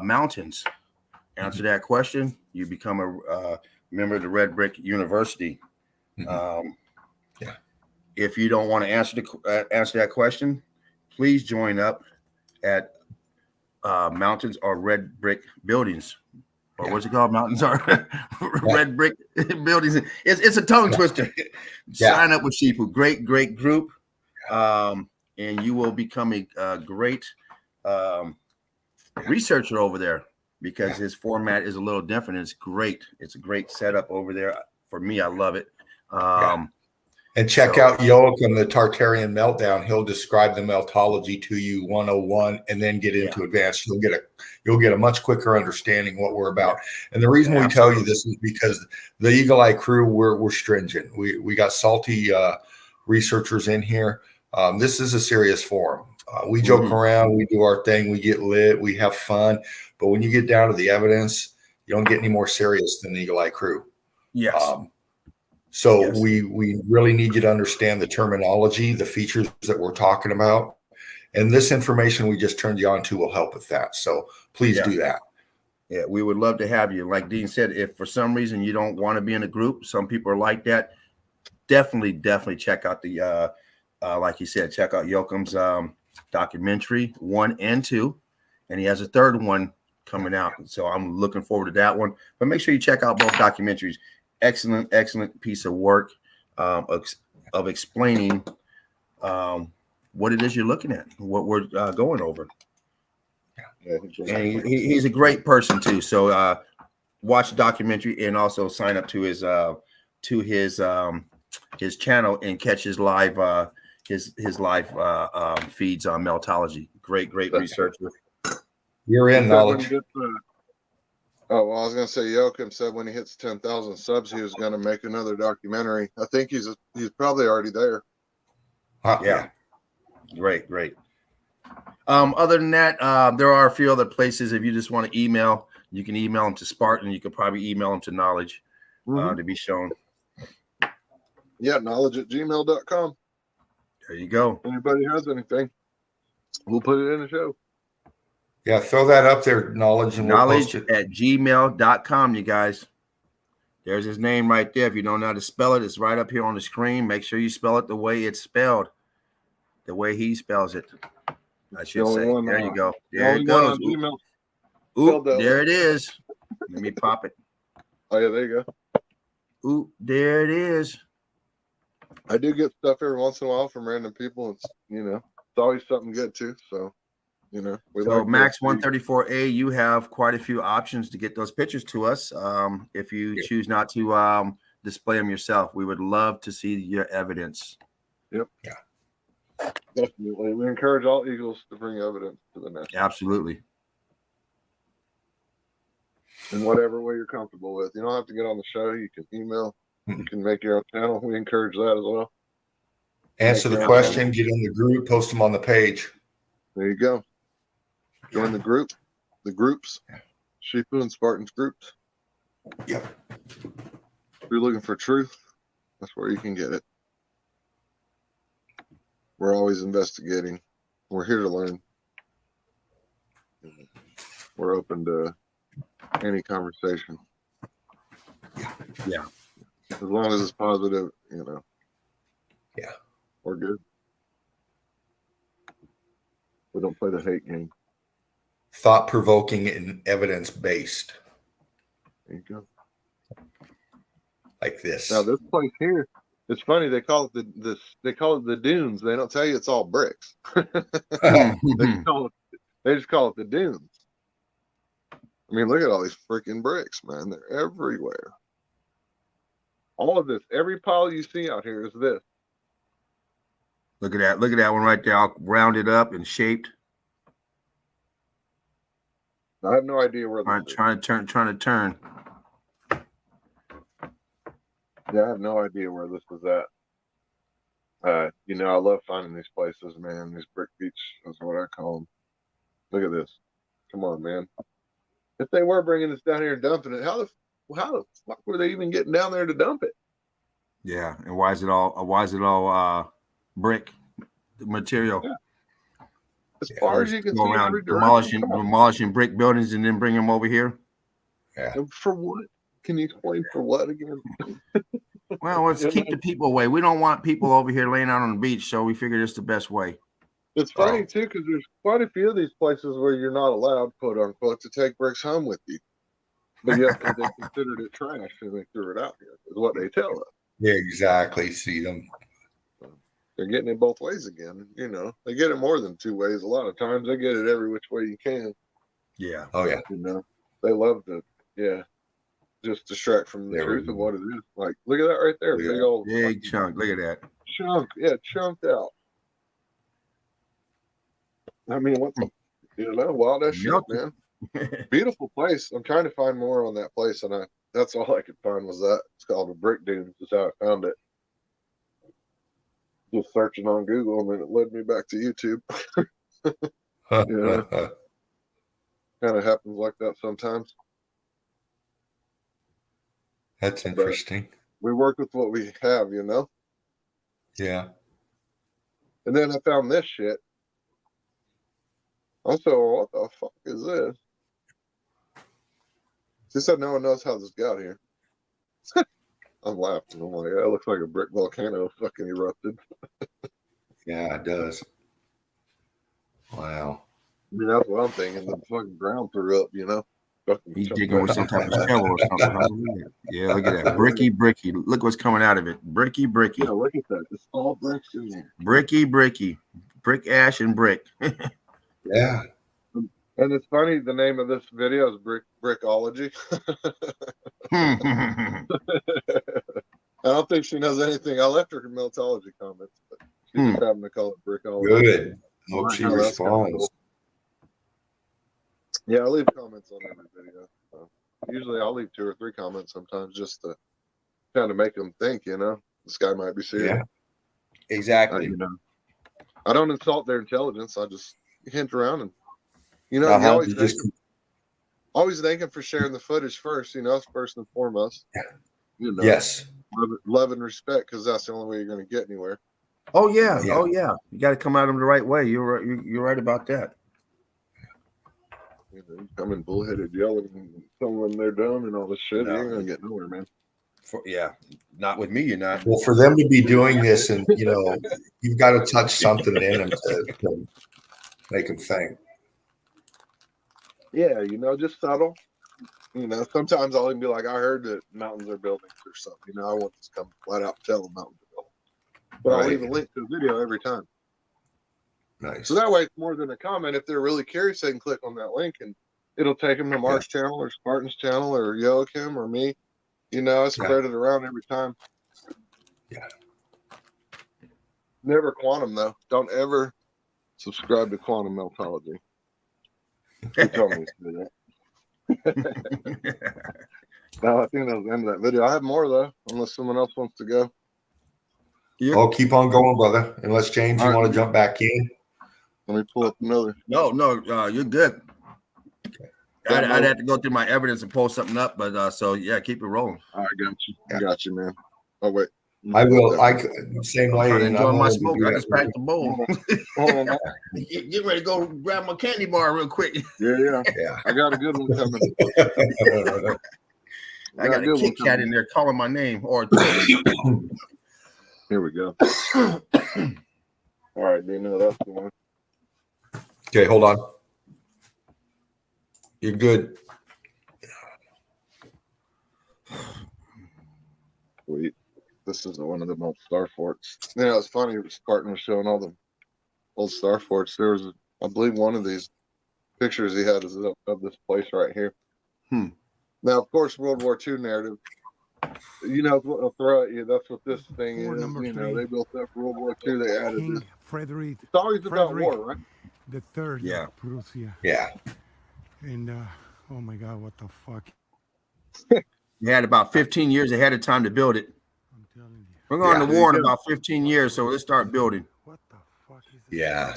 Speaker 5: mountains? Answer that question, you become a member of the Red Brick University. If you don't want to answer that question, please join up at mountains or red brick buildings, or what's it called? Mountains are red brick buildings. It's a tongue twister. Sign up with Sheepu. Great group, and you will become a great researcher over there, because his format is a little different. It's great. It's a great setup over there. For me, I love it.
Speaker 2: And check out Joachim, the Tartarian Meltdown. He'll describe the meltology to you 101 and then get into advanced. You'll get a much quicker understanding what we're about. And the reason we tell you this is because the Eagle Eye crew, we're stringent. We got salty researchers in here. This is a serious forum. We joke around, we do our thing, we get lit, we have fun. But when you get down to the evidence, you don't get any more serious than the Eagle Eye crew. We really need you to understand the terminology, the features that we're talking about. And this information we just turned you on to will help with that. So please do that.
Speaker 5: Yeah, we would love to have you. Like Dean said, if for some reason you don't want to be in a group, some people are like that, definitely check out the, like you said, check out Joachim's documentary 1 and 2. And he has a third one coming out. So I'm looking forward to that one. But make sure you check out both documentaries. Excellent piece of work of explaining what it is you're looking at, what we're going over. And he's a great person too. So watch the documentary and also sign up to his channel and catch his live feeds on Meltology. Great researcher.
Speaker 2: You're in knowledge.
Speaker 3: Oh, well, I was going to say, Joachim said when he hits 10,000 subs, he was going to make another documentary. I think he's probably already there.
Speaker 5: Great. Other than that, there are a few other places. If you just want to email, you can email them to Spartan. You could probably email them to Knowledge to be shown.
Speaker 3: Yeah, knowledge@gmail.com.
Speaker 5: There you go.
Speaker 3: Anybody has anything, we'll put it in the show.
Speaker 2: Yeah, throw that up there, Knowledge. And
Speaker 5: knowledge@gmail.com, you guys. There's his name right there. If you don't know how to spell it, it's right up here on the screen. Make sure you spell it the way it's spelled, the way he spells it. I should say. There you go. There it goes. Oop, there it is. Let me pop it.
Speaker 3: Oh, yeah, there you go.
Speaker 5: Oop, there it is.
Speaker 3: I do get stuff every once in a while from random people. It's, it's always something good, too. So,
Speaker 5: so Max 134A, you have quite a few options to get those pictures to us. If you choose not to display them yourself, we would love to see your evidence.
Speaker 3: Yep. Yeah. Definitely. We encourage all Eagles to bring evidence to the national.
Speaker 5: Absolutely.
Speaker 3: In whatever way you're comfortable with. You don't have to get on the show. You can email. You can make your own channel. We encourage that as well.
Speaker 2: Answer the question, get in the group, post them on the page.
Speaker 3: There you go. Join the groups, Sheepu and Spartan's groups.
Speaker 2: Yep.
Speaker 3: If you're looking for truth, that's where you can get it. We're always investigating. We're here to learn. We're open to any conversation.
Speaker 5: Yeah.
Speaker 3: As long as it's positive,
Speaker 2: Yeah.
Speaker 3: We're good. We don't play the hate game.
Speaker 2: Thought-provoking and evidence-based.
Speaker 3: There you go.
Speaker 2: Like this.
Speaker 3: Now this place here, it's funny. They call it the dunes. They don't tell you it's all bricks. They just call it the dunes. I mean, look at all these freaking bricks, man. They're everywhere. All of this, every pile you see out here is this.
Speaker 5: Look at that. Look at that one right there, all rounded up and shaped.
Speaker 3: I have no idea where this is.
Speaker 5: Trying to turn.
Speaker 3: Yeah, I have no idea where this is at. I love finding these places, man. These brick beach is what I call them. Look at this. Come on, man. If they were bringing this down here and dumping it, how the fuck were they even getting down there to dump it?
Speaker 5: Yeah, and why is it all brick material?
Speaker 3: Yeah. As far as you can see,
Speaker 5: around
Speaker 3: every direction.
Speaker 5: demolishing brick buildings and then bring them over here.
Speaker 2: Yeah.
Speaker 3: And for what? Can you explain for what again?
Speaker 5: Well, let's keep the people away. We don't want people over here laying out on the beach, so we figured it's the best way.
Speaker 3: It's funny too, because there's quite a few of these places where you're not allowed, quote unquote, to take bricks home with you. But yet they considered it trash and they threw it out here, is what they tell us.
Speaker 2: Yeah, exactly. See them.
Speaker 3: They're getting it both ways again. They get it more than two ways. A lot of times they get it every which way you can.
Speaker 5: Yeah.
Speaker 2: Oh yeah.
Speaker 3: They love to, just distract from the truth of what it is. Like, look at that right there, big old
Speaker 5: chunk. Look at that
Speaker 3: chunk. Yeah, chunked out. I mean, what's wild as shit, man. Beautiful place. I'm trying to find more on that place, and that's all I could find was that. It's called the Brick Dunes. That's how I found it. Just searching on Google, and then it led me back to YouTube. Kind of happens like that sometimes.
Speaker 2: That's interesting.
Speaker 3: But we work with what we have,
Speaker 2: Yeah.
Speaker 3: And then I found this shit. Also, what the fuck is this? She said no one knows how this got here. I'm laughing. I'm like, that looks like a brick volcano fucking erupted.
Speaker 2: Yeah, it does. Wow.
Speaker 3: I mean, that's what I'm thinking. The fucking ground threw up,
Speaker 5: He's digging with some type of shovel or something. Yeah, look at that. Bricky. Look what's coming out of it. Bricky.
Speaker 3: Yeah, look at that. It's all bricks in there.
Speaker 5: Bricky. Brick, ash, and brick.
Speaker 2: Yeah.
Speaker 3: And it's funny, the name of this video is Brickology. I don't think she knows anything. I left her Meltology comments, but she just happened to call it Brickology.
Speaker 2: Good. Hope she responds.
Speaker 3: Cool. Yeah, I leave comments on every video. Usually I'll leave 2 or 3 comments sometimes just to kind of make them think, this guy might be serious.
Speaker 2: Yeah, exactly.
Speaker 3: I don't insult their intelligence. I just hint around and, you always thank them for sharing the footage first, us first and foremost.
Speaker 2: Yes.
Speaker 3: Love and respect, because that's the only way you're going to get anywhere.
Speaker 5: Oh yeah. You got to come at them the right way. You're right about that.
Speaker 3: You come in bullheaded yelling and telling them they're dumb and all this shit. You ain't going to get nowhere, man.
Speaker 5: Not with me, you're not.
Speaker 2: Well, for them to be doing this, and you've got to touch something in them to make them think.
Speaker 3: Yeah, just subtle. Sometimes I'll even be like, I heard that mountains are buildings or something. I want to come flat out and tell them mountains are buildings. But I'll leave a link to the video every time.
Speaker 2: Nice.
Speaker 3: So that way it's more than a comment. If they're really curious, they can click on that link and it'll take them to Mark's channel or Spartan's channel or Joachim or me. I spread it around every time.
Speaker 2: Yeah.
Speaker 3: Never quantum, though. Don't ever subscribe to Quantum Meltology. He told me to do that. No, I think that was the end of that video. I have more, though, unless someone else wants to go.
Speaker 2: Oh, keep on going, brother. Unless, James, you want to jump back in?
Speaker 3: Let me pull up another.
Speaker 5: No, you're good. I'd have to go through my evidence and pull something up, but keep it rolling.
Speaker 3: I got you. I got you, man. Oh, wait.
Speaker 2: I will. Same
Speaker 5: I'm
Speaker 2: way.
Speaker 5: trying to
Speaker 2: And
Speaker 5: enjoy
Speaker 2: I'm
Speaker 5: my
Speaker 2: willing to
Speaker 5: smoke.
Speaker 2: do
Speaker 5: I
Speaker 2: that
Speaker 5: just packed the bowl.
Speaker 3: Hold on.
Speaker 5: Get ready to go grab my candy bar real quick.
Speaker 3: Yeah.
Speaker 2: Yeah.
Speaker 3: I got a good one coming.
Speaker 5: I got a Kit Kat in there calling my name or a Twix.
Speaker 3: Here we go. All right, Dino, that's the one.
Speaker 2: Okay, hold on. You're good.
Speaker 3: Sweet. This is one of the old star forts. You know, it's funny. Spartan was showing all the old star forts. There was, I believe, one of these pictures he had is of this place right here. Now, of course, World War II narrative. You know what they'll throw at you. That's what this thing is. You know, they built up World War II. They added
Speaker 8: King
Speaker 3: this.
Speaker 8: Frederick.
Speaker 3: It's always about war, right?
Speaker 8: The third.
Speaker 5: Yeah.
Speaker 8: Of Prussia.
Speaker 2: Yeah.
Speaker 8: And oh my God, what the fuck?
Speaker 5: You had about 15 years ahead of time to build it.
Speaker 8: I'm telling you.
Speaker 5: We're going to war in about 15 years, so let's start building.
Speaker 8: What the fuck is this?
Speaker 2: Yeah.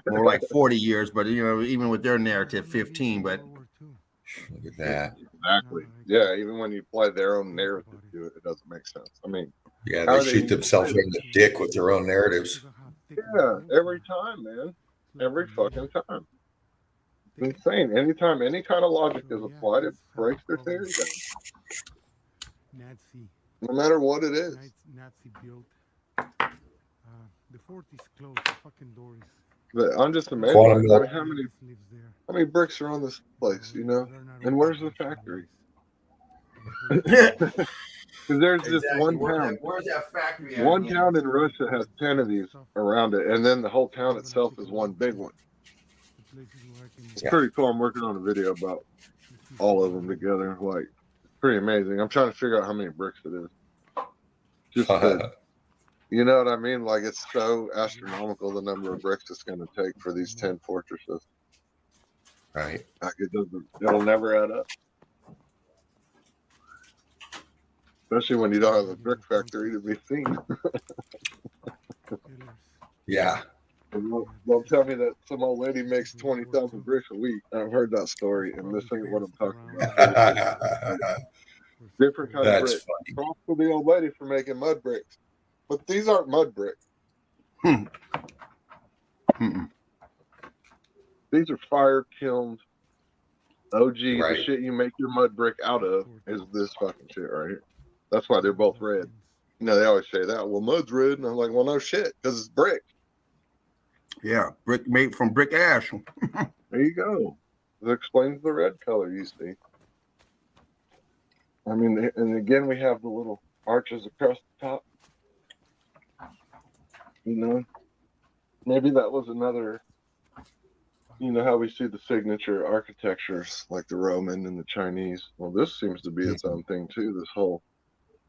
Speaker 5: More like 40 years, but you know, even with their narrative, 15. But
Speaker 2: look at that.
Speaker 3: Exactly. Yeah, even when you apply their own narrative to it, it doesn't make sense. I mean,
Speaker 2: Yeah, they shoot themselves in the dick with their own narratives.
Speaker 3: yeah, every time, man. Every fucking time. It's insane. Anytime any kind of logic is applied, it breaks their theory down.
Speaker 8: Nazi.
Speaker 3: No matter what it is.
Speaker 8: Nazi built. The fort is closed. The fucking door is.
Speaker 3: But I'm just amazed.
Speaker 2: Quantum
Speaker 3: Like, how many bricks are on this place, you know? And where's the factory? Because there's just one town.
Speaker 5: Where's that factory?
Speaker 3: One town in Russia has 10 of these around it, and then the whole town itself is one big one. It's pretty cool. I'm working on a video about all of them together. Like, pretty amazing. I'm trying to figure out how many bricks it is. Just you know what I mean? Like, it's so astronomical the number of bricks it's going to take for these 10 fortresses.
Speaker 2: Right.
Speaker 3: Like, it'll never add up. Especially when you don't have a brick factory to be seen.
Speaker 2: Yeah.
Speaker 3: They'll tell me that some old lady makes 20,000 bricks a week. I've heard that story, and this ain't what I'm talking about. Different kind of bricks. Props to the old lady for making mud bricks. But these aren't mud bricks. These are fire kilned OG.
Speaker 2: Right.
Speaker 3: The shit you make your mud brick out of is this fucking shit right here. That's why they're both red. You know, they always say that. Well, mud's red. And I'm like, well, no shit, because it's brick.
Speaker 5: Yeah, brick made from brick ash.
Speaker 3: There you go. That explains the red color you see. I mean, and again, we have the little arches across the top. You know, maybe that was another, you know, how we see the signature architectures like the Roman and the Chinese. Well, this seems to be its own thing too. This whole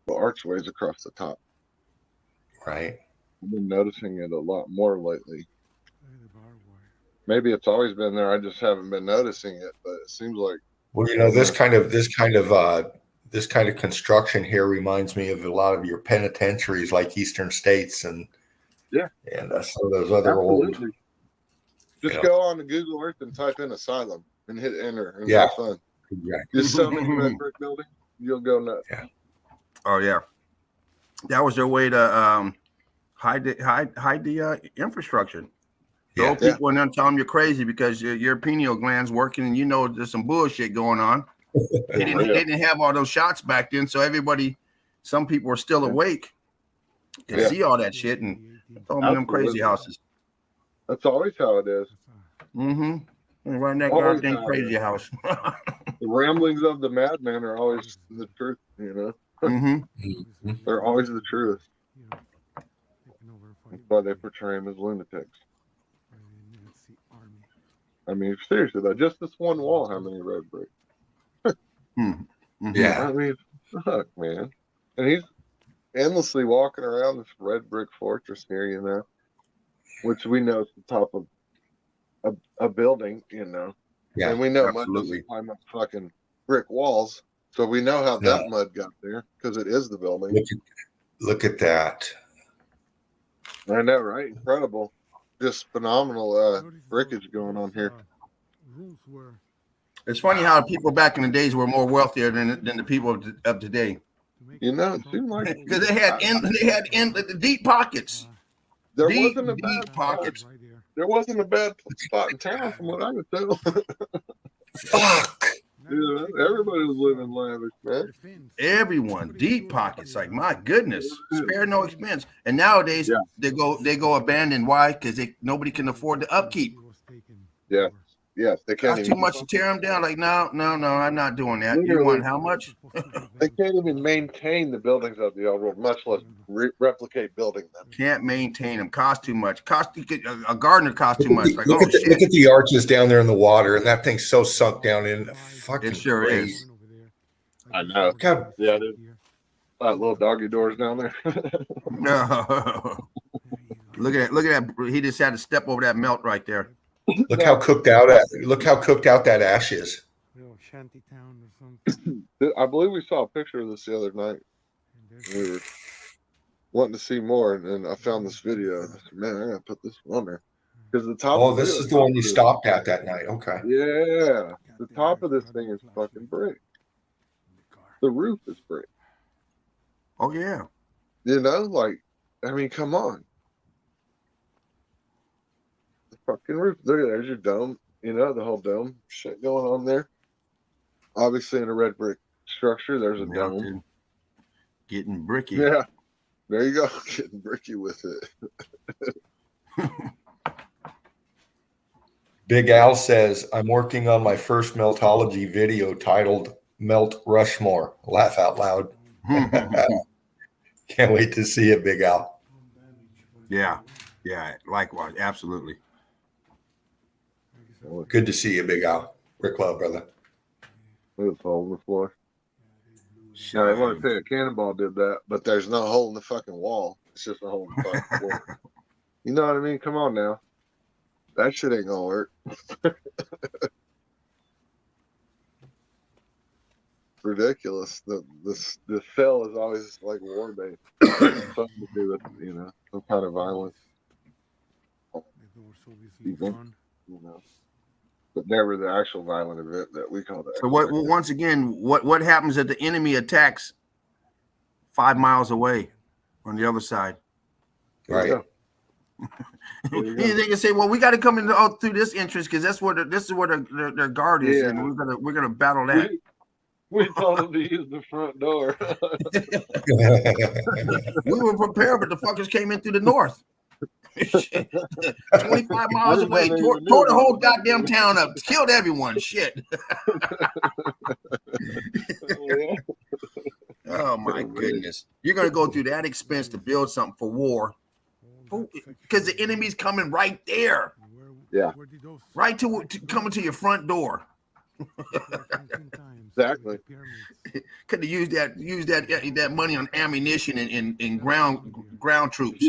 Speaker 3: the archways across the top.
Speaker 2: Right.
Speaker 3: I've been noticing it a lot more lately. Maybe it's always been there. I just haven't been noticing it, but it seems like.
Speaker 2: Well, you know, this kind of construction here reminds me of a lot of your penitentiaries, like Eastern States and some of those other old.
Speaker 3: Just go on to Google Earth and type in asylum and hit enter and have fun.
Speaker 2: Exactly.
Speaker 3: Just so many red brick buildings, you'll go nuts.
Speaker 2: Yeah.
Speaker 5: Oh yeah, that was their way to hide the infrastructure. Throw people in there and tell them you're crazy because your pineal gland's working and you know there's some bullshit going on. They didn't have all those shots back then, so some people were still awake to see all that shit and throw them in them crazy houses.
Speaker 3: That's always how it is.
Speaker 5: Mm-hmm. Run that goddamn crazy house.
Speaker 3: The ramblings of the madman are always the truth, you know.
Speaker 5: Mm-hmm.
Speaker 3: They're always the truth. That's why they portray them as lunatics. I mean, seriously, though, just this one wall, how many red bricks?
Speaker 2: Yeah.
Speaker 3: I mean, fuck, man. And he's endlessly walking around this red brick fortress here, you know, which we know is the top of a building, you know.
Speaker 2: Yeah,
Speaker 3: and we know mud doesn't climb up fucking brick walls, so we know how that mud got there because it is the building.
Speaker 2: Look at that.
Speaker 3: I know, right? Incredible. Just phenomenal brickage going on here.
Speaker 5: It's funny how people back in the days were more wealthier than the people of today.
Speaker 3: You know, it seemed like
Speaker 5: because they had the deep pockets.
Speaker 3: there
Speaker 5: Deep,
Speaker 3: wasn't a
Speaker 5: deep
Speaker 3: bad
Speaker 5: pockets.
Speaker 8: Right there.
Speaker 3: there wasn't a bad spot in town from what I could tell.
Speaker 2: Fuck.
Speaker 3: Yeah, everybody was living lavish, man.
Speaker 5: Everyone deep pockets. Like my goodness, spare no expense. And nowadays
Speaker 3: Yeah.
Speaker 5: they go abandoned. Why? Because nobody can afford the upkeep.
Speaker 3: Yeah. Yes, they can't
Speaker 5: That's
Speaker 3: even.
Speaker 5: too much to tear them down. Like no, I'm not doing that. You
Speaker 3: Literally.
Speaker 5: want how much?
Speaker 3: They can't even maintain the buildings of the old world, much less replicate building them.
Speaker 5: Can't maintain them. Cost too much. A gardener costs too much. Like
Speaker 2: Look
Speaker 5: oh
Speaker 2: at the,
Speaker 5: shit.
Speaker 2: look at the arches down there in the water, and that thing's so sunk down in. Fucking
Speaker 5: It sure
Speaker 2: crazy.
Speaker 5: is.
Speaker 3: I know.
Speaker 2: God.
Speaker 3: Yeah, dude. Little doggy doors down there.
Speaker 5: No. Look at that. He just had to step over that melt right there.
Speaker 2: Look how cooked out that ash is.
Speaker 8: Little shanty town or something.
Speaker 3: I believe we saw a picture of this the other night. We were wanting to see more, and then I found this video. I said, man, I gotta put this on there because the top.
Speaker 2: Oh, this is the one you stopped at that night. Okay.
Speaker 3: Yeah, the top of this thing is fucking brick. The roof is brick.
Speaker 5: Oh yeah.
Speaker 3: You know, like, I mean, come on. The fucking roof. Look at there's your dome. You know, the whole dome shit going on there. Obviously, in a red brick structure, there's a dome.
Speaker 5: Dude. Getting bricky.
Speaker 3: Yeah, there you go. Getting bricky with it.
Speaker 2: Big Al says, I'm working on my first Meltology video titled Melt Rushmore. Laugh out loud. Can't wait to see it, Big Al.
Speaker 5: Yeah. Likewise. Absolutely.
Speaker 2: Good to see you, Big Al. Rick Love, brother.
Speaker 3: There's a hole in the floor. Now, I want to say a cannonball did that, but there's no hole in the fucking wall. It's just a hole in the fucking floor. You know what I mean? Come on now. That shit ain't gonna work. Ridiculous. The cell is always like war based. Something to do with, you know, some kind of violence. Event, you know. But never the actual violent event that we call that.
Speaker 5: So once again, what happens if the enemy attacks 5 miles away on the other side?
Speaker 2: Right.
Speaker 5: They can say, well, we got to come in through this entrance because this is where their guard is, and we're gonna battle that.
Speaker 3: We told them to use the front door.
Speaker 5: We were prepared, but the fuckers came in through the north. 25 miles away, tore the whole goddamn town up, killed everyone. Shit. Oh my goodness. You're gonna go through that expense to build something for war. Because the enemy's coming right there.
Speaker 3: Yeah.
Speaker 5: Right to coming to your front door.
Speaker 3: Exactly.
Speaker 5: Could have used that money on ammunition and ground troops.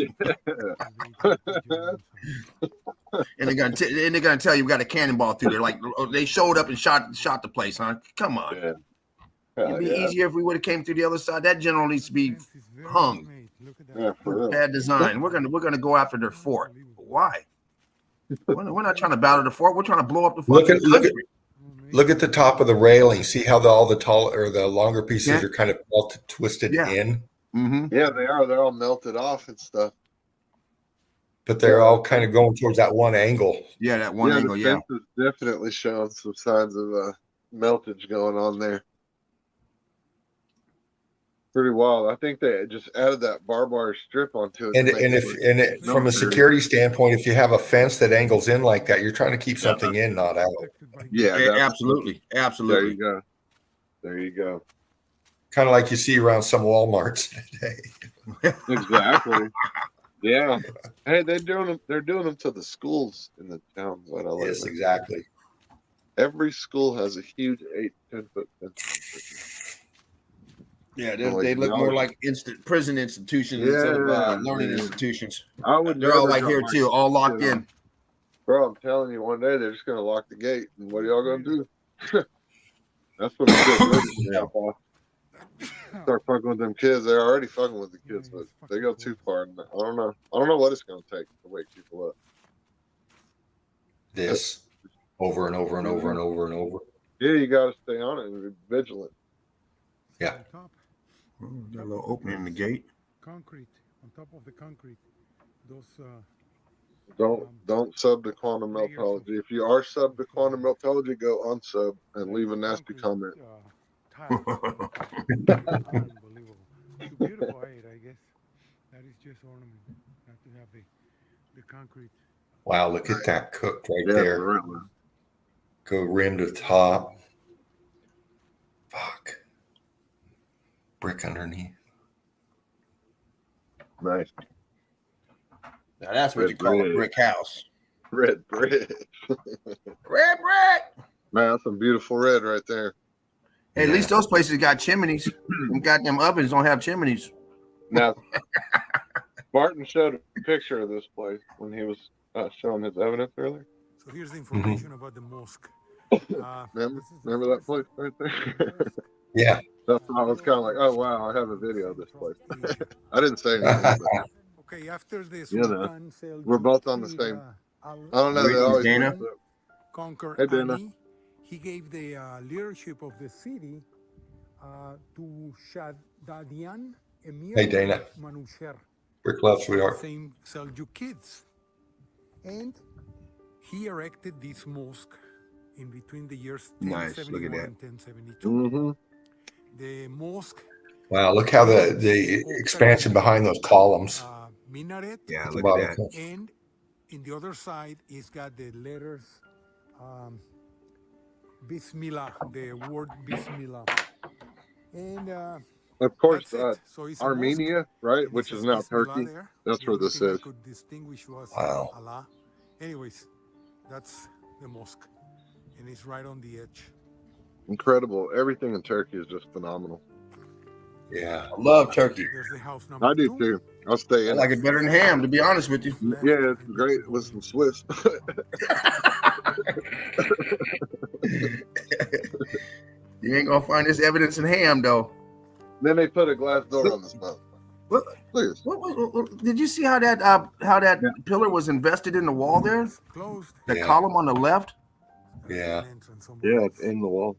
Speaker 5: And they're gonna tell you we got a cannonball through there. Like they showed up and shot the place, huh? Come on.
Speaker 3: Yeah.
Speaker 5: It'd be easier if we would have came through the other side. That general needs to be hung.
Speaker 3: Yeah, for real.
Speaker 5: Bad design. We're gonna go after their fort. Why? We're not trying to battle the fort. We're trying to blow up the fucking country.
Speaker 2: Look at the top of the railing. See how all the tall or the longer pieces are kind of twisted in.
Speaker 5: Mm-hmm.
Speaker 3: Yeah, they are. They're all melted off and stuff.
Speaker 2: But they're all kind of going towards that one angle.
Speaker 5: Yeah, that one angle.
Speaker 3: The fence is definitely showing some signs of meltage going on there. Pretty wild. I think they just added that barbed wire strip onto it.
Speaker 2: From a security standpoint, if you have a fence that angles in like that, you're trying to keep something in, not out.
Speaker 3: Yeah,
Speaker 5: absolutely.
Speaker 3: There you go.
Speaker 2: Kind of like you see around some Walmarts today.
Speaker 3: Exactly. Yeah. Hey, they're doing them to the schools in the towns that I live in.
Speaker 2: Yes, exactly.
Speaker 3: Every school has a huge 8-10 foot fence.
Speaker 5: Yeah, they look more like prison institutions instead of learning institutions. They're all like here too, all locked in.
Speaker 3: Bro, I'm telling you, one day they're just gonna lock the gate, and what are y'all gonna do? That's what start fucking with them kids. They're already fucking with the kids, but they go too far. I don't know what it's gonna take to wake people up.
Speaker 2: This over and over and over and over and over.
Speaker 3: Yeah, you gotta stay on it and be vigilant.
Speaker 2: Yeah.
Speaker 5: Got a little opening in the gate.
Speaker 8: Concrete on top of the concrete. Those
Speaker 3: Don't sub to quantum meltology. If you are sub to quantum meltology, go unsub and leave a nasty comment.
Speaker 8: Unbelievable. It's beautiful, I guess. That is just ornament. Not to have the concrete.
Speaker 2: Wow, look at that cooked right
Speaker 3: Yeah,
Speaker 2: there.
Speaker 3: for real.
Speaker 2: Go rim to top. Fuck. Brick underneath.
Speaker 3: Nice.
Speaker 5: Now that's what
Speaker 3: Red
Speaker 5: you call a
Speaker 3: brick.
Speaker 5: brick house.
Speaker 3: Red brick.
Speaker 5: Red brick.
Speaker 3: Man, that's some beautiful red right there.
Speaker 5: Hey, at least those places got chimneys. Them goddamn ovens don't have chimneys.
Speaker 3: Now, Spartan showed a picture of this place when he was showing his evidence earlier.
Speaker 8: So here's the information about the mosque.
Speaker 3: Remember that place right there?
Speaker 2: Yeah.
Speaker 3: That's why I was kind of like, oh, wow, I have a video of this place. I didn't say anything. But,
Speaker 8: Okay, after the
Speaker 3: you know,
Speaker 8: Sultan failed
Speaker 3: we're
Speaker 8: to
Speaker 3: both on the
Speaker 8: defeat,
Speaker 3: same. I don't know. They
Speaker 5: Greetings,
Speaker 3: always
Speaker 5: Dana.
Speaker 8: conquer
Speaker 3: Hey, Dana.
Speaker 8: Ani, he gave the leadership of the city to Shaddadian Emir
Speaker 2: Hey, Dana.
Speaker 8: Manusher,
Speaker 2: Brick love, sweetheart.
Speaker 8: same Seljukids. And he erected this mosque in between the years
Speaker 5: Nice, look at
Speaker 8: 1071
Speaker 5: that.
Speaker 8: and 1072.
Speaker 3: Mm-hmm.
Speaker 8: The mosque
Speaker 2: Wow, look how the expansion behind those columns.
Speaker 8: minaret,
Speaker 5: Yeah,
Speaker 2: at the
Speaker 5: look
Speaker 2: bottom.
Speaker 5: at that.
Speaker 8: and in the other side, it's got the letters Bismillah, the word Bismillah. And
Speaker 3: Of course,
Speaker 8: that's it. So it's a
Speaker 3: Armenia,
Speaker 8: mosque,
Speaker 3: right,
Speaker 8: and it
Speaker 3: which
Speaker 8: says
Speaker 3: is now
Speaker 8: Bismillah
Speaker 3: Turkey.
Speaker 8: there.
Speaker 3: That's
Speaker 8: The
Speaker 3: where
Speaker 8: only
Speaker 3: this
Speaker 8: thing I
Speaker 3: is.
Speaker 8: could distinguish was
Speaker 2: Wow.
Speaker 8: Allah. Anyways, that's the mosque, and it's right on the edge.
Speaker 3: Incredible. Everything in Turkey is just phenomenal.
Speaker 2: Yeah.
Speaker 5: I love turkey.
Speaker 8: There's the house number
Speaker 3: I do
Speaker 8: 2.
Speaker 3: too. I'll stay
Speaker 5: I
Speaker 3: in
Speaker 5: like it better than ham, to be honest with you.
Speaker 8: Left,
Speaker 3: Yeah, it's
Speaker 8: and
Speaker 3: great
Speaker 8: then
Speaker 3: with
Speaker 8: go
Speaker 3: some
Speaker 8: in.
Speaker 3: Swiss.
Speaker 5: You ain't gonna find this evidence in ham, though.
Speaker 3: Then they put a glass door on this mouth.
Speaker 5: What,
Speaker 3: Please.
Speaker 5: what, did you see how that pillar was invested in the wall there?
Speaker 8: It's closed.
Speaker 5: The
Speaker 2: Yeah.
Speaker 5: column on the left.
Speaker 8: There's
Speaker 2: Yeah.
Speaker 8: an entrance somewhere
Speaker 3: Yeah,
Speaker 8: else.
Speaker 3: it's in the wall.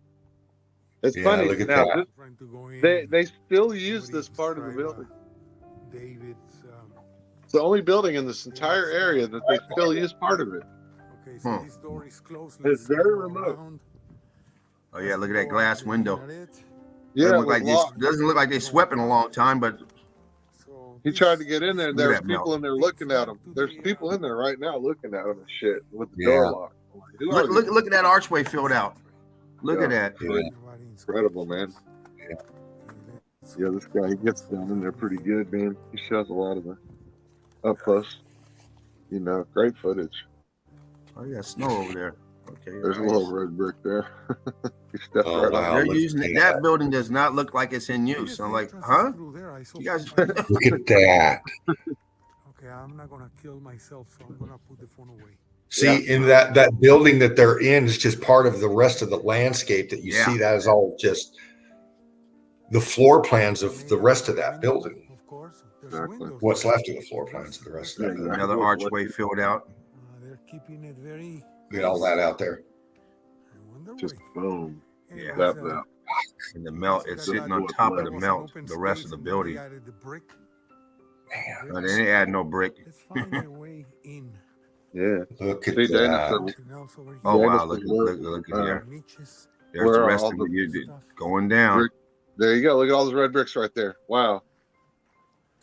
Speaker 3: It's
Speaker 2: Yeah,
Speaker 3: funny.
Speaker 2: look at
Speaker 3: Now,
Speaker 2: that.
Speaker 8: Trying to go in.
Speaker 3: they still use
Speaker 8: Somebody
Speaker 3: this part of the
Speaker 8: describe,
Speaker 3: building.
Speaker 8: David's.
Speaker 3: It's the only building in this entire area that they still use part of it.
Speaker 8: Okay, so this door is closed.
Speaker 3: It's
Speaker 8: Let's
Speaker 3: very
Speaker 8: go
Speaker 3: remote.
Speaker 8: around.
Speaker 5: Oh yeah, look at that glass window.
Speaker 3: Yeah,
Speaker 5: Doesn't
Speaker 3: it
Speaker 5: look
Speaker 3: was
Speaker 5: like
Speaker 3: locked.
Speaker 5: doesn't look like they swept in a long time, but
Speaker 8: So
Speaker 3: He tried to get in there, and
Speaker 5: Look
Speaker 3: there
Speaker 5: at
Speaker 3: was
Speaker 5: that
Speaker 3: people
Speaker 5: melt.
Speaker 3: in there looking at him. There's people in there right now looking at him and shit with the
Speaker 2: Yeah.
Speaker 3: door locked. Who are these?
Speaker 5: look at that archway filled out. Look at that.
Speaker 2: Yeah.
Speaker 3: Incredible, man. Yeah, this guy, he gets down in there pretty good, man. He shows a lot of the up close. You know, great footage.
Speaker 5: Oh, you got snow over there. Okay,
Speaker 3: There's
Speaker 5: nice.
Speaker 3: a little red brick there. He stepped
Speaker 2: Oh,
Speaker 3: right
Speaker 2: wow.
Speaker 3: on.
Speaker 5: They're
Speaker 2: look
Speaker 5: using
Speaker 2: at
Speaker 5: it.
Speaker 2: that.
Speaker 5: That building does not look like it's in use. I'm like, huh? You guys,
Speaker 2: Look at that.
Speaker 8: Okay, I'm not gonna kill myself, so I'm gonna put the phone away.
Speaker 2: See, in that building that they're in is just part of the rest of the landscape that you
Speaker 5: Yeah.
Speaker 2: see. That is all just the floor plans of the rest of that building.
Speaker 8: Of course, there's
Speaker 3: Exactly.
Speaker 8: windows.
Speaker 2: What's left of the floor plans of the rest of that building.
Speaker 5: another archway filled out.
Speaker 8: They're keeping it very.
Speaker 2: Look at all that out there.
Speaker 3: Just boom.
Speaker 5: Yeah.
Speaker 3: That.
Speaker 5: And the melt, it's sitting on top of the melt. The rest of the building.
Speaker 2: Man,
Speaker 5: No, they didn't add no brick.
Speaker 8: Let's find their way in.
Speaker 3: Yeah.
Speaker 2: look at
Speaker 3: See, Dana
Speaker 2: that.
Speaker 3: said,
Speaker 8: Something else over here.
Speaker 5: Oh
Speaker 3: Yeah,
Speaker 5: wow,
Speaker 3: this
Speaker 5: look
Speaker 3: is
Speaker 5: at
Speaker 3: where,
Speaker 5: here.
Speaker 8: Niches.
Speaker 5: There's
Speaker 3: where
Speaker 5: the
Speaker 3: are
Speaker 5: rest
Speaker 3: all
Speaker 5: of
Speaker 3: the
Speaker 5: it going down.
Speaker 3: brick. There you go. Look at all those red bricks right there. Wow.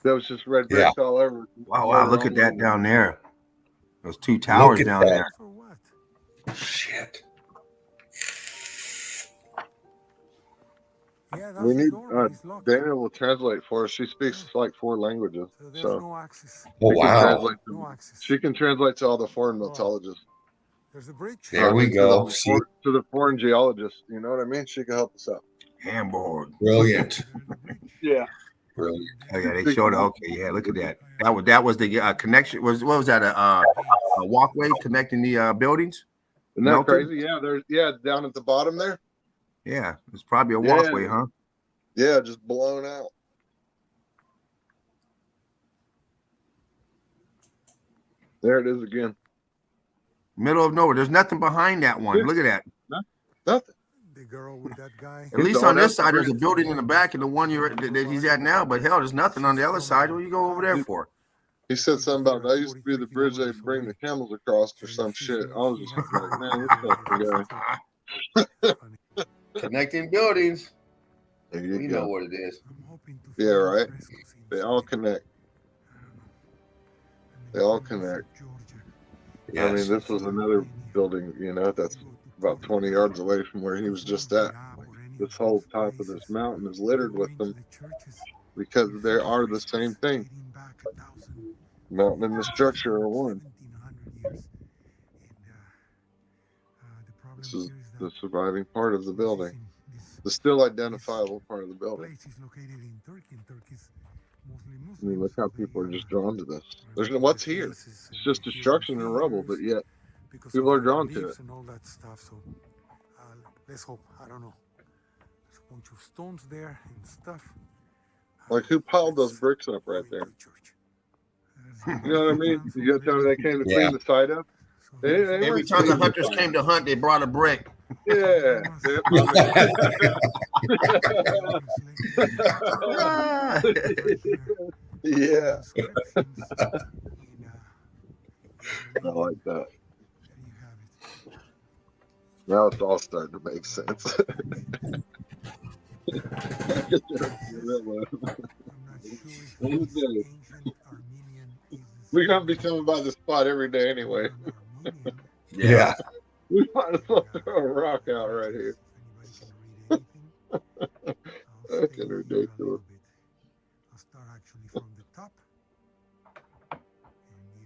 Speaker 3: That was just red bricks all over.
Speaker 5: Wow, look at that down there. Those two towers
Speaker 2: at
Speaker 5: down
Speaker 2: that.
Speaker 5: there.
Speaker 8: For what?
Speaker 2: Shit.
Speaker 8: Yeah, that's
Speaker 3: We
Speaker 8: the
Speaker 3: need
Speaker 8: door, but it's locked.
Speaker 3: Dana will translate for us. She speaks like 4 languages.
Speaker 8: So there's
Speaker 3: So
Speaker 8: no access.
Speaker 2: Oh,
Speaker 3: she can
Speaker 2: wow.
Speaker 3: translate to-
Speaker 8: No access.
Speaker 3: she can translate to all the foreign meltologists.
Speaker 8: There's a bridge.
Speaker 2: There we
Speaker 3: To
Speaker 2: go.
Speaker 3: the
Speaker 2: See,
Speaker 3: to the foreign geologists. You know what I mean? She can help us out.
Speaker 5: Hamburg.
Speaker 2: brilliant.
Speaker 8: There's the bridge.
Speaker 3: Yeah.
Speaker 2: Brilliant.
Speaker 5: Oh yeah, they showed. Okay, yeah, look at that. That was the connection. What was that? A walkway connecting the buildings?
Speaker 3: Isn't that
Speaker 5: Melted?
Speaker 3: crazy? Yeah, there's down at the bottom there.
Speaker 5: Yeah, it's probably a
Speaker 3: Yeah.
Speaker 5: walkway, huh?
Speaker 3: Yeah, just blown out. There it is again.
Speaker 5: Middle of nowhere. There's nothing behind that one.
Speaker 3: Yeah.
Speaker 5: Look at that.
Speaker 3: Nothing.
Speaker 8: the girl with that guy.
Speaker 5: At least on this side, there's a building in the back, and the one that he's at now. But hell, there's nothing on the other side. What do you go over there for?
Speaker 3: He said something about that used to be the bridge they bring the camels across or some shit. I was just like, man, this fucking guy.
Speaker 5: Connecting buildings.
Speaker 3: There you
Speaker 5: We
Speaker 3: go.
Speaker 5: know what it is.
Speaker 3: Yeah, right. They all connect. They all connect.
Speaker 2: Yes.
Speaker 3: I mean, this was another building, you know, that's about 20 yards away from where he was just at. This whole top of this mountain is littered with them because they are the same thing. Mountain and the structure are one. This is the surviving part of the building. The still identifiable part of the building. I mean, look how people are just drawn to this. There's no what's here. It's just destruction and rubble, but yet people are drawn to it.
Speaker 8: And all that stuff. So let's hope. I don't know. There's a bunch of stones there and stuff.
Speaker 3: Like, who piled those bricks up right there? You know what I mean? You got to tell me they came to clean the site up?
Speaker 5: Every time the hunters came to hunt, they brought a brick.
Speaker 3: Yeah. Yeah. I like that. Now it's all starting to make sense. We're gonna be coming by this spot every day anyway.
Speaker 2: Yeah.
Speaker 3: We might as well throw a rock out right here. Fucking ridiculous.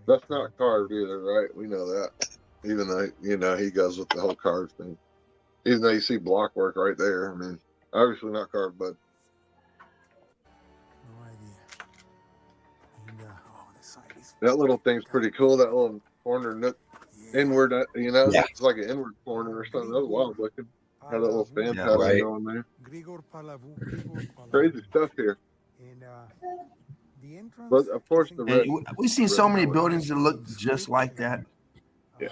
Speaker 3: That's not carved either, right? We know that. Even though, you know, he goes with the whole carved thing. Even though you see block work right there. I mean, obviously not carved, but that little thing's pretty cool. That little corner nook, inward, you know, it's like an inward corner or something. That was wild looking. Had that little fan pattern going there. Crazy stuff here. But of course, the red.
Speaker 5: We've seen so many buildings that look just like that.
Speaker 3: Yeah,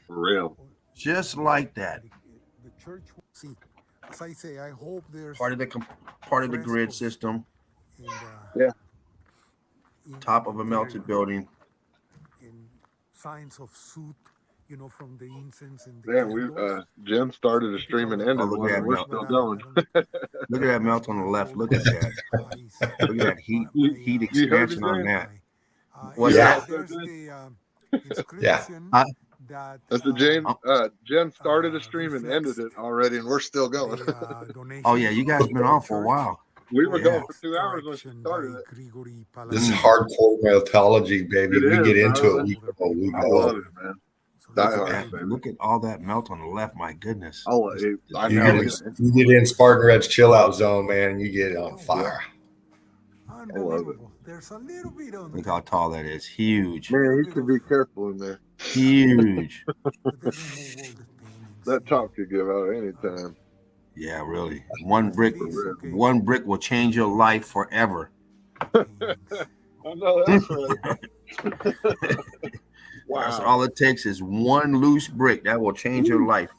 Speaker 3: for real.
Speaker 5: Just like that.
Speaker 8: The church. See, as I say, I hope there's
Speaker 5: part of the grid system.
Speaker 3: Yeah.
Speaker 5: Top of a melted building.
Speaker 8: And signs of soot, you know, from the incense and the
Speaker 3: Yeah, Jim started a stream and ended one, and we're still going.
Speaker 5: Look at that melt on the left. Look at that. Look at that heat expansion on that. What's that?
Speaker 8: There's the inscription
Speaker 3: That's the Jim started a stream and ended it already, and we're still going.
Speaker 5: Oh yeah, you guys have been on for a while.
Speaker 3: We were going for 2 hours when she started it.
Speaker 2: This is hardcore meltology, baby.
Speaker 3: It
Speaker 2: we
Speaker 3: is,
Speaker 2: get into
Speaker 3: bro.
Speaker 2: it. We
Speaker 3: I
Speaker 2: go.
Speaker 3: love it, man.
Speaker 5: Look at all that melt on the left. My goodness.
Speaker 2: You get in Spartan Red's chill out zone, man. You get on fire.
Speaker 3: I love it.
Speaker 8: There's a little bit on
Speaker 5: Look how tall that is. Huge.
Speaker 3: Man, you can be careful in there.
Speaker 5: Huge.
Speaker 3: That top could give out any time.
Speaker 5: Yeah, really. One brick will change your life forever.
Speaker 3: I know that's right. Wow.
Speaker 5: That's all it takes is one loose brick that will change your life.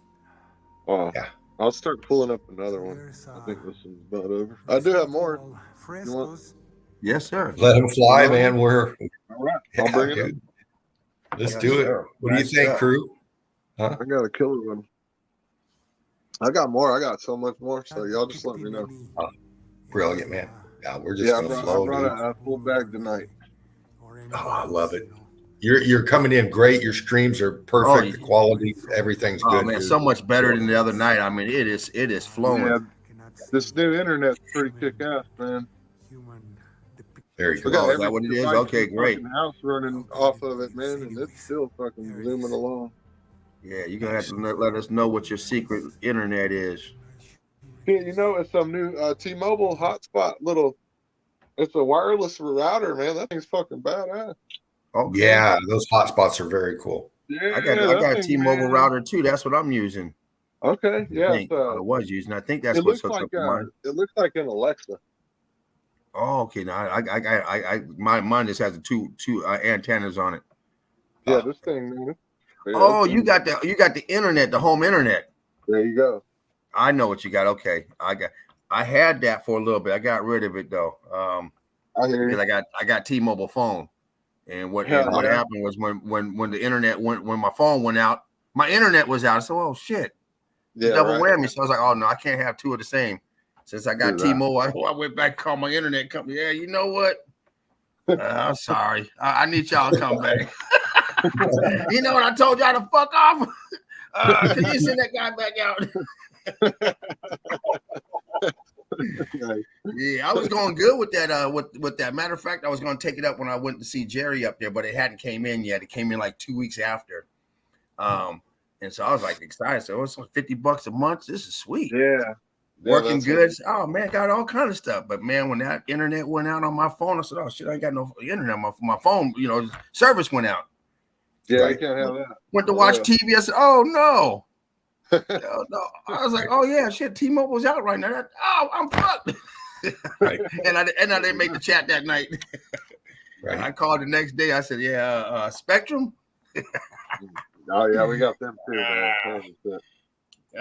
Speaker 3: Oh, yeah. I'll start pulling up another one. I think this is about over. I do have more. You want?
Speaker 5: Yes, sir.
Speaker 2: Let them fly, man. We're
Speaker 3: all right. I'll bring it up.
Speaker 2: Let's do it. What do you think, crew? Huh?
Speaker 3: I got a killer one. I got more. I got so much more. So y'all just let me know.
Speaker 2: Oh, brilliant, man. Yeah, we're just gonna flow.
Speaker 3: I brought a full bag tonight.
Speaker 2: Oh, I love it. You're coming in great. Your streams are perfect. The quality, everything's good.
Speaker 5: Oh man, so much better than the other night. I mean, it is flowing.
Speaker 3: Yeah, this new internet's pretty kick-ass, man.
Speaker 2: Very good.
Speaker 5: Oh, is that what it is? Okay, great.
Speaker 3: House running off of it, man, and it's still fucking zooming along.
Speaker 5: Yeah, you're gonna have to let us know what your secret internet is.
Speaker 3: Yeah, you know, it's some new T-Mobile hotspot little. It's a wireless router, man. That thing's fucking badass.
Speaker 5: Okay.
Speaker 2: Yeah, those hotspots are very cool.
Speaker 3: Yeah,
Speaker 5: I got a T-Mobile router too. That's what I'm using.
Speaker 3: Okay, yeah,
Speaker 5: I was using. I think that's
Speaker 3: it
Speaker 5: what's
Speaker 3: looks
Speaker 5: hooked
Speaker 3: like
Speaker 5: up to mine.
Speaker 3: it looks like an Alexa.
Speaker 5: Oh, okay. Now mine just has the two antennas on it.
Speaker 3: Yeah, this thing, man. Yeah,
Speaker 5: oh, you got the internet, the home internet.
Speaker 3: There you go.
Speaker 5: I know what you got. Okay, I had that for a little bit. I got rid of it though, because I got T-Mobile phone, and what happened was when the internet when my phone went out, my internet was out. So oh shit, double whammy. So I was like, oh no, I can't have two of the same. Since I got T-Mobile, I went back and called my internet company. Yeah, you know what? I'm sorry. I need y'all to come back. You know what I told y'all to fuck off? Can you send that guy back out? Yeah, I was going good with that. With that. Matter of fact, I was going to take it up when I went to see Jerry up there, but it hadn't came in yet. It came in like 2 weeks after. And so I was like excited. So it's like $50 a month. This is sweet.
Speaker 3: Yeah.
Speaker 5: Working good. Oh man, got all kind of stuff. But man, when that internet went out on my phone, I said, "Oh shit, I ain't got no internet. My phone, service went out."
Speaker 3: Yeah, I can't have that.
Speaker 5: Went to watch TV. I said, "Oh no." No. I was like, "Oh yeah, shit. T-Mobile's out right now. I'm fucked." Right. and I didn't make the chat that night. Right. I called the next day. I said, "Yeah, Spectrum."
Speaker 3: Oh yeah, we got them too, man.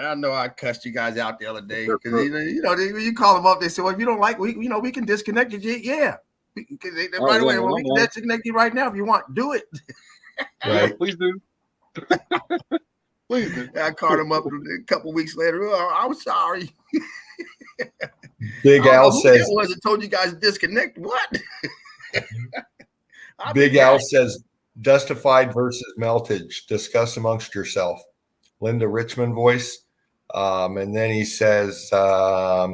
Speaker 5: I know I cussed you guys out the other day because you call them up. They say, "Well, if you don't like, we can disconnect you." Yeah, by the way, we can disconnect you right now if you want. Do it.
Speaker 3: Right, please do. Please do.
Speaker 5: I called him up a couple weeks later. Oh, I'm sorry.
Speaker 2: Big Al says,
Speaker 5: "I told you guys to disconnect." What?
Speaker 2: Big Al says, "Dustified versus meltage. Discuss amongst yourself." Linda Richmond voice. And then he says, I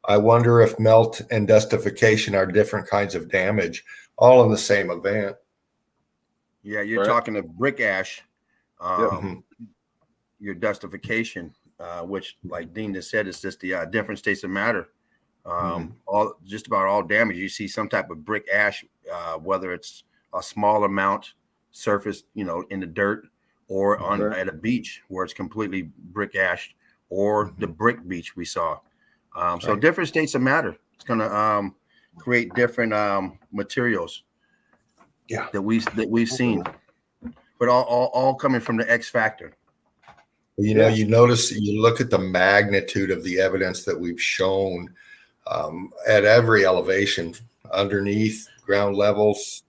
Speaker 2: wonder if melt and dustification are different kinds of damage, all in the same event.
Speaker 5: Yeah, you're talking of brick ash, your dustification, which, like Dean just said, is just the different states of matter. Just about all damage. You see some type of brick ash, whether it's a small amount surface, in the dirt, or at a beach where it's completely brick ashed, or the brick beach we saw. So different states of matter. It's going to create different materials that we've seen, but all coming from the X factor.
Speaker 2: You notice, you look at the magnitude of the evidence that we've shown at every elevation, underneath ground levels,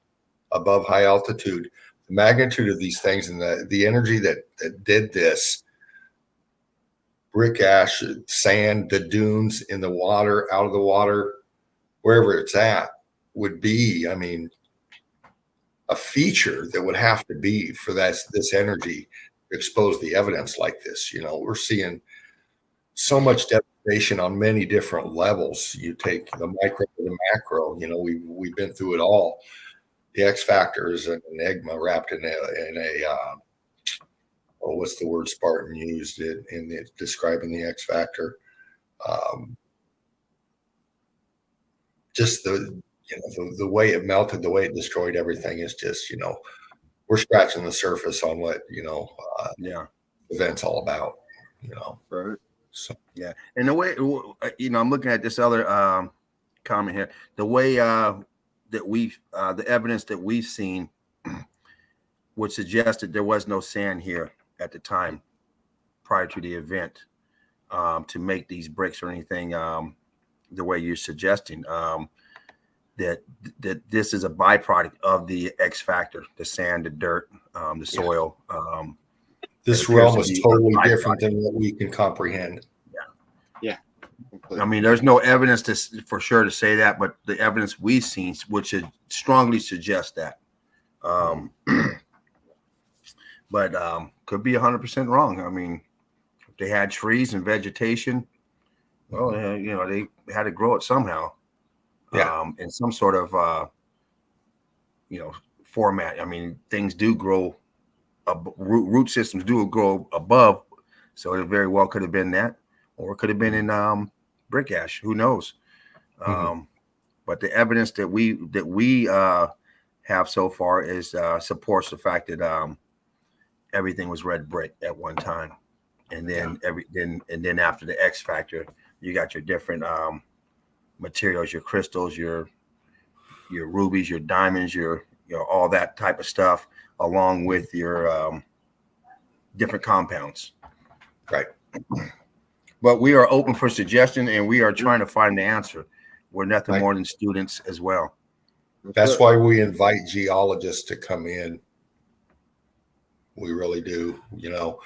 Speaker 2: above high altitude. The magnitude of these things and the energy that did this, brick ash, sand, the dunes in the water, out of the water, wherever it's at, would be, a feature that would have to be for this energy to expose the evidence like this. We're seeing so much devastation on many different levels. You take the micro to the macro, we've been through it all. The X factor is an enigma wrapped in a what's the word Spartan used in describing the X factor? Just the way it melted, the way it destroyed everything is just, we're scratching the surface on what, the event's all about,
Speaker 3: Right.
Speaker 2: So,
Speaker 5: yeah. And the way, I'm looking at this other comment here, the way, that the evidence that we've seen would suggest that there was no sand here at the time prior to the event to make these bricks or anything the way you're suggesting. That this is a byproduct of the X factor, the sand, the dirt, the soil.
Speaker 2: This realm is totally different than what we can comprehend.
Speaker 3: Yeah.
Speaker 5: There's no evidence for sure to say that, but the evidence we've seen would strongly suggest that. But could be 100% wrong. If they had trees and vegetation, well, they had to grow it somehow. In some sort of format. Things do grow. Root systems do grow above, so it very well could have been that, or it could have been in brick ash. Who knows? But the evidence that we have so far is supports the fact that everything was red brick at one time, and then then after the X factor, you got your different materials, your crystals, your rubies, your diamonds, your all that type of stuff, along with your different compounds.
Speaker 2: Right.
Speaker 5: But we are open for suggestion, and we are trying to find the answer. We're nothing more than students as well.
Speaker 2: That's why we invite geologists to come in. We really do. You know,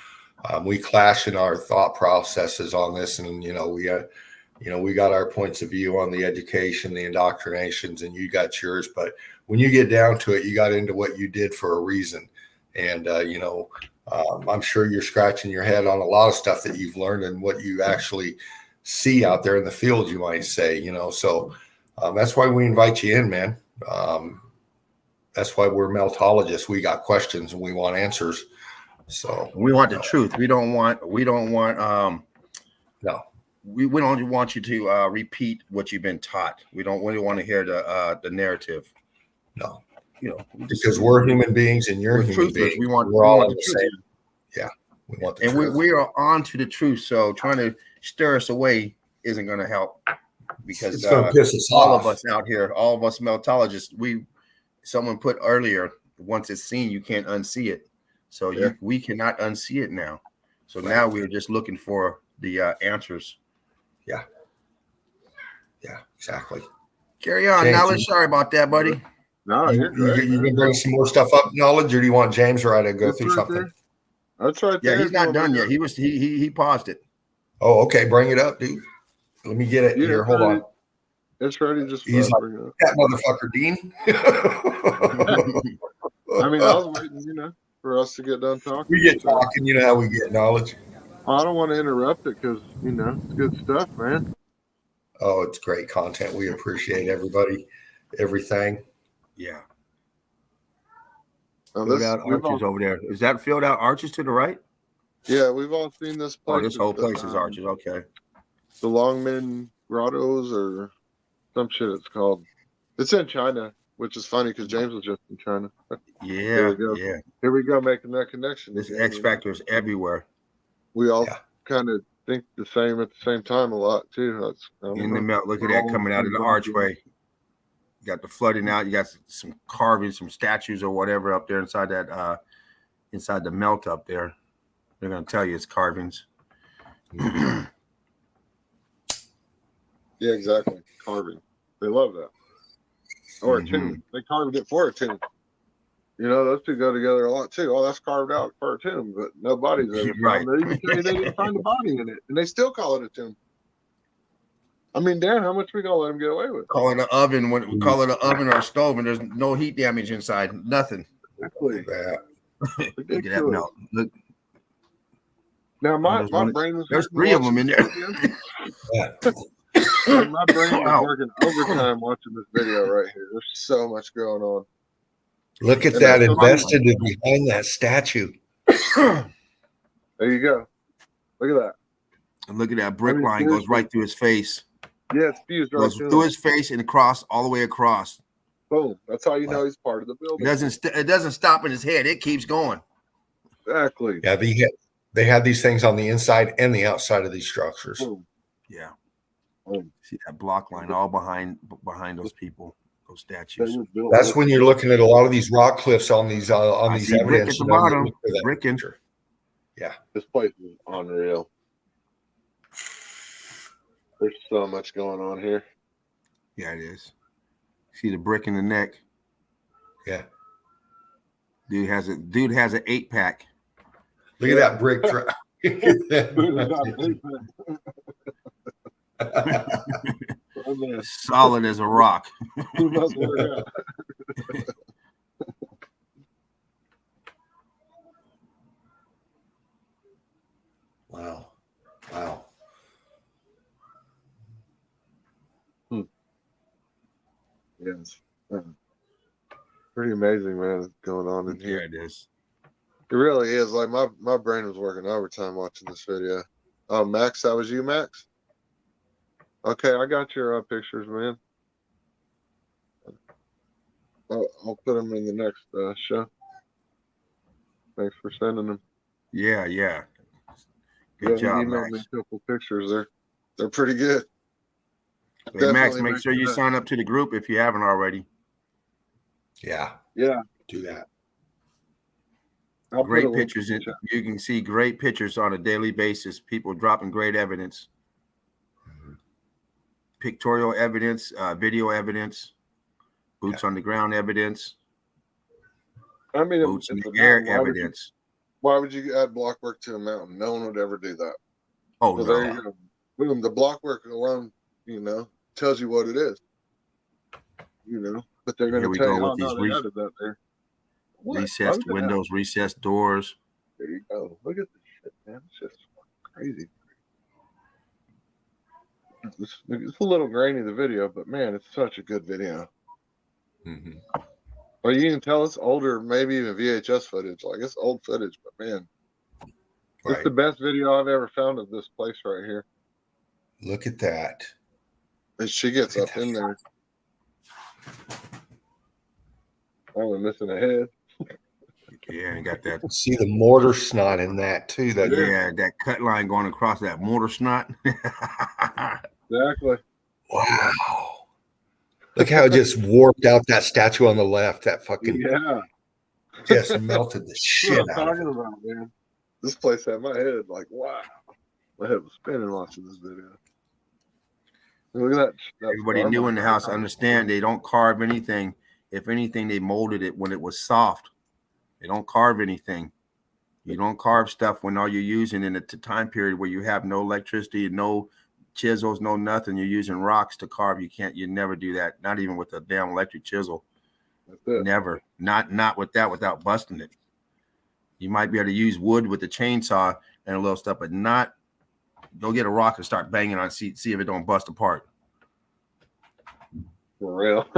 Speaker 2: we clash in our thought processes on this, and we got our points of view on the education, the indoctrinations, and you got yours. But when you get down to it, you got into what you did for a reason. And, I'm sure you're scratching your head on a lot of stuff that you've learned and what you actually see out there in the field, you might say, so that's why we invite you in, man. That's why we're meltologists. We got questions and we want answers. So
Speaker 5: we want the truth. We don't want
Speaker 2: no.
Speaker 5: We don't want you to repeat what you've been taught. We don't really want to hear the narrative.
Speaker 2: No, because we're human beings and you're human beings. We're all the same. Yeah, we want the truth.
Speaker 5: We are on to the truth. So trying to stir us away isn't going to help, because
Speaker 2: it's going to piss us
Speaker 5: all
Speaker 2: off.
Speaker 5: of us out here, all of us meltologists, someone put earlier, once it's seen, you can't unsee it. So we cannot unsee it now. So now we're just looking for the answers.
Speaker 2: Yeah. Yeah, exactly.
Speaker 5: Carry on,
Speaker 2: James,
Speaker 5: Knowledge. Sorry about that, buddy.
Speaker 3: No, you're great.
Speaker 2: You can bring some more stuff up, Knowledge, or do you want James or I to go through something?
Speaker 3: That's right there.
Speaker 5: Yeah, he's not done yet. He paused it.
Speaker 2: Oh, okay. Bring it up, dude. Let me get it here. Hold on.
Speaker 3: It's ready. Just
Speaker 2: he's like,
Speaker 3: bring it up.
Speaker 2: That motherfucker, Dean.
Speaker 3: I mean, I was waiting, for us to get done talking.
Speaker 2: We get talking, you know how we get, Knowledge.
Speaker 3: I don't want to interrupt it because, it's good stuff, man.
Speaker 2: Oh, it's great content. We appreciate everybody, everything.
Speaker 5: Yeah.
Speaker 3: Filled
Speaker 5: out arches over there. Is that filled out arches to the right?
Speaker 3: Yeah, we've all seen this place.
Speaker 5: Oh, this whole place is arches. Okay.
Speaker 3: The Longmen Grottos or some shit it's called. It's in China, which is funny because James was just in China.
Speaker 5: Yeah.
Speaker 3: Here we go, making that connection.
Speaker 5: This X factor is everywhere.
Speaker 3: We all kind of think the same at the same time a lot too.
Speaker 5: In the melt, look at that coming out of the archway. You got the flooding out. You got some carvings, some statues or whatever up there inside that inside the melt up there. They're gonna tell you it's carvings.
Speaker 3: Yeah, exactly. Carving. They love that. Or a tomb. They carved it for a tomb. Those two go together a lot too. Oh, that's carved out for a tomb, but no body's ever found. They even say they didn't find a body in it, and they still call it a tomb. I mean, Dan, how much we gonna let them get away with?
Speaker 5: Call it an oven when we call it an oven or a stove, and there's no heat damage inside. Nothing.
Speaker 3: Exactly.
Speaker 5: Look at that melt. Look.
Speaker 3: Now my brain was.
Speaker 5: There's 3 of them in there.
Speaker 3: My brain was working overtime watching this video right here. There's so much going on.
Speaker 2: Look at that invested behind that statue.
Speaker 3: There you go. Look at that.
Speaker 5: And look at that brick line goes right through his face.
Speaker 3: Yeah, it's fused right
Speaker 5: through his face and across all the way across.
Speaker 3: Boom. That's how you know he's part of the building.
Speaker 5: It doesn't stop in his head. It keeps going.
Speaker 3: Exactly.
Speaker 2: Yeah, they had these things on the inside and the outside of these structures.
Speaker 3: Boom.
Speaker 5: Yeah. See that block line all behind those people, those statues.
Speaker 2: That's when you're looking at a lot of these rock cliffs on these evidence.
Speaker 5: Brick at the bottom. Bricking.
Speaker 2: Yeah.
Speaker 3: This place is unreal. There's so much going on here.
Speaker 5: Yeah, it is. See the brick in the neck.
Speaker 2: Yeah.
Speaker 5: Dude has an 8-pack.
Speaker 2: Look at that brick.
Speaker 5: Solid as a rock.
Speaker 2: Wow.
Speaker 3: Yes. Pretty amazing, man, what's going on in here.
Speaker 5: Yeah, it is.
Speaker 3: It really is. Like my brain was working overtime watching this video. Oh, Max, that was you, Max? Okay, I got your pictures, man. I'll put them in the next show. Thanks for sending them.
Speaker 5: Yeah. Good job,
Speaker 3: emailed
Speaker 5: Max.
Speaker 3: Me a couple pictures. They're pretty good.
Speaker 5: Hey, Max, make sure you sign up to the group if you haven't already.
Speaker 2: Yeah.
Speaker 3: Yeah.
Speaker 2: Do that.
Speaker 3: I'll put a
Speaker 5: Great
Speaker 3: link
Speaker 5: pictures.
Speaker 3: in the chat.
Speaker 5: You can see great pictures on a daily basis. People dropping great evidence, pictorial evidence, video evidence, boots on the ground evidence,
Speaker 3: I mean,
Speaker 5: boots in
Speaker 3: it's
Speaker 5: the
Speaker 3: a
Speaker 5: air
Speaker 3: mountain.
Speaker 5: evidence.
Speaker 3: Why would you add block work to a mountain? No one would ever do that.
Speaker 5: Oh,
Speaker 3: So
Speaker 5: no.
Speaker 3: there you go. Boom. The block work alone, tells you what it is. But they're going
Speaker 5: Here
Speaker 3: to
Speaker 5: we
Speaker 3: tell
Speaker 5: go
Speaker 3: you,
Speaker 5: with
Speaker 3: oh,
Speaker 5: these
Speaker 3: no, they added that there. What?
Speaker 5: recessed windows, recessed doors.
Speaker 3: There you go. Look at this shit, man. It's just crazy. It's a little grainy, the video, but man, it's such a good video.
Speaker 2: Mm-hmm.
Speaker 3: Or you can tell it's older, maybe even VHS footage. Like, it's old footage, but man, it's the best video I've ever found of this place right here.
Speaker 2: Look at that.
Speaker 3: And she gets up in there. Oh, I'm missing a head.
Speaker 5: Yeah, and got that.
Speaker 2: See the mortar snot in that too. That
Speaker 5: That cut line going across that mortar snot.
Speaker 3: Exactly.
Speaker 2: Wow. Look how it just warped out that statue on the left. That fucking just melted the shit out of it.
Speaker 3: About, man. This place had my head like, wow. My head was spinning watching this video. Look at that.
Speaker 5: Everybody new in the house understand they don't carve anything. If anything, they molded it when it was soft. They don't carve anything. You don't carve stuff when all you're using in a time period where you have no electricity, no chisels, no nothing. You're using rocks to carve. You never do that. Not even with a damn electric chisel. Never. Not with that without busting it. You might be able to use wood with the chainsaw and a little stuff, but not go get a rock and start banging on see if it don't bust apart.
Speaker 3: For real.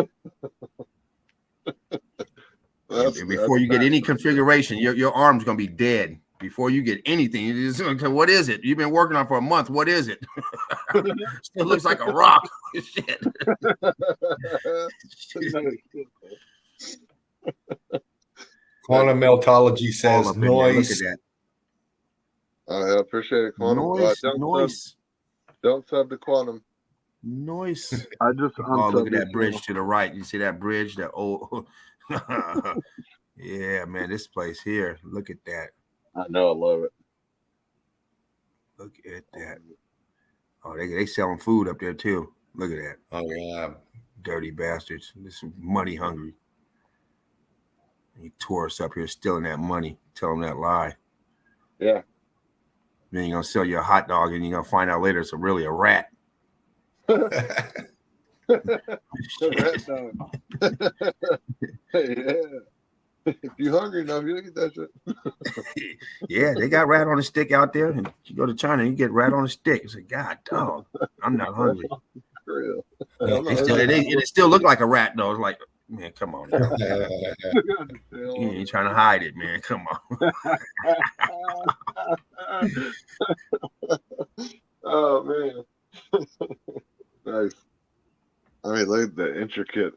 Speaker 5: Before you get any configuration, your arm's gonna be dead. Before you get anything, you just, okay, what is it? You've been working on it for a month. What is it? It looks like a rock. Shit.
Speaker 2: Quantum Meltology says noise.
Speaker 5: Look at that.
Speaker 3: I appreciate it, Quantum.
Speaker 5: Noise.
Speaker 3: Don't sub to Quantum.
Speaker 5: Noise.
Speaker 3: I just
Speaker 5: look at that bridge to the right. You see that bridge? That old. Yeah, man, this place here. Look at that.
Speaker 3: I know, I love it.
Speaker 5: Look at that. Oh, they selling food up there too. Look at that.
Speaker 2: Oh yeah,
Speaker 5: dirty bastards. This is money hungry. He tore us up here stealing that money. Tell them that lie.
Speaker 3: Yeah.
Speaker 5: Then you're gonna sell you a hot dog, and you're gonna find out later it's really a rat.
Speaker 3: Yeah. If you're hungry enough, you get that shit.
Speaker 5: Yeah, they got rat on a stick out there. And you go to China, you get rat on a stick. It's like, God, dog, I'm not hungry.
Speaker 3: Real.
Speaker 5: It still look like a rat though. It's like, man, come on. You ain't trying to hide it, man. Come on.
Speaker 3: Oh man. Nice. I mean, look at the intricate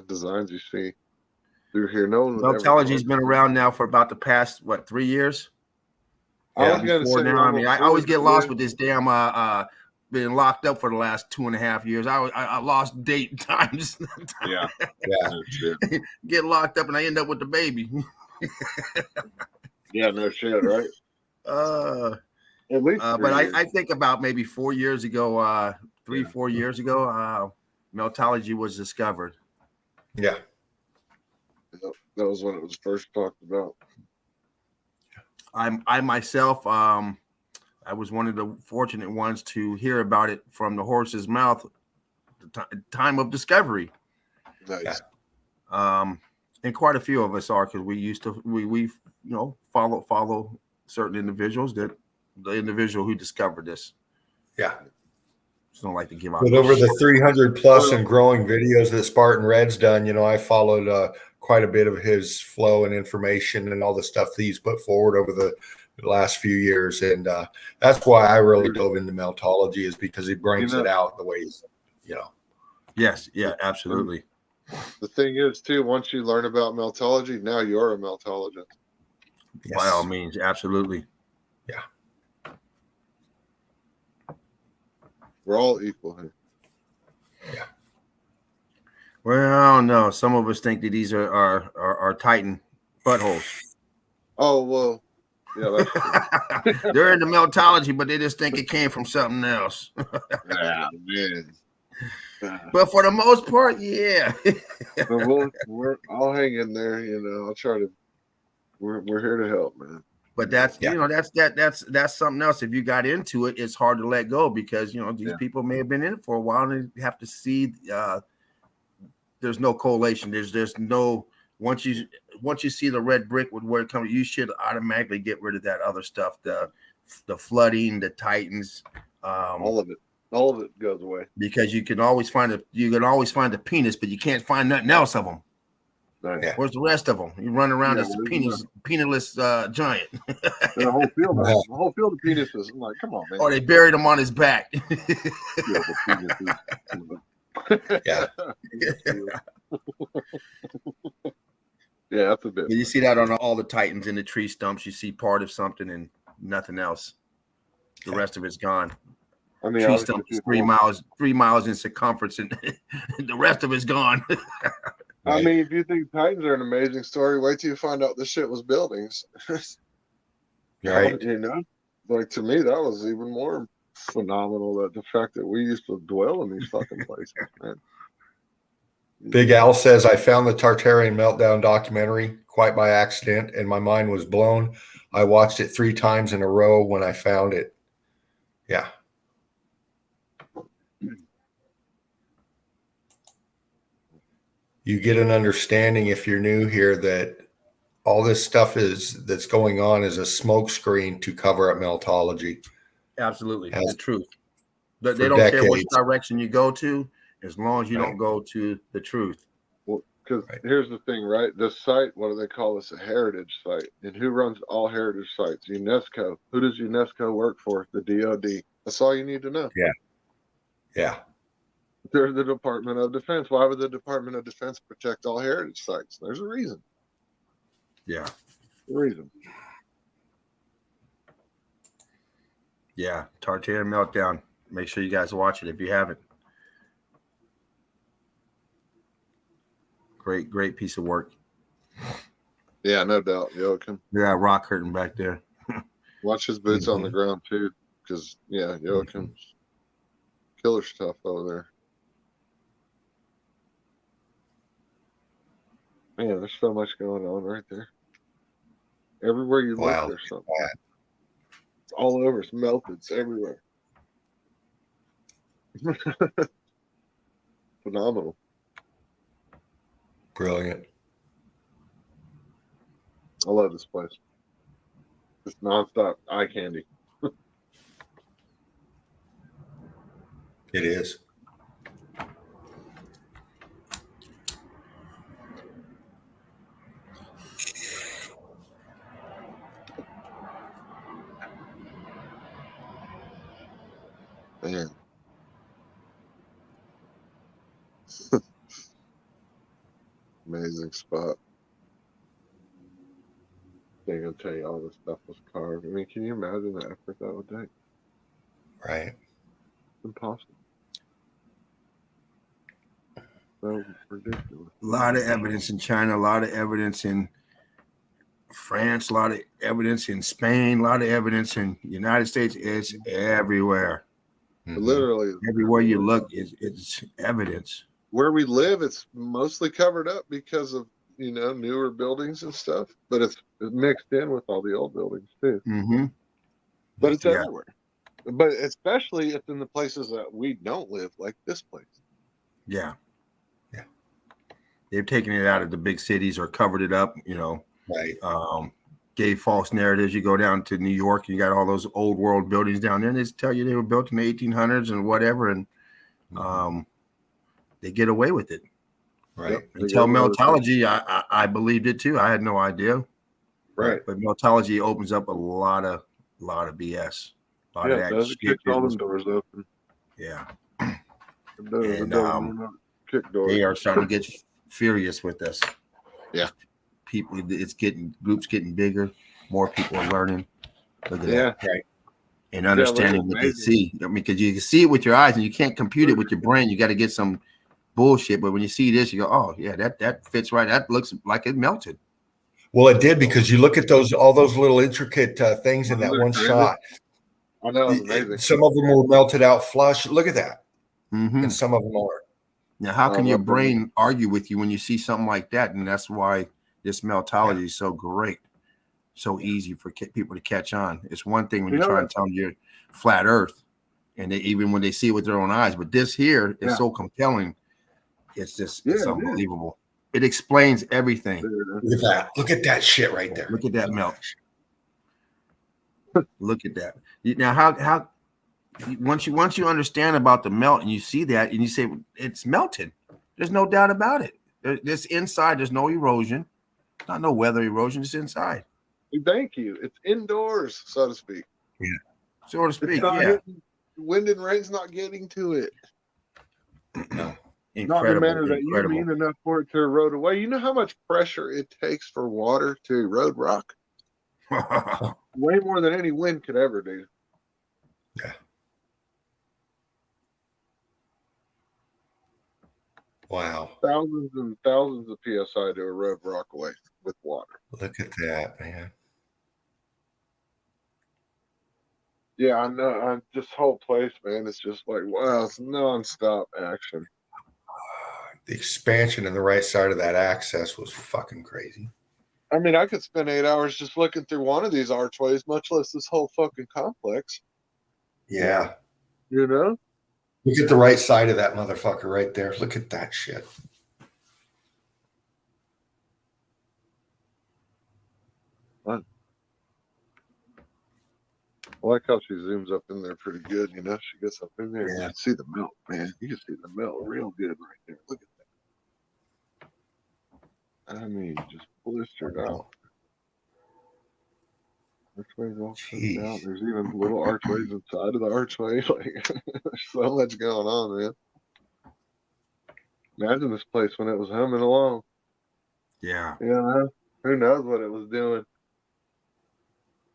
Speaker 3: designs you see through here. No one
Speaker 5: Meltology's been around now for about the past 3 years?
Speaker 3: I was gonna say
Speaker 5: now. I mean, I always get lost with this damn been locked up for the last 2.5 years. I lost date and times.
Speaker 3: Yeah.
Speaker 5: Get locked up and I end up with the baby.
Speaker 3: Yeah, no shit, right? At least
Speaker 5: but I think about maybe 4 years ago, 4 years ago, Meltology was discovered.
Speaker 2: Yeah.
Speaker 3: That was when it was first talked about.
Speaker 5: I myself, I was one of the fortunate ones to hear about it from the horse's mouth, the time of discovery.
Speaker 3: Nice.
Speaker 5: And quite a few of us are, because we used to we follow certain individuals, that the individual who discovered this.
Speaker 2: Yeah.
Speaker 5: Just don't like to give out.
Speaker 2: But over the 300 plus and growing videos that Spartan Red's done, I followed quite a bit of his flow and information and all the stuff that he's put forward over the last few years. And that's why I really dove into Meltology, is because he brings it out the way he's,
Speaker 5: Yes. Yeah, absolutely.
Speaker 3: The thing is, too, once you learn about Meltology, now you're a Meltologist.
Speaker 2: Yes.
Speaker 5: By all means, absolutely.
Speaker 2: Yeah.
Speaker 3: We're all equal here.
Speaker 2: Yeah.
Speaker 5: Well, no. Some of us think that these are Titan buttholes.
Speaker 3: Oh well, yeah, that's true.
Speaker 5: They're into meltology, but they just think it came from something else.
Speaker 3: Yeah, man.
Speaker 5: But for the most part, yeah.
Speaker 3: But I'll hang in there. You know, I'll try to. We're here to help, man.
Speaker 5: But that's that's something else. If you got into it, it's hard to let go because these people may have been in it for a while and they have to see. There's no correlation. There's no once you see the red brick with where it comes, you should automatically get rid of that other stuff. The flooding, the Titans,
Speaker 3: all of it goes away
Speaker 5: because you can always find the penis, but you can't find nothing else of them.
Speaker 3: Right.
Speaker 5: Where's the rest of them? You run around as a penis giant.
Speaker 3: The whole field of penises. I'm like, come on, man.
Speaker 5: Or they buried him on his back.
Speaker 2: Yeah.
Speaker 3: Yeah, that's a bit.
Speaker 5: You see that on all the Titans in the tree stumps. You see part of something and nothing else. The rest of it's gone.
Speaker 3: I mean,
Speaker 5: tree stump is 3 miles in circumference, and the rest of it's gone.
Speaker 3: I mean, if you think Titans are an amazing story, wait till you find out this shit was buildings.
Speaker 2: Right.
Speaker 3: You know, like to me, that was even more phenomenal. That the fact that we used to dwell in these fucking places, man.
Speaker 2: Big Al says, I found the Tartarian Meltdown documentary quite by accident, and my mind was blown. I watched it 3 times in a row when I found it. Yeah. You get an understanding if you're new here that all this stuff that's going on is a smokescreen to cover up meltology.
Speaker 5: Absolutely. The truth. They don't care which direction you go to, as long as you don't go to the truth.
Speaker 3: Well, because here's the thing, right? This site, what do they call this? A heritage site. And who runs all heritage sites? UNESCO. Who does UNESCO work for? The DOD. That's all you need to know.
Speaker 2: Yeah. Yeah.
Speaker 3: They're the Department of Defense. Why would the Department of Defense protect all heritage sites? There's a reason.
Speaker 5: Yeah.
Speaker 3: A reason.
Speaker 5: Yeah. Tartarian Meltdown. Make sure you guys watch it if you haven't. Great piece of work.
Speaker 3: Yeah, no doubt. Joachim.
Speaker 5: Yeah, rock curtain back there.
Speaker 3: Watch his boots on the ground too, because Joachim's killer stuff over there. Man, there's so much going on right there. Everywhere you look, there's something. Wow. It's all over. It's melted. It's everywhere. Phenomenal.
Speaker 2: Brilliant.
Speaker 3: I love this place. It's nonstop eye candy.
Speaker 2: It is.
Speaker 3: Man. Amazing spot. They're gonna tell you all this stuff was carved. I mean, can you imagine the effort that would take?
Speaker 2: Right.
Speaker 3: Impossible. So ridiculous.
Speaker 5: A lot of evidence in China, a lot of evidence in France, a lot of evidence in Spain, a lot of evidence in the United States. It's everywhere.
Speaker 3: Literally.
Speaker 5: Everywhere you look, it's evidence.
Speaker 3: Where we live, it's mostly covered up because of, newer buildings and stuff. But it's mixed in with all the old buildings too.
Speaker 5: Mm-hmm.
Speaker 3: But it's everywhere. But especially it's in the places that we don't live, like this place.
Speaker 5: Yeah. Yeah. They've taken it out of the big cities or covered it up,
Speaker 2: Right.
Speaker 5: Gave false narratives. You go down to New York, you got all those old world buildings down there, and they tell you they were built in the 1800s and whatever, and they get away with it.
Speaker 2: Right.
Speaker 5: Until meltology, I believed it too. I had no idea.
Speaker 3: Right.
Speaker 5: But meltology opens up a lot of BS.
Speaker 3: It does. It kicks all them doors open.
Speaker 5: Yeah.
Speaker 3: It does.
Speaker 5: And
Speaker 3: kick doors.
Speaker 5: they are starting to get furious with us.
Speaker 3: Yeah.
Speaker 5: People, groups getting bigger. More people are learning. Look at that.
Speaker 2: Right.
Speaker 5: And understanding what they see. I mean, because you can see it with your eyes and you can't compute it with your brain. You got to get some bullshit. But when you see this, you go, oh, yeah, that fits right. That looks like it melted.
Speaker 2: Well, it did, because you look at all those little intricate things in that
Speaker 3: Wasn't it
Speaker 2: one
Speaker 3: crazy?
Speaker 2: shot.
Speaker 3: I know, it's amazing.
Speaker 2: Some of them were melted out flush. Look at that.
Speaker 5: Mm-hmm.
Speaker 2: And some of them are.
Speaker 5: Now, how can your brain argue with you when you see something like that? And that's why this meltology is so great, so easy for people to catch on. It's one thing when you try and tell them you're flat Earth, and even when they see it with their own eyes, but this here is so compelling. It's just it's unbelievable. It explains everything.
Speaker 2: Look at that. Look at that shit right there.
Speaker 5: Look at that melt. Look at that. Now, how once you understand about the melt and you see that and you say it's melted, there's no doubt about it. This inside, there's no erosion, not no weather erosion. It's inside.
Speaker 3: Thank you. It's indoors, so to speak.
Speaker 2: Yeah,
Speaker 5: so to speak.
Speaker 3: Wind and rain's not getting to it.
Speaker 2: No.
Speaker 3: Not in a manner that you mean enough for it to erode away. You know how much pressure it takes for water to erode rock? Way more than any wind could ever do.
Speaker 2: Yeah. Wow.
Speaker 3: Thousands and thousands of PSI to erode rock away with water.
Speaker 2: Look at that, man.
Speaker 3: Yeah, I know. This whole place, man, it's just like, wow, it's nonstop action.
Speaker 2: The expansion in the right side of that access was fucking crazy.
Speaker 3: I mean, I could spend 8 hours just looking through one of these archways, much less this whole fucking complex.
Speaker 2: Yeah.
Speaker 3: You know?
Speaker 2: Look at the right side of that motherfucker right there. Look at that shit.
Speaker 3: Fun. I like how she zooms up in there pretty good, you know? She gets up in there. Yeah. You can see the melt, man. You can see the melt real good right there. Look at that. I mean, just blistered out. Archways all filled out. There's even little archways inside of the archway. Like, there's so much going on, man. Imagine this place when it was humming along.
Speaker 5: Yeah.
Speaker 3: You know, who knows what it was doing?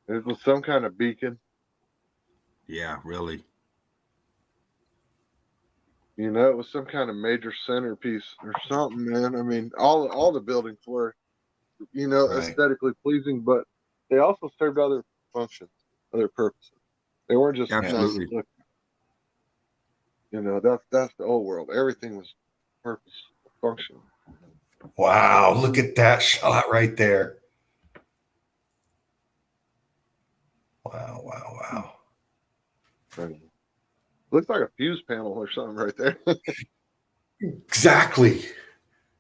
Speaker 3: It was some kind of beacon.
Speaker 5: Yeah, really.
Speaker 3: You know, it was some kind of major centerpiece or something, man. I mean, all the buildings were, you know, aesthetically pleasing, but they also served other functions, other purposes. They weren't just nice looking. You know, that's the old world. Everything was purpose, function.
Speaker 2: Wow, look at that shot right there. Wow, wow, wow.
Speaker 3: Right. Looks like a fuse panel or something right there.
Speaker 2: Exactly.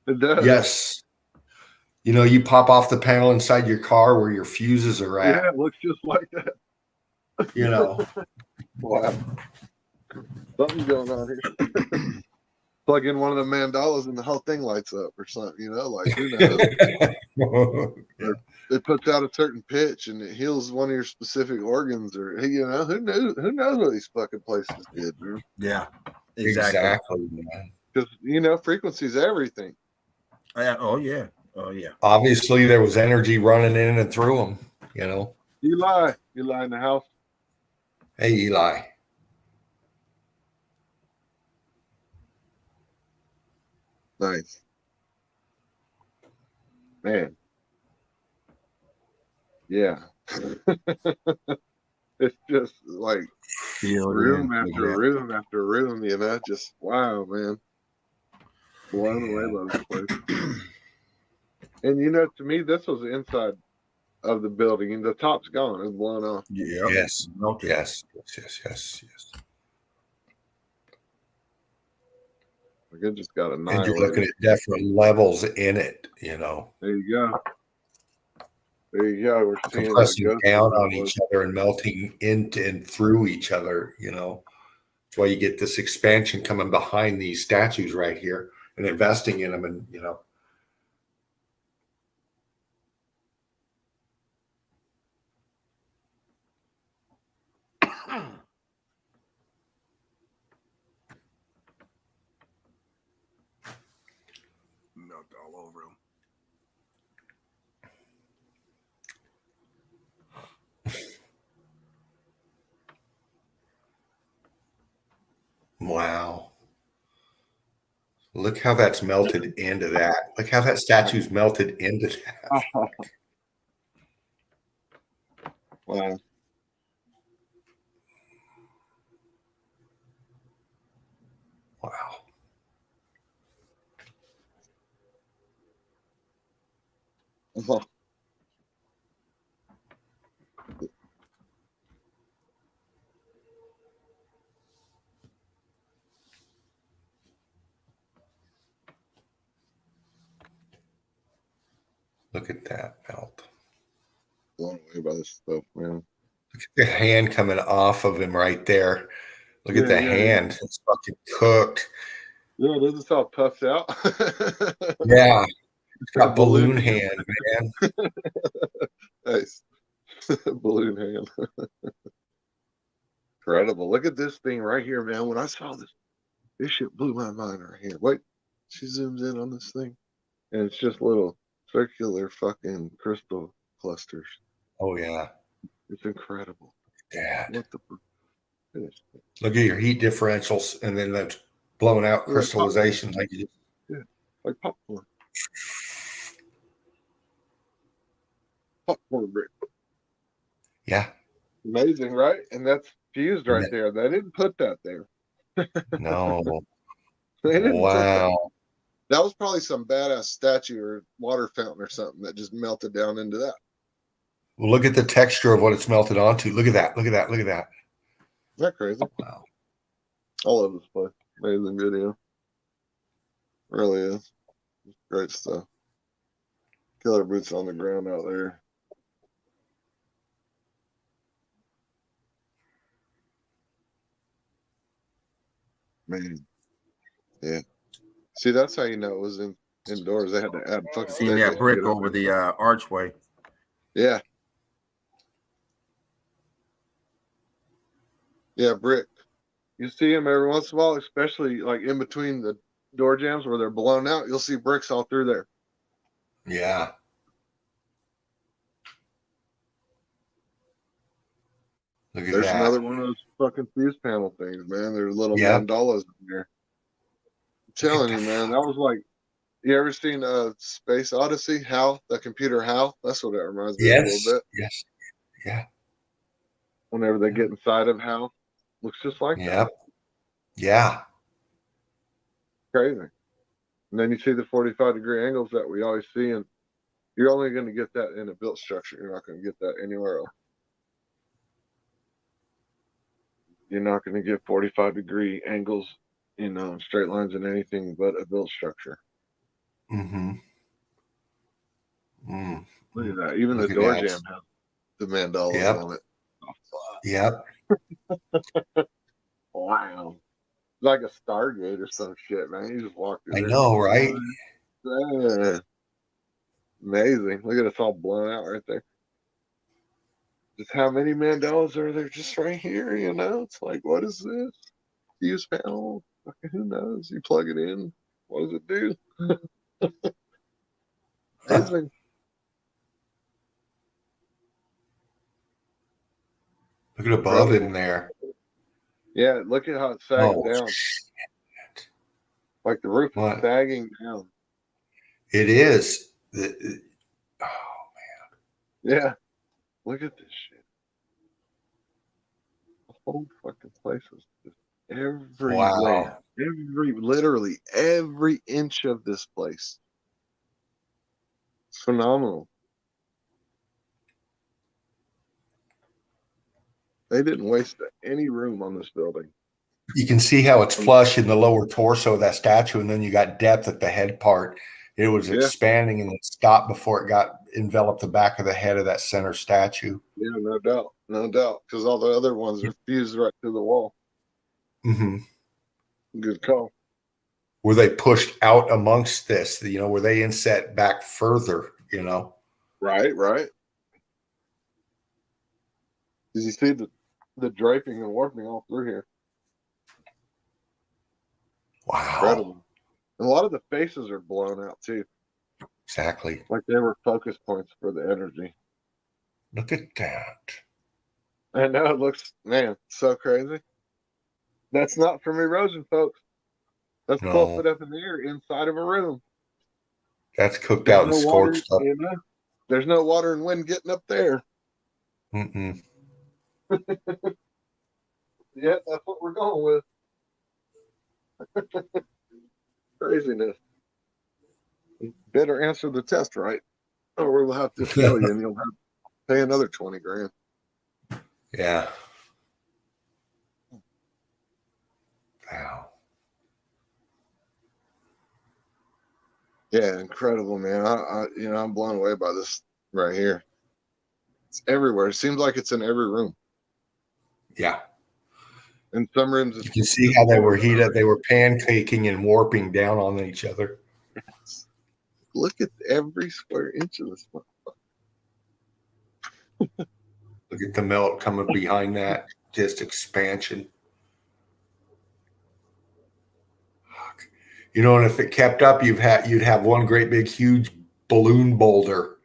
Speaker 3: It does.
Speaker 2: Yes. You know, you pop off the panel inside your car where your fuses are at.
Speaker 3: Yeah, it looks just like that.
Speaker 2: You know.
Speaker 3: Wow. Something's going on here. Plug in one of the mandalas and the whole thing lights up or something, you know, like, who knows? It puts out a certain pitch and it heals one of your specific organs, or, you know, who knows what these fucking places did, man.
Speaker 5: Yeah, exactly.
Speaker 3: Because, you know, frequency's everything.
Speaker 5: Oh yeah.
Speaker 2: Obviously there was energy running in and through them, you know.
Speaker 3: Eli in the house.
Speaker 2: Hey, Eli.
Speaker 3: Nice. Man. Yeah. It's just like room after room after room, you know, just wow, man. Blown away by this place. And you know, to me, this was the inside of the building, and the top's gone, it's blown off.
Speaker 5: Yeah.
Speaker 2: Yes. Yes.
Speaker 3: Like it just got
Speaker 2: and you're looking at different levels in it, you know.
Speaker 3: There you go. We're seeing
Speaker 2: compressing down on each other and melting into and through each other, you know. That's why you get this expansion coming behind these statues right here and investing in them, and you know.
Speaker 5: Melt all over them.
Speaker 2: Wow. Look how that's melted into that. Look how that statue's melted into that.
Speaker 3: Wow.
Speaker 2: Wow.
Speaker 3: Uh-huh.
Speaker 2: Look at that melt.
Speaker 3: Blown away by this stuff, man.
Speaker 2: Look at the hand coming off of him right there. Look at the hand.
Speaker 3: Yeah.
Speaker 2: It's fucking cooked.
Speaker 3: Yeah, this is how puffed out.
Speaker 2: Yeah. It's got balloon hand, man.
Speaker 3: Nice. Balloon hand. Incredible. Look at this thing right here, man. When I saw this shit blew my mind right here. Wait, she zooms in on this thing, and it's just little circular fucking crystal clusters.
Speaker 2: Oh, yeah.
Speaker 3: It's incredible.
Speaker 2: Dad.
Speaker 3: What the
Speaker 2: Look at your heat differentials and then that blown out crystallization.
Speaker 3: Like popcorn. Popcorn brick.
Speaker 2: Yeah.
Speaker 3: Amazing, right? And that's fused right there. They didn't put that there.
Speaker 2: No.
Speaker 3: They didn't put that.
Speaker 2: Wow.
Speaker 3: That was probably some badass statue or water fountain or something that just melted down into that.
Speaker 2: Well, look at the texture of what it's melted onto. Look at that. Look at that. Look at that.
Speaker 3: Isn't that crazy?
Speaker 2: Wow.
Speaker 3: All over this place. Amazing video. Really is. Great stuff. Killer boots on the ground out there. Man. Yeah. See, that's how you know it was indoors. They had to add fucking.
Speaker 5: Seeing that brick over the archway.
Speaker 3: Yeah. Yeah, brick. You see them every once in a while, especially like in between the door jambs where they're blown out. You'll see bricks all through there.
Speaker 2: Yeah. Look at
Speaker 3: There's
Speaker 2: that.
Speaker 3: another one of those fucking fuse panel things, man. There's little mandalas in there. I'm telling you, man, that was like, you ever seen Space Odyssey? HAL, the computer HAL? That's what it reminds me of a little bit.
Speaker 2: Yes. Yeah.
Speaker 3: Whenever they get inside of HAL, looks just like that.
Speaker 2: Yeah.
Speaker 3: Crazy. And then you see the 45-degree angles that we always see, and you're only going to get that in a built structure. You're not going to get that anywhere else. You're not going to get 45-degree angles in straight lines in anything but a built structure.
Speaker 2: Mm-hmm.
Speaker 3: Look at that. Even the door jam has the mandalas on it.
Speaker 2: Yep.
Speaker 3: Wow. It's like a Stargate or some shit, man. You just walk through.
Speaker 2: I know, right?
Speaker 3: Yeah. Amazing. Look at it's all blown out right there. Just how many mandalas are there just right here, you know? It's like, what is this? Fuse panel? Who knows? You plug it in. What does it do? Amazing.
Speaker 2: Look at above in there.
Speaker 3: Yeah, look at how it sags down.
Speaker 2: Shit.
Speaker 3: Like the roof is sagging down.
Speaker 2: It is. Oh, man.
Speaker 3: Yeah. Look at this shit. The whole fucking place is just everywhere. Literally every inch of this place. It's phenomenal. They didn't waste any room on this building.
Speaker 2: You can see how it's flush in the lower torso of that statue, and then you got depth at the head part. It was expanding and it stopped before it got enveloped the back of the head of that center statue.
Speaker 3: Yeah, no doubt. No doubt. Because all the other ones are fused right to the wall.
Speaker 2: Mm-hmm.
Speaker 3: Good call.
Speaker 2: Were they pushed out amongst this? You know, were they inset back further, you know?
Speaker 3: Right. Did you see the draping and warping all through here?
Speaker 2: Wow.
Speaker 3: Incredible. And a lot of the faces are blown out too.
Speaker 2: Exactly.
Speaker 3: Like they were focus points for the energy.
Speaker 2: Look at that.
Speaker 3: I know it looks, man, so crazy. That's not from erosion, folks. That's 12 foot up in the air inside of a room.
Speaker 2: That's cooked out and scorched up.
Speaker 3: There's no water and wind getting up there.
Speaker 2: Mm-mm.
Speaker 3: Yeah, that's what we're going with. Craziness. You better answer the test right, or we'll have to fail you, and you'll have to pay another 20 grand.
Speaker 2: Yeah. Wow.
Speaker 3: Yeah, incredible, man. I'm blown away by this right here. It's everywhere. It seems like it's in every room.
Speaker 2: Yeah.
Speaker 3: In some rooms,
Speaker 2: You can see how they were heated. They were pancaking and warping down on each other.
Speaker 3: Look at every square inch of this one.
Speaker 2: Look at the melt coming behind that. Just expansion. You know, and if it kept up, you'd have one great big huge balloon boulder.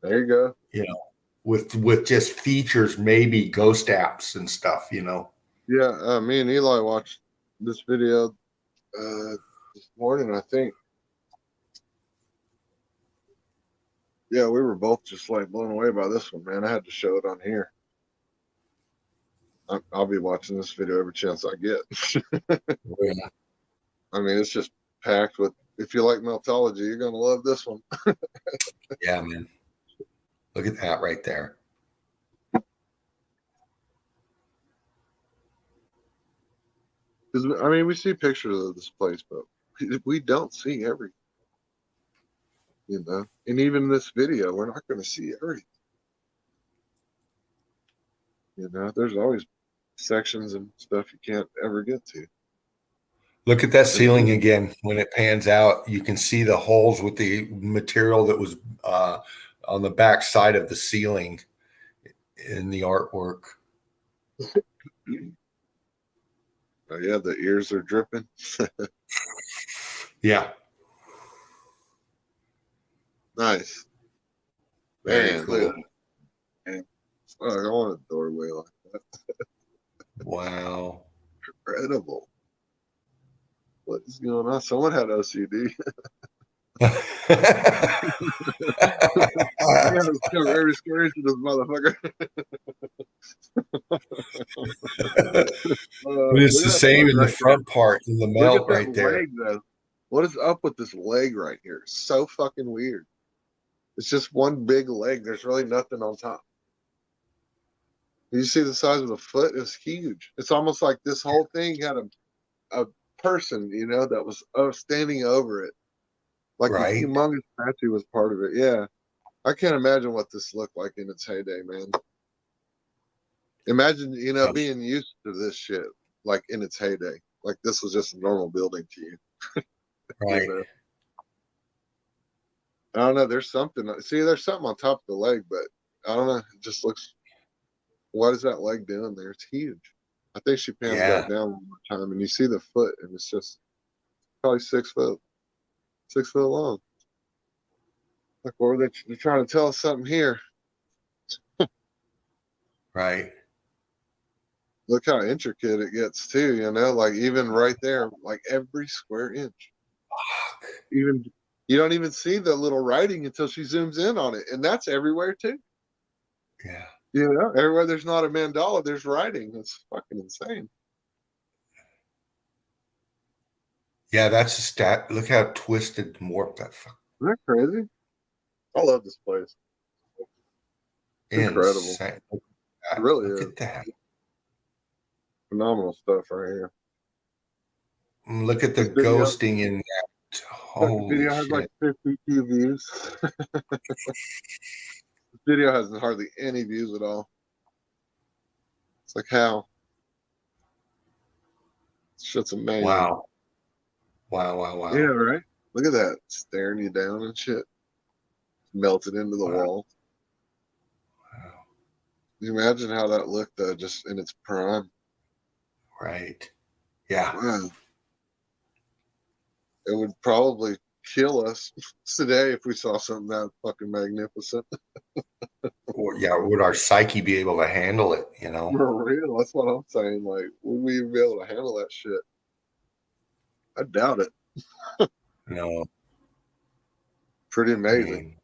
Speaker 3: There you go.
Speaker 2: You know, with just features, maybe ghost apps and stuff. You know.
Speaker 3: Yeah, me and Eli watched this video this morning, I think. Yeah, we were both just like blown away by this one, man. I had to show it on here. I'll be watching this video every chance I get.
Speaker 2: Yeah.
Speaker 3: I mean, it's just packed with. If you like Meltology, you're gonna love this one.
Speaker 2: Yeah, man. Look at that right there.
Speaker 3: Because I mean, we see pictures of this place, but we don't see everything. You know, and even in this video, we're not going to see everything. You know, there's always sections and stuff you can't ever get to.
Speaker 2: Look at that ceiling again. When it pans out, you can see the holes with the material that was on the back side of the ceiling in the artwork.
Speaker 3: Oh, yeah, the ears are dripping.
Speaker 2: Yeah.
Speaker 3: Nice.
Speaker 2: Very
Speaker 3: Man,
Speaker 2: cool.
Speaker 3: Man. Oh, I want a doorway like that.
Speaker 2: Wow.
Speaker 3: Incredible. What is going on? Someone had OCD.
Speaker 2: Yeah,
Speaker 3: Let's cover every square inch of this motherfucker.
Speaker 2: but it's the same in the front part, in the
Speaker 3: Look
Speaker 2: melt
Speaker 3: at that
Speaker 2: right there.
Speaker 3: leg, though. What is up with this leg right here? It's so fucking weird. It's just one big leg. There's really nothing on top. You see the size of the foot? It's huge. It's almost like this whole thing had a person, you know, that was standing over it. Like a
Speaker 2: Right.
Speaker 3: humongous statue was part of it. Yeah. I can't imagine what this looked like in its heyday, man. Imagine, you know, being used to this shit, like in its heyday. Like this was just a normal building to you.
Speaker 2: Right.
Speaker 3: You know? I don't know. There's something. See, there's something on top of the leg, but I don't know. It just looks. What is that leg doing there? It's huge. I think she pans that down one more time, and you see the foot, and it's just probably 6 foot, 6 foot long. Like, or they're trying to tell us something here.
Speaker 2: Right.
Speaker 3: Look how intricate it gets too. You know, like even right there, like every square inch. Even you don't even see the little writing until she zooms in on it, and that's everywhere too.
Speaker 2: Yeah.
Speaker 3: You know, everywhere there's not a mandala, there's writing. It's fucking insane.
Speaker 2: Yeah, that's a stat. Look how twisted and warped that fuck.
Speaker 3: Isn't that crazy? I love this place. Incredible.
Speaker 2: Insane.
Speaker 3: It really
Speaker 2: Look
Speaker 3: is.
Speaker 2: at that.
Speaker 3: Phenomenal stuff right here.
Speaker 2: Look at the
Speaker 3: This video-
Speaker 2: ghosting in that.
Speaker 3: This
Speaker 2: Holy
Speaker 3: video has
Speaker 2: shit.
Speaker 3: like 52 views. This video has hardly any views at all. It's like how? Shit's amazing.
Speaker 2: Wow. Wow.
Speaker 3: Yeah, right? Look at that. Staring you down and shit. Melted into the wall.
Speaker 2: Wow.
Speaker 3: Can you imagine how that looked just in its prime?
Speaker 2: Right. Yeah.
Speaker 3: Wow. It would probably kill us today if we saw something that fucking magnificent.
Speaker 2: Would our psyche be able to handle it, you know?
Speaker 3: For real, that's what I'm saying. Like, would we even be able to handle that shit? I doubt it.
Speaker 2: No.
Speaker 3: Pretty amazing.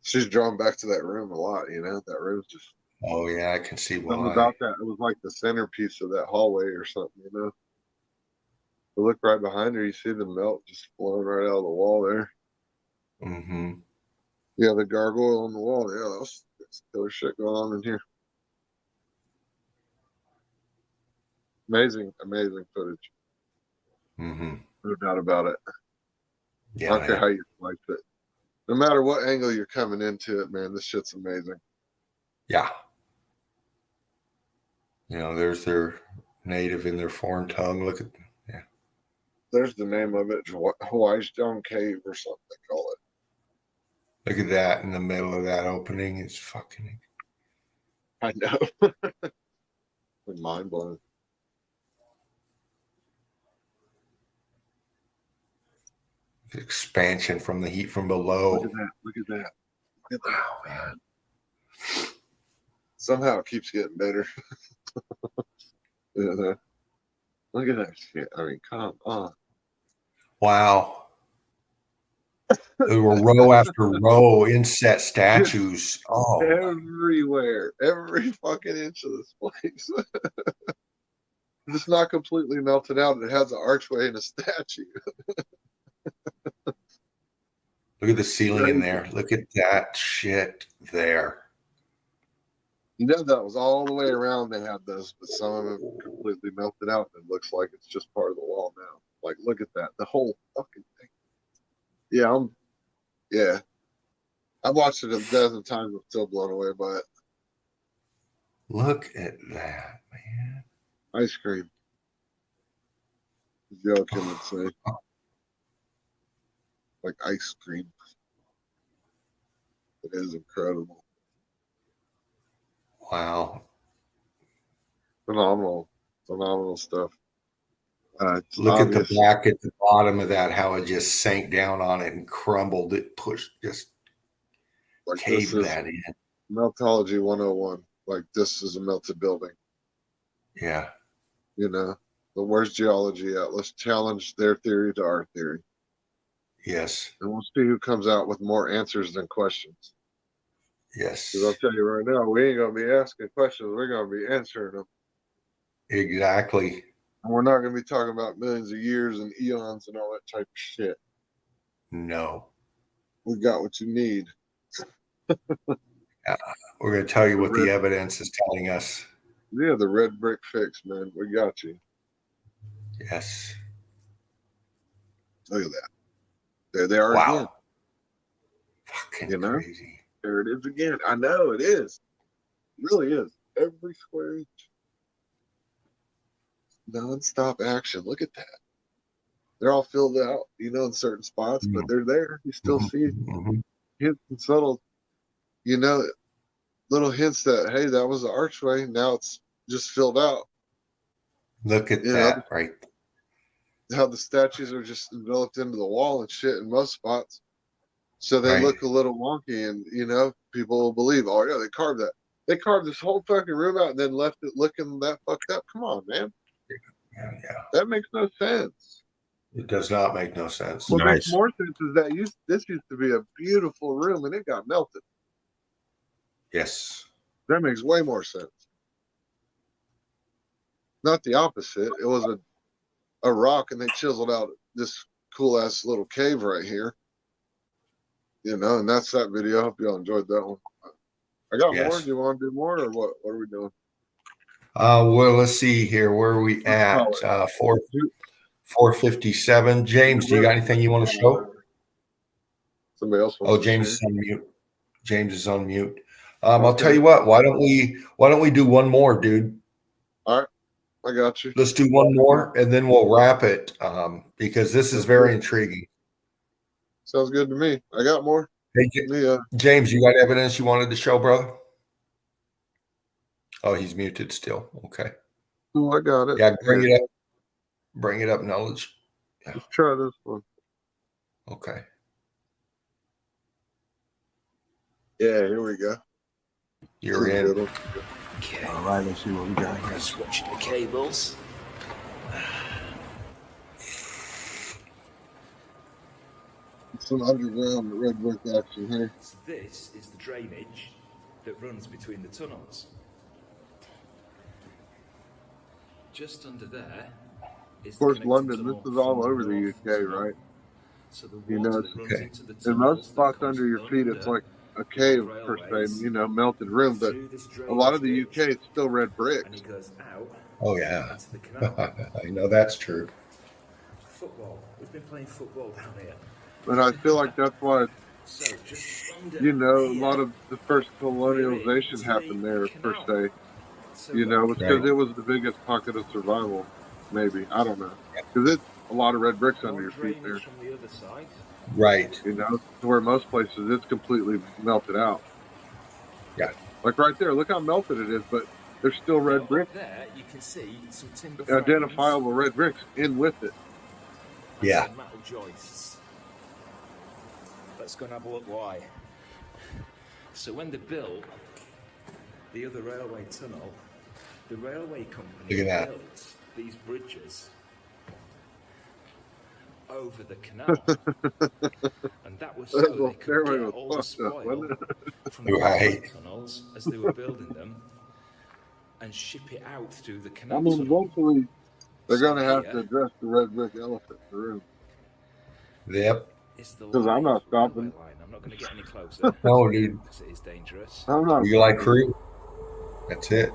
Speaker 3: She's drawn back to that room a lot, you know. That room's just
Speaker 2: Oh yeah, I can see
Speaker 3: something
Speaker 2: why.
Speaker 3: about that. It was like the centerpiece of that hallway or something, you know. But look right behind her, you see the melt just flowing right out of the wall there.
Speaker 2: Mm-hmm.
Speaker 3: Yeah, the gargoyle on the wall. Yeah, that's killer shit going on in here. Amazing footage.
Speaker 2: Mm-hmm.
Speaker 3: No doubt about it.
Speaker 2: Yeah,
Speaker 3: I don't care
Speaker 2: man.
Speaker 3: how you slice it. No matter what angle you're coming into it, man, this shit's amazing.
Speaker 2: Yeah. You know, there's their native in their foreign tongue. Look at, yeah.
Speaker 3: There's the name of it, Hawaii Stone Cave or something they call it.
Speaker 2: Look at that in the middle of that opening. It's fucking.
Speaker 3: I know. Mind blowing.
Speaker 2: Expansion from the heat from below.
Speaker 3: Look at that. Look at that. Look at that.
Speaker 2: Wow, man.
Speaker 3: Somehow it keeps getting better. Yeah. Look at that shit. I mean, come on.
Speaker 2: Wow. There were row after row inset statues. Oh,
Speaker 3: Everywhere. Every fucking inch of this place. It's not completely melted out. It has an archway and a statue.
Speaker 2: look at the ceiling in there. Look at that shit there.
Speaker 3: You know that was all the way around they had those, but some of them completely melted out and it looks like it's just part of the wall now. Like, look at that. The whole fucking thing. Yeah. I've watched it a dozen times. I'm still blown away by it.
Speaker 2: Look at that, man.
Speaker 3: Ice cream. Joe can would say. Like ice cream. It is incredible.
Speaker 2: Wow.
Speaker 3: Phenomenal stuff.
Speaker 2: Look at the black at the bottom of that, how it just sank down on it and crumbled. It pushed, just like caved that in.
Speaker 3: Meltology 101. Like, this is a melted building.
Speaker 2: Yeah.
Speaker 3: You know, but where's geology at? Let's challenge their theory to our theory.
Speaker 2: Yes.
Speaker 3: And we'll see who comes out with more answers than questions.
Speaker 2: Yes.
Speaker 3: Because I'll tell you right now, we ain't going to be asking questions. We're going to be answering them.
Speaker 2: Exactly.
Speaker 3: And we're not going to be talking about millions of years and eons and all that type of shit.
Speaker 2: No.
Speaker 3: We got what you need.
Speaker 2: We're going to tell you what the evidence is telling us.
Speaker 3: Yeah, the red brick fix, man. We got you.
Speaker 2: Yes.
Speaker 3: Look at that. There they are again.
Speaker 2: Fucking crazy.
Speaker 3: There it is again. I know it is. It really is. Every square inch. Non-stop action. Look at that. They're all filled out, you know, in certain spots, but they're there. You still see hints and subtle, you know, little hints that, hey, that was the archway. Now it's just filled out.
Speaker 2: Look at that, right?
Speaker 3: How the statues are just enveloped into the wall and shit in most spots. So they look a little wonky, and, you know, people will believe, oh, yeah, they carved that. They carved this whole fucking room out and then left it looking that fucked up. Come on, man.
Speaker 2: Yeah.
Speaker 3: That makes no sense.
Speaker 2: It does not make no sense.
Speaker 3: What makes more sense is that this used to be a beautiful room and it got melted.
Speaker 2: Yes.
Speaker 3: That makes way more sense. Not the opposite. It was a rock and they chiseled out this cool ass little cave right here. You know, and that's that video. I hope y'all enjoyed that one. I got more. Do you want to do more or what? What are we doing?
Speaker 2: Well, let's see here. Where are we at? 457. James, do you got anything you want to show?
Speaker 3: Somebody else wants
Speaker 2: James
Speaker 3: to
Speaker 2: is on mute. James is on mute. I'll tell you what. Why don't we do one more, dude?
Speaker 3: All right, I got you.
Speaker 2: Let's do one more and then we'll wrap it because this is very intriguing.
Speaker 3: Sounds good to me. I got more.
Speaker 2: Hey, James, you got evidence you wanted to show, brother? Oh, he's muted still. Okay.
Speaker 3: Oh, I got it.
Speaker 2: Yeah, bring it up. Bring it up, knowledge. Yeah.
Speaker 3: Let's try this one.
Speaker 2: Okay.
Speaker 3: Yeah, here we go.
Speaker 2: You're in.
Speaker 5: Okay. All right, let's see what we got here.
Speaker 9: Switch the cables.
Speaker 3: Some underground red brick action here.
Speaker 9: So this is the drainage that runs between the tunnels. Just under there is
Speaker 3: Of course, London, this is all over the UK, right?
Speaker 9: So the
Speaker 3: You
Speaker 9: water
Speaker 3: know,
Speaker 9: that runs into the
Speaker 3: in most
Speaker 9: tunnels that
Speaker 3: spots
Speaker 9: comes
Speaker 3: under your feet, it's like a
Speaker 9: the
Speaker 3: cave per
Speaker 9: railways
Speaker 3: se, you know, melted room. But
Speaker 9: through this
Speaker 3: a lot of the
Speaker 9: drainage
Speaker 3: UK, it's still red
Speaker 9: and
Speaker 3: bricks.
Speaker 9: it goes out
Speaker 2: Oh yeah,
Speaker 9: into the canal.
Speaker 2: I know that's true.
Speaker 9: Football. We've been playing football down here.
Speaker 3: And I feel like that's why,
Speaker 9: So just under
Speaker 3: you know, a
Speaker 9: here,
Speaker 3: lot of the first
Speaker 9: we're in
Speaker 3: colonialization
Speaker 9: to
Speaker 3: happened
Speaker 9: the
Speaker 3: there per
Speaker 9: canal.
Speaker 3: se.
Speaker 9: So
Speaker 3: You know, it's
Speaker 2: Right.
Speaker 3: because it was the biggest pocket of survival. Maybe, I don't know, because it's a lot of red bricks under your feet there.
Speaker 9: drainage from the other side.
Speaker 2: Right.
Speaker 3: You know, to where most places it's completely melted out.
Speaker 2: Yeah.
Speaker 3: Like right there, look how melted it is, but there's still red
Speaker 9: Now,
Speaker 3: bricks,
Speaker 9: up there, you can see some timber
Speaker 3: identifiable red bricks in with it.
Speaker 9: and
Speaker 2: Yeah.
Speaker 9: some metal joists. Let's go and have a look why. So when they built the other railway tunnel, the railway company
Speaker 2: Look at that.
Speaker 9: built these bridges over the canal. And that was so
Speaker 3: That little
Speaker 9: they could
Speaker 3: stairway
Speaker 9: get
Speaker 3: was
Speaker 9: all the
Speaker 3: fucked up,
Speaker 9: spoil
Speaker 3: wasn't
Speaker 9: from the
Speaker 2: Right.
Speaker 9: railway tunnels as they were building them and ship it out through the canal
Speaker 3: I mean,
Speaker 9: tunnel.
Speaker 3: eventually they're
Speaker 9: So
Speaker 3: going to have
Speaker 9: here
Speaker 3: to address the red brick elephant in the room.
Speaker 2: Yep.
Speaker 9: is the
Speaker 3: 'Cause I'm not
Speaker 9: live railway
Speaker 3: stopping.
Speaker 9: line. I'm not going to get any closer
Speaker 2: No, dude.
Speaker 9: because it is dangerous.
Speaker 3: I'm not.
Speaker 2: You like crew? That's it.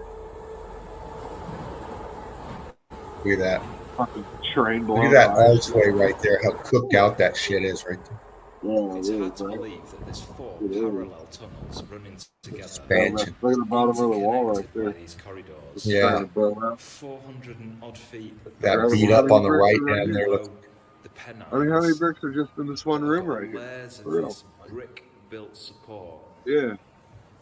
Speaker 2: Look at that.
Speaker 3: Fucking train
Speaker 2: Look
Speaker 3: blowing
Speaker 2: at that
Speaker 3: by.
Speaker 2: archway right there. How cooked out that shit is right there.
Speaker 3: Yeah,
Speaker 9: It's
Speaker 3: it
Speaker 9: hard
Speaker 3: is,
Speaker 9: to
Speaker 3: right?
Speaker 9: believe that there's four
Speaker 3: It is.
Speaker 9: parallel tunnels running together,
Speaker 2: Expansion.
Speaker 3: Look at the bottom of the wall right
Speaker 9: interconnected by
Speaker 3: there.
Speaker 9: these corridors.
Speaker 3: It's
Speaker 2: Yeah.
Speaker 3: trying to blow out.
Speaker 9: 400 and odd feet
Speaker 2: That
Speaker 3: Grab it.
Speaker 2: beat
Speaker 3: How
Speaker 2: up
Speaker 3: many
Speaker 2: on the
Speaker 3: bricks
Speaker 2: right
Speaker 3: are right
Speaker 2: down
Speaker 3: here?
Speaker 2: there. Look.
Speaker 9: below the Pennines.
Speaker 3: I mean, how many bricks are just in this one
Speaker 9: I've
Speaker 3: room
Speaker 9: got
Speaker 3: right here?
Speaker 9: layers of
Speaker 3: For real.
Speaker 9: this brick-built support.
Speaker 3: Yeah.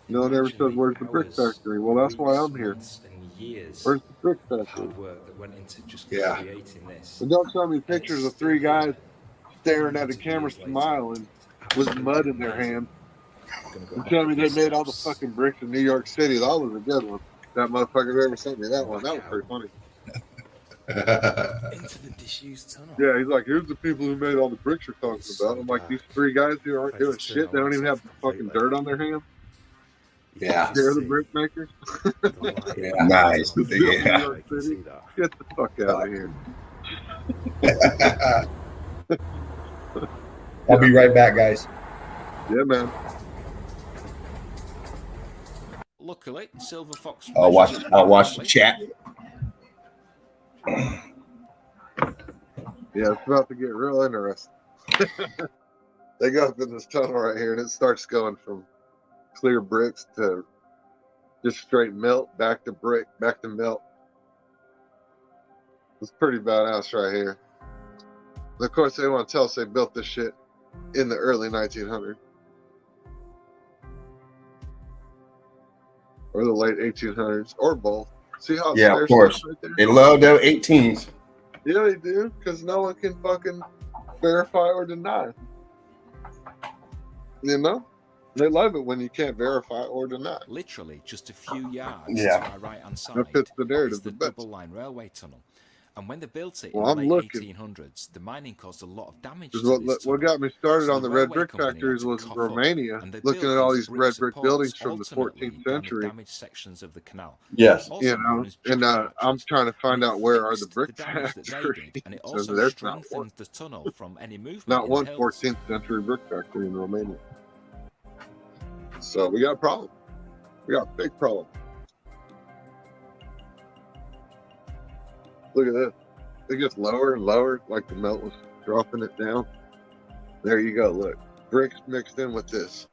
Speaker 3: No one ever
Speaker 9: Imagine
Speaker 3: says,
Speaker 9: the
Speaker 3: where's the brick
Speaker 9: hours,
Speaker 3: factory? Well, that's why
Speaker 9: weeks,
Speaker 3: I'm here.
Speaker 9: months, and years
Speaker 3: Where's the brick
Speaker 9: of
Speaker 3: factory?
Speaker 9: hard work that went into just
Speaker 2: Yeah.
Speaker 9: creating this.
Speaker 3: And don't show me
Speaker 9: And
Speaker 3: pictures
Speaker 9: it's
Speaker 3: of three
Speaker 9: still
Speaker 3: guys
Speaker 9: here,
Speaker 3: staring at
Speaker 9: hundreds
Speaker 3: a
Speaker 9: of
Speaker 3: camera
Speaker 9: years later.
Speaker 3: smiling
Speaker 9: It's
Speaker 3: with
Speaker 9: absolutely
Speaker 3: mud in their
Speaker 9: amazing.
Speaker 3: hand.
Speaker 9: I'm gonna go
Speaker 3: And
Speaker 9: back
Speaker 3: tell me
Speaker 9: up
Speaker 3: they
Speaker 9: these
Speaker 3: made all the
Speaker 9: steps.
Speaker 3: fucking bricks in New York City. That was a good one. That motherfucker ever sent me that one. That was pretty funny.
Speaker 9: Into the disused tunnel.
Speaker 3: Yeah, he's like, here's the people who made all the bricks you're talking about. I'm like, these three guys who aren't doing shit, they don't even have fucking dirt on their hands.
Speaker 2: Yeah.
Speaker 3: They're the brick makers.
Speaker 2: Yeah. Nice.
Speaker 3: Built in
Speaker 2: Yeah.
Speaker 3: New York City. Get the fuck out of here.
Speaker 2: I'll be right back, guys.
Speaker 3: Yeah, man.
Speaker 9: Luckily, Silver Fox.
Speaker 2: I'll watch the chat.
Speaker 3: Yeah, it's about to get real interesting. They go up in this tunnel right here, and it starts going from clear bricks to just straight melt, back to brick, back to melt. It's pretty badass right here. And of course, they want to tell us they built this shit in the early 1900s. Or the late 1800s, or both. See how
Speaker 2: Yeah,
Speaker 3: it's
Speaker 2: of course.
Speaker 3: right there?
Speaker 2: They love their 18s.
Speaker 3: Yeah, they do, because no one can fucking verify or deny. You know? They love it when you can't verify or deny.
Speaker 9: Literally just a few yards
Speaker 2: Yeah.
Speaker 9: to our right-hand side
Speaker 3: That fits the
Speaker 9: is
Speaker 3: narrative
Speaker 9: the
Speaker 3: the best.
Speaker 9: double-line railway tunnel. And when they built it
Speaker 3: Well,
Speaker 9: in
Speaker 3: I'm
Speaker 9: the late
Speaker 3: looking.
Speaker 9: 1800s, the mining caused a lot of damage to
Speaker 3: Because
Speaker 9: this
Speaker 3: what
Speaker 9: tunnel.
Speaker 3: got me started
Speaker 9: So
Speaker 3: on
Speaker 9: the
Speaker 3: the red
Speaker 9: railway
Speaker 3: brick
Speaker 9: company had
Speaker 3: factories
Speaker 9: to
Speaker 3: was
Speaker 9: cough up,
Speaker 3: Romania,
Speaker 9: and they
Speaker 3: looking
Speaker 9: built
Speaker 3: at all
Speaker 9: these
Speaker 3: these
Speaker 9: brick
Speaker 3: red brick
Speaker 9: supports
Speaker 3: buildings from the
Speaker 9: alternately
Speaker 3: 14th
Speaker 9: down the
Speaker 3: century.
Speaker 9: damaged sections of the canal.
Speaker 2: Yes.
Speaker 9: Also
Speaker 3: You
Speaker 9: known
Speaker 3: know,
Speaker 9: as
Speaker 3: and
Speaker 9: drift
Speaker 3: I'm
Speaker 9: arches.
Speaker 3: trying to find
Speaker 9: And it
Speaker 3: out where are the
Speaker 9: fixed
Speaker 3: brick
Speaker 9: the damage that they
Speaker 3: factories.
Speaker 9: did, and it
Speaker 3: So
Speaker 9: also
Speaker 3: there's not one.
Speaker 9: strengthened the tunnel from any movement
Speaker 3: Not
Speaker 9: in
Speaker 3: one
Speaker 9: the hills.
Speaker 3: 14th century brick factory in Romania. So we got a problem. We got a big problem. Look at this. It gets lower and lower, like the melt was dropping it down. There you go. Look, bricks mixed in with this.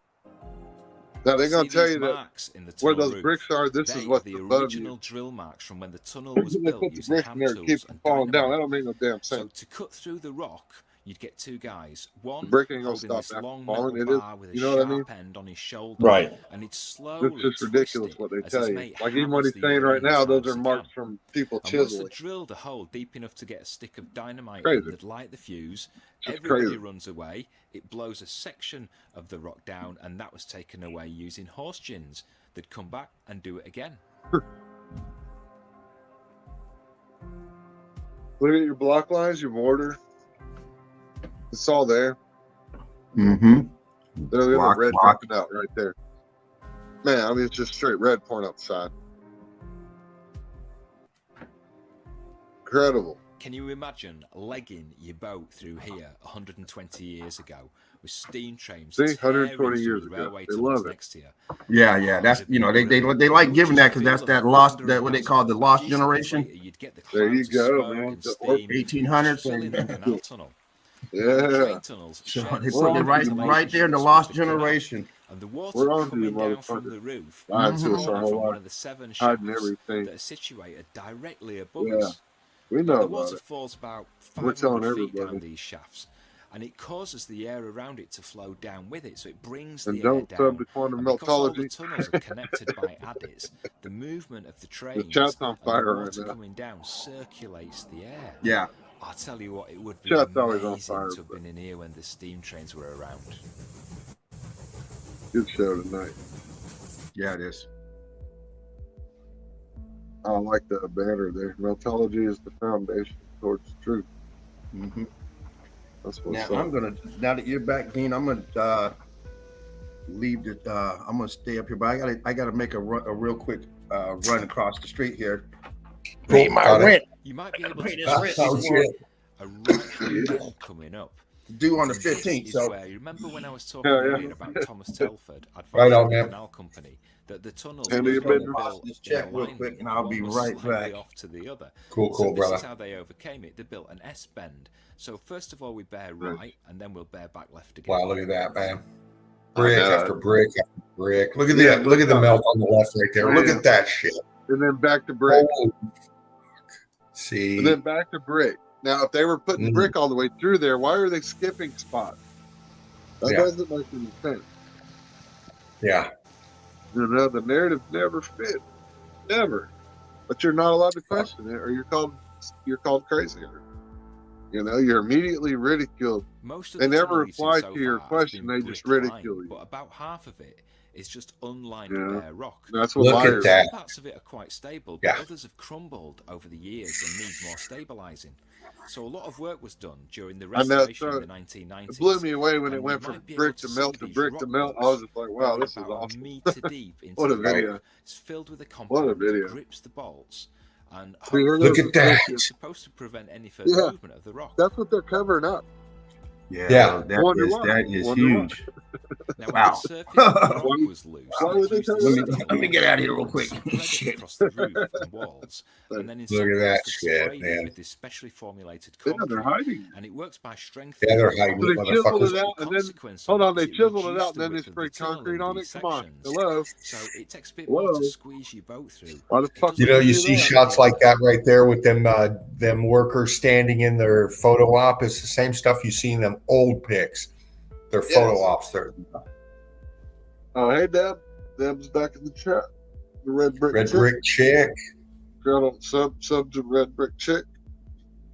Speaker 3: Now they're gonna
Speaker 9: See
Speaker 3: tell
Speaker 9: these
Speaker 3: you that
Speaker 9: marks in the
Speaker 3: where
Speaker 9: tunnel
Speaker 3: those
Speaker 9: roof?
Speaker 3: bricks are, this
Speaker 9: They
Speaker 3: is
Speaker 9: are
Speaker 3: what's
Speaker 9: the
Speaker 3: above
Speaker 9: original
Speaker 3: you.
Speaker 9: drill marks from when the tunnel was
Speaker 3: They
Speaker 9: built
Speaker 3: put the
Speaker 9: using
Speaker 3: bricks in
Speaker 9: hand
Speaker 3: there to keep
Speaker 9: tools
Speaker 3: from
Speaker 9: and
Speaker 3: falling down. That
Speaker 9: dynamite.
Speaker 3: don't make no damn
Speaker 9: So
Speaker 3: sense.
Speaker 9: to cut through the rock, you'd get two guys.
Speaker 3: The
Speaker 9: One
Speaker 3: brick ain't gonna
Speaker 9: holding
Speaker 3: stop
Speaker 9: this
Speaker 3: after
Speaker 9: long
Speaker 3: falling.
Speaker 9: metal
Speaker 3: It is,
Speaker 9: bar with a
Speaker 3: you know what I mean?
Speaker 9: sharp end on his shoulder,
Speaker 2: Right.
Speaker 9: and he'd
Speaker 3: It's
Speaker 9: slowly
Speaker 3: just
Speaker 9: twist
Speaker 3: ridiculous
Speaker 9: it
Speaker 3: what they
Speaker 9: as
Speaker 3: tell
Speaker 9: his
Speaker 3: you.
Speaker 9: mate
Speaker 3: Like even what
Speaker 9: hammers
Speaker 3: he's
Speaker 9: the
Speaker 3: saying
Speaker 9: ore
Speaker 3: right
Speaker 9: in
Speaker 3: now,
Speaker 9: as
Speaker 3: those
Speaker 9: hard
Speaker 3: are
Speaker 9: as he
Speaker 3: marks
Speaker 9: can.
Speaker 3: from people
Speaker 9: And once they
Speaker 3: chiseling.
Speaker 9: drilled a hole deep enough to get a stick of dynamite
Speaker 3: Crazy.
Speaker 9: in that'd light the fuse,
Speaker 3: Just
Speaker 9: everybody
Speaker 3: crazy.
Speaker 9: runs away. It blows a section of the rock down, and that was taken away using horse gins. They'd come back and do it again.
Speaker 3: Look at your block lines, your mortar. It's all there.
Speaker 5: Mm-hmm.
Speaker 3: There's the
Speaker 5: Block,
Speaker 3: red
Speaker 5: block.
Speaker 3: jumping out right there. Man, I mean, it's just straight red pouring out the side. Incredible.
Speaker 9: Can you imagine legging your boat through here 120 years ago with steam trains
Speaker 3: See,
Speaker 9: tearing
Speaker 3: 120 years
Speaker 9: through
Speaker 3: ago.
Speaker 9: railway
Speaker 3: They
Speaker 9: tunnels
Speaker 3: love it.
Speaker 9: next to you?
Speaker 5: Yeah, yeah. That's they like giving that because that's that lost what they call the lost generation.
Speaker 9: You'd get the
Speaker 3: There you
Speaker 9: clouds of
Speaker 3: go,
Speaker 9: smoke
Speaker 3: man.
Speaker 9: and
Speaker 3: The
Speaker 9: steam
Speaker 5: 1800s.
Speaker 9: filling the canal tunnel. And the
Speaker 3: Yeah.
Speaker 9: train tunnels
Speaker 5: So
Speaker 9: share
Speaker 5: they
Speaker 9: the
Speaker 5: put it
Speaker 9: same
Speaker 5: right
Speaker 9: ventilation
Speaker 5: there in the
Speaker 9: with
Speaker 5: lost
Speaker 9: canal.
Speaker 5: generation.
Speaker 9: And the water
Speaker 3: We're on to
Speaker 9: coming
Speaker 3: you,
Speaker 9: down from
Speaker 3: motherfucker.
Speaker 9: the roof
Speaker 3: Lied
Speaker 9: is
Speaker 3: to us our
Speaker 9: pouring
Speaker 3: whole
Speaker 9: from one
Speaker 3: life.
Speaker 9: of the 7
Speaker 3: Hiding
Speaker 9: shafts
Speaker 3: everything.
Speaker 9: that are situated directly above
Speaker 3: Yeah.
Speaker 9: us.
Speaker 3: We
Speaker 9: Now,
Speaker 3: know
Speaker 9: the
Speaker 3: about
Speaker 9: water
Speaker 3: it.
Speaker 9: falls about
Speaker 3: We're telling
Speaker 9: 500 feet
Speaker 3: everybody.
Speaker 9: down these shafts, and it causes the air around it to flow down with it, so it brings
Speaker 3: And
Speaker 9: the air
Speaker 3: don't
Speaker 9: down.
Speaker 3: sub to quantum
Speaker 9: And because all the
Speaker 3: meltology.
Speaker 9: tunnels are connected by adits, the movement of the
Speaker 3: The
Speaker 9: trains
Speaker 3: chat's on
Speaker 9: and the
Speaker 3: fire right
Speaker 9: water
Speaker 3: now.
Speaker 9: coming down circulates the air.
Speaker 5: Yeah.
Speaker 9: I'll tell you what, it would be
Speaker 3: Chat's always on
Speaker 9: amazing
Speaker 3: fire,
Speaker 9: to have
Speaker 3: but
Speaker 9: been in here when the steam trains were around.
Speaker 3: good show tonight.
Speaker 5: Yeah, it is.
Speaker 3: I like the banner there. Meltology is the foundation towards truth.
Speaker 5: Mm-hmm.
Speaker 3: That's
Speaker 5: Now
Speaker 3: what's
Speaker 5: I'm
Speaker 3: up.
Speaker 5: gonna now that you're back, Dean, I'm gonna leave the I'm gonna stay up here, but I gotta make a real quick run across the street here.
Speaker 2: Pay my rent.
Speaker 9: You might be able to
Speaker 2: Oh,
Speaker 9: see
Speaker 2: shit.
Speaker 9: a right-hand bend coming up.
Speaker 5: Due on the
Speaker 9: This
Speaker 5: 15th.
Speaker 9: is
Speaker 5: So
Speaker 9: where, you remember when I was talking
Speaker 3: Yeah,
Speaker 9: earlier
Speaker 3: yeah.
Speaker 9: about Thomas Telford
Speaker 2: Right
Speaker 9: advising
Speaker 2: on,
Speaker 9: the
Speaker 2: man.
Speaker 9: canal company that the tunnels
Speaker 3: Hand
Speaker 9: were
Speaker 3: me your
Speaker 9: being
Speaker 3: business.
Speaker 9: built
Speaker 5: This
Speaker 9: in
Speaker 5: check real
Speaker 9: alignment,
Speaker 5: quick, and I'll
Speaker 9: one
Speaker 5: be
Speaker 9: was
Speaker 5: right
Speaker 9: slightly
Speaker 5: back.
Speaker 9: off to the other.
Speaker 2: Cool,
Speaker 9: So this
Speaker 2: brother.
Speaker 9: is how they overcame it. They built an S bend. So first of all, we bear right, and then we'll bear back left again.
Speaker 2: Wow, look at that, man.
Speaker 3: I
Speaker 2: Brick
Speaker 3: know.
Speaker 2: after brick after brick. Look at
Speaker 3: Yeah,
Speaker 2: that. Look at the
Speaker 3: look
Speaker 2: melt on the left right there. Look
Speaker 3: Man.
Speaker 2: at that shit.
Speaker 3: And then back to brick.
Speaker 2: Holy fuck. See.
Speaker 3: And then back to brick. Now, if they were putting brick all the way through there, why are they skipping spots? That
Speaker 2: Yeah.
Speaker 3: doesn't make any sense.
Speaker 2: Yeah.
Speaker 3: You know, the narrative never fit. Never. But you're not allowed to question it, or you're called crazy. You know, you're immediately ridiculed.
Speaker 9: Most of
Speaker 3: They
Speaker 9: the
Speaker 3: never
Speaker 9: tunnel you've
Speaker 3: reply
Speaker 9: seen
Speaker 3: to your
Speaker 9: so far has
Speaker 3: question,
Speaker 9: been
Speaker 3: they just
Speaker 9: brick
Speaker 3: ridicule
Speaker 9: lined,
Speaker 3: you.
Speaker 9: but about half of it is just unlined
Speaker 3: Yeah.
Speaker 9: bare rock.
Speaker 3: That's what
Speaker 2: Look at
Speaker 3: liars
Speaker 2: that.
Speaker 9: Some parts of it are quite stable, but
Speaker 2: Yeah.
Speaker 9: others have crumbled over the years and need more stabilizing. So a lot of work was done during the
Speaker 3: I know,
Speaker 9: restoration
Speaker 3: so
Speaker 9: in the 1990s.
Speaker 3: It blew me away when it
Speaker 9: and
Speaker 3: went
Speaker 9: you
Speaker 3: from
Speaker 9: might be
Speaker 3: brick
Speaker 9: able
Speaker 3: to
Speaker 9: see
Speaker 3: melt to
Speaker 9: these
Speaker 3: brick to
Speaker 9: rock
Speaker 3: melt. I
Speaker 9: walls
Speaker 3: was just like, wow,
Speaker 9: buried
Speaker 3: this is
Speaker 9: about
Speaker 3: awesome.
Speaker 9: a meter deep into
Speaker 3: What a
Speaker 9: the
Speaker 3: video.
Speaker 9: rock. It's filled with a
Speaker 3: What a
Speaker 9: compound
Speaker 3: video.
Speaker 9: that grips the bolts and
Speaker 3: See, here
Speaker 2: Look
Speaker 3: goes
Speaker 2: at
Speaker 3: the
Speaker 2: that.
Speaker 3: picture.
Speaker 9: it's supposed to prevent any further
Speaker 3: Yeah.
Speaker 9: movement of the rock.
Speaker 3: That's what they're covering up.
Speaker 5: yeah,
Speaker 3: Wonder why.
Speaker 5: that is
Speaker 3: Wonder why.
Speaker 5: huge.
Speaker 9: Now, when
Speaker 5: Wow.
Speaker 9: the surface of the rock was loose,
Speaker 3: Why
Speaker 9: they
Speaker 3: would they
Speaker 9: used
Speaker 3: cover
Speaker 9: the
Speaker 3: it up?
Speaker 9: steel
Speaker 5: Let me get out of here real
Speaker 9: and
Speaker 5: quick.
Speaker 9: spread it
Speaker 5: Shit.
Speaker 9: across the roof and walls, and then in some
Speaker 2: Look at that
Speaker 9: parts
Speaker 2: shit,
Speaker 9: they sprayed
Speaker 2: man.
Speaker 9: it with this specially formulated
Speaker 3: Yeah,
Speaker 9: concrete,
Speaker 3: they're hiding.
Speaker 9: and it works by strengthening.
Speaker 2: Yeah, they're
Speaker 9: the
Speaker 2: hiding
Speaker 3: So
Speaker 2: it,
Speaker 3: they chiseled
Speaker 2: motherfuckers.
Speaker 3: it out, and then
Speaker 9: consequence
Speaker 3: hold
Speaker 9: of
Speaker 3: on,
Speaker 9: it
Speaker 3: they
Speaker 9: is it
Speaker 3: chiseled it
Speaker 9: reduced
Speaker 3: out, and
Speaker 9: the
Speaker 3: then they
Speaker 9: width of the
Speaker 3: sprayed
Speaker 9: tunnel
Speaker 3: concrete
Speaker 9: in
Speaker 3: on it.
Speaker 9: these
Speaker 3: Come on,
Speaker 9: sections.
Speaker 3: hello.
Speaker 9: So it takes a bit more
Speaker 3: Whoa.
Speaker 9: to squeeze your boat through.
Speaker 3: Why the
Speaker 9: It
Speaker 3: fuck
Speaker 9: doesn't
Speaker 3: would
Speaker 2: You know,
Speaker 3: they
Speaker 2: you
Speaker 3: do
Speaker 2: see
Speaker 3: that?
Speaker 2: shots like that right there with them workers standing in their photo op. It's the same stuff you see in them old pics. Their photo
Speaker 3: Yes.
Speaker 2: ops. They're
Speaker 3: Oh, hey, Deb. Deb's back in the chat. The red brick
Speaker 2: red
Speaker 3: chick.
Speaker 2: brick chick.
Speaker 3: Girl, don't sub to red brick chick.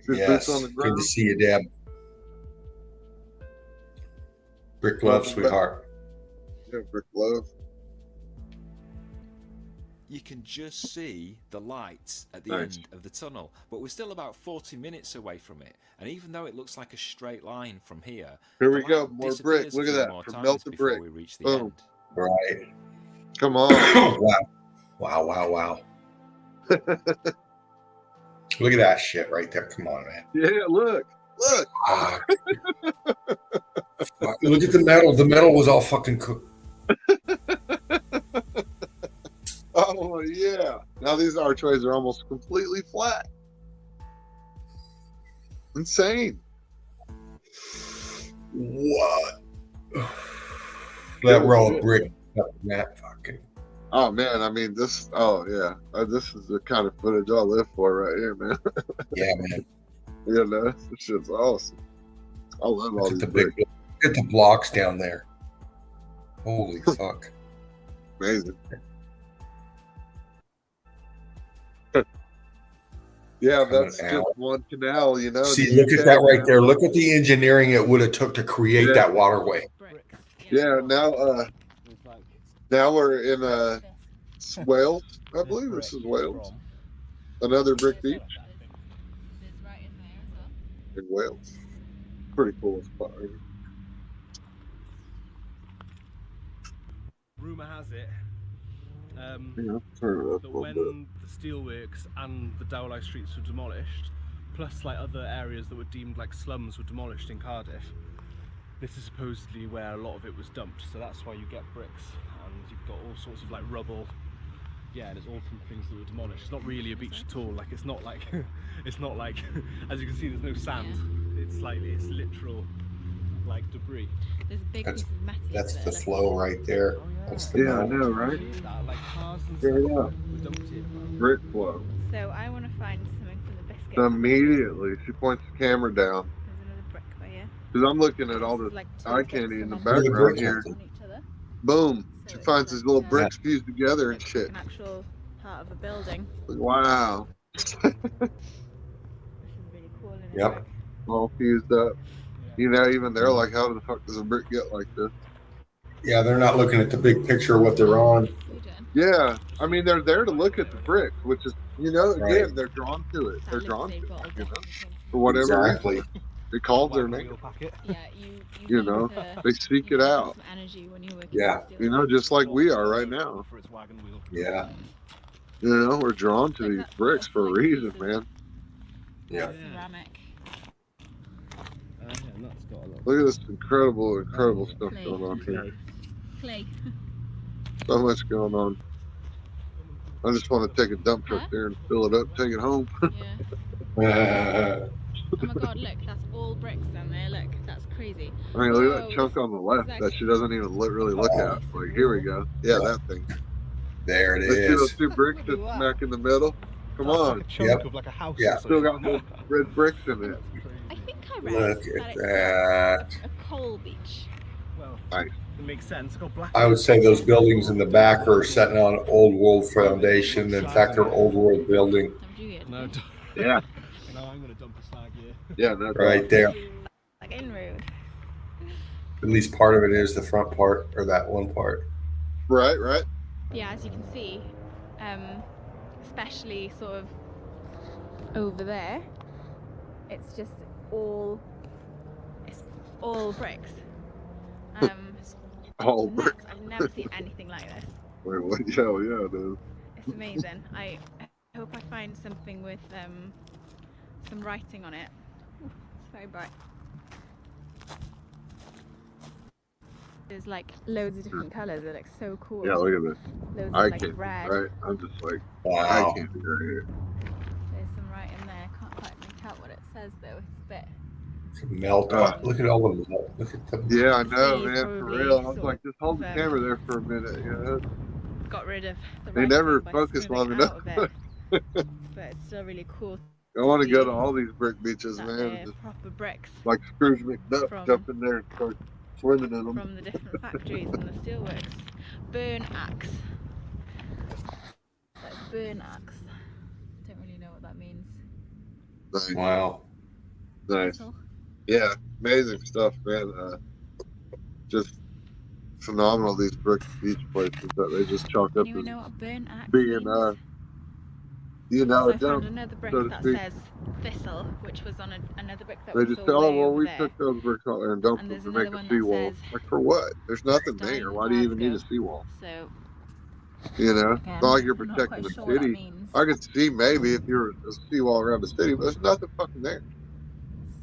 Speaker 3: She's
Speaker 2: Yes.
Speaker 3: boots on the
Speaker 2: Good
Speaker 3: ground.
Speaker 2: to see you, Deb. Brick love,
Speaker 3: Welcome back.
Speaker 2: sweetheart.
Speaker 3: Yeah, brick love.
Speaker 9: You can just see the lights at the
Speaker 3: Nice.
Speaker 9: end of the tunnel, but we're still about 40 minutes away from it. And even though it looks like a straight line from here,
Speaker 3: Here
Speaker 9: the
Speaker 3: we go.
Speaker 9: light
Speaker 3: More
Speaker 9: disappears
Speaker 3: brick.
Speaker 9: a
Speaker 3: Look at
Speaker 9: few
Speaker 3: that.
Speaker 9: more
Speaker 3: From
Speaker 9: times
Speaker 3: melt to
Speaker 9: before
Speaker 3: brick.
Speaker 9: we reach the
Speaker 3: Boom.
Speaker 9: end.
Speaker 2: Right.
Speaker 3: Come on.
Speaker 2: Wow. Look at that shit right there. Come on, man.
Speaker 3: Yeah, look. Look.
Speaker 2: Ah. Look at the metal. The metal was all fucking cooked.
Speaker 3: Oh, yeah. Now these archways are almost completely flat. Insane.
Speaker 2: What? That row of brick. That fucking.
Speaker 3: Oh, man. I mean, this. Oh, yeah. This is the kind of footage I live for right here, man.
Speaker 2: Yeah, man.
Speaker 3: You know, this shit's awesome. I love all
Speaker 2: Look
Speaker 3: these
Speaker 2: at the
Speaker 3: bricks.
Speaker 2: big. Look at the blocks down there. Holy fuck.
Speaker 3: Amazing. Yeah, that's
Speaker 2: Coming
Speaker 3: just
Speaker 2: out.
Speaker 3: one canal, you know.
Speaker 2: See,
Speaker 3: the
Speaker 2: look
Speaker 3: UK
Speaker 2: at that right
Speaker 3: now.
Speaker 2: there. Look at the engineering it would have took to create
Speaker 3: Yeah.
Speaker 2: that waterway.
Speaker 3: Yeah, now we're in Wales. I believe this is Wales. Another brick beach in Wales. Pretty cool spot. Right?
Speaker 10: rumor has it
Speaker 3: Yeah, turn it up
Speaker 10: that
Speaker 3: a little
Speaker 10: when
Speaker 3: bit.
Speaker 10: the steelworks and the Dowlife streets were demolished, plus like other areas that were deemed like slums were demolished in Cardiff, this is supposedly where a lot of it was dumped. So that's why you get bricks, and you've got all sorts of like rubble. Yeah, and it's all from things that were demolished. It's not really a beach at all. Like it's not like it's not like as you can see, there's no sand. It's like it's literal like debris.
Speaker 11: There's a big piece of metal.
Speaker 2: That's the flow right there. That's the
Speaker 3: Yeah, I
Speaker 2: melt.
Speaker 3: know, right?
Speaker 10: Like cars and
Speaker 3: Straight
Speaker 10: stuff
Speaker 3: up.
Speaker 10: were dumped here.
Speaker 3: Brick flow.
Speaker 11: So I want to find something from the biscuit.
Speaker 3: Immediately, she points the camera down.
Speaker 11: There's another brick by here.
Speaker 3: Because I'm looking at all
Speaker 11: This
Speaker 3: this
Speaker 11: is like two
Speaker 3: eye
Speaker 11: bricks
Speaker 3: candy in the
Speaker 11: cemented
Speaker 3: background here.
Speaker 11: on each other.
Speaker 3: Boom.
Speaker 11: So
Speaker 3: She
Speaker 11: it's
Speaker 3: finds
Speaker 11: like,
Speaker 3: these little bricks fused together and
Speaker 11: looks
Speaker 3: shit.
Speaker 11: like an actual part of a building.
Speaker 3: Wow.
Speaker 11: This is really cool. And it's
Speaker 2: Yep.
Speaker 11: like,
Speaker 3: All fused up. You know, even they're like, how the fuck does a brick get like this?
Speaker 2: Yeah, they're not looking at the big picture of what they're on.
Speaker 3: Yeah. I mean, they're there to look at the bricks, which is, you know, again,
Speaker 2: Right.
Speaker 3: they're drawn to it. They're
Speaker 11: that
Speaker 3: drawn
Speaker 11: looks
Speaker 3: to
Speaker 11: like
Speaker 3: it,
Speaker 11: they've
Speaker 3: you know,
Speaker 11: got a
Speaker 3: for whatever
Speaker 2: Exactly.
Speaker 3: reason. It calls their name.
Speaker 11: Yeah,
Speaker 3: You
Speaker 11: need
Speaker 3: know,
Speaker 11: to,
Speaker 3: they seek
Speaker 11: you
Speaker 3: it
Speaker 11: know,
Speaker 3: out.
Speaker 11: some energy when you're working
Speaker 2: Yeah.
Speaker 11: with steel.
Speaker 3: You know, just like we are right now.
Speaker 2: Yeah.
Speaker 3: You know, we're drawn to
Speaker 11: Like
Speaker 3: these
Speaker 11: that's
Speaker 3: bricks for a
Speaker 11: like
Speaker 3: reason,
Speaker 11: pieces
Speaker 3: man.
Speaker 2: Yeah.
Speaker 11: ceramic.
Speaker 10: And that's got a lot.
Speaker 3: Look at this incredible stuff
Speaker 11: Clay.
Speaker 3: going on here.
Speaker 11: Clay.
Speaker 3: So much going on. I just want to take a dump truck there and fill it up, take it home.
Speaker 11: Yeah. Oh my god, look, that's all bricks down there. Look, that's crazy.
Speaker 3: I mean, look at that
Speaker 11: Whoa,
Speaker 3: chunk on the left that she doesn't even really look at. Like, here we go. Yeah, that thing.
Speaker 2: There it
Speaker 3: Let's see those
Speaker 2: is.
Speaker 3: two bricks just smack in the middle. Come
Speaker 10: That's
Speaker 3: on.
Speaker 10: like a chunk
Speaker 2: Yep.
Speaker 10: of like a house.
Speaker 2: Yeah.
Speaker 10: Or
Speaker 3: Still
Speaker 10: something.
Speaker 3: got little red bricks in it.
Speaker 11: I think I read
Speaker 2: Look
Speaker 11: that
Speaker 2: at
Speaker 11: it's
Speaker 2: that.
Speaker 11: a coal beach.
Speaker 10: Well,
Speaker 3: Nice.
Speaker 10: it makes sense. It's got black.
Speaker 2: I would say those buildings in the back are setting on old world foundation. In fact, they're old world building
Speaker 11: Haven't you yet?
Speaker 10: No,
Speaker 3: Yeah.
Speaker 10: no, I'm gonna dump a slag here.
Speaker 3: Yeah, that's
Speaker 2: right there.
Speaker 11: Like inroad.
Speaker 2: At least part of it is the front part, or that one part.
Speaker 3: Right, right.
Speaker 11: Yeah, as you can see, especially sort of over there, it's just all bricks.
Speaker 3: All
Speaker 11: nuts.
Speaker 3: bricks.
Speaker 11: I've never seen anything like this.
Speaker 3: Wait, what? Yeah, dude.
Speaker 11: It's amazing. I hope I find something with some writing on it. Ooh, it's very bright. There's like loads of different colours. They're like so cool.
Speaker 3: Yeah, look at this.
Speaker 11: Loads
Speaker 3: I
Speaker 11: of like
Speaker 3: can't,
Speaker 11: red.
Speaker 3: right? I'm just like,
Speaker 2: Wow.
Speaker 3: I can't figure it here.
Speaker 11: There's some writing there. I can't quite make out what it says though. It's a bit.
Speaker 2: Melt. Look at all the melt. Look at the.
Speaker 3: Yeah, I know,
Speaker 11: These
Speaker 3: man, for
Speaker 11: probably
Speaker 3: real. I was
Speaker 11: sort
Speaker 3: like, just hold the
Speaker 11: of,
Speaker 3: camera there for a minute, you know?
Speaker 11: Got rid of the
Speaker 3: They
Speaker 11: writing
Speaker 3: never
Speaker 11: by
Speaker 3: focus long
Speaker 11: scribbling
Speaker 3: enough.
Speaker 11: out of it. But it's still really cool.
Speaker 3: I want to go to all these brick beaches,
Speaker 11: That
Speaker 3: man.
Speaker 11: they're
Speaker 3: Just
Speaker 11: proper bricks
Speaker 3: like Scrooge McDuck,
Speaker 11: From-
Speaker 3: jump in there and start swimming in them.
Speaker 11: from the different factories and the steelworks. Burn axe. Like burn axe. Don't really know what that means.
Speaker 3: Nice.
Speaker 2: Wow.
Speaker 3: Nice.
Speaker 11: Metal.
Speaker 3: Yeah, amazing stuff, man. Just phenomenal, these brick beach places that they just chalk up
Speaker 11: Anyone
Speaker 3: as
Speaker 11: know what a burn axe
Speaker 3: being,
Speaker 11: means?
Speaker 3: you know,
Speaker 11: So
Speaker 3: a
Speaker 11: I found
Speaker 3: dump,
Speaker 11: another brick
Speaker 3: so to
Speaker 11: that
Speaker 3: speak.
Speaker 11: says thistle, which was on another brick that
Speaker 3: They
Speaker 11: we
Speaker 3: just
Speaker 11: saw
Speaker 3: say, oh,
Speaker 11: way
Speaker 3: well,
Speaker 11: over
Speaker 3: we
Speaker 11: there.
Speaker 3: took those bricks out there and dumped
Speaker 11: And
Speaker 3: them
Speaker 11: there's
Speaker 3: to make
Speaker 11: another
Speaker 3: a
Speaker 11: one that
Speaker 3: seawall.
Speaker 11: says
Speaker 3: Like, for what? There's nothing there.
Speaker 11: Stein,
Speaker 3: Why do you even need a
Speaker 11: Glasgow.
Speaker 3: seawall?
Speaker 11: So
Speaker 3: You know,
Speaker 11: again,
Speaker 3: it's not like you're
Speaker 11: I'm not
Speaker 3: protecting
Speaker 11: quite
Speaker 3: the
Speaker 11: sure what that
Speaker 3: city.
Speaker 11: means.
Speaker 3: I could see maybe if you're a seawall around the city, but there's nothing fucking there.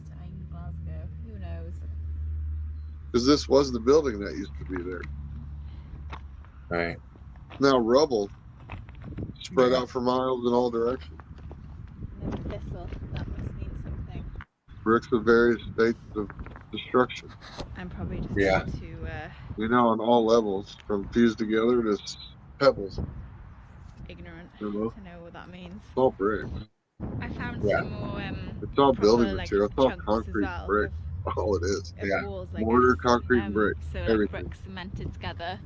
Speaker 11: Stein, Glasgow. Who knows?
Speaker 3: Because this was the building that used to be there.
Speaker 2: Right.
Speaker 3: Now rubble spread
Speaker 2: Yeah.
Speaker 3: out for miles in all directions.
Speaker 11: And then thistle. That must mean something.
Speaker 3: Bricks of various states of destruction.
Speaker 11: I'm probably just
Speaker 2: Yeah.
Speaker 11: going to
Speaker 3: You know, on all levels, from fused together to pebbles.
Speaker 11: ignorant
Speaker 3: You know?
Speaker 11: to know what that means.
Speaker 3: It's all bricks.
Speaker 11: I found
Speaker 2: Yeah.
Speaker 11: some more
Speaker 3: It's all
Speaker 11: proper,
Speaker 3: building
Speaker 11: like,
Speaker 3: material. It's all
Speaker 11: chunks as
Speaker 3: concrete
Speaker 11: well
Speaker 3: brick.
Speaker 11: of
Speaker 3: All it is.
Speaker 2: Yeah.
Speaker 11: walls, I
Speaker 3: Mortar,
Speaker 11: guess.
Speaker 3: concrete, and brick.
Speaker 11: So like
Speaker 3: Everything.
Speaker 11: bricks cemented together,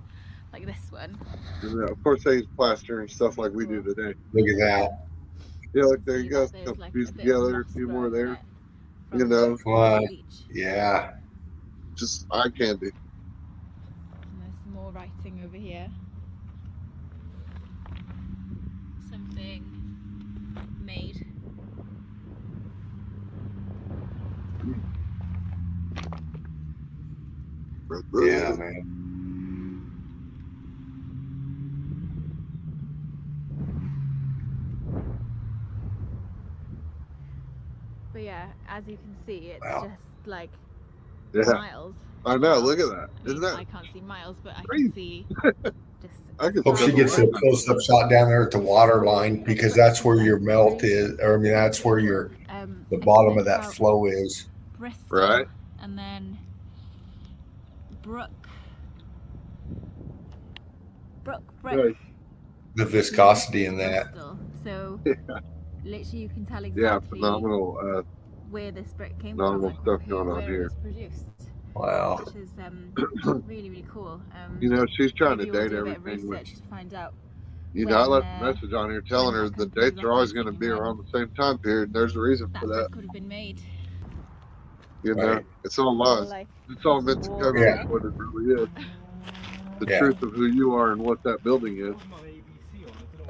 Speaker 11: like this one.
Speaker 3: And, of course, they use plaster and stuff like we do today.
Speaker 2: Look at that.
Speaker 3: Yeah, look, there
Speaker 11: See
Speaker 3: you go.
Speaker 11: that there's,
Speaker 3: Some
Speaker 11: like,
Speaker 3: fused
Speaker 11: a bit of
Speaker 3: together, a
Speaker 11: moss
Speaker 3: few more
Speaker 11: growing
Speaker 3: there.
Speaker 11: on it from
Speaker 3: You know,
Speaker 11: the
Speaker 2: What?
Speaker 11: beach.
Speaker 2: Yeah.
Speaker 3: just eye candy.
Speaker 11: And there's some more writing over here. Something made.
Speaker 2: Yeah, man.
Speaker 11: yeah, as you can see, it's
Speaker 2: Wow.
Speaker 11: just like
Speaker 3: Yeah.
Speaker 11: miles.
Speaker 3: I know.
Speaker 11: Well,
Speaker 3: Look at that.
Speaker 11: I
Speaker 3: Isn't
Speaker 11: mean,
Speaker 3: that
Speaker 11: I can't see miles, but I
Speaker 3: crazy?
Speaker 11: can see just.
Speaker 3: I can
Speaker 2: Hope
Speaker 3: see
Speaker 2: she
Speaker 3: the
Speaker 2: gets a
Speaker 3: land.
Speaker 2: close-up shot down there at the water line, because that's where your melt is, or I mean, that's where your the bottom of that flow is.
Speaker 11: Bristol,
Speaker 3: Right.
Speaker 11: and then Brook.
Speaker 3: Right.
Speaker 2: The viscosity in that.
Speaker 11: Bristol. So literally, you can tell
Speaker 3: Yeah,
Speaker 11: exactly
Speaker 3: phenomenal,
Speaker 11: where this brick came
Speaker 3: phenomenal
Speaker 11: from,
Speaker 3: stuff
Speaker 11: like
Speaker 3: going on
Speaker 11: where it
Speaker 3: here.
Speaker 11: was produced.
Speaker 2: Wow.
Speaker 11: Which is really, really cool.
Speaker 3: You know, she's trying to
Speaker 11: Maybe we'll
Speaker 3: date
Speaker 11: do a bit of
Speaker 3: everything with.
Speaker 11: research to find out.
Speaker 3: You know, I
Speaker 11: when,
Speaker 3: left a message on here telling her
Speaker 11: that
Speaker 3: the
Speaker 11: company
Speaker 3: dates
Speaker 11: was
Speaker 3: are always going to
Speaker 11: operating
Speaker 3: be
Speaker 11: and
Speaker 3: around the same time period. And there's a reason for
Speaker 11: that
Speaker 3: that.
Speaker 11: brick could have been made.
Speaker 3: You know,
Speaker 2: Right.
Speaker 3: it's all
Speaker 11: Or
Speaker 3: lies.
Speaker 11: like
Speaker 3: It's all
Speaker 11: piece of
Speaker 3: meant to
Speaker 11: wall
Speaker 3: cover
Speaker 2: Yeah.
Speaker 3: up what it really is. The
Speaker 2: Yeah.
Speaker 3: truth of who you are and what that building is.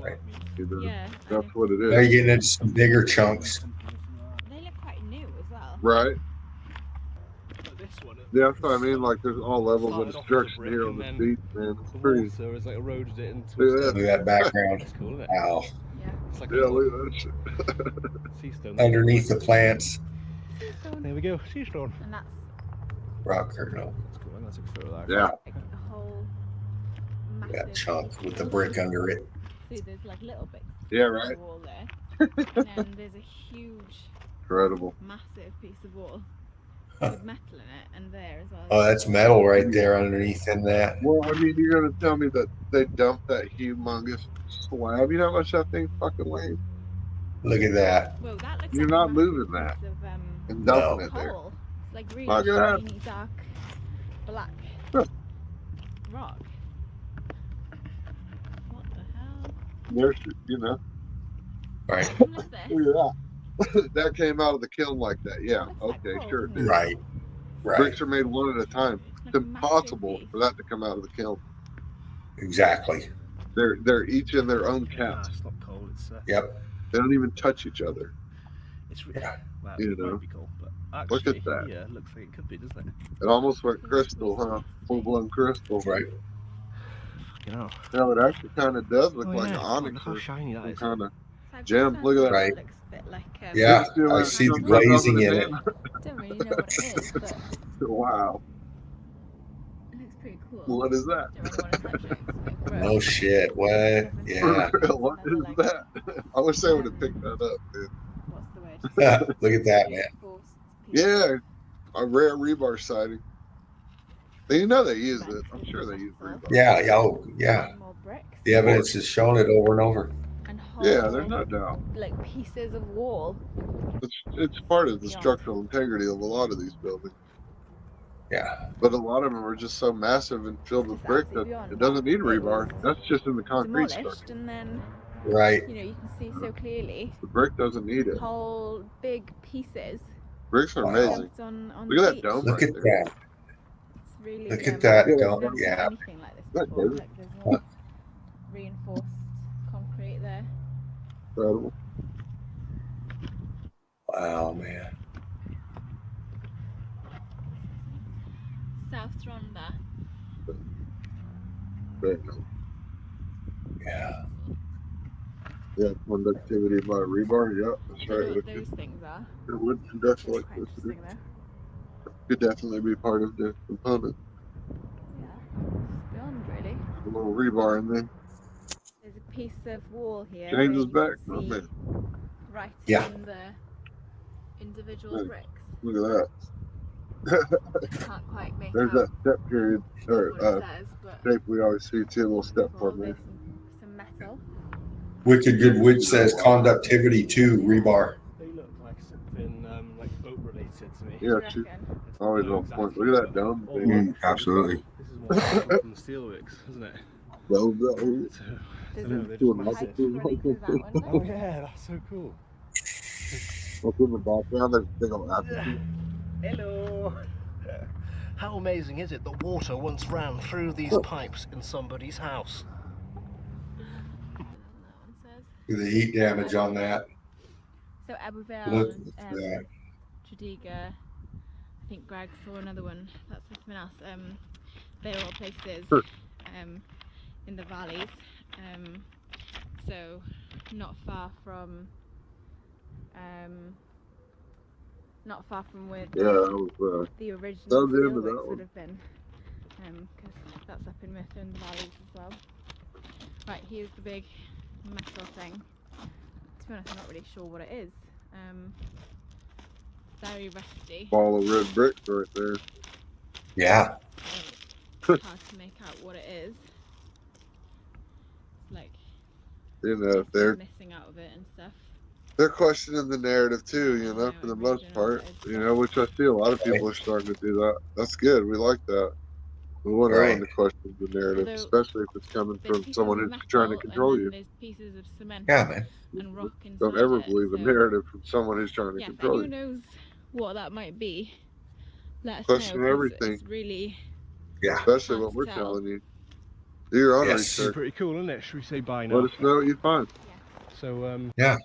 Speaker 2: Right.
Speaker 3: You know,
Speaker 11: Yeah,
Speaker 3: that's what it
Speaker 2: Now
Speaker 3: is.
Speaker 2: you're getting into some bigger chunks.
Speaker 11: they look quite new as well.
Speaker 3: Right.
Speaker 10: This one,
Speaker 3: Yeah, that's what I mean. Like, there's all levels of
Speaker 10: started off as a
Speaker 3: destruction
Speaker 10: brick
Speaker 3: here on
Speaker 10: and
Speaker 3: the
Speaker 10: then
Speaker 3: beach, man. It's
Speaker 10: the
Speaker 3: pretty.
Speaker 10: water has like eroded it into a
Speaker 3: Look
Speaker 2: Look
Speaker 10: stone.
Speaker 2: at that background.
Speaker 10: That's cool, isn't it?
Speaker 2: Wow.
Speaker 11: Yeah.
Speaker 10: It's like
Speaker 3: Yeah,
Speaker 10: a
Speaker 3: look
Speaker 10: little
Speaker 3: at that shit.
Speaker 10: sea stone.
Speaker 2: Underneath the plants.
Speaker 10: There we go, sea stone.
Speaker 11: And that's
Speaker 2: Rock kernel.
Speaker 10: That's cool. I'm gonna take a photo of that.
Speaker 3: Yeah.
Speaker 11: like a whole
Speaker 2: That
Speaker 11: massive
Speaker 2: chunk with the
Speaker 11: wall.
Speaker 2: brick under it.
Speaker 11: See, there's like little bits
Speaker 3: Yeah,
Speaker 11: of
Speaker 3: right.
Speaker 11: the wall there. And then there's a huge,
Speaker 3: Incredible.
Speaker 11: massive piece of wall with metal in it, and there as well.
Speaker 2: Oh, that's metal right there underneath in that.
Speaker 3: Well, I mean, you're going to tell me that they dumped that humongous slab. You know how much that thing fucking weighs?
Speaker 2: Look at that.
Speaker 11: Well, that looks
Speaker 3: You're
Speaker 11: like
Speaker 3: not
Speaker 11: a massive
Speaker 3: moving that
Speaker 11: piece of,
Speaker 3: and
Speaker 2: No.
Speaker 3: dumping it there.
Speaker 11: coal. It's like really
Speaker 3: Look at that.
Speaker 11: shiny, dark, black rock. What the hell?
Speaker 3: There's, you know,
Speaker 2: Right.
Speaker 11: Look at this.
Speaker 3: look at that. That came out of the kiln like that. Yeah,
Speaker 11: Looks like
Speaker 3: okay,
Speaker 11: coal,
Speaker 3: sure it
Speaker 11: doesn't
Speaker 3: did.
Speaker 2: Right. Right.
Speaker 3: Bricks are made one at a time.
Speaker 11: Like
Speaker 3: It's
Speaker 11: a massive
Speaker 3: impossible
Speaker 11: piece.
Speaker 3: for that to come out of the kiln.
Speaker 2: Exactly.
Speaker 3: They're each in their own
Speaker 10: Nah,
Speaker 3: cast.
Speaker 10: it's not cold. It's
Speaker 2: Yep.
Speaker 3: They don't even touch each other.
Speaker 10: it's
Speaker 2: Yeah.
Speaker 10: well,
Speaker 3: You
Speaker 10: it
Speaker 3: know.
Speaker 10: might be cold, but
Speaker 3: Look
Speaker 10: actually,
Speaker 3: at that.
Speaker 10: yeah, it looks like it could be, doesn't it?
Speaker 3: It almost went crystal, huh? Full blown crystal.
Speaker 2: Right.
Speaker 10: You know.
Speaker 3: Yeah, it actually kind of does look
Speaker 10: Oh,
Speaker 3: like
Speaker 10: yeah.
Speaker 3: an onyx
Speaker 10: Look how
Speaker 3: or
Speaker 10: shiny that
Speaker 3: some
Speaker 10: is.
Speaker 3: kind of.
Speaker 11: So I've
Speaker 3: Gem,
Speaker 11: just
Speaker 3: look at
Speaker 11: found
Speaker 3: that.
Speaker 2: Right.
Speaker 11: It looks a bit like
Speaker 2: Yeah.
Speaker 3: Still
Speaker 2: I
Speaker 3: has
Speaker 2: see the
Speaker 3: some
Speaker 2: glazing in
Speaker 3: other
Speaker 2: it.
Speaker 3: than
Speaker 11: don't really know what it is, but
Speaker 3: Wow.
Speaker 11: it looks pretty cool.
Speaker 3: What is that?
Speaker 11: Don't really want to touch it. It's a bit gross.
Speaker 2: No shit. What? Yeah.
Speaker 3: What is that? I wish I would have picked that up, dude.
Speaker 11: What's the word?
Speaker 2: Look at that, man.
Speaker 11: Reinforced piece.
Speaker 3: Yeah, a rare rebar sighting. You know they use it. I'm sure they use rebar.
Speaker 2: Yeah. Yeah. Oh, yeah.
Speaker 11: More bricks.
Speaker 2: The evidence has shown it over and over.
Speaker 11: And whole,
Speaker 3: Yeah, there's no doubt.
Speaker 11: like pieces of wall.
Speaker 3: It's part of the structural integrity of a lot of these buildings.
Speaker 2: Yeah.
Speaker 3: But a lot of them are just so massive and filled with
Speaker 11: Just
Speaker 3: brick that
Speaker 11: absolutely beyond.
Speaker 3: it doesn't need
Speaker 11: It
Speaker 3: rebar.
Speaker 11: was
Speaker 3: That's just in the concrete
Speaker 11: Demolished,
Speaker 3: structure.
Speaker 11: and then
Speaker 2: Right.
Speaker 11: you know you can see so clearly
Speaker 3: The brick doesn't need it.
Speaker 11: whole big pieces.
Speaker 3: Bricks are
Speaker 2: Wow.
Speaker 3: amazing.
Speaker 11: dumped on
Speaker 3: Look
Speaker 11: the
Speaker 3: at that
Speaker 11: beach.
Speaker 3: dome
Speaker 2: Look
Speaker 3: right
Speaker 2: at
Speaker 3: there.
Speaker 2: that.
Speaker 11: It's really,
Speaker 2: Look at that.
Speaker 3: Yeah.
Speaker 11: I've
Speaker 2: Don't.
Speaker 11: never seen
Speaker 2: Yeah.
Speaker 11: anything like this
Speaker 3: That's
Speaker 11: before.
Speaker 3: crazy.
Speaker 11: Like there's more reinforced concrete there.
Speaker 3: Incredible.
Speaker 2: Wow, man.
Speaker 11: South Ronda.
Speaker 3: Very nice.
Speaker 2: Yeah.
Speaker 3: Yeah, conductivity by rebar. Yeah, that's
Speaker 11: I don't know
Speaker 3: right.
Speaker 11: what those things are.
Speaker 3: It would conduct
Speaker 11: It's
Speaker 3: like
Speaker 11: quite
Speaker 3: this.
Speaker 11: interesting though.
Speaker 3: Could definitely be part of the component.
Speaker 11: Yeah. Beyond really.
Speaker 3: A little rebar and then
Speaker 11: There's a piece of wall here.
Speaker 3: James
Speaker 11: where
Speaker 3: is
Speaker 11: you
Speaker 3: back.
Speaker 11: can
Speaker 3: Oh
Speaker 11: see
Speaker 3: man,
Speaker 11: right
Speaker 2: Yeah.
Speaker 11: in the individual
Speaker 3: Right.
Speaker 11: bricks.
Speaker 3: look at that.
Speaker 11: Can't quite make
Speaker 3: There's
Speaker 11: out
Speaker 3: that step period or
Speaker 11: what it says, but
Speaker 3: shape we always see too. A little step
Speaker 11: all
Speaker 3: form there.
Speaker 11: this and some metal.
Speaker 2: Wicked Good Witch says conductivity too, rebar.
Speaker 10: They look like something like boat related to me.
Speaker 3: Yeah,
Speaker 11: Do you
Speaker 3: too.
Speaker 11: reckon?
Speaker 10: It's
Speaker 3: Always
Speaker 10: not
Speaker 3: on
Speaker 10: exactly,
Speaker 3: point. Look at that
Speaker 10: but
Speaker 3: dome.
Speaker 10: all
Speaker 3: thing.
Speaker 10: right.
Speaker 1: Absolutely.
Speaker 10: This is more common from the steelworks, isn't it?
Speaker 3: Well, that-
Speaker 10: So,
Speaker 11: There's
Speaker 10: I know,
Speaker 11: a
Speaker 10: they're
Speaker 3: doing
Speaker 10: just
Speaker 3: all
Speaker 10: massive.
Speaker 3: the
Speaker 11: hyperlink to that one.
Speaker 10: Oh yeah, that's so cool.
Speaker 3: What's in the background? There's a big old apple.
Speaker 12: Hello. How amazing is it that water once ran through these pipes in somebody's house?
Speaker 11: That one says.
Speaker 2: The heat damage on that.
Speaker 11: So Abuvel,
Speaker 2: Look at that.
Speaker 11: Tredegar, I think Greg saw another one. That's something else. They're all places in the valleys. So not far from not far from where
Speaker 3: Yeah, that was
Speaker 11: the
Speaker 3: that
Speaker 11: original
Speaker 3: was the end of that
Speaker 11: steelworks would
Speaker 3: one.
Speaker 11: have been, because that's up in Midland Valleys as well. Right, here's the big metal thing. To be honest, I'm not really sure what it is. Very rusty.
Speaker 3: Ball of red bricks right there.
Speaker 2: Yeah.
Speaker 11: Hard to make out what it is. It's like
Speaker 3: They're
Speaker 11: missing out of it and stuff.
Speaker 3: they're questioning the narrative too, you know, for the most part. You know, which I see a lot of people are starting to do that. That's good. We like that. We want everyone to question the narrative, especially if it's coming from someone who's trying to control you.
Speaker 11: There's pieces of cement
Speaker 2: man.
Speaker 11: and rock inside
Speaker 3: Don't ever
Speaker 11: it,
Speaker 3: believe a
Speaker 11: so
Speaker 3: narrative from someone who's trying to
Speaker 11: yeah, if
Speaker 3: control
Speaker 11: anyone
Speaker 3: you.
Speaker 11: knows what that might be, let us
Speaker 3: Question
Speaker 11: know, 'cause
Speaker 3: everything.
Speaker 11: it's really
Speaker 3: Especially what we're telling you. Do your own research.
Speaker 10: Pretty cool, isn't it? Should we say bye now?
Speaker 3: Let us know what you find.
Speaker 10: So
Speaker 2: yeah,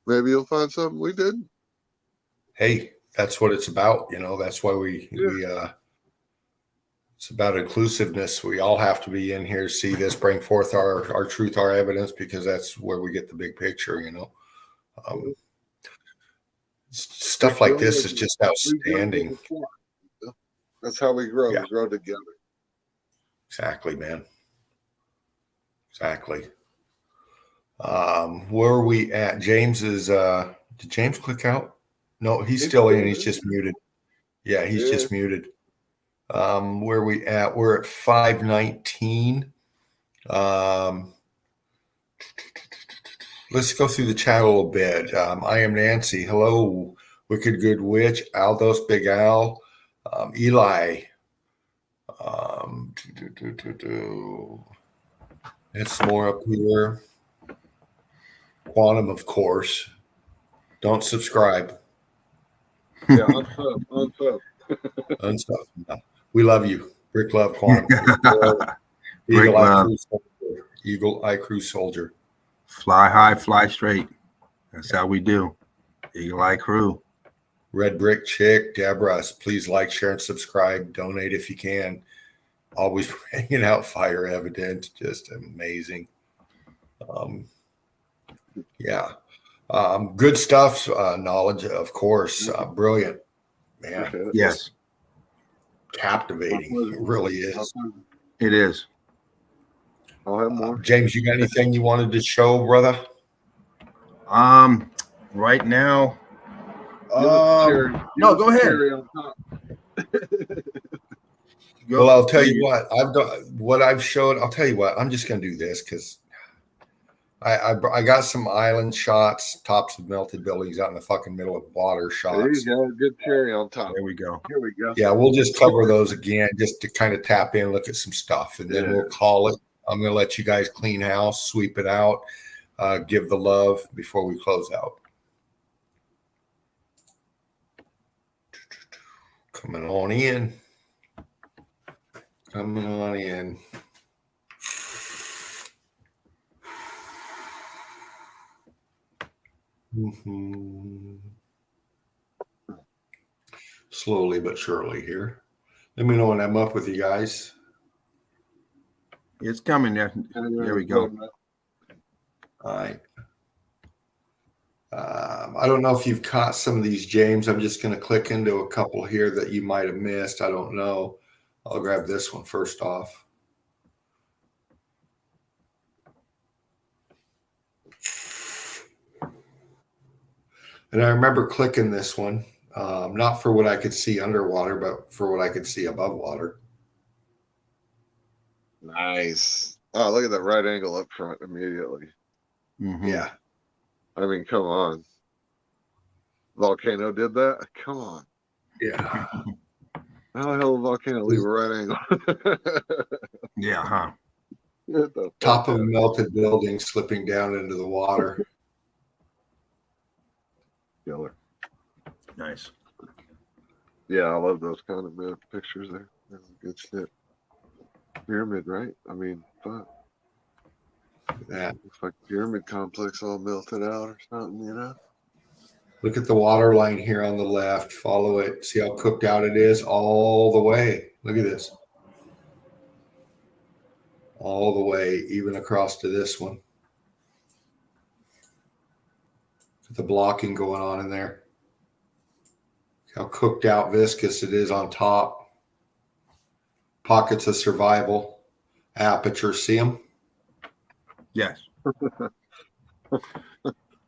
Speaker 3: maybe you'll find something we didn't.
Speaker 2: Hey, that's what it's about. You know, that's why we it's about inclusiveness. We all have to be in here, see this, bring forth our truth, our evidence, because that's where we get the big picture. You know, stuff like this is just outstanding.
Speaker 3: That's how we grow. We grow together.
Speaker 2: Exactly, man. Exactly. Where are we at? James is did James click out? No, he's still in. He's just muted. Yeah, he's just muted. Where are we at? We're at 5:19. Let's go through the chat a little bit. I am Nancy. Hello, Wicked Good Witch, Aldos, Big Al, Eli. It's more up here. Quantum, of course. Don't subscribe.
Speaker 3: Yeah, unsub.
Speaker 2: Unsub. We love you. Brick Love Quantum. Eagle Eye Crew Soldier.
Speaker 5: Fly high, fly straight. That's how we do. Eagle Eye Crew.
Speaker 2: Red Brick Chick, Deborah, please like, share, and subscribe. Donate if you can. Always bringing out fire evidence. Just amazing. Good stuff. Knowledge, of course. Brilliant. Man.
Speaker 5: Yes.
Speaker 2: Captivating. It really is.
Speaker 5: It is.
Speaker 3: I'll have more.
Speaker 2: James, you got anything you wanted to show, brother?
Speaker 5: Right now.
Speaker 3: No,
Speaker 5: go ahead.
Speaker 2: Well, I'll tell you what I've done. What I've showed. I'll tell you what. I'm just going to do this because I got some island shots, tops of melted buildings out in the fucking middle of water shots.
Speaker 3: There you go. Good cherry on top.
Speaker 5: There we go.
Speaker 3: Here we go.
Speaker 2: Yeah, we'll just cover those again just to kind of tap in, look at some stuff, and then we'll call it. I'm going to let you guys clean house, sweep it out, give the love before we close out. Coming on in. Coming on in. Slowly but surely here. Let me know when I'm up with you guys.
Speaker 5: It's coming there. There we go.
Speaker 2: All right. I don't know if you've caught some of these, James. I'm just going to click into a couple here that you might have missed. I don't know. I'll grab this one first off. And I remember clicking this one, not for what I could see underwater, but for what I could see above water.
Speaker 3: Nice. Oh, look at that right angle up front immediately.
Speaker 2: Yeah.
Speaker 3: I mean, come on. Volcano did that? Come on.
Speaker 2: Yeah.
Speaker 3: How the hell did volcano leave a right angle?
Speaker 5: Yeah, huh?
Speaker 2: Top of a melted building slipping down into the water.
Speaker 3: Killer.
Speaker 5: Nice.
Speaker 3: Yeah, I love those kind of pictures there. That's good shit. Pyramid, right? I mean, fuck.
Speaker 2: That
Speaker 3: looks like pyramid complex all melted out or something, you know?
Speaker 2: Look at the water line here on the left. Follow it. See how cooked out it is all the way. Look at this. All the way, even across to this one. The blocking going on in there. How cooked out viscous it is on top. Pockets of survival. Aperture, see them?
Speaker 5: Yes.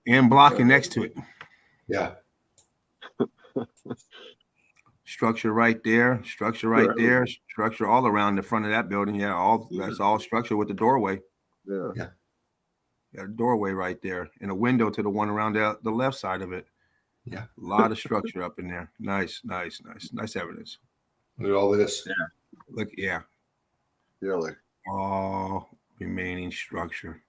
Speaker 5: And blocking next to it.
Speaker 2: Yeah.
Speaker 5: Structure right there. Structure right there. Structure all around the front of that building. Yeah, that's all structure with the doorway.
Speaker 3: Yeah.
Speaker 2: Yeah.
Speaker 5: Got a doorway right there and a window to the one around the left side of it.
Speaker 2: Yeah.
Speaker 5: A lot of structure up in there. Nice evidence.
Speaker 2: Look at all this.
Speaker 5: Yeah. Look, yeah.
Speaker 3: Really. All
Speaker 5: remaining structure.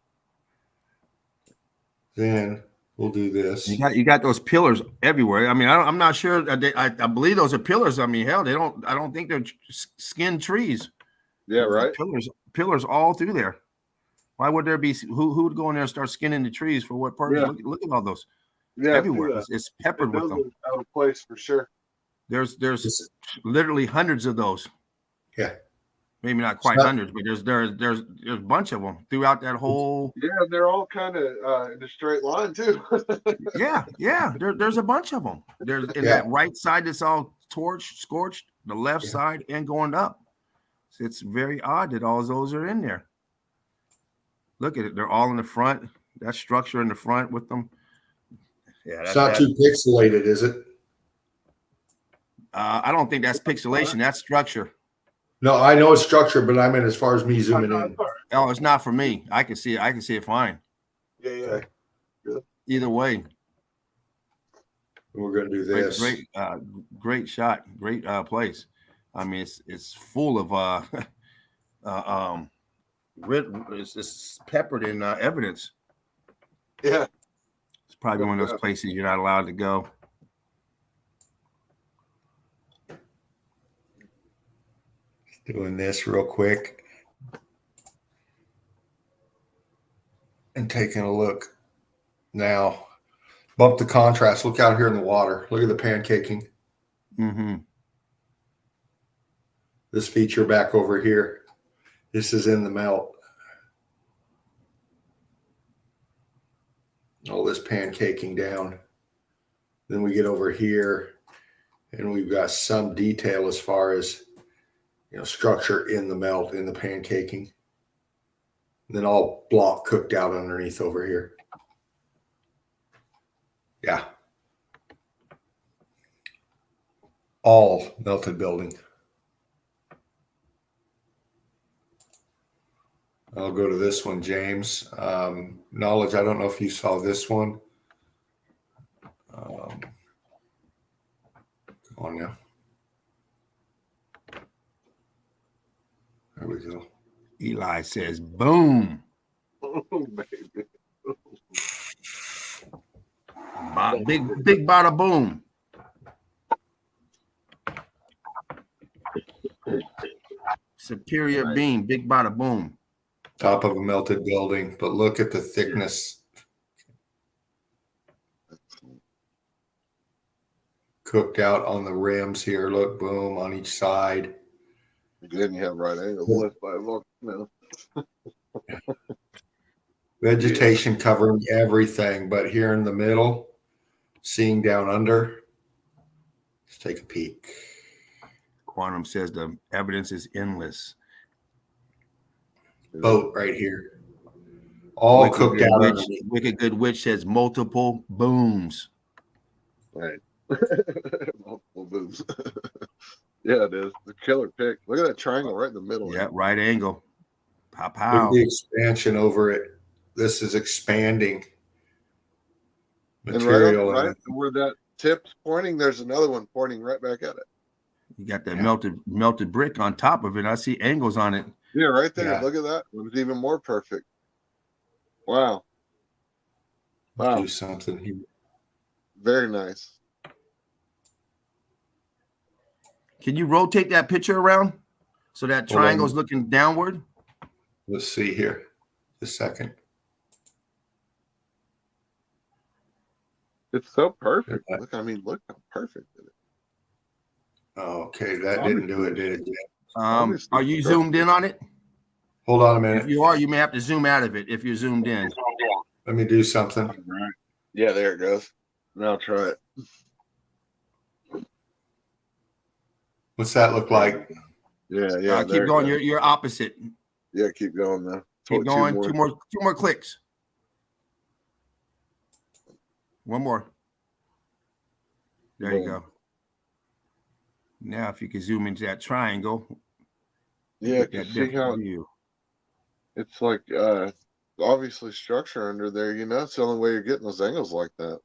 Speaker 2: Then we'll do this.
Speaker 5: You got those pillars everywhere. I mean, I'm not sure. I believe those are pillars. I mean, hell, I don't think they're skinned trees.
Speaker 3: Yeah, right.
Speaker 5: Pillars all through there. Why would there be who would go in there and start skinning the trees for what purpose?
Speaker 3: Yeah.
Speaker 5: Look at all those.
Speaker 3: Yeah,
Speaker 5: everywhere. It's peppered with them.
Speaker 3: Out of place for sure.
Speaker 5: There's literally hundreds of those.
Speaker 2: Yeah.
Speaker 5: Maybe not quite hundreds, but there's a bunch of them throughout that whole.
Speaker 3: Yeah, they're all kind of in a straight line too.
Speaker 5: yeah. There's a bunch of them. There's in that right side that's all scorched, the left side, and going up. So it's very odd that all those are in there. Look at it; they're all in the front. That structure in the front with them. Yeah,
Speaker 2: it's not too pixelated, is it?
Speaker 5: I don't think that's pixelation. That's structure.
Speaker 2: No, I know it's structure, but I mean as far as me zooming in.
Speaker 5: Oh, it's not for me. I can see it. I can see it fine.
Speaker 3: Yeah.
Speaker 5: Either way.
Speaker 2: We're gonna do this.
Speaker 5: Great shot. Great place. I mean, it's full of it's peppered in evidence.
Speaker 3: Yeah.
Speaker 5: It's probably one of those places you're not allowed to go.
Speaker 2: Doing this real quick and taking a look now. Bump the contrast. Look out here in the water. Look at the pancaking.
Speaker 5: Mm-hmm.
Speaker 2: This feature back over here. This is in the melt. All this pancaking down. Then we get over here and we've got some detail as far as structure in the melt, in the pancaking. And then all block cooked out underneath over here. Yeah. All melted building. I'll go to this one, James. Knowledge, I don't know if you saw this one. Come on now. There we go.
Speaker 5: Eli says, boom.
Speaker 3: Oh, baby.
Speaker 5: Big bada boom. Superior beam, big bada boom.
Speaker 2: Top of a melted building, but look at the thickness. Cooked out on the rims here. Look, boom, on each side.
Speaker 3: Then you have right angle left by volcano.
Speaker 2: Vegetation covering everything, but here in the middle, seeing down under. Let's take a peek.
Speaker 5: Quantum says the evidence is endless.
Speaker 2: Boat right here. All cooked out.
Speaker 5: Wicked Good Witch says multiple booms.
Speaker 3: Right. Multiple booms. Yeah, it is. The killer pick. Look at that triangle right in the middle.
Speaker 5: Yeah, right angle. Pow, pow.
Speaker 2: Look at the expansion over it. This is expanding material.
Speaker 3: And right where that tip's pointing, there's another one pointing right back at it.
Speaker 5: You got that melted brick on top of it. I see angles on it.
Speaker 3: Yeah, right there.
Speaker 2: Yeah.
Speaker 3: Look at that. It was even more perfect. Wow.
Speaker 2: Do something here.
Speaker 3: Very nice.
Speaker 5: Can you rotate that picture around so that triangle's looking downward?
Speaker 2: Let's see here. A second.
Speaker 3: It's so perfect. Look how perfect it is.
Speaker 2: Okay, that didn't do it, did it?
Speaker 5: Are you zoomed in on it?
Speaker 2: Hold on a minute.
Speaker 5: If you are, you may have to zoom out of it if you're zoomed in.
Speaker 2: Let me do something.
Speaker 3: Yeah, there it goes. Now try it.
Speaker 2: What's that look like?
Speaker 3: Yeah.
Speaker 5: Keep going. You're opposite.
Speaker 3: Yeah, keep going now.
Speaker 5: Keep going. Two more clicks. One more. There you go. Now, if you can zoom into that triangle.
Speaker 3: Yeah, you see how it's like obviously structure under there, you know. It's the only way you're getting those angles like that.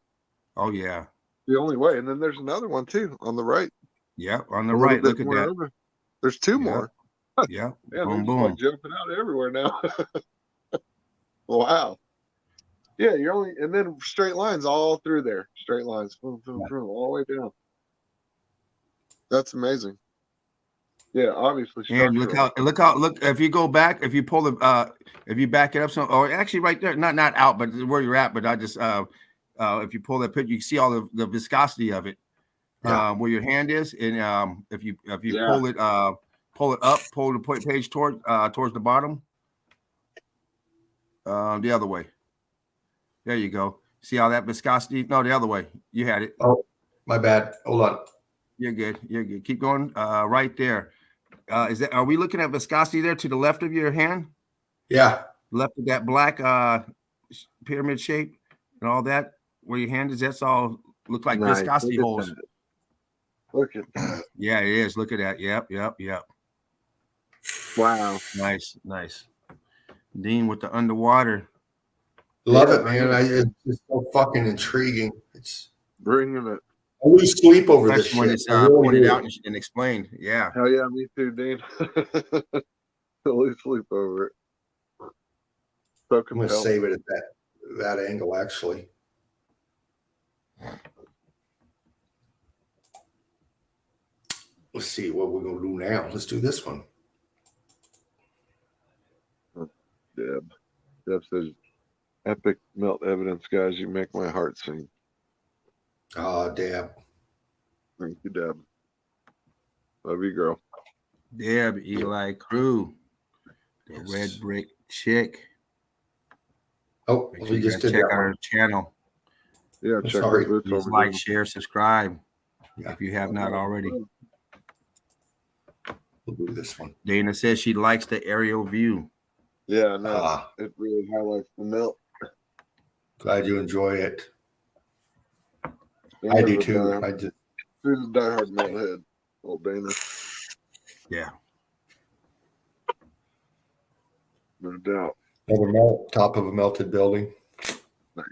Speaker 5: Oh yeah.
Speaker 3: The only way. And then there's another one too on the right.
Speaker 5: Yep, on the right. Look at that.
Speaker 3: Over. There's two more.
Speaker 5: Yeah.
Speaker 3: Yeah,
Speaker 5: boom,
Speaker 3: they're just like jumping out everywhere now. Wow. Yeah, you're only, and then straight lines all through there. Straight lines, boom, boom, boom, all the way down. That's amazing. Yeah, obviously.
Speaker 5: And look if you go back, if you pull the if you back it up some, or actually right there, not out, but where you're at, but I just if you pull that picture, you can see all the viscosity of it. Where your hand is, and if you pull it up, pull the page towards the bottom. The other way. There you go. See how that viscosity? No, the other way. You had it.
Speaker 2: Oh, my bad. Hold on.
Speaker 5: You're good. You're good. Keep going. Right there. Are we looking at viscosity there to the left of your hand?
Speaker 2: Yeah.
Speaker 5: Left of that black pyramid shape and all that, where your hand is, that's all look like viscosity holes.
Speaker 3: Look at that.
Speaker 5: Yeah, it is. Look at that. Yep.
Speaker 3: Wow.
Speaker 5: Nice. Dean with the underwater.
Speaker 2: Love it, man. It's just so fucking intriguing. It's
Speaker 3: bringing it.
Speaker 2: I lose sleep over this
Speaker 5: when
Speaker 2: shit.
Speaker 5: it's pointed out and explained. Yeah.
Speaker 3: Hell yeah, me too, Dean. I lose sleep over it. So
Speaker 2: I'm gonna save it at that angle, actually. Let's see what we're gonna do now. Let's do this one.
Speaker 3: Deb says, "Epic melt evidence, guys. You make my heart sing."
Speaker 2: Oh, Deb.
Speaker 3: Thank you, Deb. Love you, girl.
Speaker 5: Deb, Eli Crew, the red brick chick.
Speaker 2: Oh, we just did
Speaker 5: check
Speaker 2: that
Speaker 5: out our channel.
Speaker 3: Yeah, check
Speaker 2: sorry.
Speaker 5: Please like, share, subscribe if you have not already.
Speaker 2: We'll do this one.
Speaker 5: Dana says she likes the aerial view.
Speaker 3: Yeah, no, it really highlights the melt.
Speaker 2: Glad you enjoy it.
Speaker 3: Dana
Speaker 2: I do too.
Speaker 3: She's a diehard melt head, old Dana.
Speaker 5: Yeah.
Speaker 3: No doubt.
Speaker 2: Another melt, top of a melted building.
Speaker 3: Nice.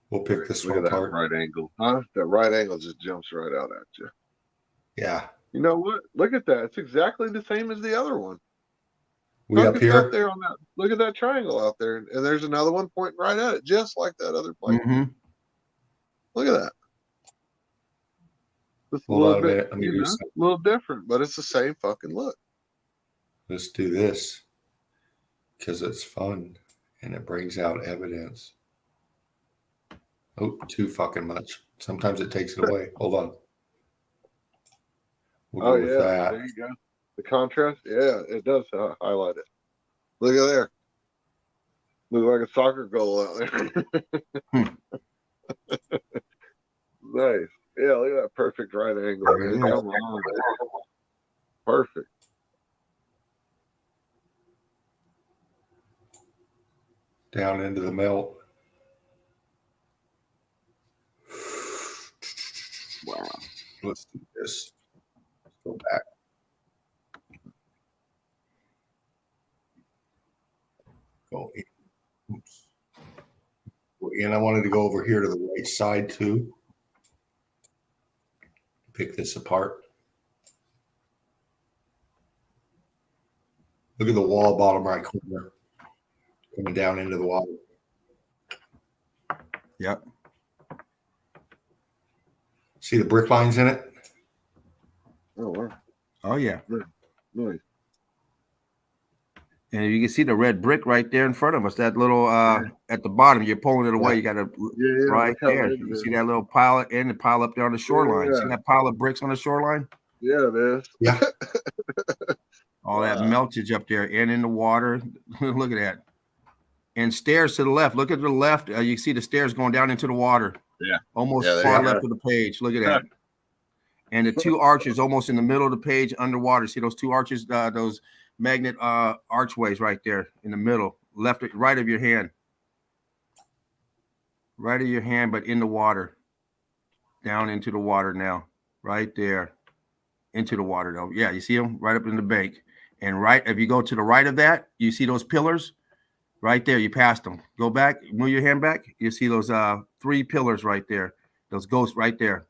Speaker 2: We'll pick this
Speaker 3: Look
Speaker 2: one
Speaker 3: at
Speaker 2: apart.
Speaker 3: that right angle. Huh? That right angle just jumps right out at you.
Speaker 2: Yeah.
Speaker 3: You know what? Look at that. It's exactly the same as the other one.
Speaker 2: We up here?
Speaker 3: Up there on that. Look at that triangle out there, and there's another one pointing right at it, just like that other plane.
Speaker 5: Mm-hmm.
Speaker 3: Look at that. Just a little bit, a little different, but it's the same fucking look.
Speaker 2: Let's do this because it's fun and it brings out evidence. Oh, too fucking much. Sometimes it takes it away. Hold on. We'll go with that.
Speaker 3: There you go. The contrast, yeah, it does highlight it. Look at there. Look like a soccer goal out there. Nice. Yeah, look at that perfect right angle. Man. Come on. Perfect.
Speaker 2: Down into the melt.
Speaker 3: Wow.
Speaker 2: Let's do this. Let's go back. Go in. Oops. And I wanted to go over here to the right side too. Pick this apart. Look at the wall, bottom right corner. Coming down into the water.
Speaker 5: Yep.
Speaker 2: See the brick lines in it?
Speaker 3: Oh, wow.
Speaker 5: Oh, yeah.
Speaker 3: Nice.
Speaker 5: And you can see the red brick right there in front of us. That little at the bottom, you're pulling it away. You got to right there. You see that little pile and the pile up there on the shoreline. See that pile of bricks on the shoreline?
Speaker 3: Yeah, it is.
Speaker 2: Yeah.
Speaker 5: All that meltage up there and in the water. Look at that. And stairs to the left. Look at the left. You see the stairs going down into the water.
Speaker 3: Yeah.
Speaker 5: Almost far left of the page. Look at that. And the two arches almost in the middle of the page underwater. See those two arches, those magnet archways right there in the middle, right of your hand. Right of your hand, but in the water. Down into the water now. Right there. Into the water though. Yeah, you see them right up in the bank. And right, if you go to the right of that, you see those pillars right there. You passed them. Go back, move your hand back. You see those 3 pillars right there. Those ghosts right there.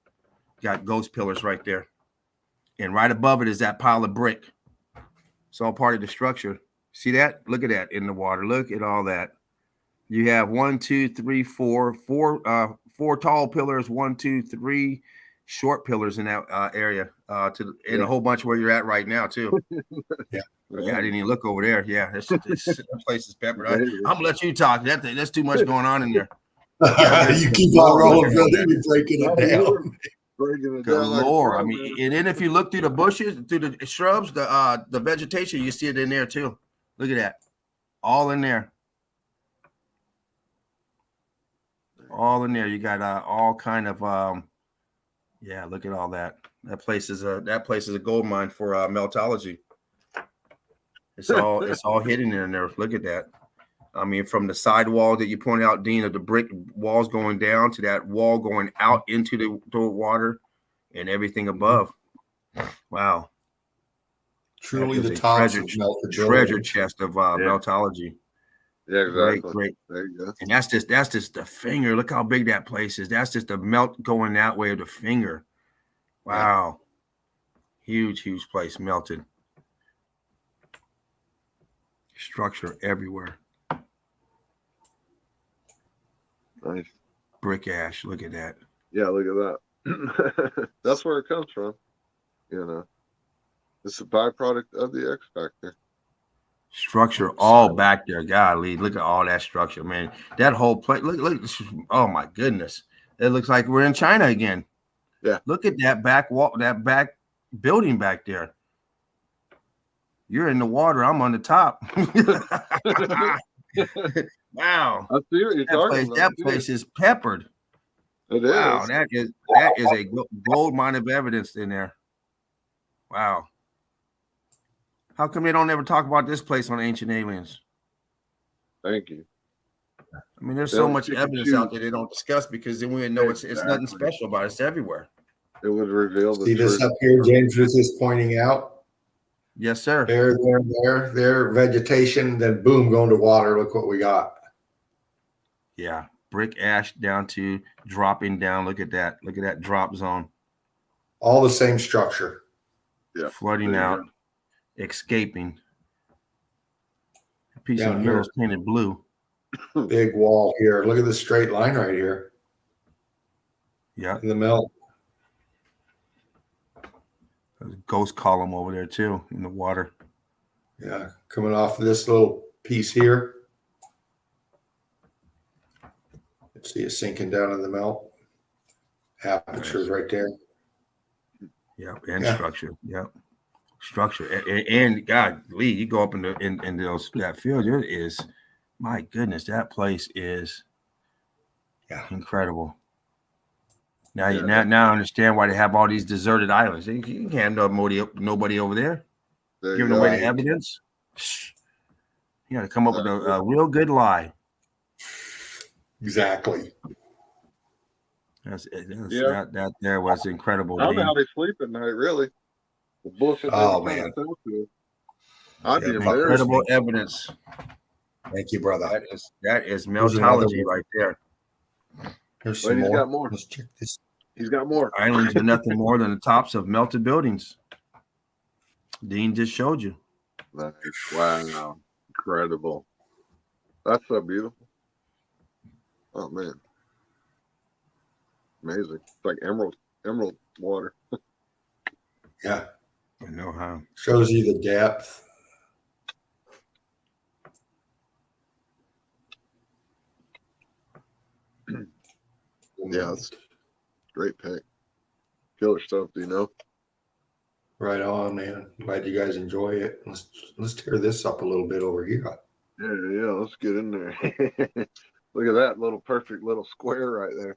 Speaker 5: Got ghost pillars right there. And right above it is that pile of brick. It's all part of the structure. See that? Look at that in the water. Look at all that. You have 1, 2, 3, 4 tall pillars, 1, 2, 3 short pillars in that area. A whole bunch where you're at right now too. Yeah, I didn't even look over there. Yeah, that place is peppered. I'm gonna let you talk. That's too much going on in there.
Speaker 2: You keep on rolling, brother. You're breaking it down.
Speaker 3: Good
Speaker 5: Lord, I mean, and then if you look through the bushes, through the shrubs, the vegetation, you see it in there too. Look at that, all in there, all in there. You got all kind of yeah. Look at all that. That place is a gold mine for meltology. It's all hidden in there. Look at that. I mean, from the side wall that you pointed out, Dean, of the brick walls going down to that wall going out into the water and everything above. Wow.
Speaker 2: Truly the tops of
Speaker 5: treasure chest of meltology.
Speaker 3: Yeah, exactly.
Speaker 5: Great.
Speaker 3: There you go.
Speaker 5: And that's just the finger. Look how big that place is. That's just the melt going that way of the finger. Wow. Yeah. Huge place melted. Structure everywhere.
Speaker 3: Nice.
Speaker 5: Brick ash. Look at that.
Speaker 3: Yeah, look at that. That's where it comes from. You know, it's a byproduct of the X factor.
Speaker 5: Structure all back there. Golly, look at all that structure, man. That whole place. Look. Oh my goodness. It looks like we're in China again.
Speaker 3: Yeah. Look
Speaker 5: at that back wall, that back building back there. You're in the water. I'm on the top. Wow.
Speaker 3: I see what you're talking about.
Speaker 5: That place is peppered.
Speaker 3: It is.
Speaker 5: Wow, that is a gold mine of evidence in there. Wow. How come they don't ever talk about this place on Ancient Aliens?
Speaker 3: Thank you.
Speaker 5: I mean, there's so much evidence out there they don't discuss because then we know it's nothing special about it. It's everywhere.
Speaker 3: It would reveal the
Speaker 2: See
Speaker 3: truth.
Speaker 2: this up here, James was just pointing out?
Speaker 5: Yes, sir.
Speaker 2: There, vegetation, then boom, going to water. Look what we got.
Speaker 5: Yeah, brick ash down to dropping down. Look at that. Look at that drop zone.
Speaker 2: All the same structure.
Speaker 3: Yeah.
Speaker 5: Flooding out, escaping. A piece of the middle is painted blue.
Speaker 2: Big wall here. Look at the straight line right here.
Speaker 5: Yeah.
Speaker 2: In the melt.
Speaker 5: There's a ghost column over there too in the water.
Speaker 2: Yeah, coming off of this little piece here. See it sinking down in the melt. Apertures right there.
Speaker 5: Yeah, and structure. Yeah, structure. And God, Lee, you go up in that field. It is, my goodness, that place is incredible. Now I understand why they have all these deserted islands. You can't have nobody over there giving away the evidence. You got to come up with a real good lie.
Speaker 2: Exactly.
Speaker 5: That there was incredible.
Speaker 3: I don't know how they sleep at night, really. The bullshit.
Speaker 2: Oh man,
Speaker 3: I'd be
Speaker 5: incredible evidence.
Speaker 2: Thank you, brother.
Speaker 5: That is meltology right there.
Speaker 2: Here's some more.
Speaker 3: He's got more.
Speaker 2: Let's check this.
Speaker 3: He's got more.
Speaker 5: Islands are nothing more than the tops of melted buildings. Dean just showed you.
Speaker 3: Wow, incredible. That's so beautiful. Oh man, amazing! It's like emerald water.
Speaker 2: Yeah,
Speaker 5: I know how.
Speaker 2: Shows you the depth.
Speaker 3: Yeah, that's great pick. Killer stuff, do you know?
Speaker 2: Right on, man. Glad you guys enjoy it. Let's tear this up a little bit over here.
Speaker 3: Yeah, let's get in there. Look at that little perfect little square right there.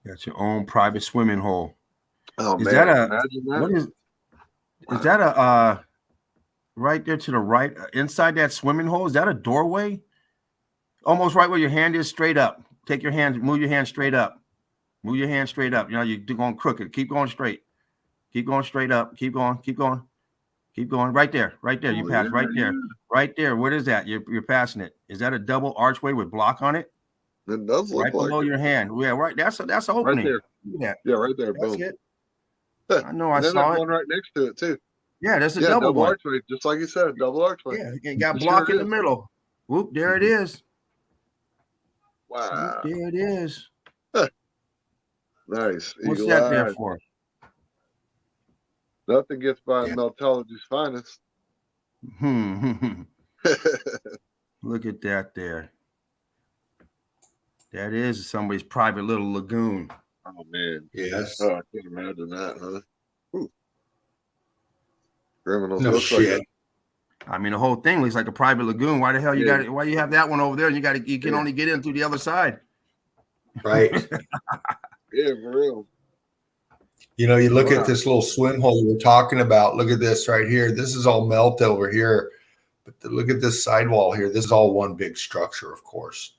Speaker 5: Got your own private swimming hole.
Speaker 3: Oh
Speaker 5: Is
Speaker 3: man,
Speaker 5: that a
Speaker 3: imagine that.
Speaker 5: what is that a right there to the right inside that swimming hole? Is that a doorway? Almost right where your hand is, straight up. Take your hand, move your hand straight up. Move your hand straight up. You know, you're going crooked. Keep going straight. Keep going straight up. Keep going. Keep going. Keep going. Right there. Right there. You
Speaker 3: Oh,
Speaker 5: pass.
Speaker 3: yeah,
Speaker 5: Right there.
Speaker 3: yeah.
Speaker 5: Right there. What is that? You're passing it. Is that a double archway with block on it?
Speaker 3: It does look
Speaker 5: Right
Speaker 3: like
Speaker 5: below
Speaker 3: it.
Speaker 5: your hand. Yeah, right. That's an
Speaker 3: Right
Speaker 5: opening.
Speaker 3: there.
Speaker 5: Look at that.
Speaker 3: Yeah, right there.
Speaker 5: That's
Speaker 3: Boom.
Speaker 5: it. I know. I
Speaker 3: And then
Speaker 5: saw
Speaker 3: there's
Speaker 5: it.
Speaker 3: one right next to it too.
Speaker 5: Yeah, that's a
Speaker 3: Yeah,
Speaker 5: double one.
Speaker 3: archway, just like you said, double archway.
Speaker 5: Yeah, you got
Speaker 3: It
Speaker 5: block
Speaker 3: sure
Speaker 5: in the
Speaker 3: is.
Speaker 5: middle. Whoop, there it is.
Speaker 3: Wow.
Speaker 5: Whoop, there it is.
Speaker 3: Nice.
Speaker 5: What's
Speaker 3: Eagle
Speaker 5: that there
Speaker 3: eye.
Speaker 5: for?
Speaker 3: Nothing gets by Meltology's finest.
Speaker 5: Look at that there. That is somebody's private little lagoon.
Speaker 3: Oh man.
Speaker 2: Yes.
Speaker 3: Oh, I can't imagine that, huh? Ooh. Criminals.
Speaker 2: No
Speaker 3: looks
Speaker 2: shit.
Speaker 3: Like
Speaker 5: I mean, the whole thing looks like a private lagoon. Why the hell you got it? Why you have that one over there? And you can only get in through the other side.
Speaker 2: Right.
Speaker 3: yeah, for real.
Speaker 2: You know, you look at this little swim hole you were talking about. Look at this right here. This is all melt over here. But look at this sidewall here. This is all one big structure, of course.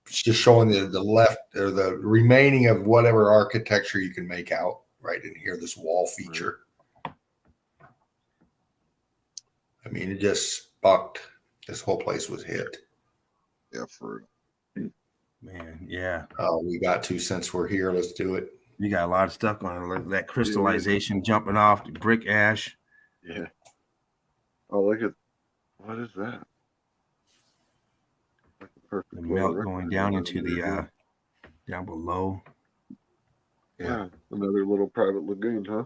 Speaker 2: It's just showing the left or the remaining of whatever architecture you can make out right in here, this wall feature. I mean, it just sparked. This whole place was hit.
Speaker 3: Yeah, for real.
Speaker 5: Man, yeah.
Speaker 2: Oh, we got to since we're here. Let's do it.
Speaker 5: You got a lot of stuff going on. Look at that crystallization jumping off the brick ash.
Speaker 3: Yeah. Oh, look at what is that? Like a perfect
Speaker 5: The melt going down into the down below.
Speaker 3: Yeah, another little private lagoon, huh?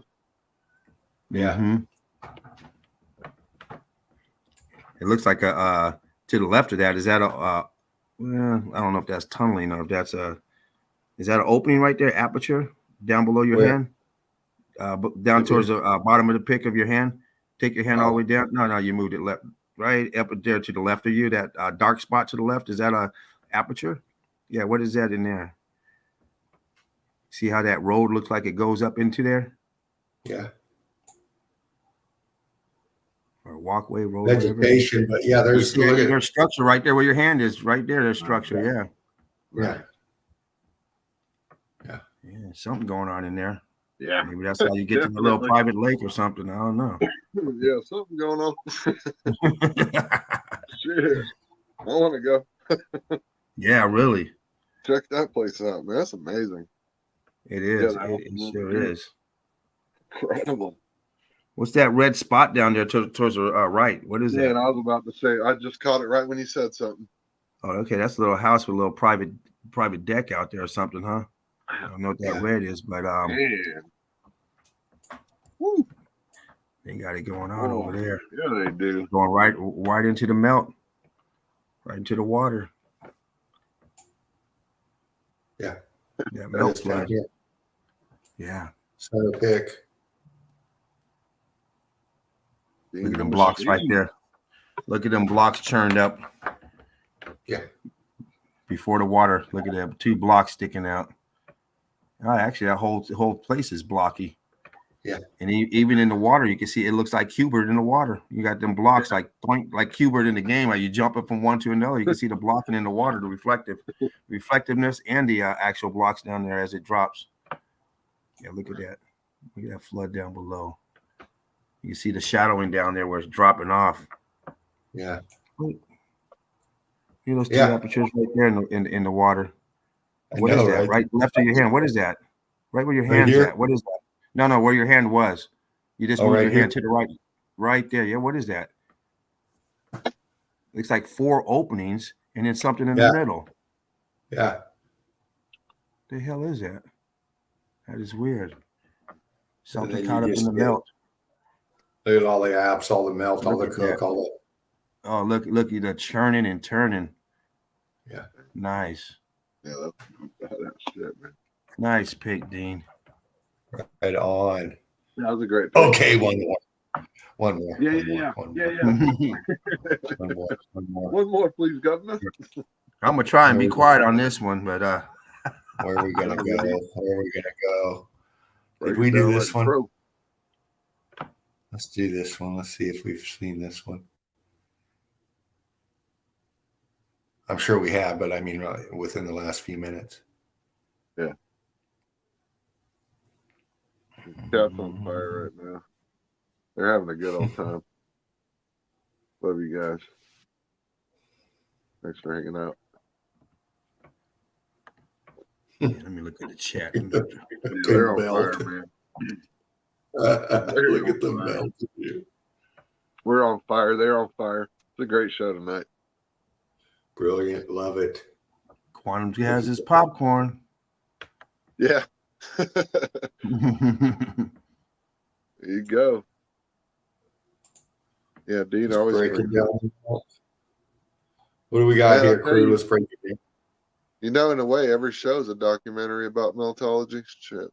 Speaker 2: Yeah.
Speaker 5: Mm-hmm. It looks like a to the left of that. Is that a well, I don't know if that's tunneling or if that's is that an opening right there, aperture down below your hand, down towards the bottom of the pick of your hand. Take your hand all the way down. No, you moved it left, right up there to the left of you. That dark spot to the left, is that a aperture? Yeah. What is that in there? See how that road looks like it goes up into there?
Speaker 2: Yeah.
Speaker 5: Or walkway road.
Speaker 2: Vegetation, but yeah, there's
Speaker 5: structure right there where your hand is. Right there, there's structure. Yeah. Yeah, something going on in there.
Speaker 3: Yeah.
Speaker 5: Maybe that's how you get to the little private lake or something. I don't know.
Speaker 3: Yeah, something going on. Shit. I want to go.
Speaker 5: Yeah, really.
Speaker 3: Check that place out, man. That's amazing.
Speaker 5: It is. It sure is.
Speaker 3: Incredible.
Speaker 5: What's that red spot down there towards the right? What is that?
Speaker 3: And I was about to say, I just caught it right when you said something.
Speaker 5: Oh, okay. That's a little house with a little private deck out there or something, huh? I don't know what that red is, but
Speaker 3: Woo.
Speaker 5: They got it going on over there.
Speaker 3: Yeah, they do.
Speaker 5: Going right into the melt, right into the water.
Speaker 2: Yeah.
Speaker 5: Yeah, melt flood. Yeah.
Speaker 2: Center pick.
Speaker 5: Look at them blocks right there. Look at them blocks churned up.
Speaker 2: Yeah.
Speaker 5: Before the water. Look at them 2 blocks sticking out. Oh, actually, that whole place is blocky.
Speaker 2: Yeah.
Speaker 5: And even in the water, you can see it looks like Cubert in the water. You got them blocks like Cubert in the game. Like you jump up from one to another, you can see the blocking in the water, the reflectiveness, and the actual blocks down there as it drops. Yeah, look at that. Look at that flood down below. You see the shadowing down there where it's dropping off.
Speaker 2: Yeah.
Speaker 5: You know those 2 apertures right there in the water. What is that? Right left of your hand. What is that? Right where your hand's at. What is that? No, where your hand was. You just moved your hand to the right. Right there. Yeah, what is that? Looks like 4 openings and then something in the middle.
Speaker 2: Yeah.
Speaker 5: The hell is that? That is weird. Something caught up in the melt.
Speaker 2: Look at all the apps, all the melt, all the cook, all the.
Speaker 5: Oh, look at the churning and turning.
Speaker 2: Yeah.
Speaker 5: Nice.
Speaker 3: Yeah, that's shit, man.
Speaker 5: Nice pick, Dean.
Speaker 2: Right on.
Speaker 3: That was a great pick.
Speaker 2: Okay, one more. One more.
Speaker 3: Yeah. One more, please, Governor.
Speaker 5: I'm gonna try and be quiet on this one, but
Speaker 2: where are we gonna go? Where are we gonna go? Did we do this one? Let's do this one. Let's see if we've seen this one. I'm sure we have, but I mean, within the last few minutes.
Speaker 3: Yeah. Chat's on fire right now. They're having a good old time. Love you guys. Thanks for hanging out.
Speaker 5: Yeah, let me look at the chat.
Speaker 3: They're on fire, man.
Speaker 2: Look at the melt.
Speaker 3: We're on fire. They're on fire. It's a great show tonight.
Speaker 2: Brilliant. Love it.
Speaker 5: Quantum has his popcorn.
Speaker 3: Yeah. There you go. Yeah, Dean always
Speaker 2: breaking down. What do we got here, crew? Let's break it down.
Speaker 3: You know, in a way, every show is a documentary about meltology. Shit.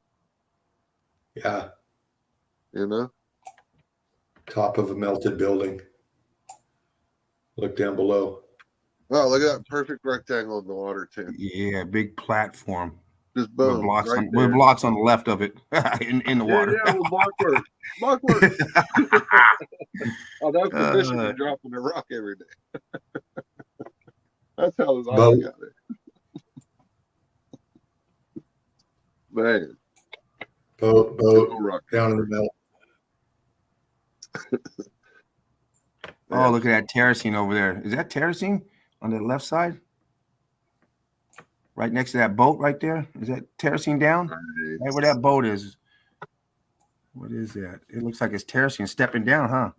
Speaker 2: Yeah.
Speaker 3: You know?
Speaker 2: Top of a melted building. Look down below.
Speaker 3: Oh, look at that perfect rectangle in the water, too.
Speaker 5: Yeah, big platform.
Speaker 3: Just boom.
Speaker 5: With blocks on the left of it in the water.
Speaker 3: Yeah, with blockwork. Blockwork. Oh, that's the fisherman dropping a rock every day. That's how his island got there. Man.
Speaker 2: Boat down in the melt.
Speaker 5: Oh, look at that terracing over there. Is that terracing on the left side? Right next to that boat right there? Is that terracing down? Right where that boat is. What is that? It looks like it's terracing, stepping down, huh?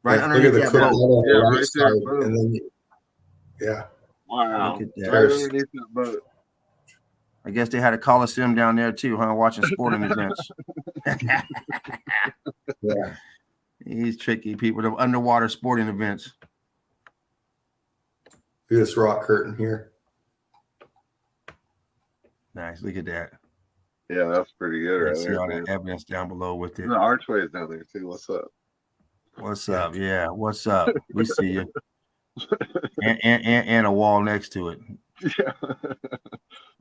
Speaker 5: Right underneath that boat.
Speaker 3: Yeah, right there.
Speaker 2: Yeah.
Speaker 3: Wow.
Speaker 5: Look at that.
Speaker 3: Right underneath that boat.
Speaker 5: I guess they had a Coliseum down there too, huh? Watching sporting events.
Speaker 2: Yeah.
Speaker 5: He's tricky, people. The underwater sporting events.
Speaker 2: Look at this rock curtain here.
Speaker 5: Nice. Look at that.
Speaker 3: Yeah, that's pretty good right
Speaker 5: See
Speaker 3: there.
Speaker 5: all that evidence down below with it.
Speaker 3: The archway is down there too. What's up?
Speaker 5: What's up? Yeah. What's up? We see you. And a wall next to it.
Speaker 3: Yeah.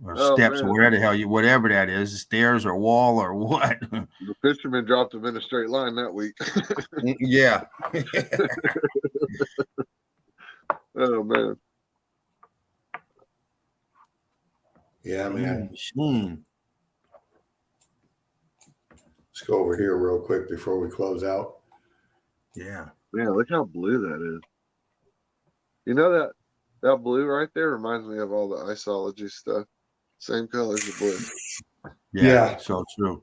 Speaker 5: Or steps, or where the hell whatever that is, stairs or wall or what.
Speaker 3: The fisherman dropped them in a straight line that week.
Speaker 5: Yeah.
Speaker 3: Oh man.
Speaker 2: Yeah, man.
Speaker 5: Machine.
Speaker 2: Let's go over here real quick before we close out.
Speaker 5: Yeah.
Speaker 3: Man, look how blue that is. You know that blue right there reminds me of all the isology stuff. Same colors of blue.
Speaker 2: Yeah.
Speaker 5: So true.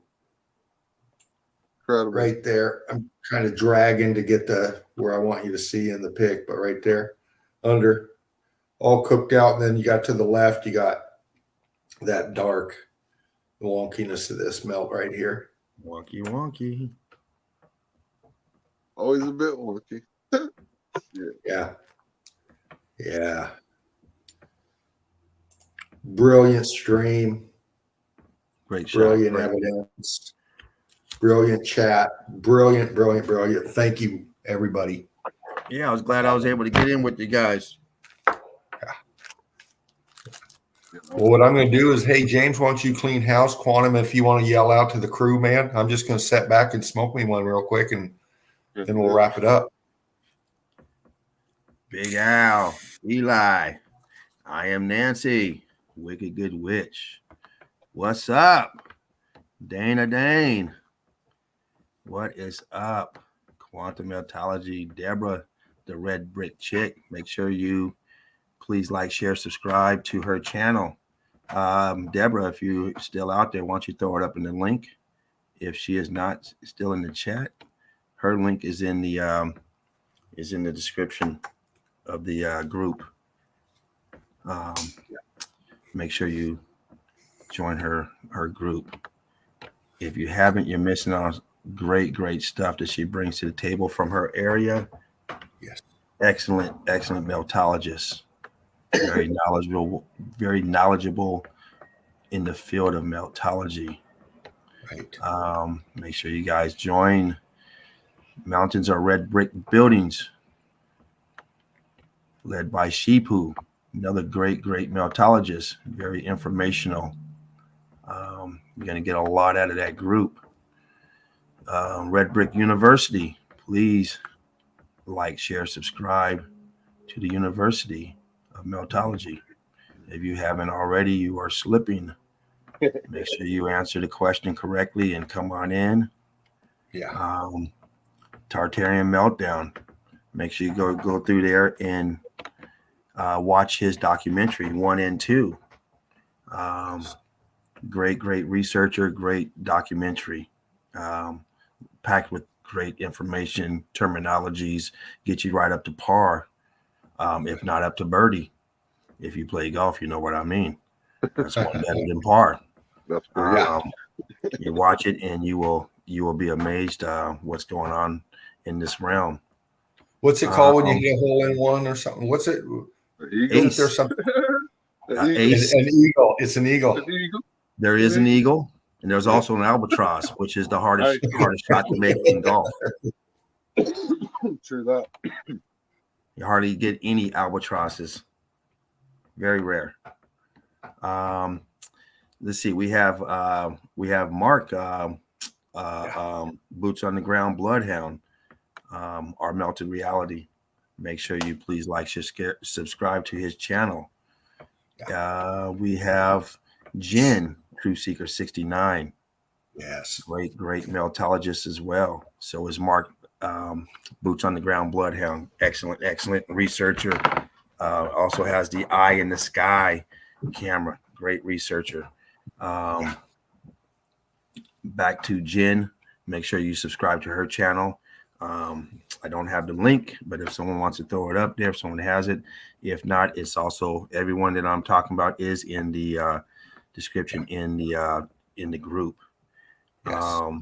Speaker 3: Incredible.
Speaker 2: Right there. I'm kind of dragging to get where I want you to see in the pic, but right there, under, all cooked out. And then you got to the left, you got that dark wonkiness of this melt right here.
Speaker 5: Wonky.
Speaker 3: Always a bit wonky.
Speaker 2: Yeah. Brilliant stream.
Speaker 5: Great shot.
Speaker 2: Brilliant evidence. Brilliant chat. Brilliant. Thank you, everybody.
Speaker 5: Yeah, I was glad I was able to get in with you guys.
Speaker 2: Well, what I'm going to do is, hey, James, why don't you clean house? Quantum, if you want to yell out to the crew, man, I'm just going to sit back and smoke me one real quick, and then we'll wrap it up.
Speaker 5: Big Al, Eli, I am Nancy, Wicked Good Witch. What's up? Dana Dane. What is up? Quantum Meltology, Deborah, the Red Brick Chick. Make sure you please like, share, subscribe to her channel. Deborah, if you're still out there, why don't you throw it up in the link? If she is not still in the chat, her link is in the description of the group. Make sure you join her group. If you haven't, you're missing out great stuff that she brings to the table from her area.
Speaker 2: Yes.
Speaker 5: Excellent meltologist. Very knowledgeable in the field of meltology.
Speaker 2: Right.
Speaker 5: Make sure you guys join. Mountains are red brick buildings, led by Sheepu, another great meltologist, very informational. You're going to get a lot out of that group. Red Brick University, please like, share, subscribe to the University of Meltology. If you haven't already, you are slipping. Make sure you answer the question correctly and come on in.
Speaker 2: Yeah.
Speaker 5: Tartarian Meltdown. Make sure you go through there and watch his documentary 1 and 2. Great researcher, great documentary, packed with great information, terminologies, get you right up to par, if not up to birdie. If you play golf, you know what I mean. That's one better than par.
Speaker 3: That's
Speaker 5: you watch it and you will be amazed what's going on in this realm.
Speaker 2: What's it called when you hit a hole in one or something? What's it? Isn't there something?
Speaker 5: Ace.
Speaker 2: An eagle. It's an eagle.
Speaker 5: There is an eagle, and there's also an albatross, which is the hardest shot to make in golf.
Speaker 3: True that.
Speaker 5: You hardly get any albatrosses. Very rare. Let's see. We have Mark, Boots on the Ground Bloodhound, our Melted Reality. Make sure you please like, share, subscribe to his channel. We have Jen, True Seeker 69.
Speaker 2: Yes.
Speaker 5: Great meltologist as well. So is Mark, Boots on the Ground Bloodhound. Excellent researcher. Also has the eye in the sky camera. Great researcher. Back to Jen. Make sure you subscribe to her channel. I don't have the link, but if someone wants to throw it up there, if someone has it. If not, it's also everyone that I'm talking about is in the description in the group.
Speaker 2: Yes.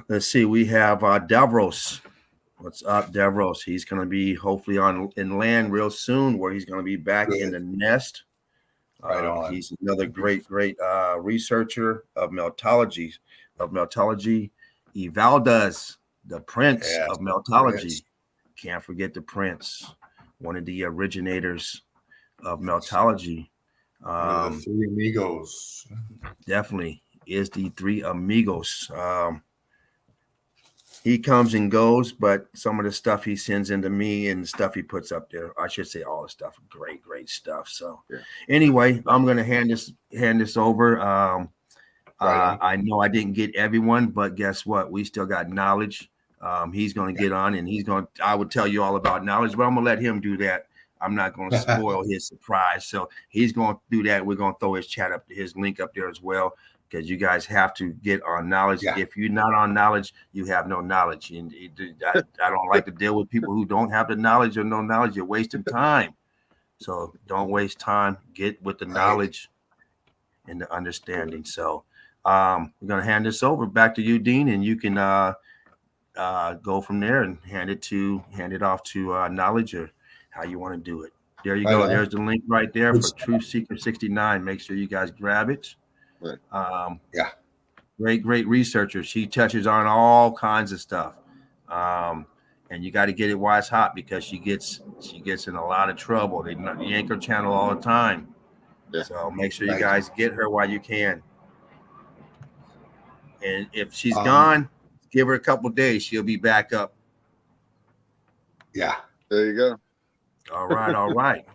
Speaker 5: Let's see. We have Davros. What's up, Davros? He's going to be hopefully in land real soon, where he's going to be back in the nest.
Speaker 2: Right on.
Speaker 5: He's another great researcher of meltology. Evaldas, the Prince of Meltology. Prince. Can't forget the Prince, one of the originators of Meltology.
Speaker 2: The three amigos.
Speaker 5: Definitely is the three amigos. He comes and goes, but some of the stuff he sends into me and the stuff he puts up there, I should say all the stuff, great stuff. So anyway, I'm going to hand this over. I know I didn't get everyone, but guess what? We still got knowledge. He's going to get on and I would tell you all about knowledge, but I'm going to let him do that. I'm not going to spoil his surprise. So he's going to do that. We're going to throw his link up there as well, because you guys have to get on knowledge. Yeah. If you're not on knowledge, you have no knowledge. And I don't like to deal with people who don't have the knowledge or no knowledge. You're wasting time. So don't waste time. Get with the knowledge and the understanding. So we're going to hand this over back to you, Dean, and you can go from there and hand it off to knowledge or how you want to do it. There you go. There's the link right there for True Seeker 69. Make sure you guys grab it. Great researcher. She touches on all kinds of stuff. And you got to get it while it's hot, because she gets in a lot of trouble. They yank her channel all the time. So make sure you guys get her while you can. And if she's gone, give her a couple days. She'll be back up.
Speaker 2: Yeah.
Speaker 3: There you go.
Speaker 5: All right.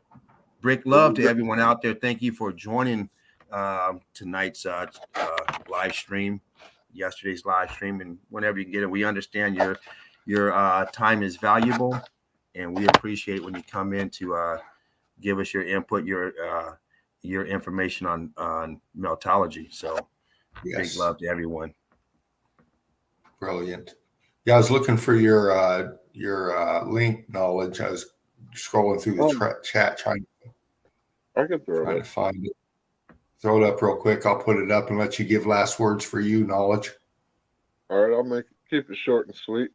Speaker 5: Brick love to everyone out there. Thank you for joining tonight's live stream, yesterday's live stream, and whenever you get it. We understand your time is valuable, and we appreciate when you come in to give us your input, your information on meltology. So big love to everyone.
Speaker 2: Brilliant. Yeah, I was looking for your link, knowledge. I was scrolling through the chat trying to find it. Throw it up real quick. I'll put it up and let you give last words for you, knowledge.
Speaker 3: All right, I'll keep it short and sweet.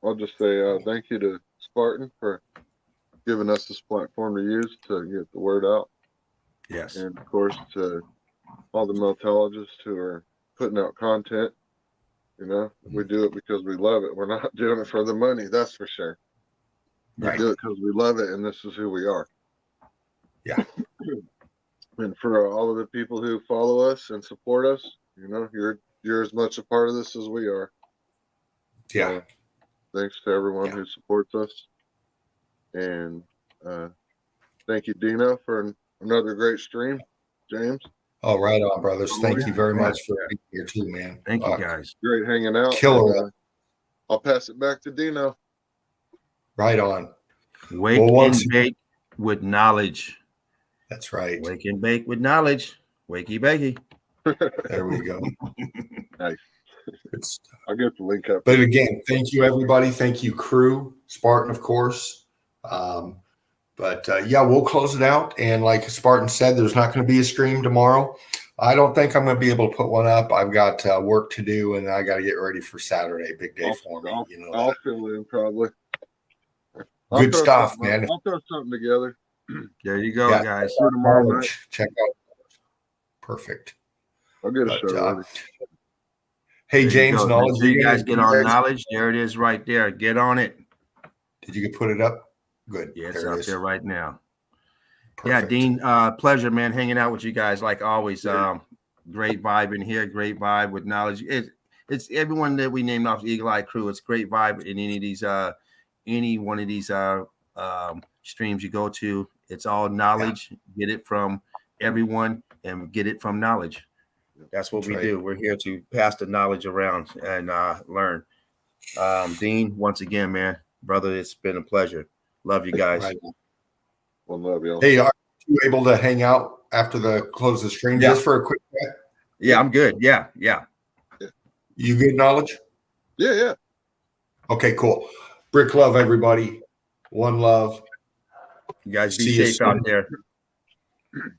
Speaker 3: I'll just say thank you to Spartan for giving us this platform to use to get the word out.
Speaker 5: Yes.
Speaker 3: And of course to all the meltologists who are putting out content. You know, we do it because we love it. We're not doing it for the money, that's for sure. We do it because we love it, and this is who we are.
Speaker 2: Yeah.
Speaker 3: And for all of the people who follow us and support us, you know, you're as much a part of this as we are.
Speaker 2: Yeah.
Speaker 3: So, thanks to everyone who supports us. And thank you, Dino, for another great stream. James.
Speaker 2: Oh, right on, brothers. Thank you very much for being here too, man.
Speaker 5: Thank you, guys.
Speaker 3: Great hanging out.
Speaker 2: Killer.
Speaker 3: And, I'll pass it back to Dino.
Speaker 2: Right on.
Speaker 5: Wake and bake with knowledge.
Speaker 2: That's right.
Speaker 5: Wake and bake with knowledge. Wakey bakey.
Speaker 2: There we go.
Speaker 3: Nice.
Speaker 2: Good stuff.
Speaker 3: I'll get the link up.
Speaker 2: But again, thank you, everybody. Thank you, crew. Spartan, of course. Yeah, we'll close it out. And like Spartan said, there's not going to be a stream tomorrow. I don't think I'm going to be able to put one up. I've got work to do, and I got to get ready for Saturday. Big day for me.
Speaker 3: I'll fill in probably.
Speaker 2: Good stuff, man.
Speaker 3: I'll throw something together.
Speaker 5: There you go, guys.
Speaker 3: Tomorrow night.
Speaker 2: Check out. Perfect.
Speaker 3: I'll get a show ready.
Speaker 2: Hey, James, knowledge.
Speaker 5: You guys get on knowledge. There it is right there. Get on it.
Speaker 2: Did you put it up? Good.
Speaker 5: Yeah, it's up there right now. Perfect. Yeah, Dean, pleasure, man, hanging out with you guys like always. Great vibe in here, great vibe with knowledge. It's everyone that we named off the Eagle Eye crew. It's great vibe in any of these, any one of these streams you go to. It's all knowledge. Get it from everyone and get it from knowledge. That's what we do. We're here to pass the knowledge around and learn. Dean, once again, man, brother, it's been a pleasure. Love you guys.
Speaker 2: Right.
Speaker 3: Well, love y'all.
Speaker 2: Hey, are you able to hang out after the close of the stream just for a quick chat?
Speaker 5: Yeah, I'm good. Yeah.
Speaker 2: You good, knowledge?
Speaker 3: Yeah.
Speaker 2: Okay, cool. Brick love, everybody. One love.
Speaker 5: You guys be safe out there.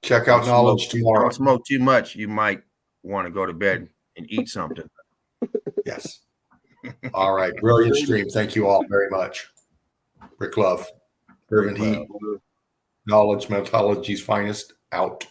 Speaker 2: Check out knowledge tomorrow.
Speaker 5: Don't smoke too much. You might want to go to bed and eat something.
Speaker 2: Yes. All right. Brilliant stream. Thank you all very much. Brick love. Fervent heat. Knowledge, Meltology's finest. Out.